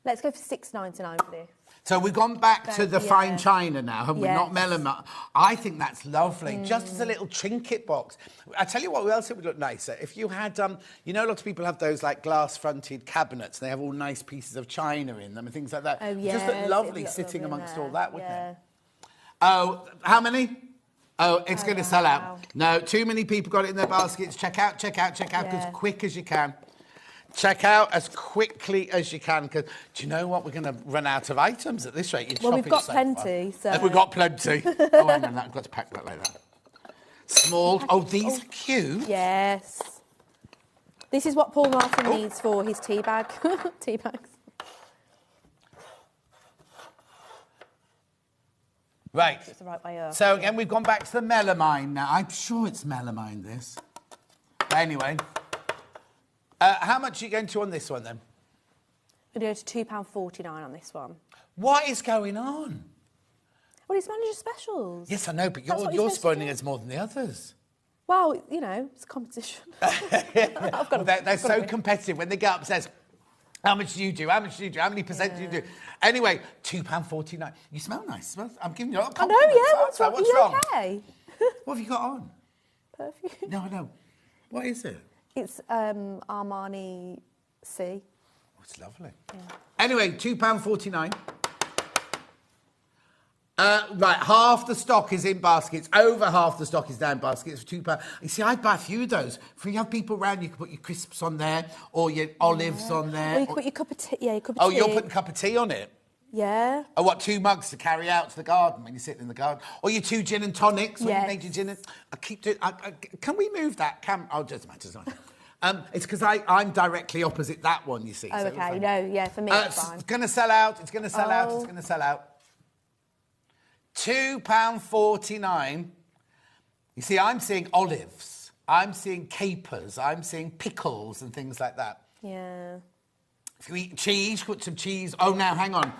Let's go for $6.99 for this. So we've gone back to the fine china now, haven't we? Not Yes. melamine. I think that's lovely, just as a little trinket box. I tell you what else it would look nicer. If you had, you know, a lot of people have those like glass-fronted cabinets. They have all nice pieces of china in them and things like that. Oh, It yes, just look it'd lovely look sitting lovely in amongst there. all that, wouldn't Yeah. it? Oh, how many? Oh, it's going to sell out. No, too many people got it in their baskets. Check out as quick as you can. Check out as quickly as you can, because do you know what? We're going to run out of items at this rate. Well, we've got plenty, so... We've got plenty. Oh, hang on, I've got to pack that like that. Small. Oh, these are cute. Yes. This is what Paul Martin needs for his tea bag. Tea bags. Right. It's the right way up. So, again, we've gone back to the melamine now. I'm sure it's melamine, this. But anyway. How much are you going to on this one, then? We're going to go to £2.49 on this one. What is going on? Well, it's manager specials. Yes, I know, but That's what you're supposed to spoiling do. us more than the others. Well, you know, it's a competition. They're so competitive. When they get up and says, how much do you do? How much do you do? How many percent do you do? Anyway, £2.49. You smell nice. I'm giving you a lot of I know, compliments. yeah. What's wrong? What's Are you wrong? okay? What have you got on? Perfume. No. What is it? It's Armani C. it's lovely. Yeah. Anyway, £2.49. Right, half the stock is in baskets. Over half the stock is now in baskets for £2. You see, I'd buy a few of those. If you have people around, you can put your crisps on there or your olives on there. Or you can put your cup of tea. Yeah, your cup of tea. Oh, you're putting a cup of tea on it? Yeah. Oh, what, 2 mugs to carry out to the garden when you're sitting in the garden? Or your 2 gin and tonics when you make your gin and... I keep doing... can we move that? Oh, doesn't matter. It's because I'm directly opposite that one, you see. Oh, so okay. No, yeah, for me it's fine. It's going to sell out. It's going to sell out. It's going to sell out. £2.49. You see, I'm seeing olives. I'm seeing capers. I'm seeing pickles and things like that. Yeah. If you eat cheese, put some cheese. Oh, now, hang on.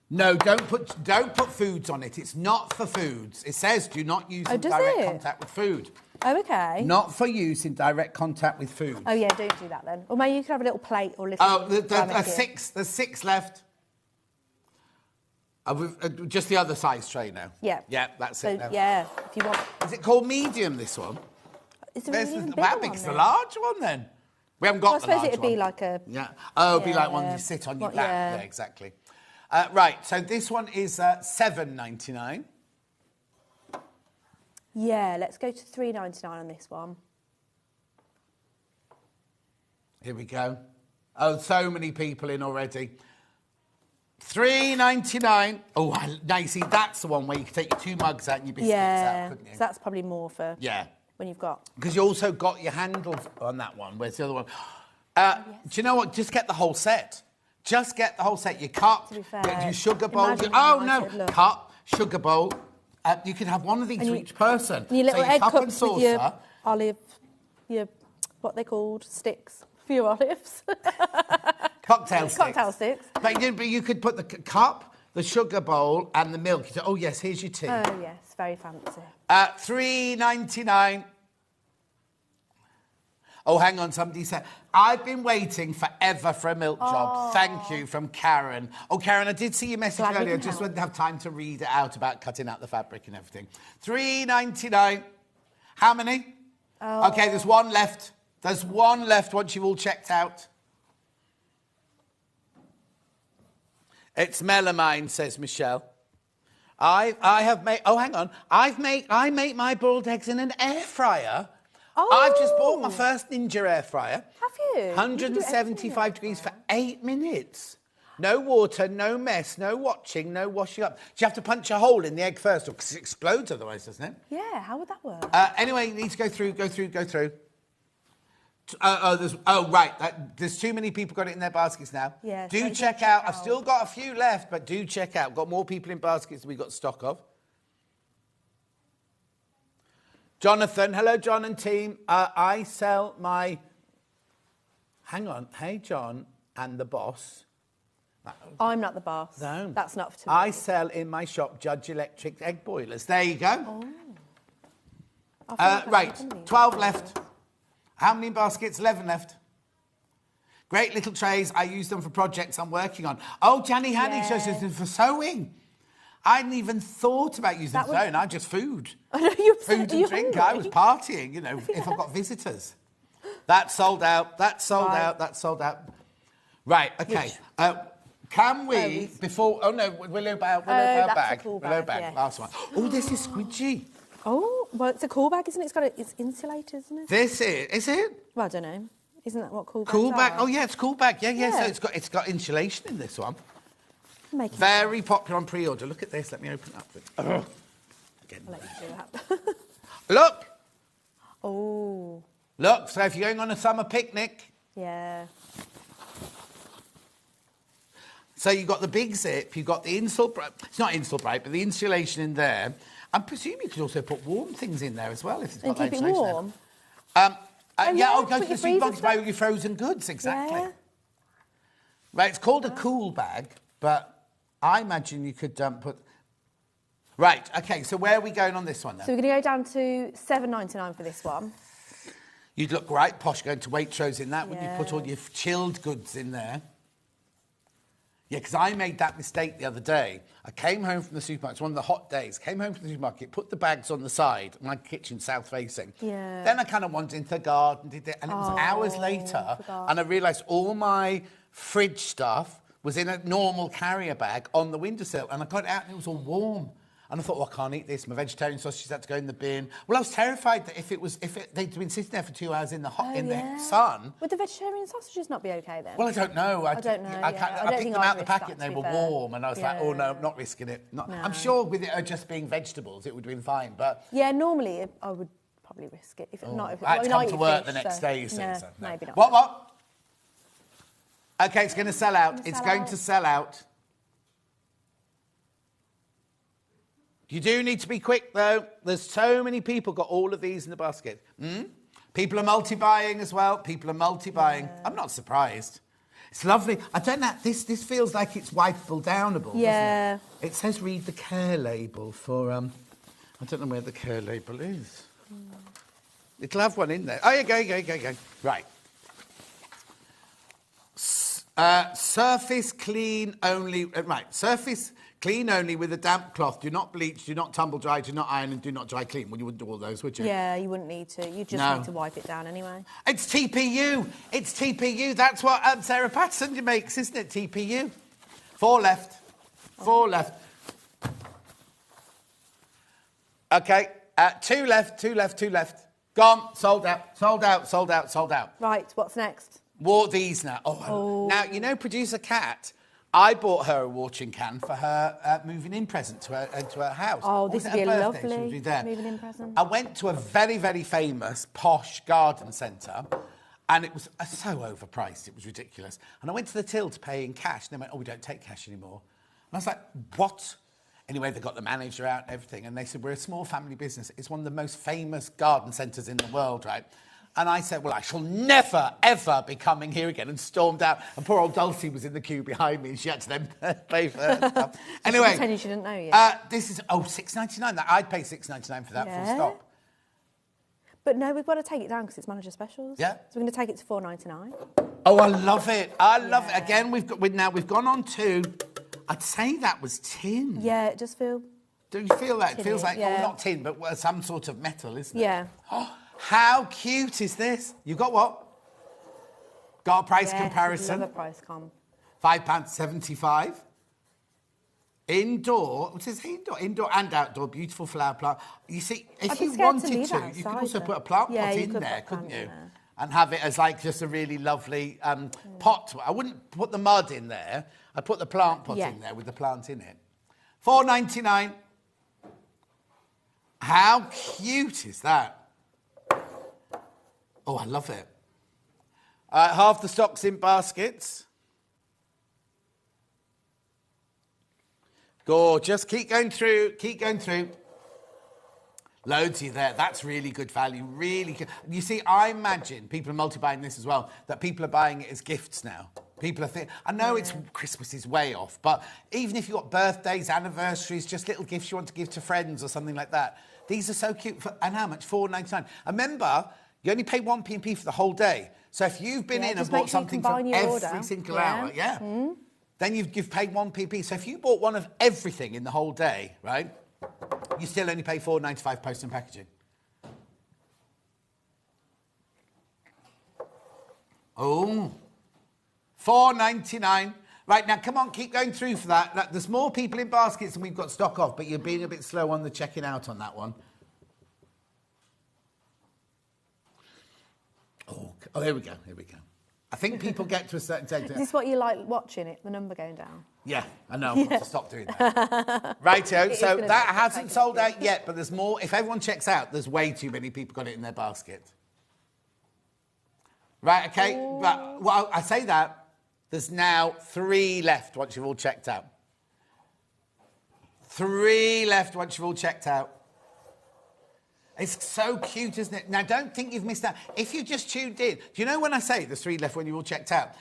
No, don't put foods on it. It's not for foods. It says do not use in direct contact with food. Oh, okay. Not for use in direct contact with food. Oh, yeah, don't do that then. Or maybe you could have a little plate or little... Oh, there's 6 left. Just the other size tray now. Yeah. Yeah, that's it now. Yeah, if you want... Is it called medium, this one? Is there a medium How big's the large one, then? We haven't got the large one. I suppose it'd be like a... Yeah. Oh, it'd be like one you sit on your lap. Yeah, exactly. Right, so this one is $7.99. Yeah, let's go to $3.99 on this one. Here we go. Oh, so many people in already. $3.99. Oh, now you see, that's the one where you can take your 2 mugs out and your biscuits out, couldn't you? So that's probably more for when you've got... Because you also got your handles on that one. Where's the other one? Do you know what? Just get the whole set. Just get the whole set. Your cup, your sugar bowl. Cup, sugar bowl. You can have one of these for each person. Your little egg cup cups and saucer. with your olive, what they called, sticks for your olives. Cocktail sticks. Cocktail sticks. But you could put the cup, the sugar bowl, and the milk. You say, oh, yes, here's your tea. Oh, yes, very fancy. $3.99. Oh, hang on, somebody said, I've been waiting forever for a milk job. Thank you, from Karen. Oh, Karen, I did see your message earlier. I just wouldn't have time to read it out about cutting out the fabric and everything. $3.99. How many? Oh. OK, there's one left. There's one left once you've all checked out. It's melamine, says Michelle. I have made... Oh, hang on. I make my boiled eggs in an air fryer. Oh. I've just bought my first Ninja air fryer. Have you? 175 degrees for 8 minutes. No water, no mess, no watching, no washing up. Do you have to punch a hole in the egg first, because it explodes otherwise, doesn't it? Yeah, how would that work? Anyway, you need to go through. There's too many people got it in their baskets now. Yeah, do check out. I've still got a few left, but do check out. Got more people in baskets than we've got stock of. Jonathan, hello, John and team. I sell my... Hang on. Hey, John and the boss. I'm not the boss. No. That's not for today. I sell in my shop Judge Electric egg boilers. There you go. Right, 12 left. How many baskets? 11 left. Great little trays. I use them for projects I'm working on. Oh, Janny Hanny shows us for sewing. I hadn't even thought about using the phone. I'm just food. I know you're food and drink. I was partying, if I've got visitors. That's sold out. That's sold out. That's sold out. Right, okay. Can we, before... Oh, no, Willow bag. Willow bag, yes. Last one. Oh, this is squidgy. Oh, well, it's a cool bag, isn't it? It's insulated, isn't it? This is it? Well, I don't know. Isn't that what cool bags Cool bag. are? Oh, yeah, it's cool bag. Yeah. So it's got insulation in this one. Very popular on pre-order. Look at this. Let me open it up. I'll let you do that. Look. Oh. Look, so if you're going on a summer picnic. Yeah. So you've got the big zip, you've got the Insulbright. It's not Insulbright, but the insulation in there. I presume you could also put warm things in there as well if it's got and keep it warm. Go to the supermarket to buy your frozen goods, exactly. Yeah. Right, it's called a cool bag, but I imagine you could put... Right, OK, so where are we going on this one, then? So we're going to go down to $7.99 for this one. You'd look right posh going to Waitrose in that, wouldn't you? Put all your chilled goods in there. Yeah, because I made that mistake the other day. I came home from the supermarket, it's one of the hot days, came home from the supermarket, put the bags on the side, my kitchen south facing. Yeah. Then I kind of wandered into the garden, did it, and it was hours later, and I realised all my fridge stuff was in a normal carrier bag on the windowsill, and I got it out and it was all warm. And I thought, well, I can't eat this. My vegetarian sausages had to go in the bin. Well, I was terrified that they'd been sitting there for 2 hours in the sun. Would the vegetarian sausages not be okay then? Well, I don't know. I don't know. I picked them out of the packet and they were warm, and I was like, oh no, not risking it. I'm sure with it just being vegetables, it would have been fine, but yeah, normally I would probably risk it. I had to come to work the next day, you see. Yeah, so no. maybe not. What? Okay, it's going to sell out. It's going to sell out. You do need to be quick, though. There's so many people got all of these in the basket. People are multi-buying as well. People are multi-buying. Yeah. I'm not surprised. It's lovely. I don't know. This feels like it's wipeable, downable. Yeah. Doesn't it? It says read the care label for. I don't know where the care label is. It'll have one in there. Oh, yeah, go. Right. Surface clean only. Right. Surface. Clean only with a damp cloth. Do not bleach, do not tumble dry, do not iron, and do not dry clean. Well, you wouldn't do all those, would you? Yeah, you wouldn't need to. You just need to wipe it down anyway. It's TPU. It's TPU. That's what Sarah Patterson makes, isn't it? TPU. 4 left. 4 left. Okay. 2 left. 2 left. 2 left. Gone. Sold out. Sold out. Sold out. Sold out. Right. What's next? Wore these now. Now, you know, producer Kat. I bought her a watering can for her moving in present to her house. Oh, this would be a lovely moving in present. I went to a very, very famous posh garden centre, and it was so overpriced. It was ridiculous. And I went to the till to pay in cash, and they went, "Oh, we don't take cash anymore." And I was like, "What?" Anyway, they got the manager out and everything, and they said, "We're a small family business. It's one of the most famous garden centres in the world, right?" And I said, well, I shall never, ever be coming here again, and stormed out. And poor old Dulcie was in the queue behind me, and she had to then pay for her stuff. Anyway. She pretended she didn't know yet. This is, $6.99. I'd pay $6.99 for that full stop. But no, we've got to take it down because it's manager specials. Yeah. So we're going to take it to $4.99. Oh, I love it. I love it. Again, we've gone on to, I'd say that was tin. Yeah, it does feel. Do you feel that? It feels like, not tin, but some sort of metal, isn't it? Yeah. How cute is this? You got what? Got a price comparison? Love a price comp. £5.75. Indoor, what is indoor and outdoor, beautiful flower plant. You see, if you wanted to, you could also put a plant pot in there, couldn't you? And have it as like just a really lovely pot. I wouldn't put the mud in there. I'd put the plant pot in there with the plant in it. $4.99. How cute is that? Oh, I love it. Half the stock's in baskets. Gorgeous. Keep going through. Keep going through. Loads of you there. That's really good value. Really good. You see, I imagine people are multi-buying this as well, that people are buying it as gifts now. People are thinking, I know it's Christmas is way off, but even if you've got birthdays, anniversaries, just little gifts you want to give to friends or something like that, these are so cute. And how much? $4.99. Remember, you only pay 1p for the whole day. So if you've been in and bought something from every single hour, then you've paid 1p. So if you bought one of everything in the whole day, right, you still only pay $4.95 post and packaging. Oh, $4.99. Right, now, come on, keep going through for that. There's more people in baskets than we've got stock of, but you're being a bit slow on the checking out on that one. Oh, here we go. I think people get to a certain stage. Is this what you like watching it, the number going down? Yeah, I know. I've got to stop doing that. Righto, so that hasn't sold out yet, but there's more. If everyone checks out, there's way too many people got it in their basket. Right, okay. But, well, I say that. There's now 3 left once you've all checked out. 3 left once you've all checked out. It's so cute, isn't it? Now, don't think you've missed out. If you just tuned in, do you know when I say there's 3 left when you're all checked out?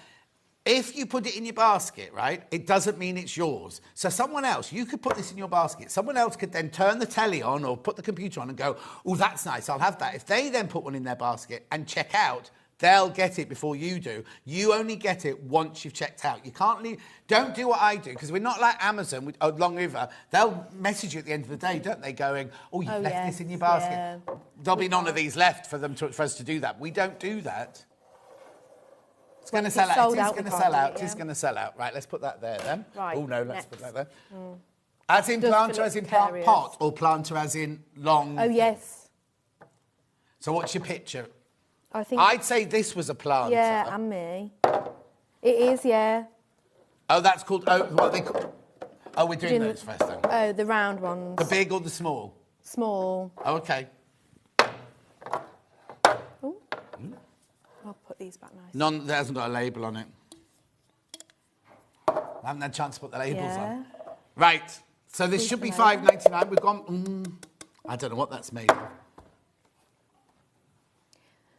If you put it in your basket, right, it doesn't mean it's yours. So someone else, you could put this in your basket. Someone else could then turn the telly on or put the computer on and go, oh, that's nice, I'll have that. If they then put one in their basket and check out, they'll get it before you do. You only get it once you've checked out. You can't leave. Don't do what I do, because we're not like Amazon with Long River. They'll message you at the end of the day, don't they, going, oh, you've left this in your basket. Yeah. There'll be none of these left for us to do that. We don't do that. It's going to sell out. It is going to sell out. It is going to sell out. Right, let's put that there then. Right, Oh, no, let's put that there. Mm. As in Does planter, Philip as in Terriers. pot, or planter as in long? Oh, yes. So what's your picture? I think... I'd say this was a planter. Yeah, and me. It is, yeah. Oh, that's called... Oh, what they call... Oh, we're doing those first then. Oh, the round ones. The big or the small? Small. Oh, OK. Ooh. I'll put these back nice. None that hasn't got a label on it. I haven't had a chance to put the labels on. Right. So this should be $5.99. We've gone... I don't know what that's made of.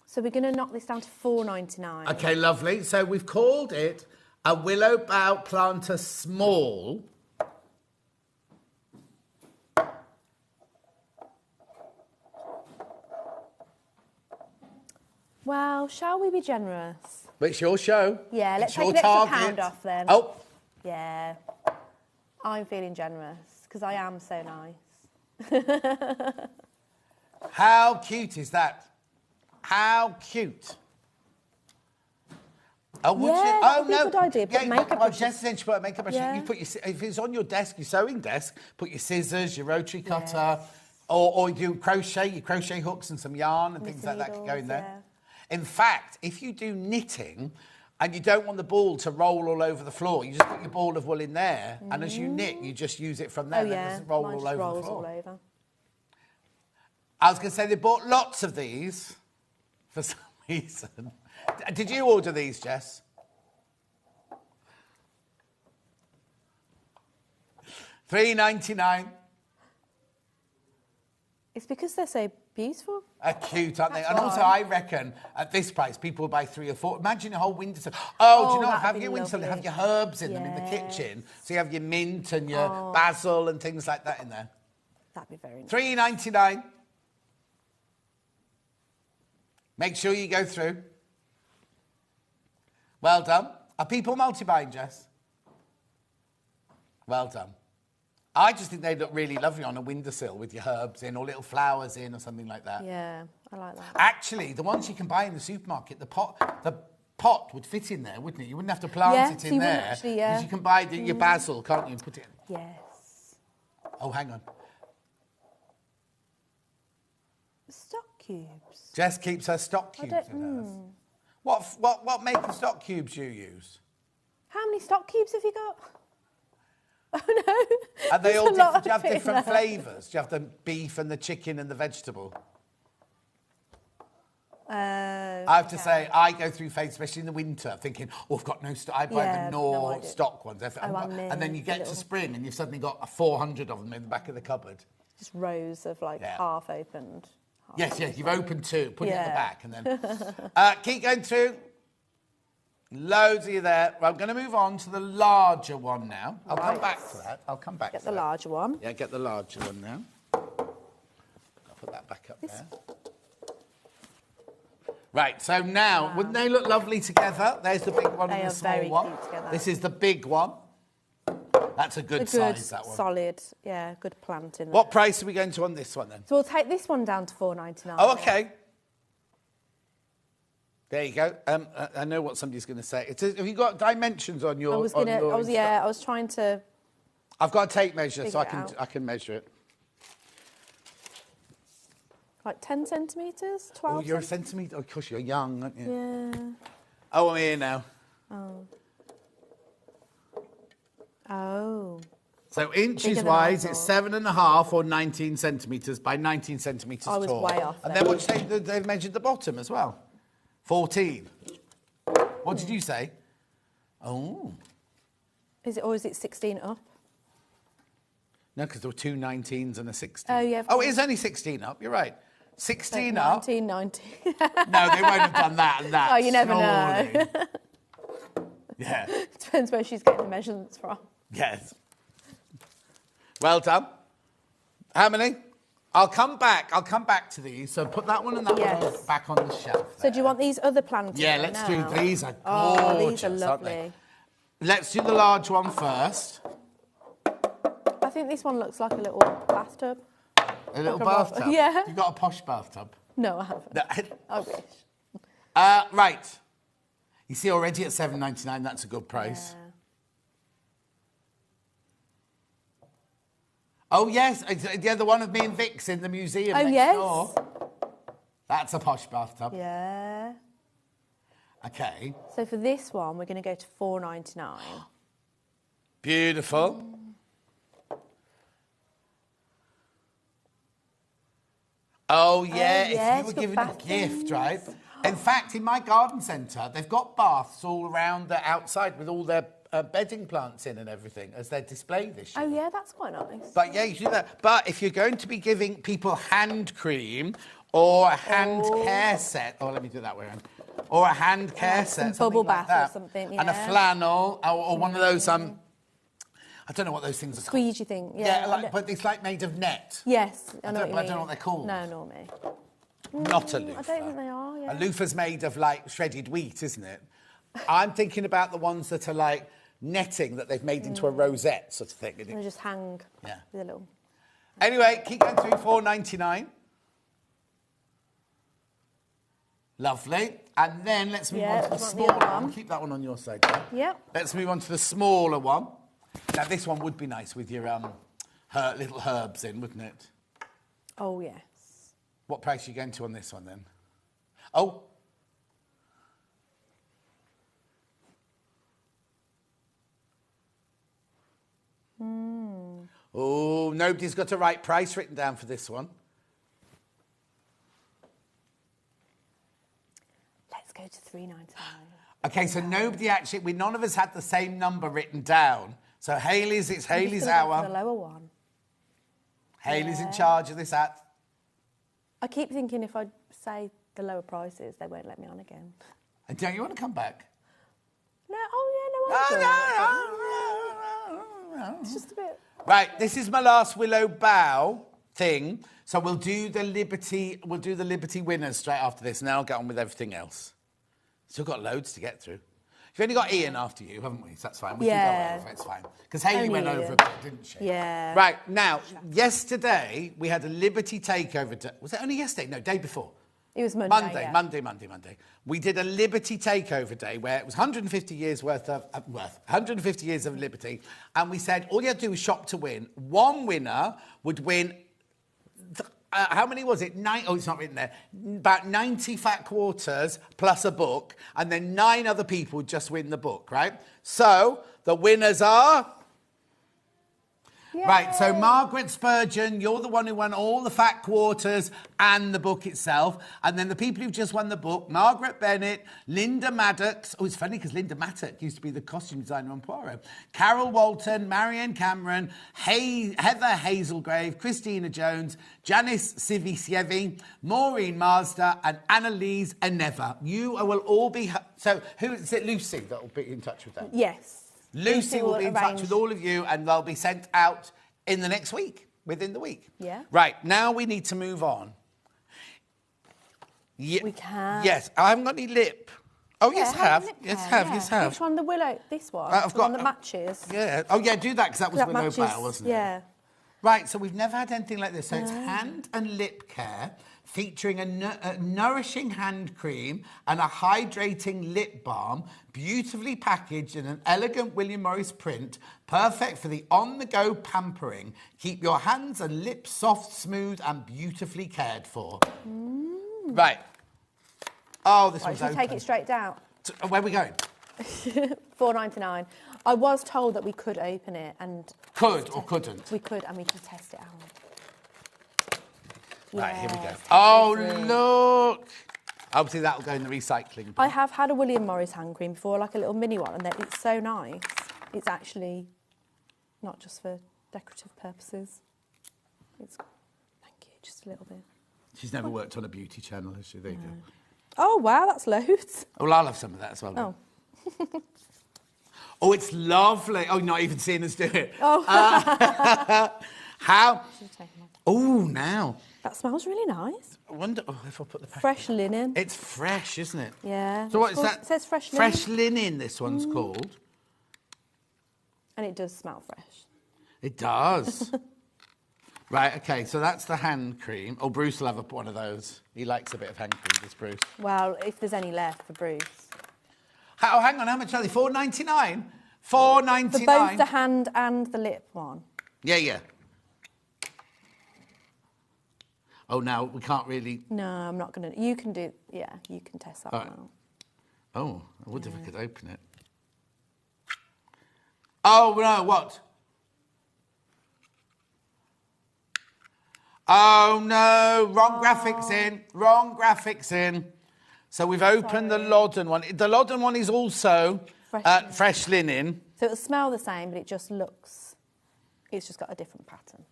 So we're going to knock this down to $4.99. OK, lovely. So we've called it a Willow Bough Planter Small. Well, shall we be generous? But it's your show. Yeah, let's It's take your an extra target. pound off then. Oh. Yeah. I'm feeling generous because I am so nice. How cute is that? How cute. Oh, would Yeah, you? that Oh, would be a no. good idea. Put makeup well, brushes. Jess said she put a makeup brush. Yeah. You put your, if it's on your desk, your sewing desk, put your scissors, your rotary cutter, or you do crochet, your crochet hooks and some yarn and things like that could go in there. In fact, if you do knitting and you don't want the ball to roll all over the floor, you just put your ball of wool in there, and as you knit, you just use it from there. Oh, and yeah. it doesn't roll Mine all just over rolls the floor. all over. I was going to say they bought lots of these for some reason. Did you order these, Jess? $3.99. It's because they're so beautiful. Cute, aren't they? That's And also, why. I reckon at this price, people will buy 3 or 4. Imagine a whole windowsill. Oh, do you know what? that'd Have be your windowsill, lovely. have your herbs in them in the kitchen. So you have your mint and your basil and things like that in there. That'd be very nice. $3.99. Make sure you go through. Well done. Are people multi-buying, Jess? Well done. I just think they look really lovely on a windowsill with your herbs in or little flowers in or something like that. Yeah, I like that. Actually, the ones you can buy in the supermarket, the pot would fit in there, wouldn't it? You wouldn't have to plant it so in you wouldn't there. actually, Because you can buy your basil, can't you, and put it in. Yes. Oh, hang on. Stock cubes. Jess keeps her stock cubes in hers. What make of stock cubes you use? How many stock cubes have you got? Oh, no. Are they There's all a lot different? Do you have of it in different there. flavours? Do you have the beef and the chicken and the vegetable? I have to say, I go through phases, especially in the winter, thinking, oh, I've got no stock. I buy Yeah, the no, Knorr I do. stock ones. And then you get to spring and you've suddenly got 400 of them in the back of the cupboard. Just rows of half opened. Yes, you've opened 2, put it at the back and then... keep going through. Loads of you there. Well, I'm going to move on to the larger one now. I'll come back to that. Get the larger one. Yeah, get the larger one now. I'll put that back up there. Right, so now, wouldn't they look lovely together? There's the big one They and are the small very one. cute together. This is the big one. That's a good size, that one. Solid, good plant in there. What price are we going to on this one then? So we'll take this one down to $4.99. Oh, OK. There you go. I know what somebody's going to say. Have you got dimensions on your? I was trying to. I've got a tape measure, so figure it out. I can measure it. Like 10 centimetres, 12. Oh, you're a centimetre. Of course, you're young, aren't you? Yeah. Oh, I'm here now. Oh. So inches Bigger than wise, I it's thought. 7.5 or 19 centimetres by 19 centimetres I was tall. way off And then. then what did you say? They've measured the bottom as well. 14. What did you say? Oh. Is it 16 up? No, because there were 2 19s and a 16. Oh, yeah. Oh, it is only 16 up. You're right. 16 up. 19, 19. No, they won't have done that and that. Oh, you never surely. know. Yeah. Depends where she's getting the measurements from. Yes. Well done. How many? I'll come back to these. So put that one and that one back on the shelf. So do you want these other planters? Yeah, let's do these. Are oh, gorgeous, these are lovely. aren't they? Let's do the large one first. I think this one looks like a little bathtub. A little bathtub? Yeah. You've got a posh bathtub? No, I haven't. No. I wish. Right. You see, already at $7.99, that's a good price. Yeah. Oh, yes. Yeah, the one of me and Vic's in the museum next door. That's a posh bathtub. Yeah. Okay. So for this one, we're going to go to $4.99. Beautiful. Oh, yeah. If you were given a gift, right? In fact, in my garden centre, they've got baths all around the outside with all their bedding plants in and everything as their display this year. Oh, yeah, that's quite nice. But, yeah, you do that. But if you're going to be giving people hand cream or a hand care set... Oh, let me do it that way around. Or a hand care set, bubble like bath that, or something, and a flannel, or one of those... I don't know what those things are called. Squeegee thing, yeah. But it's like made of net. Yes, I don't know what they're called. No, nor me. Not a loofah. I don't think they are, yeah. A loofah's made of, like, shredded wheat, isn't it? I'm thinking about the ones that are, like, netting that they've made into a rosette sort of thing. They just hang with a little... Anyway, keep going through, $4.99. Lovely. And then let's move on to the smaller one. Keep that one on your side. Yep. Let's move on to the smaller one. Now, this one would be nice with your little herbs in, wouldn't it? Oh, yes. What price are you going to on this one, then? Oh. Oh, nobody's got a right price written down for this one. Let's go to $3.99. Okay, so none of us had the same number written down. So it's Hayley's hour. The lower one. Hayley's in charge of this app. I keep thinking if I say the lower prices, they won't let me on again. And don't you want to come back? No, no. It's just a bit... Right, this is my last Willow Bough thing. So we'll do the Liberty winners straight after this, and then I'll get on with everything else. Still got loads to get through. You've only got Ian after you, haven't we? So that's fine. We can go over, it's fine. Because Hayley went over a bit, didn't she? Yeah. Right, now, yesterday, we had a Liberty takeover. Was it only yesterday? No, day before. It was Monday. Monday. We did a Liberty takeover day where it was 150 years worth of 150 years of Liberty, and we said all you had to do was shop to win. One winner would win. How many was it? It's not written there. About 90 fat quarters plus a book, and then 9 other people would just win the book, right? So the winners are. Yay. Right, so Margaret Spurgeon, you're the one who won all the fat quarters and the book itself. And then the people who've just won the book, Margaret Bennett, Linda Maddox. Oh, it's funny because Linda Maddox used to be the costume designer on Poirot. Carol Walton, Marianne Cameron, Heather Hazelgrave, Christina Jones, Janice Sivisievi, Maureen Mazda, and Annalise Eneva. You will all be... So who is it? Lucy that will be in touch with them? Yes. Lucy will be in touch with all of you, and they'll be sent out in the next week, within the week. Yeah. Right, now we need to move on. We can. Yes, I haven't got any lip. Oh, yes, have. Yes, have. Which one? The Willow? This one? I've the got one that matches? Yeah. Oh, yeah, do that, because that was Willow Bough, wasn't it? Yeah. Right, so we've never had anything like this. So it's hand and lip care, featuring a nourishing hand cream and a hydrating lip balm, beautifully packaged in an elegant William Morris print, perfect for the on-the-go pampering. Keep your hands and lips soft, smooth, and beautifully cared for. Right. Oh, this one's should we take it straight down? Where are we going? $4.99. I was told that we could open it and... Could or couldn't? We could, and we could test it out. Right, here we go. Oh, look! Obviously, that'll go in the recycling bin. I have had a William Morris hand cream before, like a little mini one, and it's so nice. It's actually not just for decorative purposes. Thank you, just a little bit. She's never worked on a beauty channel, has she? There you go. Oh, wow, that's loads. Well, I'll have some of that as well. Oh. Oh, it's lovely. Oh, not even seeing us do it. Oh. How? Oh, now. That smells really nice. I wonder if I put the Fresh linen. It's fresh, isn't it? Yeah. So what is called- that? It says fresh linen. Fresh linen, this one's called. And it does smell fresh. It does. Right, okay, so that's the hand cream. Oh, Bruce will have one of those. He likes a bit of hand cream, does Bruce? Well, if there's any left for Bruce. Oh, hang on, how much are they? $4.99? $4.99? For both the hand and the lip one. Yeah, yeah. Oh, now we can't really... No, I'm not going to... You can do... Yeah, you can test that All one right. out. Oh, I wonder if I could open it. Oh, no, what? Oh, no, wrong graphics in. Wrong graphics in. So we've opened the Loddon one. The Loddon one is also fresh linen. So it'll smell the same, but it just looks... It's just got a different pattern.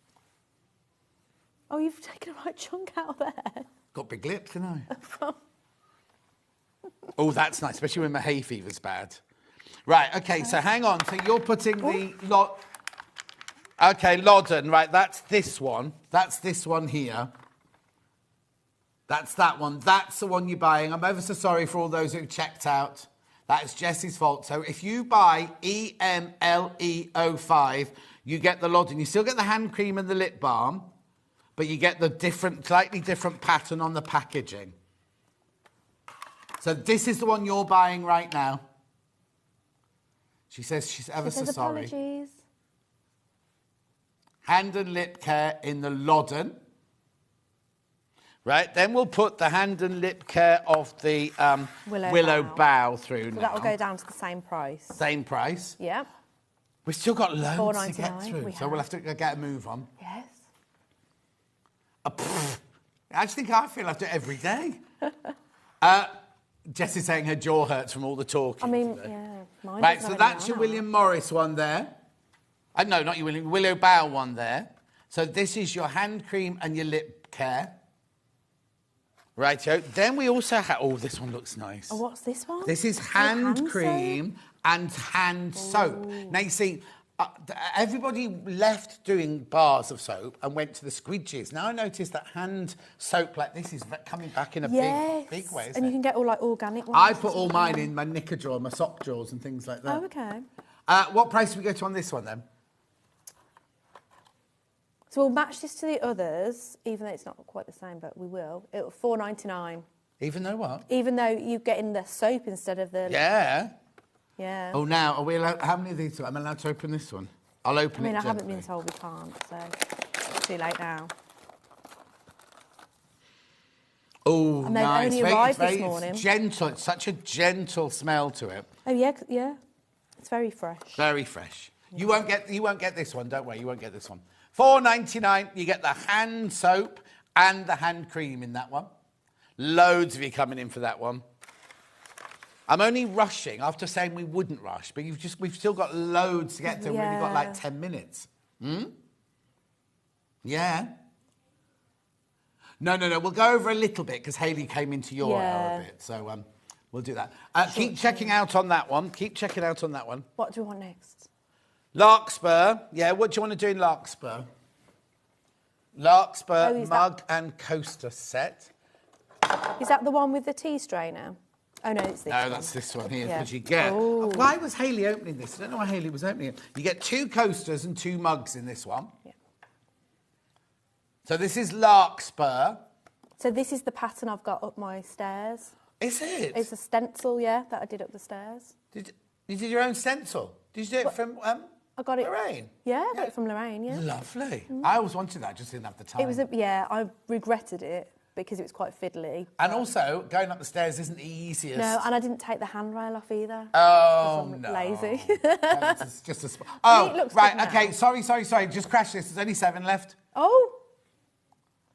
Oh, you've taken a right chunk out of there. Got big lips, haven't I? Oh, that's nice, especially when my hay fever's bad. Right, okay, so hang on. So you're putting the lot... Okay, Loddon, right, that's this one. That's this one here. That's that one. That's the one you're buying. I'm ever so sorry for all those who checked out. That's Jess's fault. So if you buy EMLE05, you get the Loddon. You still get the hand cream and the lip balm, but you get the different, slightly different pattern on the packaging. So this is the one you're buying right now. She says she's ever so sorry. Apologies. Hand and lip care in the Loddon. Right, then we'll put the hand and lip care of the Willow Bough through So now. that will go down to the same price. Same price. Yeah. We've still got loads to get $4.99 through, we so we'll have to get a move on. Yes. I actually think I feel I do it every day. Jess is saying her jaw hurts from all the talking. I mean, today. yeah. Mine Right, doesn't so have that's any your on William Morris one there. No, not your Willow Bough one there. So this is your hand cream and your lip care. Righto. Then we also have... Oh, this one looks nice. Oh, what's this one? This is hand cream and hand soap. Now, you see, everybody left doing bars of soap and went to the squidges. Now I notice that hand soap like this is coming back in a big way, isn't and it? you can get all like organic ones. I put all mine in my knicker drawer, my sock drawers and things like that. Oh, okay. What price do we go to on this one, then? So we'll match this to the others, even though it's not quite the same, but we will. It'll $4.99. Even though what? Even though you get in the soap instead of the... Yeah. Yeah. Oh, now, are we allowed... How many of these am I allowed to open this one? I'll open it I mean, I haven't gently. been told we can't, so it's too late now. Oh, And they've nice. only arrived this morning. It's gentle. It's such a gentle smell to it. Oh, yeah, yeah. It's very fresh. Very fresh. You won't get this one, don't worry. You won't get this one. $4.99, you get the hand soap and the hand cream in that one. Loads of you coming in for that one. I'm only rushing after saying we wouldn't rush, but we've still got loads to get to. We've only got like 10 minutes. Yeah. No. We'll go over a little bit because Hayley came into your hour a bit. So we'll do that. Keep checking out on that one. Keep checking out on that one. What do we want next? Larkspur. Yeah, what do you want to do in Larkspur? Larkspur mug and coaster set. Is that the one with the tea strainer? Oh, no, it's this No, one. that's this one here, Yeah. because you get... Oh. Why was Hayley opening this? I don't know why Hayley was opening it. You get 2 coasters and 2 mugs in this one. Yeah. So this is Larkspur. So this is the pattern I've got up my stairs. Is it? It's a stencil, yeah, that I did up the stairs. You did your own stencil? Did you do it from I got it. Lorraine? Yeah, I got it from Lorraine, yeah. Lovely. I always wanted that, just didn't have the time. It was, I regretted it because it was quite fiddly. And also, going up the stairs isn't the easiest. No, and I didn't take the handrail off either. Oh, I'm no. lazy. It's just a... It Oh, looks right, good OK, now. sorry. Just crash this. There's only 7 left. Oh!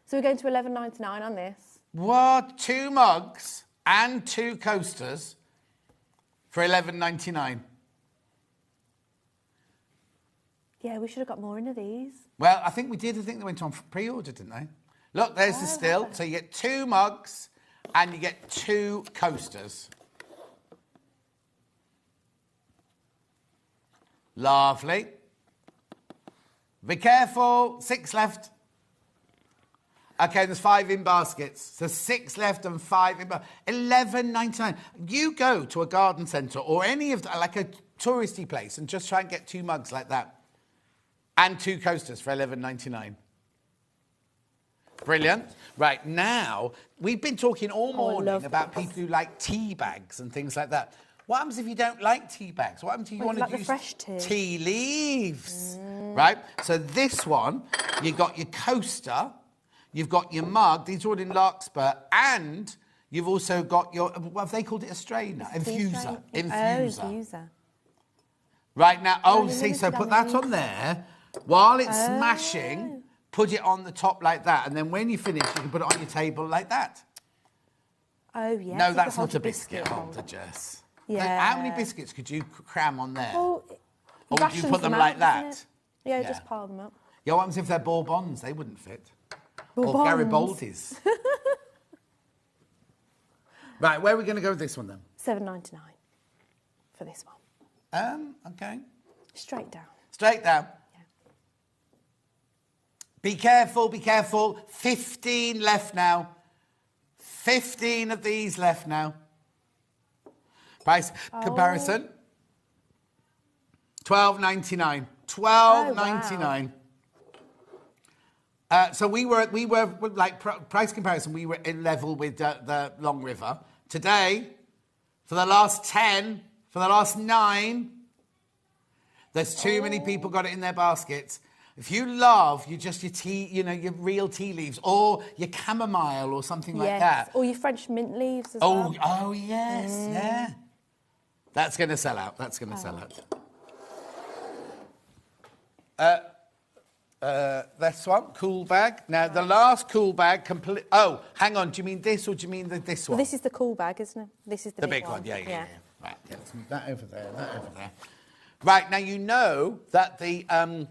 So we're going to $11.99 on this. What? 2 mugs and 2 coasters for $11.99. Yeah, we should have got more into these. Well, I think we did. I think they went on for pre-order, didn't they? Look, there's the still. So you get 2 mugs and you get 2 coasters. Lovely. Be careful. 6 left. Okay, there's 5 in baskets. So 6 left and 5 in baskets. $11.99. You go to a garden centre or any of like a touristy place and just try and get 2 mugs like that. And 2 coasters for $11.99. Brilliant. Right, now, we've been talking all morning about people who like tea bags and things like that. What happens if you don't like tea bags? What happens if you want to use fresh tea leaves? Right, so this one, you've got your coaster, you've got your mug, these are all in Larkspur, and you've also got your, what have they called it, a strainer? Infuser. Infuser. Right now, see, so put that on there. While it's smashing, put it on the top like that, and then when you finish, you can put it on your table like that. Oh, yeah. No, that's not a biscuit holder, Jess. Yeah. How many biscuits could you cram on there? Well, or would you put them like that? Yeah, just pile them up. Yeah, what happens if they're Bourbons? They wouldn't fit. Bourbons. Or Garibaldi's. Right, where are we going to go with this one then? $7.99 for this one. Okay. Straight down. Straight down. Yeah. Be careful, be careful. 15 left now. 15 of these left now. Price comparison. $12.99. $12.99. So we were like price comparison. We were in level with the Long River. Today, for the last 10, for the last 9, there's too many people got it in their baskets. If you love your tea, your real tea leaves, or your chamomile or something like that. Or your French mint leaves as well. Oh yes, yeah. That's going to sell out. That's going to sell out. This one, cool bag. Now, the last cool bag, complete. Oh, hang on. Do you mean this or do you mean this one? Well, this is the cool bag, isn't it? This is the big one. Yeah. Right, yeah, let's move that over there, Right, now you know that the... I've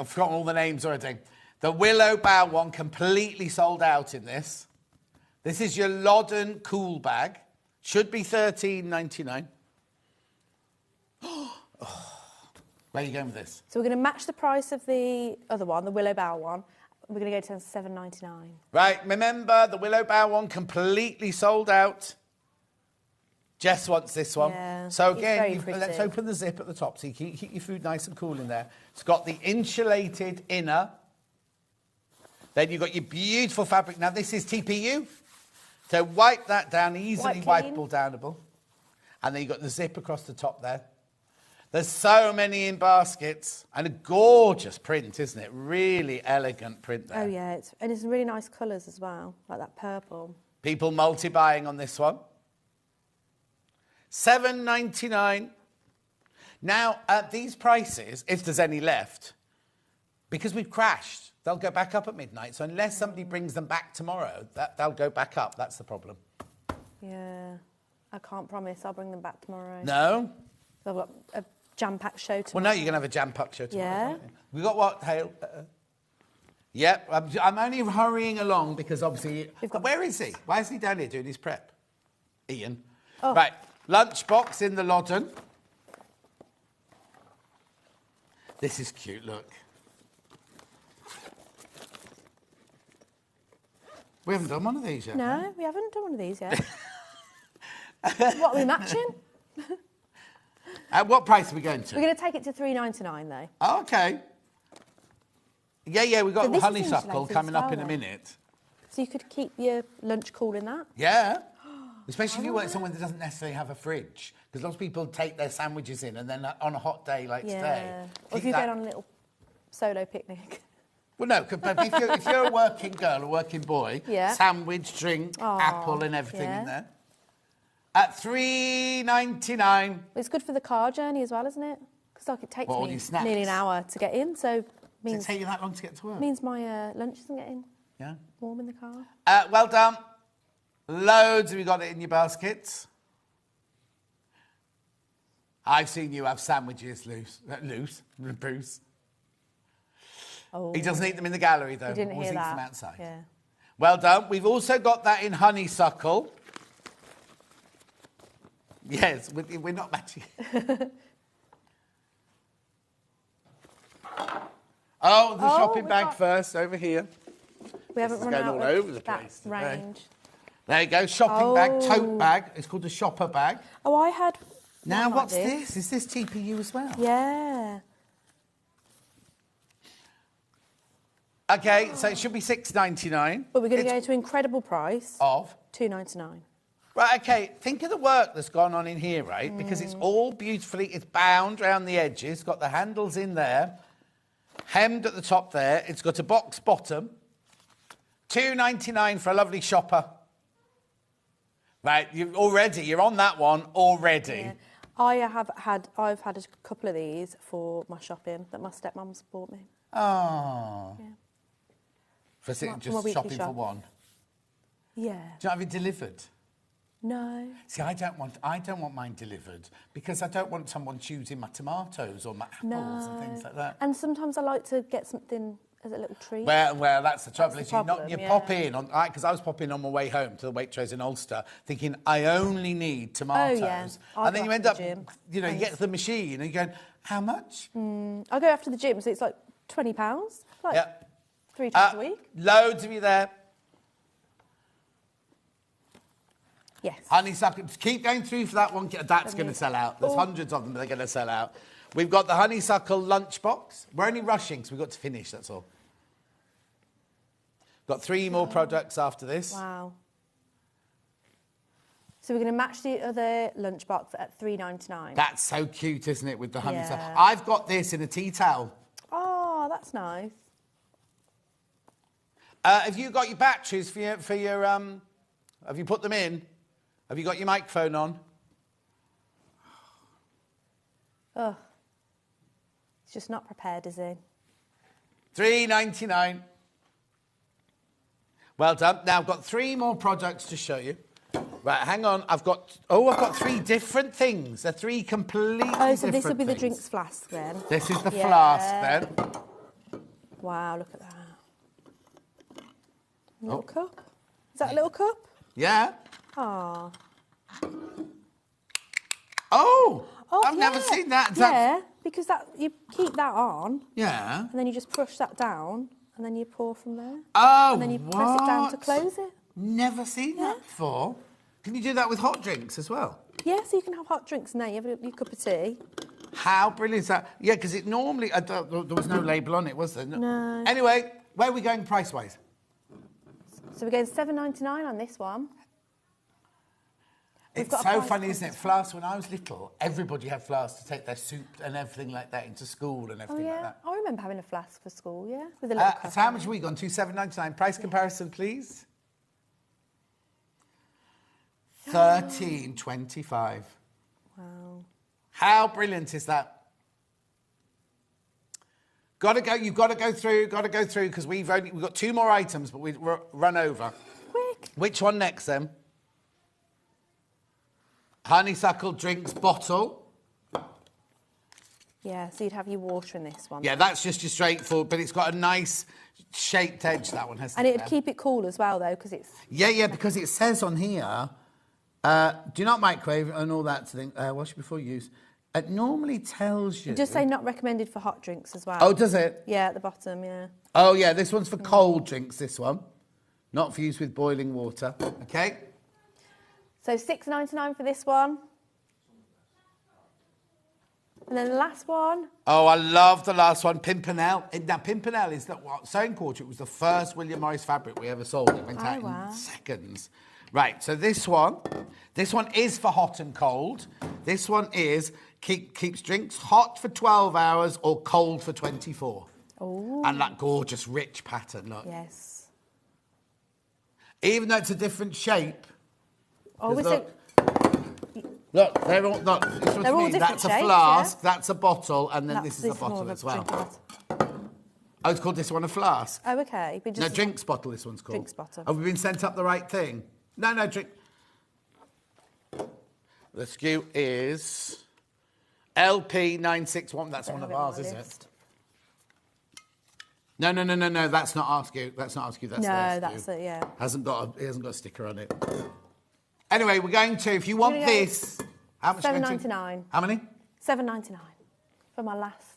forgotten all the names already. The Willow Bough one completely sold out in this. This is your Loddon cool bag. Should be $13.99. Where are you going with this? So we're going to match the price of the other one, the Willow Bough one. We're going to go to $7.99. Right, remember, the Willow Bough one completely sold out. Jess wants this one. Yeah, so again, let's open the zip at the top so you can keep your food nice and cool in there. It's got the insulated inner. Then you've got your beautiful fabric. Now, this is TPU. So wipe that down, easily wipeable, downable. And then you've got the zip across the top there. There's so many in baskets. And a gorgeous print, isn't it? Really elegant print there. Oh, yeah. And it's really nice colours as well, like that purple. People multi-buying on this one. $7.99. Now, at these prices, if there's any left, because we've crashed, they'll go back up at midnight. So unless somebody brings them back tomorrow, they'll go back up. That's the problem. Yeah. I can't promise I'll bring them back tomorrow. No? I've got a jam-packed show tomorrow. Well, no, you're going to have a jam-packed show tomorrow. Yeah. We got what, Hale? Yep, I'm only hurrying along because obviously... Where is he? Why is he down here doing his prep? Ian. Oh. Right, lunchbox in the Loddon. This is cute, look. We haven't done one of these yet. No, we haven't done one of these yet. What are we matching? At what price are we going to? We're going to take it to $3.99 though. Oh, okay. Yeah, we've got So honeysuckle coming up in a minute. So you could keep your lunch cool in that? Yeah. Especially if you work somewhere that doesn't necessarily have a fridge. Because lots of people take their sandwiches in and then on a hot day like today... Or if you go on a little solo picnic. Well, no, but if you're a working girl, a working boy, sandwich, drink, apple and everything in there. At $3.99. It's good for the car journey as well, isn't it? Because like it takes me nearly an hour to get in, so... Does it take you that long to get to work? Means my lunch isn't getting warm in the car. Well done. Loads have you got it in your baskets. I've seen you have sandwiches Bruce. Oh. He doesn't eat them in the gallery, though. He didn't Always hear eats that. them outside. Yeah. Well done. We've also got that in honeysuckle. Yes, we're not matching. Oh, the shopping we've bag got- first, over here. We haven't This is run going out all of over the that place today. range. There you go, shopping bag, tote Oh. bag. It's called a shopper bag. Oh, I had. Now, one like what's this? Is this TPU as well? Yeah. Okay, so it should be $6.99. But we're going to go to incredible price of $2.99. Right, okay, think of the work that's gone on in here, right? Because it's all beautifully, it's bound around the edges, got the handles in there, hemmed at the top there, it's got a box bottom, $2.99 for a lovely shopper. Right, you're on that one already. Yeah. I've had a couple of these for my shopping that my stepmom's bought me. Oh. Yeah. For My just weekly shopping for shop. one. Yeah. Do you not have it delivered? No. See, I don't want mine delivered because I don't want someone choosing my tomatoes or my apples and things like that. And sometimes I like to get something as a little treat. Well, that's the trouble. That's Is the you problem, pop in on because I was popping on my way home to the Waitrose in Ulster, thinking I only need tomatoes, I'll and then go you end after up, the gym. you get to the machine and you're going, how much? I go after the gym, so it's like £20, like Yeah. 3 times a week. Loads of you there. Yes. Honeysuckle, keep going through for that one. That's going to sell out. There's hundreds of them that are going to sell out. We've got the honeysuckle lunchbox. We're only rushing because we've got to finish, that's all. Got 3 more products after this. Wow. So we're going to match the other lunchbox at $3.99. That's so cute, isn't it, with the honeysuckle? Yeah. I've got this in a tea towel. Oh, that's nice. Have you got your batteries for your have you put them in? Have you got your microphone on? Oh. He's just not prepared, is he? $3.99. Well done. Now I've got 3 more products to show you. Right, hang on. I've got 3 different things. They're 3 completely different so this will be the things. drinks flask then. This is the flask then. Wow, look at that. Little cup. Is that a little cup? Yeah. Oh. Oh, I've never seen that. Yeah, because you keep that on. Yeah. And then you just push that down, and then you pour from there. Oh, and then you press it down to what? close it. Never seen that before. Can you do that with hot drinks as well? Yeah, so you can have hot drinks now. You have your cup of tea. How brilliant is that? Yeah, because it normally... there was no label on it, was there? No. Anyway, where are we going price-wise? So we're going $7.99 on this one. It's so funny, isn't it? Flasks, when I was little, everybody had flasks to take their soup and everything like that into school and everything like that. I remember having a flask for school, yeah, with a little cup. So how much have we gone to? $7.99. Price comparison, please. $13.25. Wow. How brilliant is that? You've got to go through, because we've got 2 more items, but we've run over. Quick. Which one next, then? Honeysuckle drinks bottle. Yeah, so you'd have your water in this one. Yeah, that's just your straightforward, but it's got a nice shaped edge, that one has. And it'd keep it cool as well, though, because it's... Yeah, because it says on here, do not microwave and all that thing. Wash before use. It normally tells you... It does say not recommended for hot drinks as well. Oh, does it? Yeah, at the bottom, yeah. Oh, yeah, this one's for cold drinks, this one. Not for use with boiling water. Okay? So $6.99 for this one. And then the last one. Oh, I love the last one, Pimpernel. Now, Pimpernel is sewing quarter. It was the first William Morris fabric we ever sold. It went out in seconds. Right, so this one is for hot and cold. This one is keeps drinks hot for 12 hours or cold for 24. Oh. And that gorgeous, rich pattern, look. Yes. Even though it's a different shape. Oh, is it? Look, they're all different. That's a shapes, flask, yeah. that's a bottle, and then this is a bottle as well. Oh, it's called this one a flask? Oh, okay. But No, drinks bottle, this one's called. Drinks bottle. Have we been sent up the right thing? No, drink. The SKU is LP961. That's one of ours, isn't it? No. That's not our SKU. That's their SKU. That's it, yeah. It hasn't got a sticker on it. Anyway, we're going to, if you want this, how much? $7.99. How many? $7.99 for my last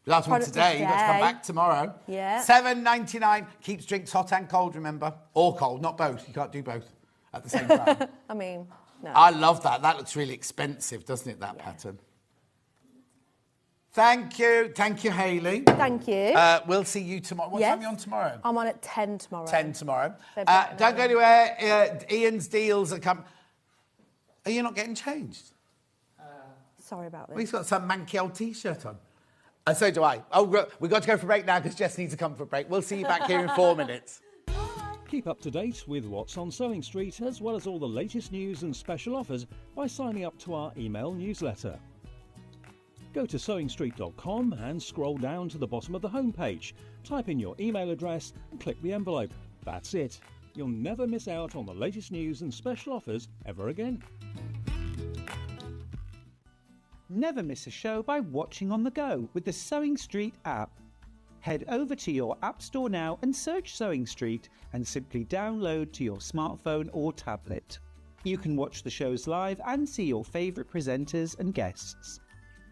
Last one Product today. You've got to come today. back tomorrow. Yeah. $7.99. Keeps drinks hot and cold, remember? Or cold, not both. You can't do both at the same time. I mean, no. I love that. That looks really expensive, doesn't it, that pattern? Thank you. Thank you, Hayley. Thank you. We'll see you tomorrow. What Yes. time are you on tomorrow? I'm on at 10 tomorrow. 10 tomorrow. So bright and Don't go early. anywhere. Ian's deals are coming. Are you not getting changed? Sorry about this. Well, he's got some manky old T-shirt on. And so do I. Oh, we've got to go for a break now because Jess needs to come for a break. We'll see you back here in 4 minutes. Keep up to date with what's on Sewing Street, as well as all the latest news and special offers by signing up to our email newsletter. Go to sewingstreet.com and scroll down to the bottom of the homepage. Type in your email address and click the envelope. That's it. You'll never miss out on the latest news and special offers ever again. Never miss a show by watching on the go with the Sewing Street app. Head over to your App Store now and search Sewing Street and simply download to your smartphone or tablet. You can watch the shows live and see your favourite presenters and guests.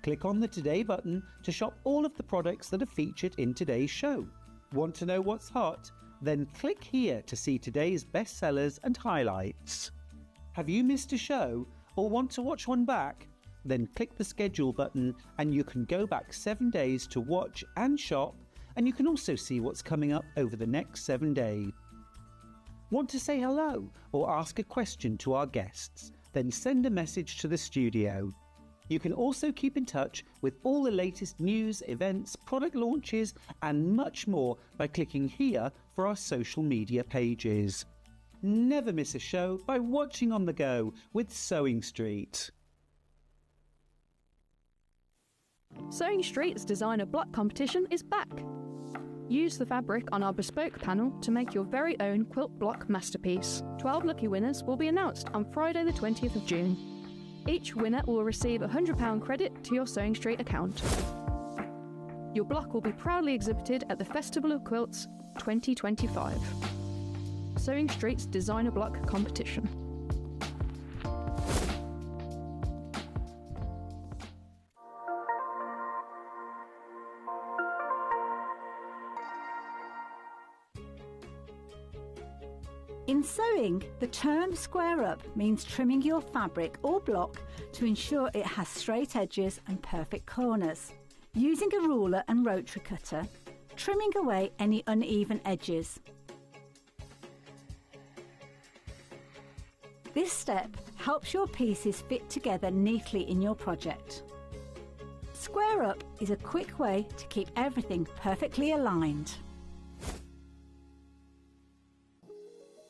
Click on the Today button to shop all of the products that are featured in today's show. Want to know what's hot? Then click here to see today's bestsellers and highlights. Have you missed a show or want to watch one back? Then click the schedule button and you can go back 7 days to watch and shop, and you can also see what's coming up over the next 7 days. Want to say hello or ask a question to our guests? Then send a message to the studio. You can also keep in touch with all the latest news, events, product launches and much more by clicking here for our social media pages. Never miss a show by watching on the go with Sewing Street. Sewing Street's designer block competition is back. Use the fabric on our bespoke panel to make your very own quilt block masterpiece. 12 lucky winners will be announced on Friday the 20th of June. Each winner will receive a £100 credit to your Sewing Street account. Your block will be proudly exhibited at the Festival of Quilts 2025. Sewing Street's designer block competition. In sewing, the term square up means trimming your fabric or block to ensure it has straight edges and perfect corners. Using a ruler and rotary cutter, trimming away any uneven edges. This step helps your pieces fit together neatly in your project. Square up is a quick way to keep everything perfectly aligned.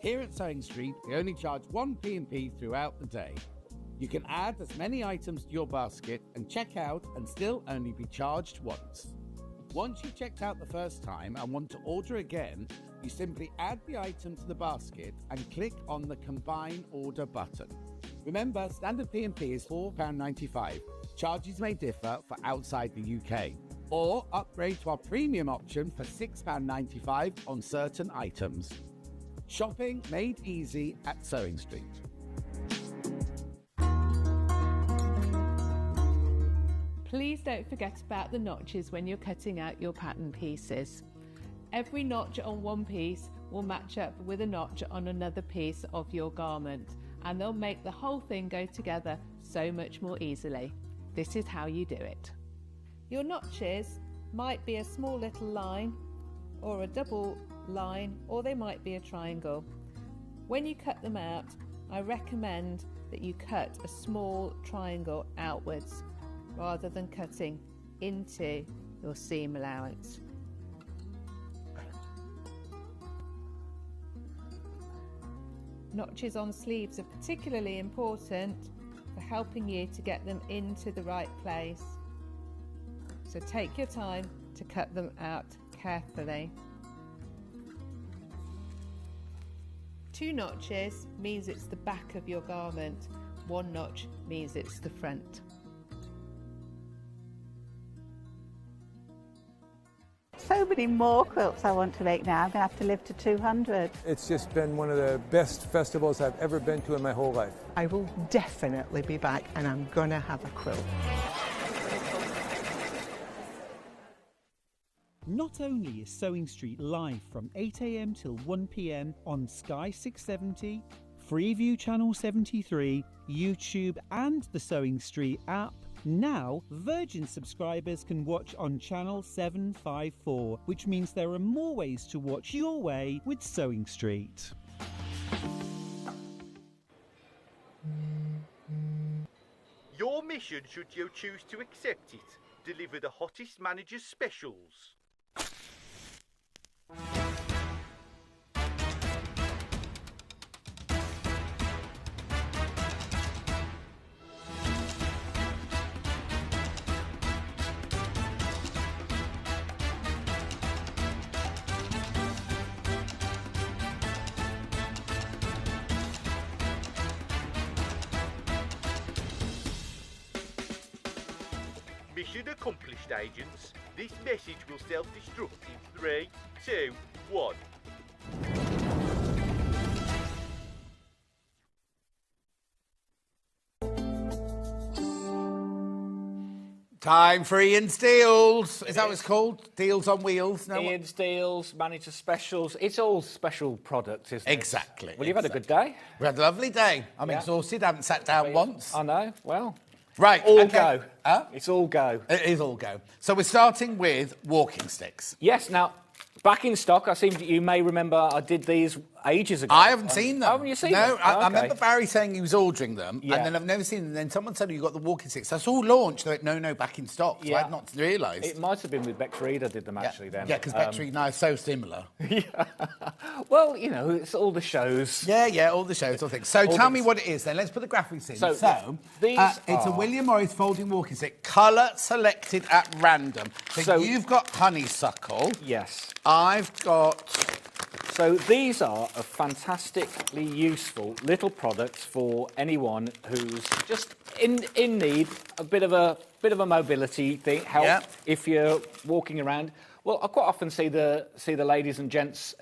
Here at Sewing Street, we only charge one P&P throughout the day. You can add as many items to your basket and check out and still only be charged once. Once you've checked out the first time and want to order again, you simply add the item to the basket and click on the Combine Order button. Remember, standard P&P is £4.95. Charges may differ for outside the UK. Or upgrade to our premium option for £6.95 on certain items. Shopping made easy at Sewing Street. Please don't forget about the notches when you're cutting out your pattern pieces. Every notch on one piece will match up with a notch on another piece of your garment, and they'll make the whole thing go together so much more easily. This is how you do it. Your notches might be a small little line or a double line, or they might be a triangle. When you cut them out, I recommend that you cut a small triangle outwards rather than cutting into your seam allowance. Notches on sleeves are particularly important for helping you to get them into the right place. So take your time to cut them out carefully. 2 notches means it's the back of your garment. 1 notch means it's the front. So many more quilts I want to make now. I'm going to have to live to 200. It's just been one of the best festivals I've ever been to in my whole life. I will definitely be back and I'm going to have a quilt. Not only is Sewing Street live from 8 a.m. till 1 p.m. on Sky 670, Freeview Channel 73, YouTube and the Sewing Street app, now Virgin subscribers can watch on Channel 754, which means there are more ways to watch your way with Sewing Street. Your mission, should you choose to accept it, deliver the hottest managers specials. Mission accomplished, agents. This message will self-destruct in 3, 2, 1. Time for Ian Steele's. Is that what it's called? Deals on Wheels? No, Ian Steele's, Manager Specials. It's all special products, isn't it? Exactly. Well, you've had a good day. We had a lovely day. I'm exhausted. I haven't sat down once. I know. Well, right. All okay. go. Huh? It's all go. It is all go. So we're starting with walking sticks. Yes. Now, back in stock. I seem that you may remember I did these ages ago. I haven't seen them. Haven't you seen them? them? No, I remember Barry saying he was ordering them, Yeah. and then I've never seen them. And then someone said, you got the walking sticks. That's all launched. They went, no, back in stock. So I had not realised. It might have been with Bex Reed I did them actually then. Yeah, because Bex Reed and I are so similar. Well, you know, it's all the shows. Yeah, all the shows, all things. So tell me what it is then. Let's put the graphics in. So these it's a William Morris folding walking stick, colour selected at random. So you've got honeysuckle. Yes. I've got... So these are a fantastically useful little products for anyone who's just in need a bit of a mobility thing help if you're walking around. Well, I quite often see the ladies and gents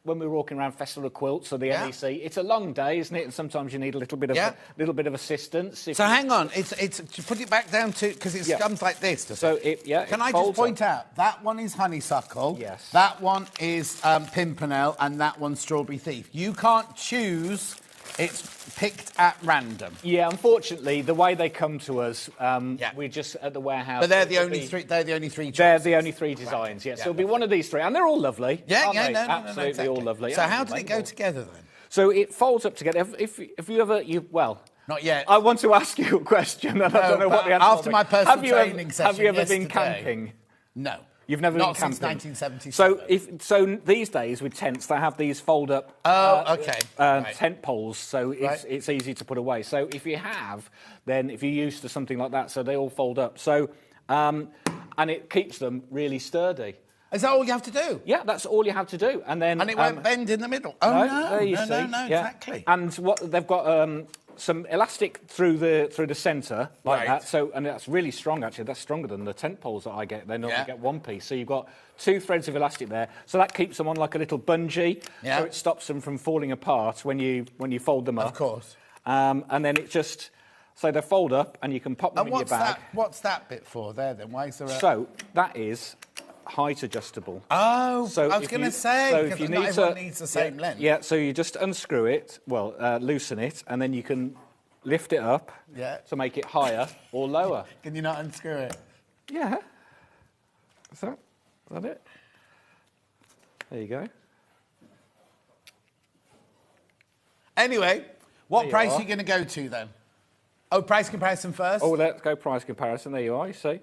when we're walking around Festival of Quilts or the NEC. It's a long day, isn't it? And sometimes you need a little bit of assistance. So hang on, it's to put it back down to because it comes like this. Can I just point out that one is honeysuckle? Yes. That one is pimpernel, and that one's strawberry thief. You can't choose. It's picked at random. Yeah, unfortunately, the way they come to us, we're just at the warehouse. But they're the only three. They're the only three. They're the only three designs. Right. So it'll be one of these three, and they're all lovely. Absolutely exactly. All lovely. So how did it go together then? So it folds up together. If you ever not yet. I want to ask you a question, and I don't know what the answer. After my personal training session, have you ever been camping? No. You've never Not been since camping? 1977. So these days with tents, they have these fold-up tent poles, so it's easy to put away. So if you're used to something like that, so they all fold up. So and it keeps them really sturdy. Is that all you have to do? Yeah, that's all you have to do, and then it won't bend in the middle. Oh no! There you see. No, exactly. And what they've got. Some elastic through the centre like that. So and that's really strong actually. That's stronger than the tent poles that I get. They normally get one piece. So you've got 2 threads of elastic there. So that keeps them on like a little bungee. So it stops them from falling apart when you fold them up. Of course. And then it just so they fold up and you can pop them in your bag. What's that bit for there then? Why is there a... So that is height adjustable. Oh, so I was going to say, because not everyone needs the same length. Yeah, so you just unscrew it, loosen it, and then you can lift it up to make it higher or lower. Can you not unscrew it? Yeah. Is that it? There you go. Anyway, what price are you going to go to then? Oh, price comparison first? Oh, let's go price comparison. There you are, you see.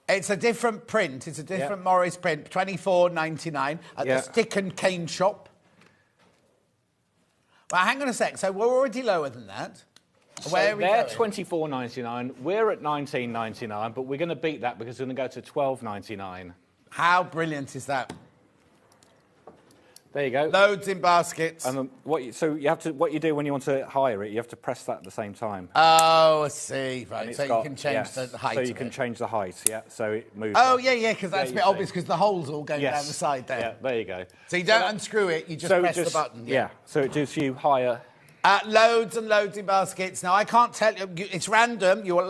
It's a different print. It's a different Morris print. $24.99 at the Stick and Cane shop. Well, hang on a sec. So we're already lower than that. Where are we they're going? $24.99. We're at $19.99, but we're going to beat that because we're going to go to $12.99. How brilliant is that? There you go. Loads in baskets. And what you do when you want to hire it, you have to press that at the same time. Oh, I see. Right, so you can change the height. So you can change the height. Yeah. So it moves. Oh, yeah, because that's a bit obvious because the hole's all going down the side there. Yeah, there you go. So you don't unscrew it. You just press the button. Yeah. So it gives you higher. Loads and loads in baskets. Now, I can't tell you, it's random. You'll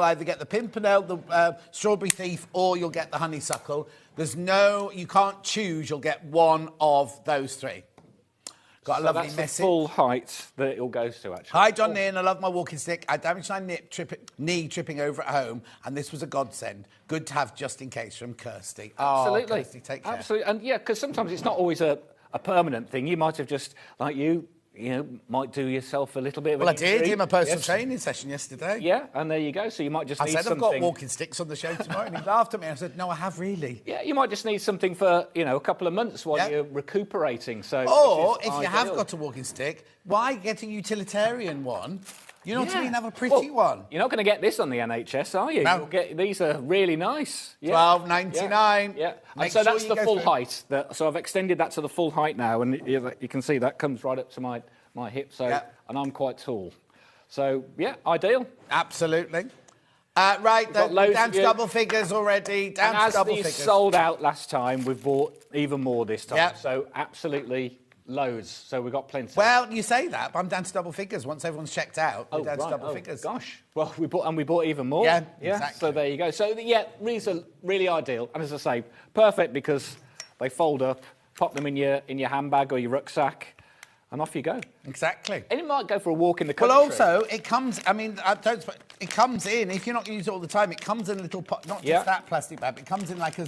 either get the Pimpernel, the Strawberry Thief, or you'll get the Honeysuckle. You can't choose. You'll get one of those three. Got a lovely that's message. the full height that it all goes to, actually. Hi, John Nean. I love my walking stick. I damaged my knee tripping over at home, and this was a godsend. Good to have just in case from Kirsty. Absolutely. Oh, Kirsty, take care. Absolutely. And yeah, because sometimes it's not always a permanent thing. You might have just, like you might do yourself a little bit of Well, I did injury. in my personal training session yesterday. Yeah, and there you go. So you might just I need said something. I've got walking sticks on the show tomorrow, and he laughed at me. I said, no, I have really. Yeah, you might just need something for, a couple of months while you're recuperating. So, Or this is if you have ideal. got a walking stick, why get a utilitarian one? You know what I mean? Have a pretty Well, one. You're not going to get this on the NHS, are you? No. You'll get, these are really nice. Yeah. $12.99. Yeah. Make And so sure that's you the go full through. height. So I've extended that to the full height now, and you can see that comes right up to my hip. So, and I'm quite tall. So, yeah, ideal. Absolutely. Right, loads down of to you. double figures already. Down And to as double these figures. sold out last time, we've bought even more this time. Yep. So absolutely loads. So we've got plenty. Well, you say that, but I'm down to double figures. Once everyone's checked out, we're down to double figures. Gosh. Well, we bought even more. Yeah, exactly. So there you go. So, these are really ideal. And as I say, perfect because they fold up, pop them in your handbag or your rucksack, and off you go. Exactly. And you might go for a walk in the country. Well, also, it comes, it comes in, if you're not using it all the time, it comes in a little pot, not just that plastic bag, but it comes in like a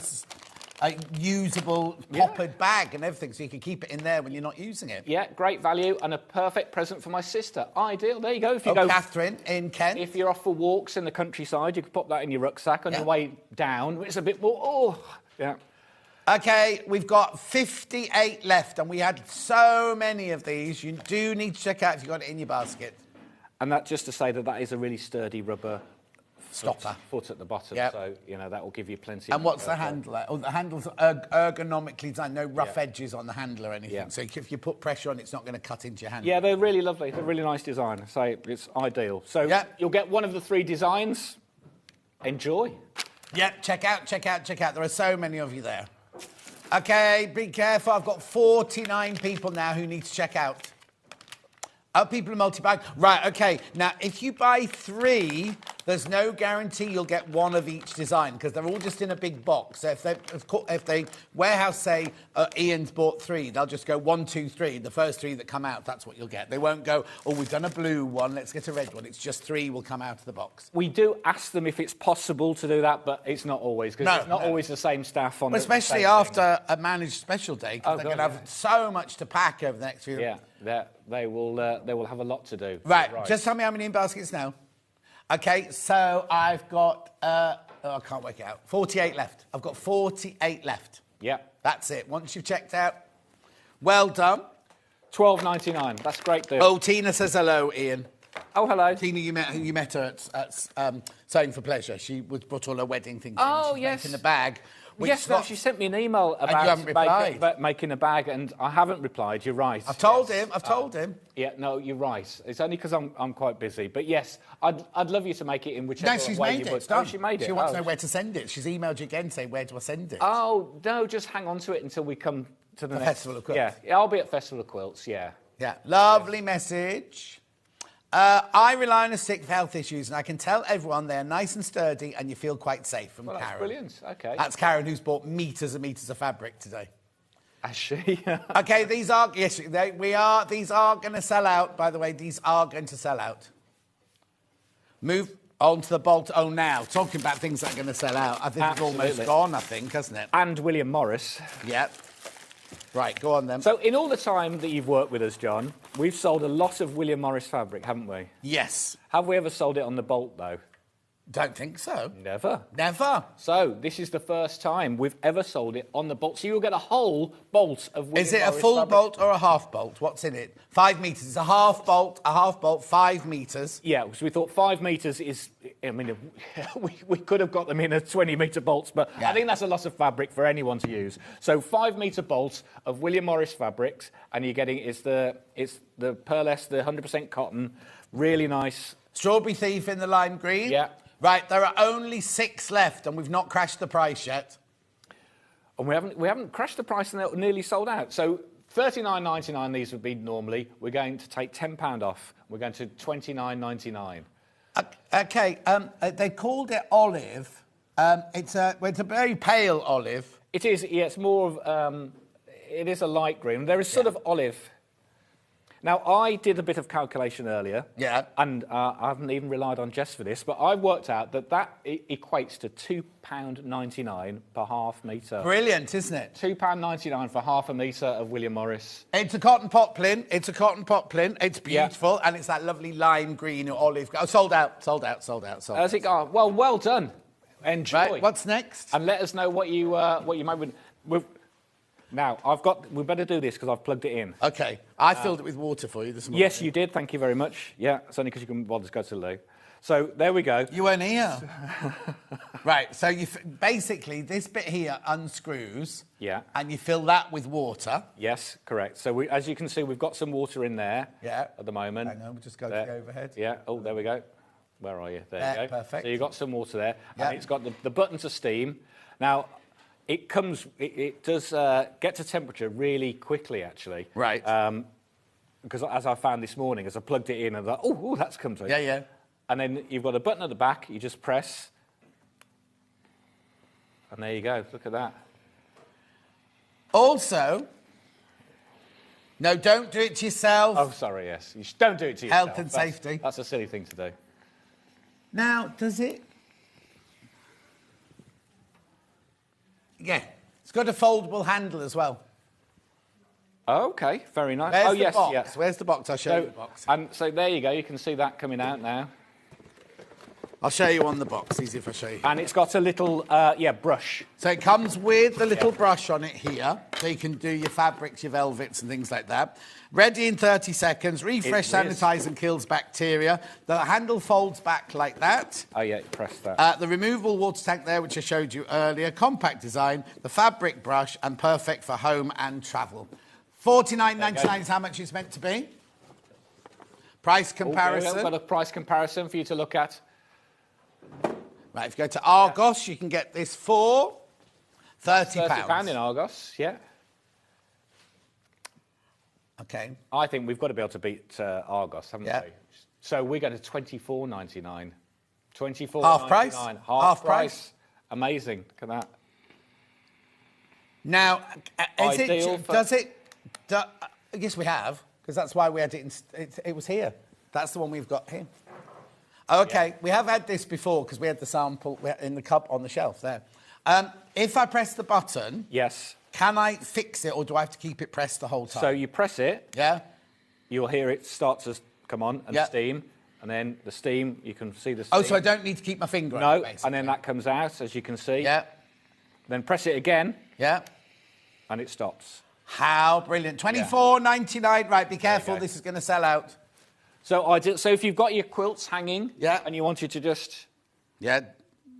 usable, poppered bag and everything, so you can keep it in there when you're not using it. Yeah, great value and a perfect present for my sister. Ideal. There you go. If you go, Catherine in Kent. If you're off for walks in the countryside, you can pop that in your rucksack on your way down. It's a bit more. OK, we've got 58 left, and we had so many of these. You do need to check out if you've got it in your basket. And that just to say that is a really sturdy rubber stopper foot at the bottom. Yep. So that will give you plenty. And what's the handle? Oh, the handle's ergonomically designed. No rough edges on the handle or anything. Yeah. So if you put pressure on, it's not going to cut into your hand. Yeah, they're really lovely. They're really nice design. So it's ideal. So you'll get one of the 3 designs. Enjoy. Yeah, check out. There are so many of you there. OK, be careful. I've got 49 people now who need to check out. Oh, people are multi-bag. Right, OK. Now, if you buy 3, there's no guarantee you'll get one of each design because they're all just in a big box. So if they warehouse say Ian's bought 3, they'll just go 1, 2, 3. The first 3 that come out, that's what you'll get. They won't go, oh, we've done a blue one, let's get a red one. It's just 3 will come out of the box. We do ask them if it's possible to do that, but it's not always because it's not always the same staff on. Well, especially after a managed special day, because they're going to have so much to pack over the next few. Yeah, they will have a lot to do. Right, just tell me how many in baskets now. OK, so I've got, I can't work it out, 48 left. I've got 48 left. Yeah. That's it. Once you've checked out, well done. $12.99. That's great deal. Oh, Tina says hello, Ian. Oh, hello. Tina, you met her at Sewing for Pleasure. She brought all her wedding things Oh, in. She's yes. making a bag. Yes, no, she sent me an email And you haven't replied. about making a bag, and I haven't replied. You're right. I've told him. I've told him. Yeah, no, you're right. It's only because I'm quite busy. But yes, I'd love you to make it in whichever No, she's way made you it. would. It's done. She made it. She wants to know where to send it. She's emailed you again saying, where do I send it? Oh, no, just hang on to it until we come to the next... Festival of Quilts. Yeah, I'll be at Festival of Quilts, yeah. Yeah, lovely message. I rely on a sick with health issues, and I can tell everyone they're nice and sturdy and you feel quite safe. From Well, that's Karen. brilliant. OK. That's Karen, who's bought meters and meters of fabric today. Has she? OK, these are going to sell out, by the way. These are going to sell out. Move on to the bolt. Oh, now, talking about things that are going to sell out. I think it's almost gone, I think, hasn't it? And William Morris. Yep. Right, go on then. So in all the time that you've worked with us, John, we've sold a lot of William Morris fabric, haven't we? Yes. Have we ever sold it on the bolt, though? Don't think so. Never. Never. So this is the first time we've ever sold it on the bolt. So you'll get a whole bolt of William Is it a Morris full fabric. bolt or a half bolt? What's in it? 5 metres. It's a half bolt, 5 metres. Yeah, because we thought 5 metres is... I mean, we could have got them in a 20-metre bolts, but I think that's a lot of fabric for anyone to use. So 5-metre bolts of William Morris fabrics, and you're getting... It's the pearlescent, the 100% cotton, really nice. Strawberry Thief in the lime green. Yeah. Right, there are only 6 left, and we've not crashed the price yet. And we haven't crashed the price, and they're nearly sold out. So £39.99 these would be normally. We're going to take £10 off. We're going to £29.99. Okay, they called it olive. It's a very pale olive. It is, yeah, it's more of, it is a light green. There is sort of olive. Now, I did a bit of calculation earlier. Yeah. And I haven't even relied on Jess for this, but I worked out that equates to £2.99 per half metre. Brilliant, isn't it? £2.99 for half a metre of William Morris. It's a cotton poplin. It's beautiful, and it's that lovely lime green or olive. Oh, sold out. How's it gone? Well done. Enjoy. Right, what's next? And let us know what you made with. Now, we better do this because I've plugged it in. OK. I filled it with water for you this morning. Yes, you did. Thank you very much. Yeah, it's only because you couldn't bother to go to the loo. So, there we go. You weren't here. Right, so basically, this bit here unscrews. Yeah. And you fill that with water. Yes, correct. So, as you can see, we've got some water in there. Yeah. At the moment. Hang on, we'll just go to the overhead. Yeah. Oh, there we go. Where are you? There you go. Perfect. So, you've got some water there. Yeah. And it's got the button to steam. Now, it does get to temperature really quickly, actually. Right. Because as I found this morning, as I plugged it in, I thought, oh, that's come to. Yeah. And then you've got a button at the back, you just press. And there you go, look at that. Also, no, don't do it to yourself. Oh, sorry, yes. You don't do it to yourself. Health and safety. That's a silly thing to do. Now, does it? Yeah. It's got a foldable handle as well. Oh, OK, very nice. Where's the yes, box? yeah. Where's the box? I'll show you the box. And so there you go, you can see that coming out now. I'll show you on the box, easy if I show you. And it's got a little, brush. So it comes with the little brush on it here, so you can do your fabrics, your velvets and things like that. Ready in 30 seconds, refresh, sanitise and kills bacteria. The handle folds back like that. Oh, yeah, press that. The removable water tank there, which I showed you earlier, compact design, the fabric brush, and perfect for home and travel. $49.99 is how much it's meant to be. Price comparison. Okay, I've got a price comparison for you to look at. Right, if you go to Argos, you can get this for £30. £30 in Argos, yeah. OK. I think we've got to be able to beat Argos, haven't we? So we're going to £24.99. £24.99. Half price? Half price. Amazing. Look at that. Now, yes, we have, because that's why we had it. It was here. That's the one we've got here. OK, we have had this before because we had the sample in the cup on the shelf there. If I press the button, yes, can I fix it or do I have to keep it pressed the whole time? So you press it. Yeah. You'll hear it start to come on and steam. And then the steam, you can see the steam. Oh, so I don't need to keep my finger on it, basically. And then that comes out, as you can see. Yeah. Then press it again. Yeah. And it stops. How brilliant. $24.99. Right, be careful. This is going to sell out. So if you've got your quilts hanging and you wanted to just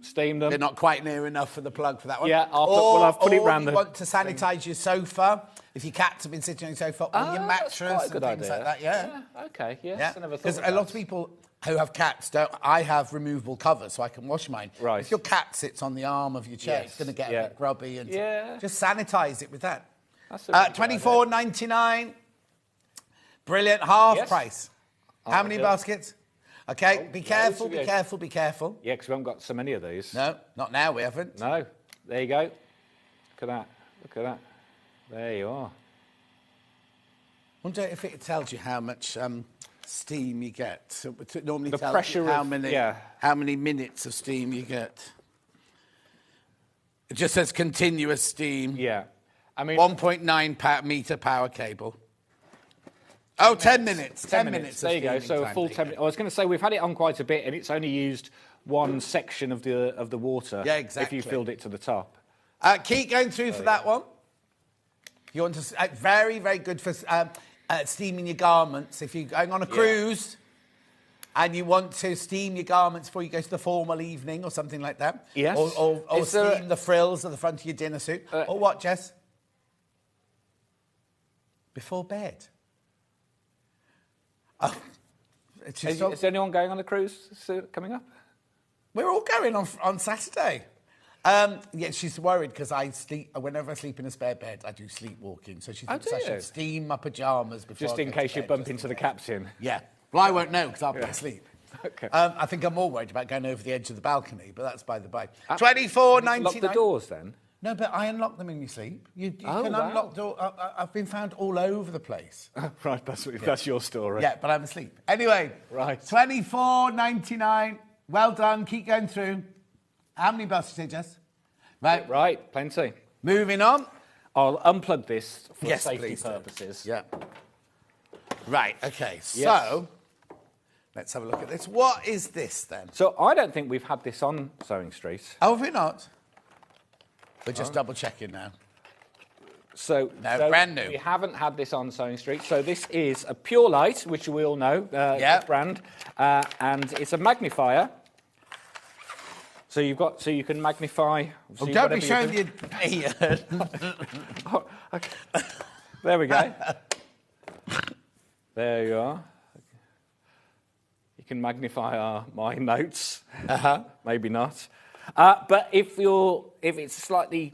steam them. They're not quite near enough for the plug for that one. Yeah, I've put it round you want to sanitise your sofa, if your cats have been sitting on your sofa, or your mattress and things like that, yeah. OK, yes. I never thought because a lot of people who have cats don't. I have removable covers, so I can wash mine. Right. If your cat sits on the arm of your chair, it's going to get a bit grubby. And just sanitise it with that. $24.99. Brilliant. Half price. How many baskets? OK, be careful, be careful, be careful. Yeah, because we haven't got so many of these. No, not now, we haven't. No. There you go. Look at that. Look at that. There you are. I wonder if it tells you how much steam you get. So it normally The tells pressure you how of- many, yeah. how many minutes of steam you get. It just says continuous steam. Yeah. I mean... 1.9 metre power cable. Oh, 10 minutes. 10 minutes. There you go. So a full 10 minutes. I was going to say, we've had it on quite a bit, and it's only used one section of the water. Yeah, exactly. If you filled it to the top. Keep going through for that one. You want to... very, very good for steaming your garments. If you're going on a cruise and you want to steam your garments before you go to the formal evening or something like that. Yes. Or steam the frills at the front of your dinner suit. Or what, Jess? Before bed. Oh, Is anyone going on a cruise coming up? We're all going on Saturday. Yeah, she's worried because I sleep. Whenever I sleep in a spare bed, I do sleepwalking. So she thinks I should steam my pyjamas before. Just I in go to case you bed, bump just into in the case. captain. Yeah. Well, I won't know because I'll be asleep. Okay. I think I'm more worried about going over the edge of the balcony, but that's by the by. 24.99. Lock the doors then. No, but I unlock them in your sleep. You Oh, can wow. unlock doors. I've been found all over the place. Right, that's your story. Yeah, but I'm asleep. Anyway, right. 24.99. Well done. Keep going through. How many buses did you Jess? Right. Right, plenty. Moving on. I'll unplug this for Yes, safety please do. purposes. Yeah. Right, okay. Yes. So, let's have a look at this. What is this then? So I don't think we've had this on Sewing Street. Oh, have we not? We're just double checking now. So, No, brand new. We haven't had this on Sewing Street. So this is a Pure Light, which we all know, the brand, and it's a magnifier. So you can magnify. So Don't be showing your beard. Oh, okay. There we go. There you are. You can magnify my notes. Maybe not. But if it's slightly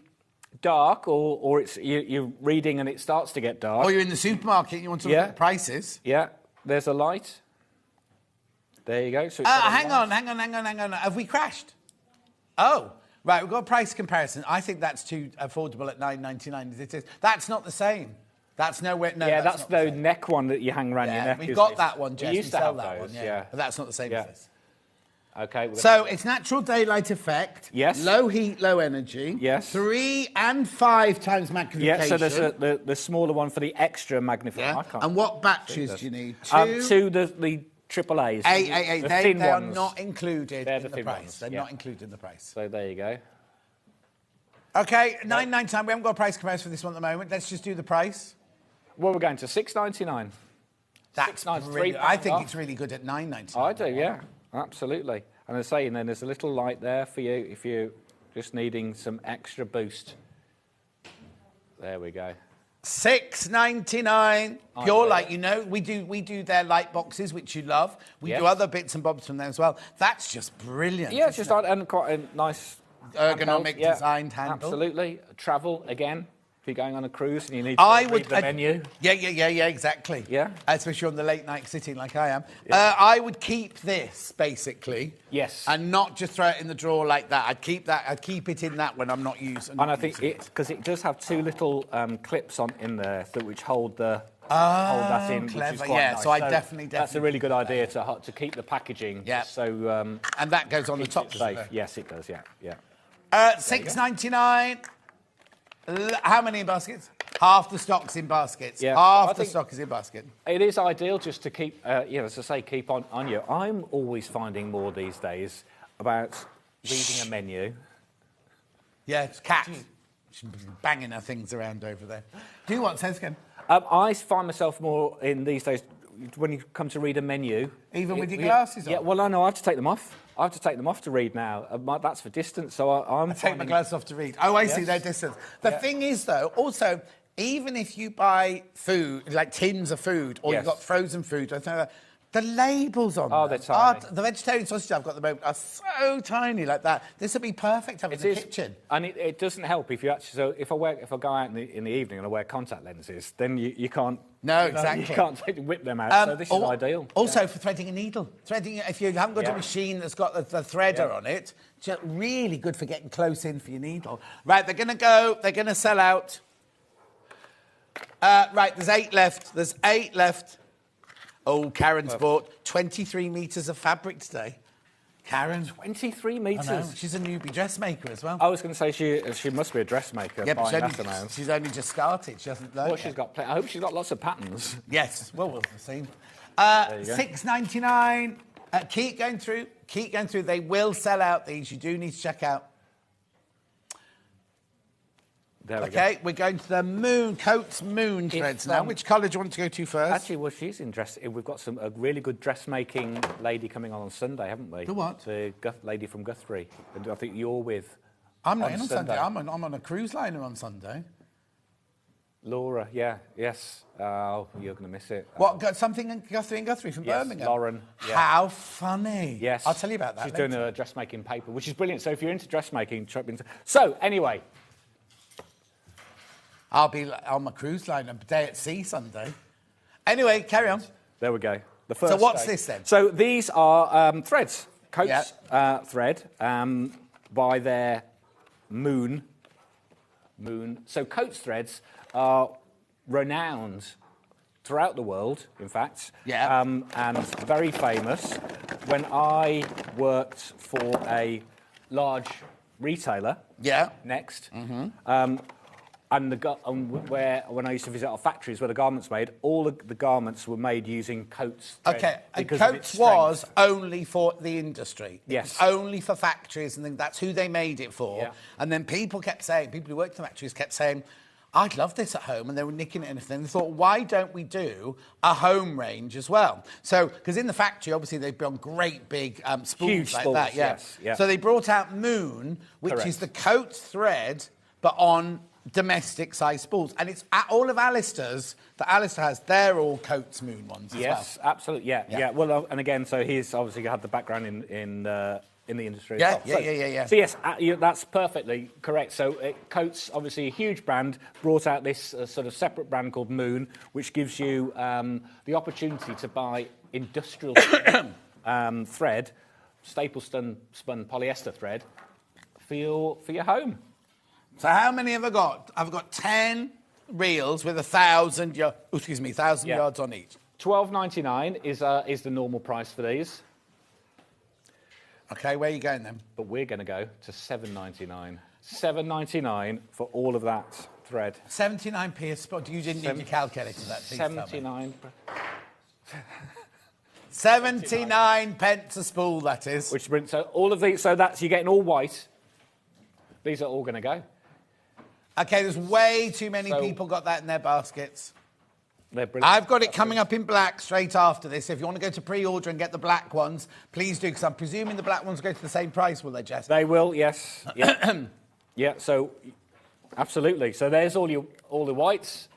dark, or it's you're reading and it starts to get dark, Or you're in the supermarket and you want to look at the prices. Yeah, there's a light. There you go. So Hang on. Have we crashed? Oh, right. We've got a price comparison. I think that's too affordable at $9.99 as it is. That's not the same. That's nowhere. No, yeah, that's that's not the neck one that you hang around your neck. We've isn't got it? that one, Jess. We used to sell have that those. one, Yeah, but that's not the same as this. Okay. So it's natural daylight effect. Yes. Low heat, low energy. Yes. 3 and 5 times magnification. Yeah, so there's the smaller one for the extra magnifier. Yeah. I can't And what see batteries this. do you need? Two, the triple A's. Eight. The They thin are ones. not included They're in the the thin price. ones, They're yeah. not included in the price. So there you go. Okay, $9.99. We haven't got a price comparison for this one at the moment. Let's just do the price. Well, we're going to $6.99. That's brilliant. I think it's really good at $9.99. I do, yeah, absolutely. And as I say, and then there's a little light there for you if you're just needing some extra boost. There we go. $6.99. Pure light. You know, we do their light boxes, which you love. We do other bits and bobs from there as well. That's just brilliant. Yeah, it's just and quite a nice ergonomic handheld, designed handle. Absolutely. Travel again. If you're going on a cruise and you need to read the menu. Yeah, exactly. Yeah. Especially on the late night sitting like I am. Yeah. I would keep this, basically. Yes. And not just throw it in the drawer like that. I'd keep it in that when I'm not using it. And I think because it does have two little clips in there which hold that in, clever. which is quite Yeah, nice. so I definitely That's a really good idea to keep the packaging. Yeah. So and that goes on the top. Safe. Yes, it does. Yeah. $6.99. How many in baskets? Half the stock's in baskets. Yeah. Half the stock is in basket. It is ideal just to keep, as I say, keep on you. I'm always finding more these days about reading a menu. Yeah, it's cat. She's banging her things around over there. Do what, says again? I find myself more in these days when you come to read a menu. Even with your glasses on? Yeah, well, I know I have to take them off. I have to take them off to read now. That's for distance, so I take my glasses off to read. Oh, I see, they're distance. The thing is, though, also, even if you buy food, like tins of food, or you've got frozen food, or something like that, the labels on them they're tiny. the vegetarian sausages I've got at the moment are so tiny like that. This would be perfect having in the kitchen. And it doesn't help if you actually. So if I go out in the evening and I wear contact lenses, then you can't. No, exactly. You can't whip them out. So this is ideal. Also for threading a needle. Threading, if you haven't got a machine that's got the threader on it, just really good for getting close in for your needle. Right, they're going to sell out. Right, there's 8 left. There's 8 left. Oh, Karen's bought 23 metres of fabric today. Karen. 23 metres? She's a newbie dressmaker as well. I was going to say she must be a dressmaker. Yeah, but she's only just started. She hasn't learned. Well, she's got. I hope she's got lots of patterns. Yes. Well, we'll see. $6.99. Keep going through. Keep going through. They will sell out these. You do need to check out. There we go. We're going to the Coates Moon threads now. Which colour do you want to go to first? Actually, well, she's interested. We've got a really good dressmaking lady coming on Sunday, haven't we? The what? The lady from Guthrie. And I think you're with. I'm not in on Sunday. I'm on a cruise liner on Sunday. Laura, yes. Oh, you're going to miss it. What, got something in Guthrie from Yes, Birmingham? Lauren. Yeah. How funny. Yes. I'll tell you about that She's later. doing a dressmaking paper, which is brilliant. So if you're into dressmaking, So, anyway. I'll be on my cruise line a day at sea Sunday. Anyway, carry on. There we go. The first So what's day. this then? So these are threads. Coats thread by their Moon. So Coats threads are renowned throughout the world, in fact, and very famous. When I worked for a large retailer, Next, when I used to visit our factories where the garments made, all of the garments were made using Coats thread. Okay, and because of its Coats strength. was only for the industry. Yes. It was only for factories, and that's who they made it for. Yeah. And then people who worked in the factories kept saying, I'd love this at home, and they were nicking it and everything. They thought, why don't we do a home range as well? So, because in the factory, obviously, they've been great big spools Huge like spools, that. yes, yeah. So they brought out Moon, which Correct. is the Coats thread, but on domestic size spools. And it's all of Alistair's that Alistair has, they're all Coats Moon ones as well. Yes, absolutely, yeah. Well, and again, so he's obviously had the background in the industry. Yeah, as well. yeah. So yes, that's perfectly correct. So Coats, obviously a huge brand, brought out this sort of separate brand called Moon, which gives you the opportunity to buy industrial thread, staple spun polyester thread for your home. So how many have I got? I've got 10 reels with 1,000 yards on each. $12.99 is the normal price for these. Okay, where are you going then? But we're going to go to $7.99. $7.99 for all of that thread. 79p a spot. You didn't need your calculator for that. Please tell me. 79. 79 pence a spool, that is. Which brings so all of these. So that's you're getting all white. These are all going to go. Okay, there's way too many people got that in their baskets. They're brilliant. I've got it coming up in black straight after this. If you want to go to pre-order and get the black ones, please do, because I'm presuming the black ones go to the same price, will they, Jess? They will, yes. Yeah. Yeah. So, absolutely. So there's all the whites.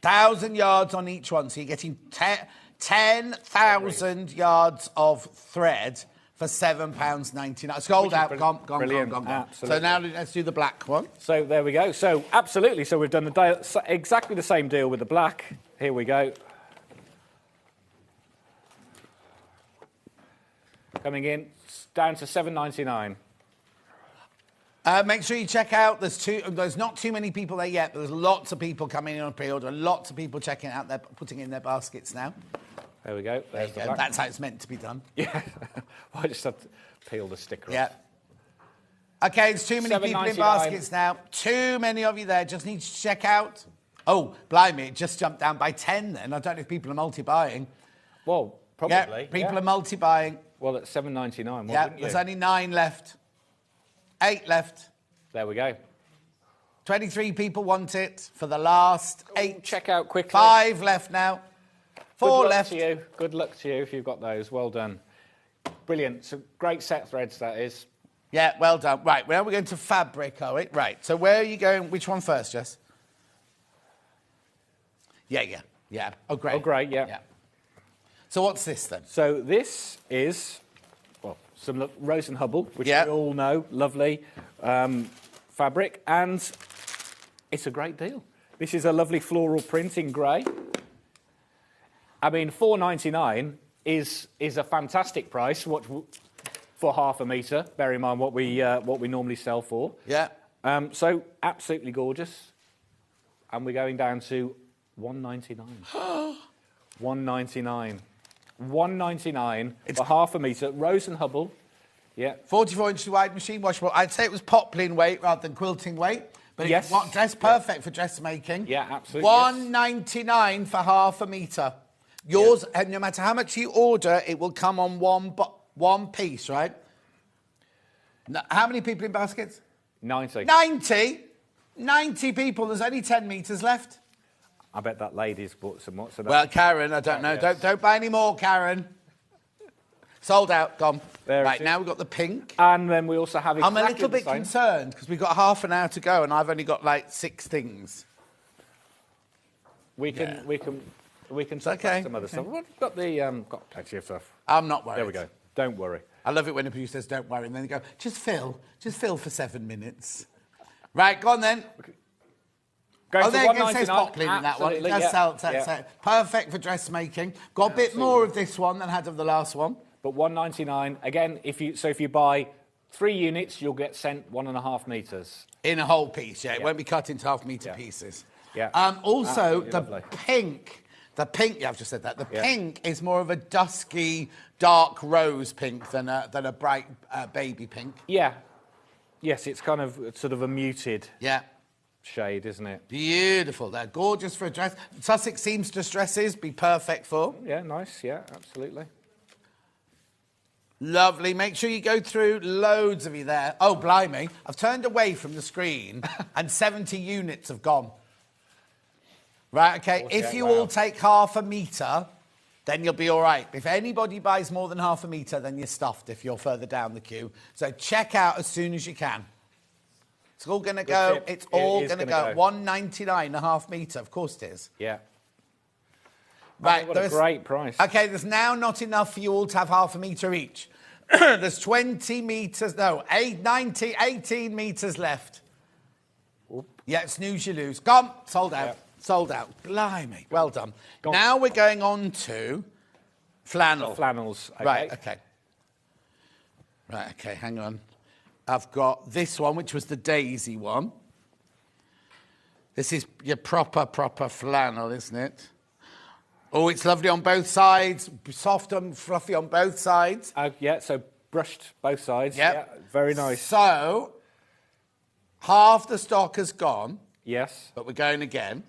1,000 yards on each one, so you're getting 10,000 yards of thread for £7.99. Sold out, gone. Absolutely. So now let's do the black one. So there we go. So absolutely. So we've done exactly the same deal with the black. Here we go. Coming in down to $7.99. Make sure you check out. There's not too many people there yet, but there's lots of people coming in on pre-order. Lots of people checking it out. They're putting in their baskets now. There we go. There you go. That's how it's meant to be done. Yeah. Well, I just had to peel the sticker off. Yeah. Okay, there's too many people in baskets now. Too many of you there. Just need to check out. Oh, blimey, it just jumped down by 10 then. I don't know if people are multi-buying. Well, probably. Yeah, people are multi-buying. Well, at $7.99. Yeah, there's only 9 left. 8 left. There we go. 23 people want it for the last 8. Check out quickly. 5 left now. 4 left. To you. Good luck to you if you've got those. Well done. Brilliant. So great set threads, that is. Yeah, well done. Right, now we're going to fabric, are we? Right, so where are you going? Which one first, Jess? Yeah. Oh, great. Oh, great, yeah. So what's this then? So this is, well, some Rose and Hubble, which we all know, lovely fabric, and it's a great deal. This is a lovely floral print in grey. I mean, $4.99 is a fantastic price for half a metre. Bear in mind what we normally sell for. Yeah. So absolutely gorgeous, and we're going down to $1.99. $1.99. $1.99 for half a metre. Rose and Hubble. Yeah. 44 inches wide, machine washable. I'd say it was poplin weight rather than quilting weight. But yes. It's perfect for dressmaking. Yeah, absolutely. $1.99 for half a metre. Yours, and no matter how much you order, it will come on one piece, right? Now, how many people in baskets? 90. 90? 90 people. There's only 10 metres left. I bet that lady's bought some more. So Well, Karen, I don't know. Yes. Don't buy any more, Karen. Sold out, gone. There right, it is. now we've got the pink. And then we also have exactly I'm a little bit the same. concerned because we've got half an hour to go and I've only got like 6 things. We can talk about some other stuff. We've got plenty of stuff. I'm not worried. There we go. Don't worry. I love it when a producer says, don't worry, and then they go, just fill for 7 minutes. Right, go on then. Going for there it says $1.99. pot cleaning, that one. It Absolutely, does yeah. sell. Perfect for dressmaking. Got a bit more of this one than had of the last one. But $1.99, again, if you buy 3 units, you'll get sent 1.5 metres. In a whole piece, yeah. It won't be cut into half-metre pieces. Yeah. Also, Absolutely the lovely. pink, yeah, I've just said that. The pink is more of a dusky, dark rose pink than a bright baby pink. Yeah. Yes, it's kind of sort of a muted shade, isn't it? Beautiful. They're gorgeous for a dress. Sussex seamstress dresses be perfect for. Yeah, nice. Yeah, absolutely. Lovely. Make sure you go through loads of you there. Oh, blimey. I've turned away from the screen and 70 units have gone. Right, OK. If you all take half a metre, then you'll be all right. If anybody buys more than half a metre, then you're stuffed if you're further down the queue. So check out as soon as you can. It's all going to go. It's all going to go. $1.99 a half metre. Of course it is. Yeah. Right. What a great price. OK, there's now not enough for you all to have half a metre each. There's 20 metres, no, 18 metres left. Oop. Yeah, snooze, you lose. Gone. Sold out. Yep. Sold out. Blimey. Well done. Now we're going on to flannel. The flannels. Okay. Right, OK. Right, OK, hang on. I've got this one, which was the daisy one. This is your proper flannel, isn't it? Oh, it's lovely on both sides, soft and fluffy on both sides. Yeah, so brushed both sides. Yep. Yeah, very nice. So, half the stock has gone. Yes. But we're going again.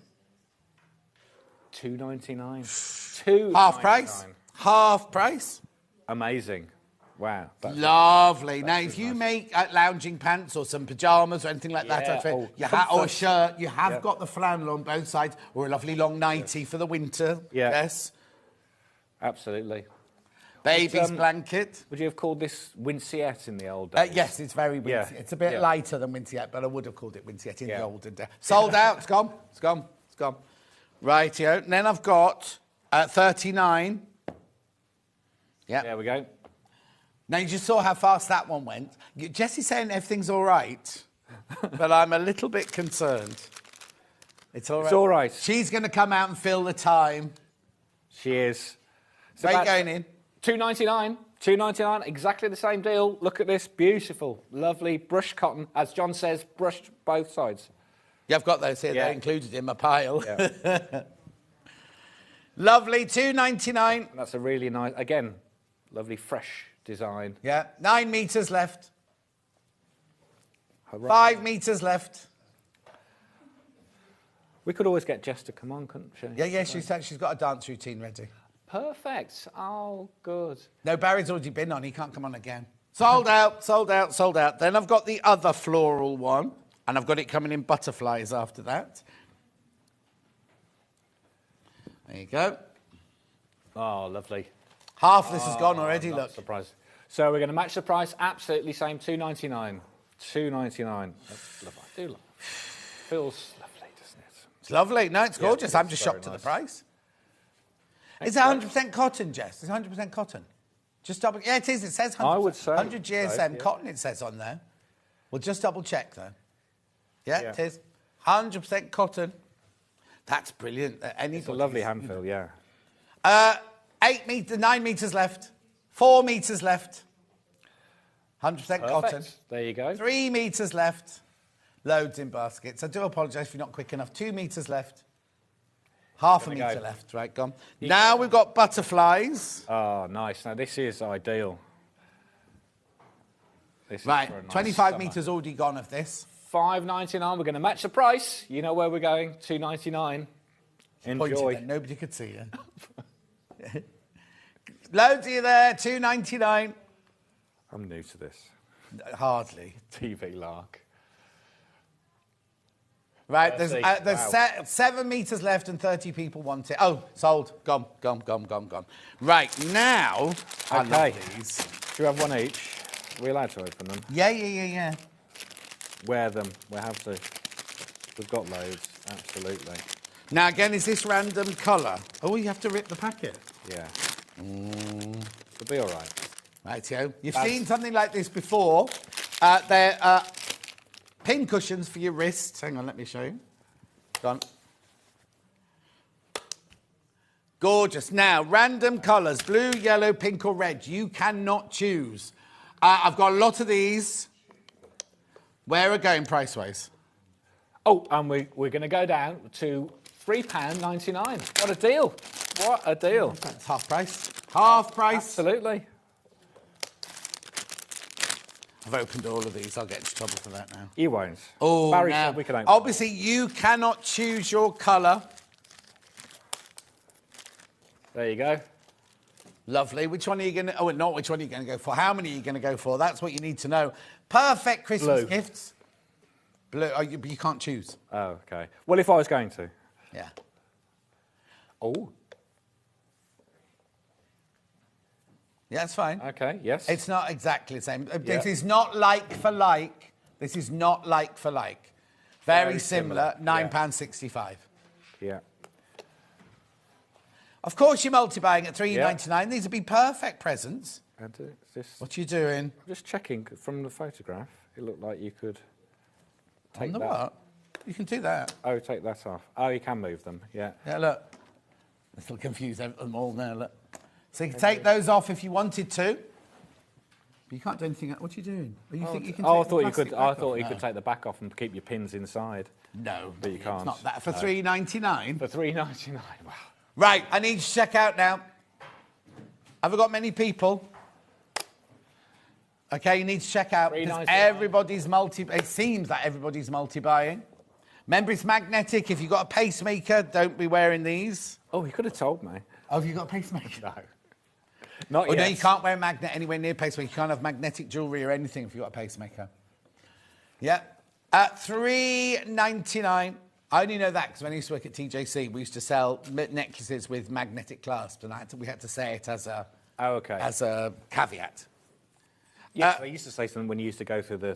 $2.99. Half price. Half price. Amazing. Wow. That's Lovely. Now, if you make lounging pants or some pyjamas or anything like that, or a shirt, you have got the flannel on both sides, or a lovely long nightie for the winter. Yeah. Yes. Absolutely. Baby's blanket. Would you have called this Winciette in the old days? Yes, it's very Winciette. Yeah. It's a bit lighter than Winciette, but I would have called it Winciette in the olden days. Sold out. It's gone. It's gone. It's gone. Rightio. And then I've got 39. Yeah. There we go. Now, you just saw how fast that one went. Jessie's saying everything's all right, but I'm a little bit concerned. It's all right. It's all right. She's going to come out and fill the time. She is. Where are you going in? $2.99. $2.99. Exactly the same deal. Look at this. Beautiful. Lovely. Brushed cotton. As John says, brushed both sides. Yeah, I've got those here. Yeah. They're included in my pile. Yeah. Lovely. $2.99. That's a really nice, again, lovely fresh design. Yeah. 9 metres left. Hooray. 5 metres left. We could always get Jess to come on, couldn't she? Yeah, she's got a dance routine ready. Perfect. Oh, good. No, Barry's already been on. He can't come on again. Sold out, sold out, sold out. Then I've got the other floral one, and I've got it coming in butterflies after that. There you go. Oh, lovely. Half this has gone already, not look. Surprised. So we're going to match the price, absolutely same, $2.99. $2.99. That's lovely. I do love it. Feels lovely, doesn't it? It's lovely. No, it's gorgeous. it's I'm just very shocked at nice. the price. Is it 100% cotton, Jess? It's 100% cotton. Just double... Yeah, it is. It says 100%. I would say 100 GSM so, yeah. cotton, it says on there. We'll just double check, though. Yeah, Yeah. it is. 100% cotton. That's brilliant. It's a lovely handful, yeah. 9 metres left. 4 metres left. 100% cotton. Perfect. There you go. 3 metres left. Loads in baskets. I do apologise if you're not quick enough. 2 metres left. Half a There we metre go. left. Right, gone. Now we've got butterflies. Oh, nice. Now, this is ideal. This is Right, for a nice 25 summer. metres already gone of this. $5.99. We're going to match the price. You know where we're going. $2.99. Pointed Enjoy. then, nobody could see you. Loads of you there. $2.99. I'm new to this. Hardly. TV lark. Right, there's Wow. 7 metres left and 30 people want it. Oh, sold. Gone. Right, now... I Okay. love these. Do you have one each? Are we allowed to open them? Yeah. Wear them. We have to. We've got loads. Absolutely. Now, again, is this random colour? Oh, you have to rip the packet. Yeah. It'll be all right. Rightio. You've seen something like this before. They're pin cushions for your wrists. Hang on, let me show you. Go on. Gorgeous. Now, random colours, blue, yellow, pink or red. You cannot choose. I've got a lot of these. Where are going price-wise? Oh, and we're going to go down to £3.99. What a deal. What a deal. That's half price. Half price. Absolutely. I've opened all of these. I'll get into trouble for that now. You won't. Oh, Barry now, said we can open. obviously, you cannot choose your colour. There you go. Lovely. Which one are you going to... Oh, not which one are you going to go for. How many are you going to go for? That's what you need to know. Perfect Christmas Blue. gifts. Blue. Oh, you can't choose. Oh, OK. Well, if I was going to. Yeah. Oh. Yeah, that's fine. OK, yes. It's not exactly the same. Yeah. This is not like for like. This is not like for like. Very similar. £9.65. Yeah. Of course, you're multi-buying at $3.99. These would be perfect presents. What are you doing? I'm just checking from the photograph. It looked like you could take On the that. what? You can do that. Oh, take that off. Oh, you can move them, yeah. Yeah, look. This will confuse them all now, look. So you can take those off if you wanted to. But you can't do anything. What are you doing? Oh, you think you can take I the thought you plastic could. back I off? thought you No. could take the back off and keep your pins inside. No, but you can't. It's not that for No. $3.99. For $3.99. Wow. Right, I need to check out now. Have I got many people? Okay, you need to check out because $3.99. everybody's it seems that everybody's multi-buying. Remember, it's magnetic. If you've got a pacemaker, don't be wearing these. Oh, you could have told me. Oh, have you got a pacemaker? No. Not Oh, yet. no, you can't wear a magnet anywhere near pacemaker. You can't have magnetic jewellery or anything if you've got a pacemaker. Yeah. At $3.99. I only know that because when I used to work at TJC, we used to sell necklaces with magnetic clasps, and we had to say it as a as a caveat. Yeah, I used to say something when you used to go through the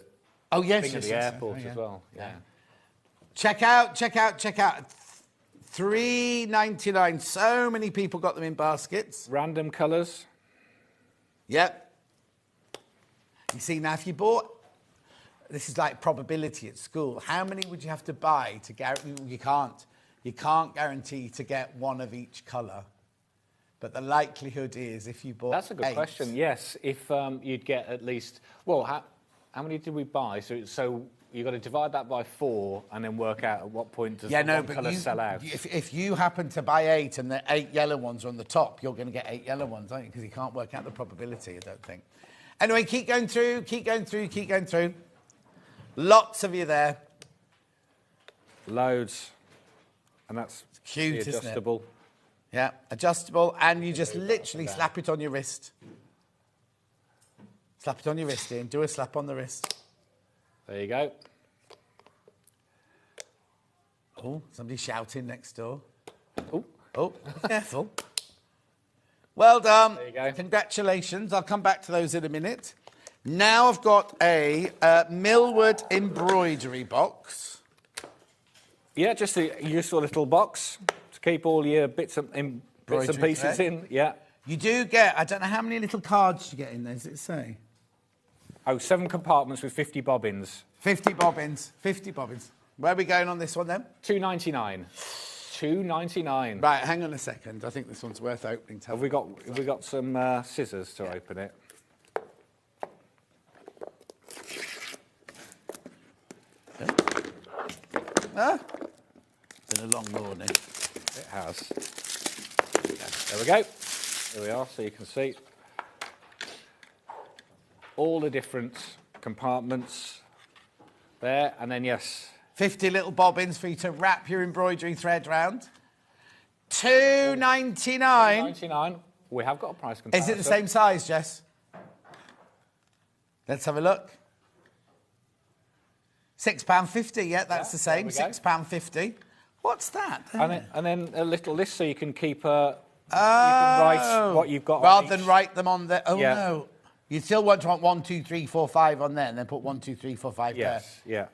thing at the airport as well. Yeah. Check out. $3.99. So many people got them in baskets. Random colours. Yep. You see, now if you bought... This is like probability at school. How many would you have to buy to guarantee? You can't guarantee to get one of each colour. But the likelihood is if you bought That's a good 8, question. Yes, if you'd get at least... Well, how many did we buy? So you've got to divide that by 4 and then work out at what point does one colour sell out. If you happen to buy 8 and the 8 yellow ones are on the top, you're going to get 8 yellow ones, aren't you? Because you can't work out the probability, I don't think. Anyway, keep going through. Lots of you there. Loads. And that's cute, the adjustable. Isn't it? Yeah, adjustable, and you just literally slap it on your wrist. Slap it on your wrist, Ian. Do a slap on the wrist. There you go. Oh, somebody's shouting next door. Oh, careful. Well done. There you go. Congratulations. I'll come back to those in a minute. Now I've got a Millwood embroidery box. Yeah, just a useful little box to keep all your bits and pieces thread. in. Yeah. You do get, I don't know how many little cards you get in there, does it say? Oh, 7 compartments with 50 bobbins. 50 bobbins. Where are we going on this one then? $2.99. $2.99. Right, hang on a second. I think this one's worth opening. Have we got some scissors to open it? It's been a long morning. It has. There we go. Here we are, so you can see all the different compartments there, and then 50 little bobbins for you to wrap your embroidery thread round. $2.99. $2.99. We have got a price comparison. Is it the same size, Jess? Let's have a look. £6.50. Yeah, that's the same. £6.50. What's that? And then a little list so you can keep. You can write what you've got. Rather than write them on there. Oh no. You still want to want 1, 2, 3, 4, 5 on there, and then put 1, 2, 3, 4, 5 there. Yeah.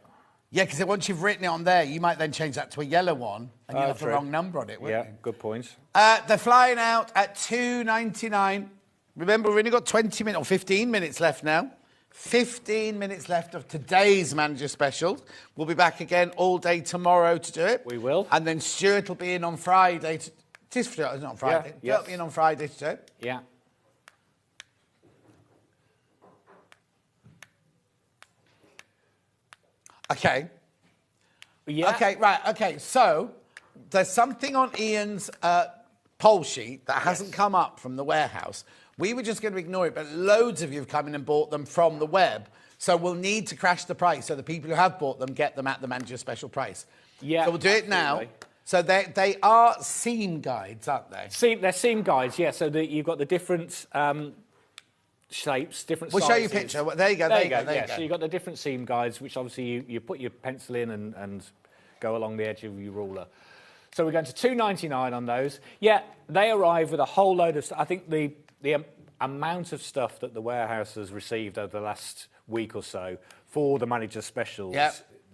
Yeah, because once you've written it on there, you might then change that to a yellow one, and you'll have the wrong number on it, wouldn't you? Good point. They're flying out at $2.99. Remember, we've only got 20 minutes or 15 minutes left now. 15 minutes left of today's Manager Special. We'll be back again all day tomorrow to do it. We will. And then Stuart will be in on Friday. It is not on Friday. Yeah, He'll be in on Friday to do it. Yeah. Okay. Yeah. Okay, right. Okay, so there's something on Ian's poll sheet that hasn't come up from the warehouse. We were just going to ignore it, but loads of you have come in and bought them from the web. So we'll need to crash the price so the people who have bought them get them at the Manager Special price. Yeah. So we'll do it now. So they are seam guides, aren't they? They're seam guides, yeah. So you've got the different shapes, different sizes. We'll show you a picture. There you go. There you go. So you've got the different seam guides, which obviously you put your pencil in and go along the edge of your ruler. So we're going to $2.99 on those. Yeah, they arrive with a whole load of stuff. I think the amount of stuff that the warehouse has received over the last week or so for the Manager Specials,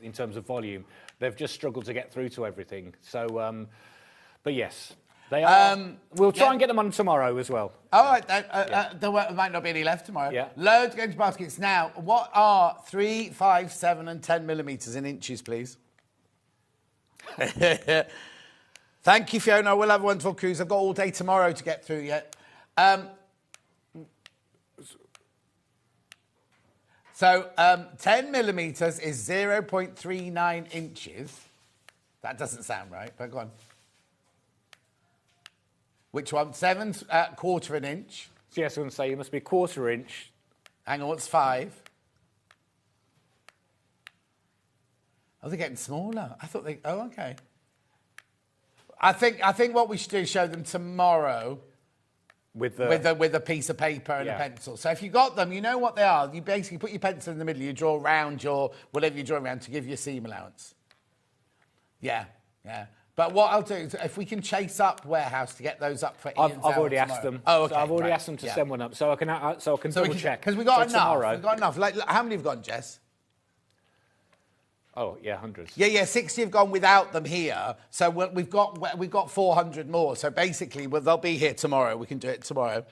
in terms of volume, they've just struggled to get through to everything. So, but yes, they are. We'll try and get them on tomorrow as well. All right, there might not be any left tomorrow. Yeah. Loads going to baskets now. What are 3, 5, 7 and 10 millimetres in inches, please? Thank you, Fiona. We'll have a wonderful cruise. I've got all day tomorrow to get through yet. So 10 millimetres is 0.39 inches. That doesn't sound right, but go on. Which one? 7's quarter an inch. So yes, I was going to say you must be a quarter inch. Hang on, what's 5? Oh, they're getting smaller. I thought they... Oh, OK. I think what we should do is show them tomorrow with a piece of paper and a pencil. So if you got them, you know what they are. You basically put your pencil in the middle, you draw around your... whatever you draw around to give you a seam allowance. Yeah. But what I'll do is, if we can chase up warehouse to get those up for Ian's I've already asked them. Oh, OK. So I've already asked them to send one up, so I can double check. Because we got enough. Tomorrow. We've got enough. Like, how many have gone, Jess? Oh, yeah, hundreds. Yeah, 60 have gone without them here. So we've got 400 more. So basically, they'll be here tomorrow. We can do it tomorrow.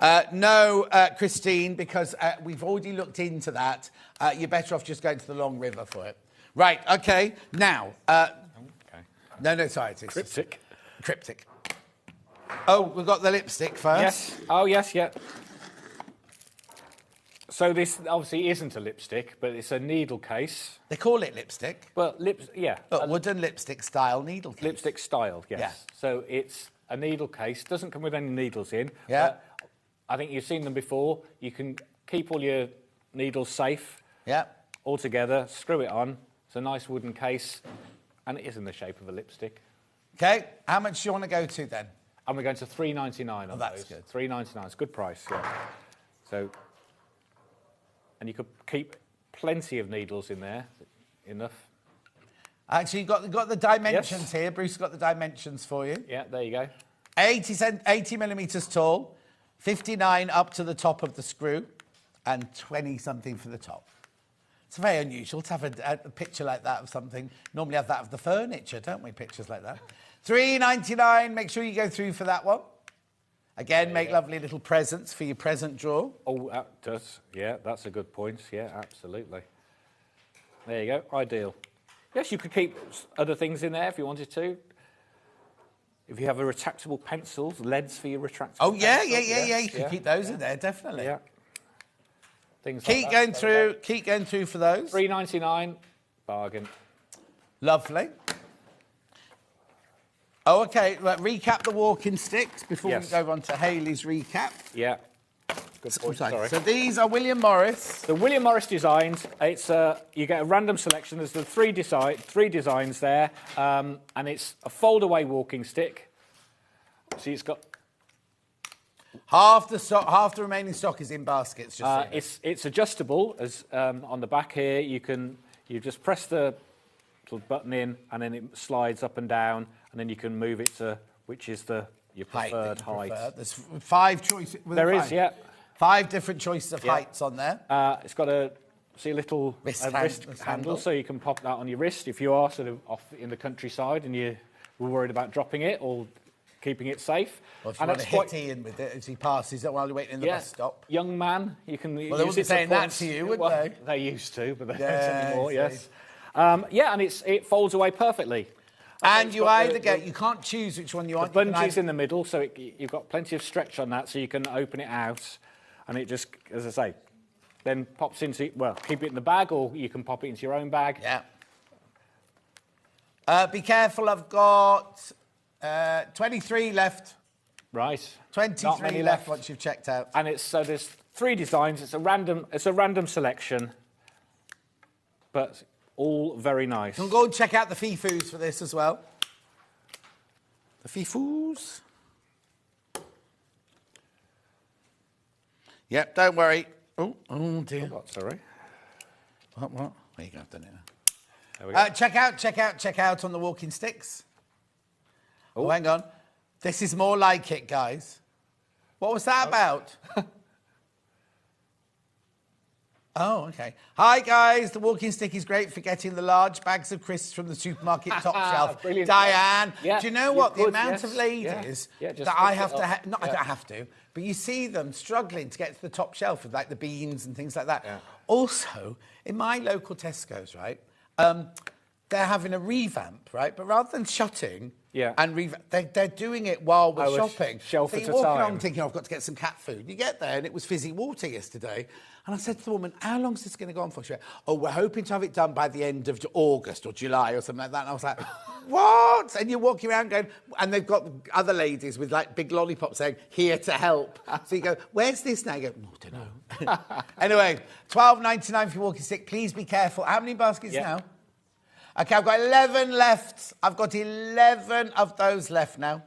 No, Christine, because we've already looked into that. You're better off just going to the Long River for it. Right, OK. Now... No, sorry. It's Cryptic. Oh, we've got the lipstick first. Yes. Oh, yes, yeah. So this obviously isn't a lipstick, but it's a needle case. They call it lipstick. Well, Look, wooden lipstick style needle case. Lipstick style, yes. Yeah. So it's a needle case. Doesn't come with any needles in. Yeah. I think you've seen them before. You can keep all your needles safe. Yeah. All together, screw it on. It's a nice wooden case, and it is in the shape of a lipstick. OK. How much do you want to go to then? And we're going to $3.99 on those. That's good. $3.99. It's a good price, yeah. So... And you could keep plenty of needles in there, enough. Actually, you've got the dimensions here. Bruce has got the dimensions for you. Yeah, there you go. 80 millimetres tall, 59 up to the top of the screw, and 20-something for the top. It's very unusual to have a picture like that of something. Normally have that of the furniture, don't we, pictures like that? $3.99. Make sure you go through for that one. Again, make lovely little presents for your present drawer. Oh, that does. Yeah, that's a good point. Yeah, absolutely. There you go. Ideal. Yes, you could keep other things in there if you wanted to. If you have a retractable pencils, leads for your retractable pencils. Yeah. You could keep those in there, definitely. Yeah. Things keep like going that. through. Keep going through for those. $3.99. Bargain. Lovely. Oh, OK. Right, recap the walking sticks before we go on to Hayley's recap. Yeah. Good point. Sorry. So these are William Morris. The William Morris designs. It's you get a random selection. There's the three designs there, and it's a fold-away walking stick. So it's got half the remaining stock is in baskets. It's adjustable. As on the back here, you just press the button in, and then it slides up and down, and then you can move it to which is your preferred height. There's 5 choices. There is, yeah. 5 different choices of heights on there. It's got a little wrist handle, so you can pop that on your wrist if you are sort of off in the countryside and you were worried about dropping it or keeping it safe. Or if you want to hit Ian with it as he passes while you're waiting in the bus stop. Young man, you can use it. Well, they wouldn't be saying that to you, would they? They used to, but they don't anymore, yes. And it folds away perfectly. And you either you can't choose which one you want. The bungee's in the middle, so you've got plenty of stretch on that, so you can open it out, and it just, as I say, then pops into, keep it in the bag, or you can pop it into your own bag. Yeah. Be careful, I've got 23 left. Right. 23 left once you've checked out. And there's 3 designs. It's a random selection, but all very nice. You can go and check out the Fifus for this as well. The Fifus. Yep, don't worry. Oh dear. What, sorry? What? There you go, I've done it now. There we go. Check out on the walking sticks. Oh, hang on. This is more like it, guys. What was that about? Oh, okay. Hi, guys. The walking stick is great for getting the large bags of crisps from the supermarket top shelf. Brilliant. Diane, Yeah, do you know what? The amount of ladies that I have to... I don't have to, but you see them struggling to get to the top shelf with, like, the beans and things like that. Yeah. Also, in my local Tesco's, right, they're having a revamp, right? But rather than shutting... and they're doing it while we're shopping. Shelf so at you're a walking time. along thinking, I've got to get some cat food. You get there and it was fizzy water yesterday. And I said to the woman, how long is this going to go on for? She went, we're hoping to have it done by the end of August or July or something like that. And I was like, what? And you're walking around going, and they've got other ladies with like big lollipops saying, here to help. So you go, where's this now? You go, I don't know. Anyway, $12.99 for your walking stick. Please be careful. How many baskets now? Okay, I've got 11 left. I've got 11 of those left now.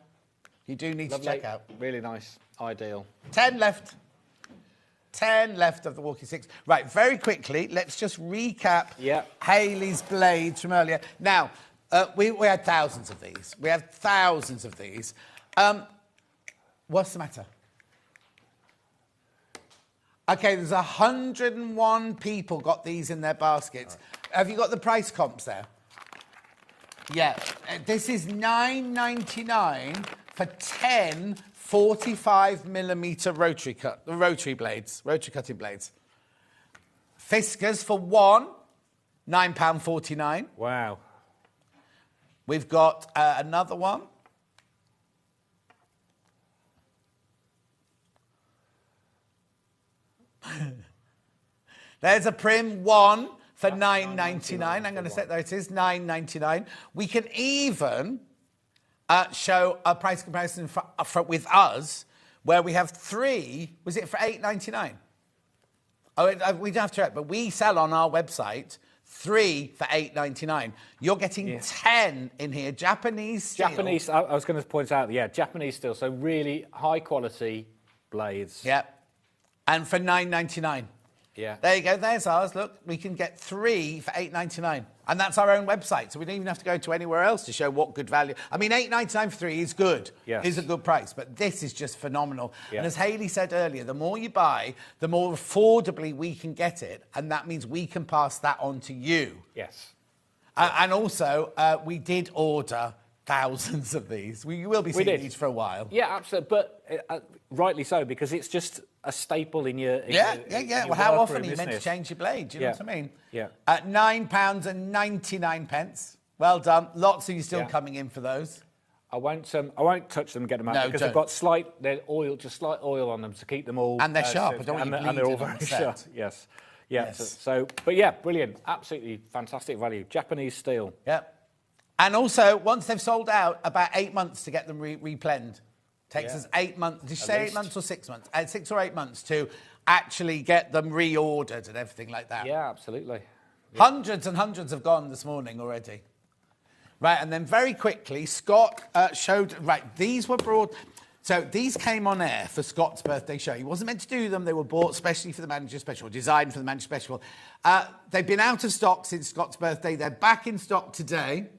You do need to check out. Really nice. Ideal. 10 left. 10 left of the walking sticks. Right, very quickly, let's just recap Hayley's blades from earlier. Now, we had thousands of these. We have thousands of these. What's the matter? Okay, there's 101 people got these in their baskets. Have you got the price comps there? Yeah, this is $9.99 for 10 45mm rotary cutting blades. Fiskars for one, £9.49. Wow. We've got another one. There's a Prim one for $9.99. I'm going to say there it is, $9.99. We can even show a price comparison with us, where we have 3. Was it for $8.99? Oh, we don't have to, but we sell on our website 3 for $8.99. You're getting 10 in here. Japanese steel. Japanese. I was going to point out, Japanese steel. So really high quality blades. Yep. And for $9.99. Yeah. There you go. There's ours. Look, we can get 3 for $8.99. And that's our own website, so we don't even have to go to anywhere else to show what good value. I mean, $8.99 for 3 is good. Yes. Is a good price, but this is just phenomenal. Yeah. And as Hayley said earlier, the more you buy, the more affordably we can get it, and that means we can pass that on to you. Yes. And also, we did order thousands of these. We will be seeing these for a while. Yeah, absolutely. But rightly so, because it's just a staple in your... Well, how often are you meant to change your blade? Do you know what I mean? Yeah. At £9.99. Well done. Lots of you still coming in for those. I won't touch them and get them out because don't. they've got slight oil on them to keep them all... And they're sharp. I don't want you and they're all bleeding on very set. sharp. Yes. Yeah. So, but yeah, brilliant. Absolutely fantastic value. Japanese steel. Yep. And also, once they've sold out, about 8 months to get them replenned. Takes us 8 months. Did you say 8 months or 6 months? 6 or 8 months to actually get them reordered and everything like that. Yeah, absolutely. Yeah. Hundreds and hundreds have gone this morning already. Right, and then very quickly, Scott showed... Right, these were brought... So these came on air for Scott's birthday show. He wasn't meant to do them. They were bought specially for the Manager Special, designed for the Manager Special. They've been out of stock since Scott's birthday. They're back in stock today.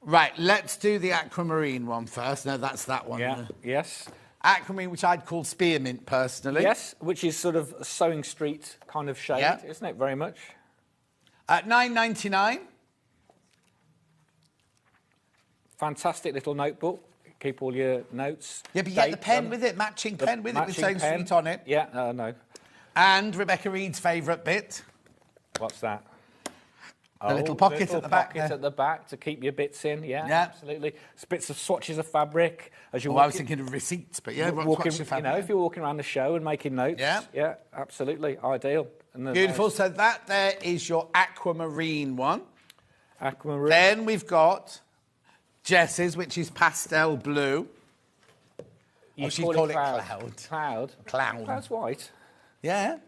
Right, let's do the Aquamarine one first. No, that's that one. Yeah, yes. Aquamarine, which I'd call spearmint personally. Yes, which is sort of a Sewing Street kind of shade, Yeah. isn't it? Very much. At $9.99. Fantastic little notebook. Keep all your notes. Yeah, but you get the dates pen on. with it, matching pen with it, with Matching Sewing pen. Street on it. Yeah, no. And Rebecca Reed's favourite bit. What's that? The little pocket little at the back pocket there. at the back to keep your bits in. Yeah, Yeah. absolutely. Bits of swatches of fabric as you. I was thinking of receipts, but yeah, walking, swatch of fabric. you know, if you're walking around the show and making notes. Yeah, absolutely ideal. And Beautiful. So that there is your Aquamarine one. Aquamarine. Then we've got Jess's, which is pastel blue. You she'd call call it it cloud. Cloud. Cloud's white. Yeah.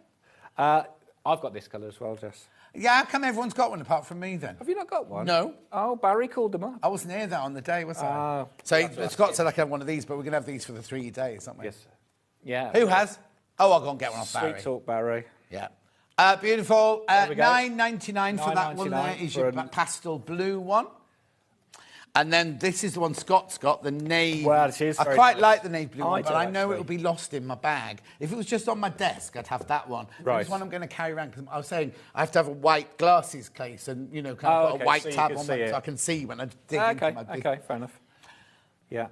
I've got this colour as well, Jess. Yeah, how come everyone's got one apart from me then? Have you not got one? No. Oh, Barry called them up. I wasn't here that on the day, was I? So Scott said I could have one of these, but we're going to have these for the 3 days, aren't we? Yes. Yeah. Who has? Oh, I'll go and get one off Barry. Sweet talk, Barry. Yeah. Beautiful. There we go. $9.99 for that one there $9.99 is for your a- pastel blue one. And then this is the one Scott's got, the navy. Well, it is I very quite nice. like the navy blue I one, but do, I know actually. it'll be lost in my bag. If it was just on my desk, I'd have that one. Right. It's one I'm going to carry around, because I was saying I have to have a white glasses case and, you know, kind of put okay, a white so you tab can on see it it. so I can see when I dig into my big... Okay, fair enough. Yeah.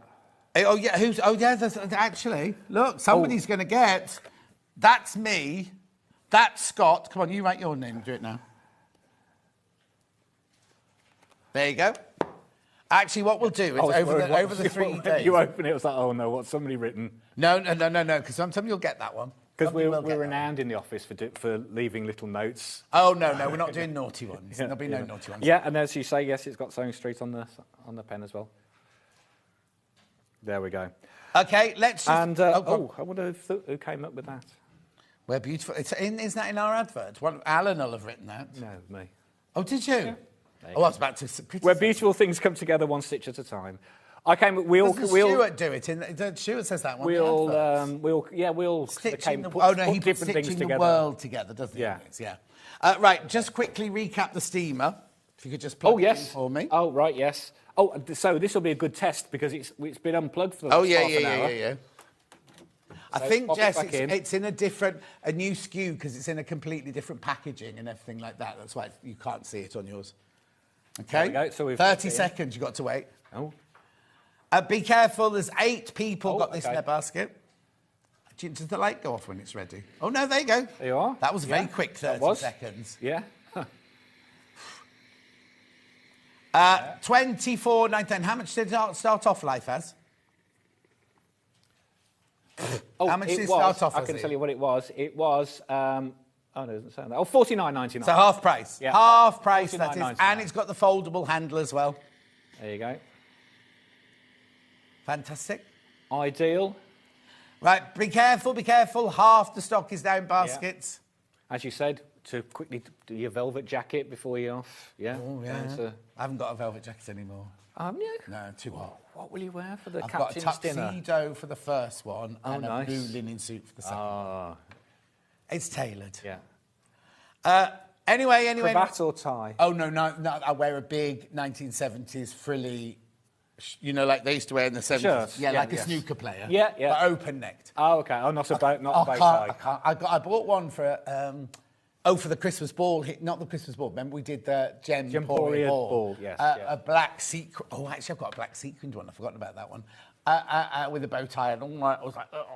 Oh, yeah, there's, actually, look, somebody's going to get... That's me. That's Scott. Come on, you write your name. Do it now. There you go. Actually, what we'll do is over the 3 days... You open it, it was like, oh no, what's somebody written? No, because sometimes you'll get that one. Because Somebody will we're get that renowned in the office for leaving little notes. Oh, no, we're not doing naughty ones. There'll be no naughty ones. Yeah, and as you say, yes, it's got Sewing Street on the pen as well. There we go. Okay, let's just... And, I wonder who came up with that. We're beautiful. Isn't that in our advert? Alan will have written that. No, me. Oh, did you? Yeah. Oh, I was about to... Where beautiful things come together one stitch at a time. I came. Doesn't Stuart do it? Stuart says that one. We'll Stitching the, put he puts different things stitching together. the world together, doesn't he? Yeah. Right, just quickly recap the steamer. If you could just plug it in for me. Oh, right, yes. Oh, so this will be a good test because it's been unplugged for the last half an hour. Yeah. I So think, pop it Jess, back in. it's in a new SKU because it's in a completely different packaging and everything like that. That's why you can't see it on yours. Okay? There we go. So we've 30 seconds you've got to wait. Oh. Be careful, there's 8 people got this in okay. their basket. Does the light go off when it's ready? Oh, no, there you go. There you are. That was a very quick 30 seconds. Yeah. $24.99. How much did it start off life as? How much did it start off I as? can tell you what it was. It was... oh, no, it doesn't say that. Oh, $49.99. So half price. Yeah. Half price, that is. $49.99. And it's got the foldable handle as well. There you go. Fantastic. Ideal. Right, be careful. Half the stock is now in baskets. Yeah. As you said, to quickly do your velvet jacket before you're off. Yeah. Oh, yeah. I haven't got a velvet jacket anymore. Haven't you? No, too hot. What will you wear for the I've got a captain's dinner? tuxedo for the first one and nice. a blue linen suit for the second one. It's tailored. Yeah. Anyway. Cravat or tie? Oh, no, I wear a big 1970s frilly, you know, like they used to wear in the 70s. Shirt. Yeah, like a snooker player. Yeah. But open-necked. Oh, okay. Oh, not a bow tie. I bought one for... for the Christmas ball. Not the Christmas ball. Remember we did the Gemporium ball. Yes. A black sequin. Oh, actually, I've got a black sequined one. I've forgotten about that one. With a bow tie and all that. I was like, oh.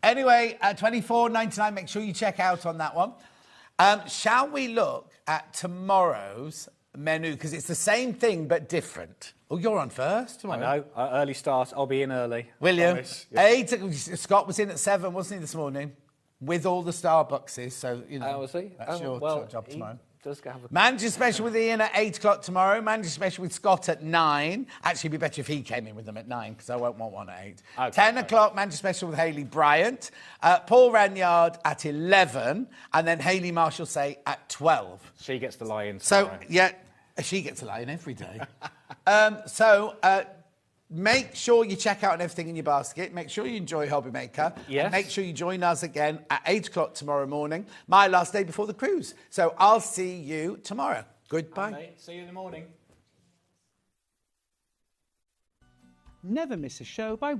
Anyway, $24.99. Make sure you check out on that one. Shall we look at tomorrow's menu? Because it's the same thing but different. Oh, you're on first tomorrow. I know. Early start. I'll be in early. Will you? Promise. Scott was in at 7, wasn't he, this morning? With all the Starbuckses, so, you know, was he? that's your job tomorrow. Does have a... Manager Special with Ian at 8 o'clock tomorrow. Manager Special with Scott at 9. Actually, it'd be better if he came in with them at 9, because I won't want one at 8. Okay, 10 o'clock, Manager Special with Hayley Bryant. Paul Ranyard at 11. And then Hayley Marshall say at 12. She gets the lie in. So, yeah, she gets a lie in every day. Make sure you check out everything in your basket. Make sure you enjoy Hobby Maker. Yes. And make sure you join us again at 8 o'clock tomorrow morning. My last day before the cruise. So I'll see you tomorrow. Goodbye. Mate, see you in the morning. Never miss a show by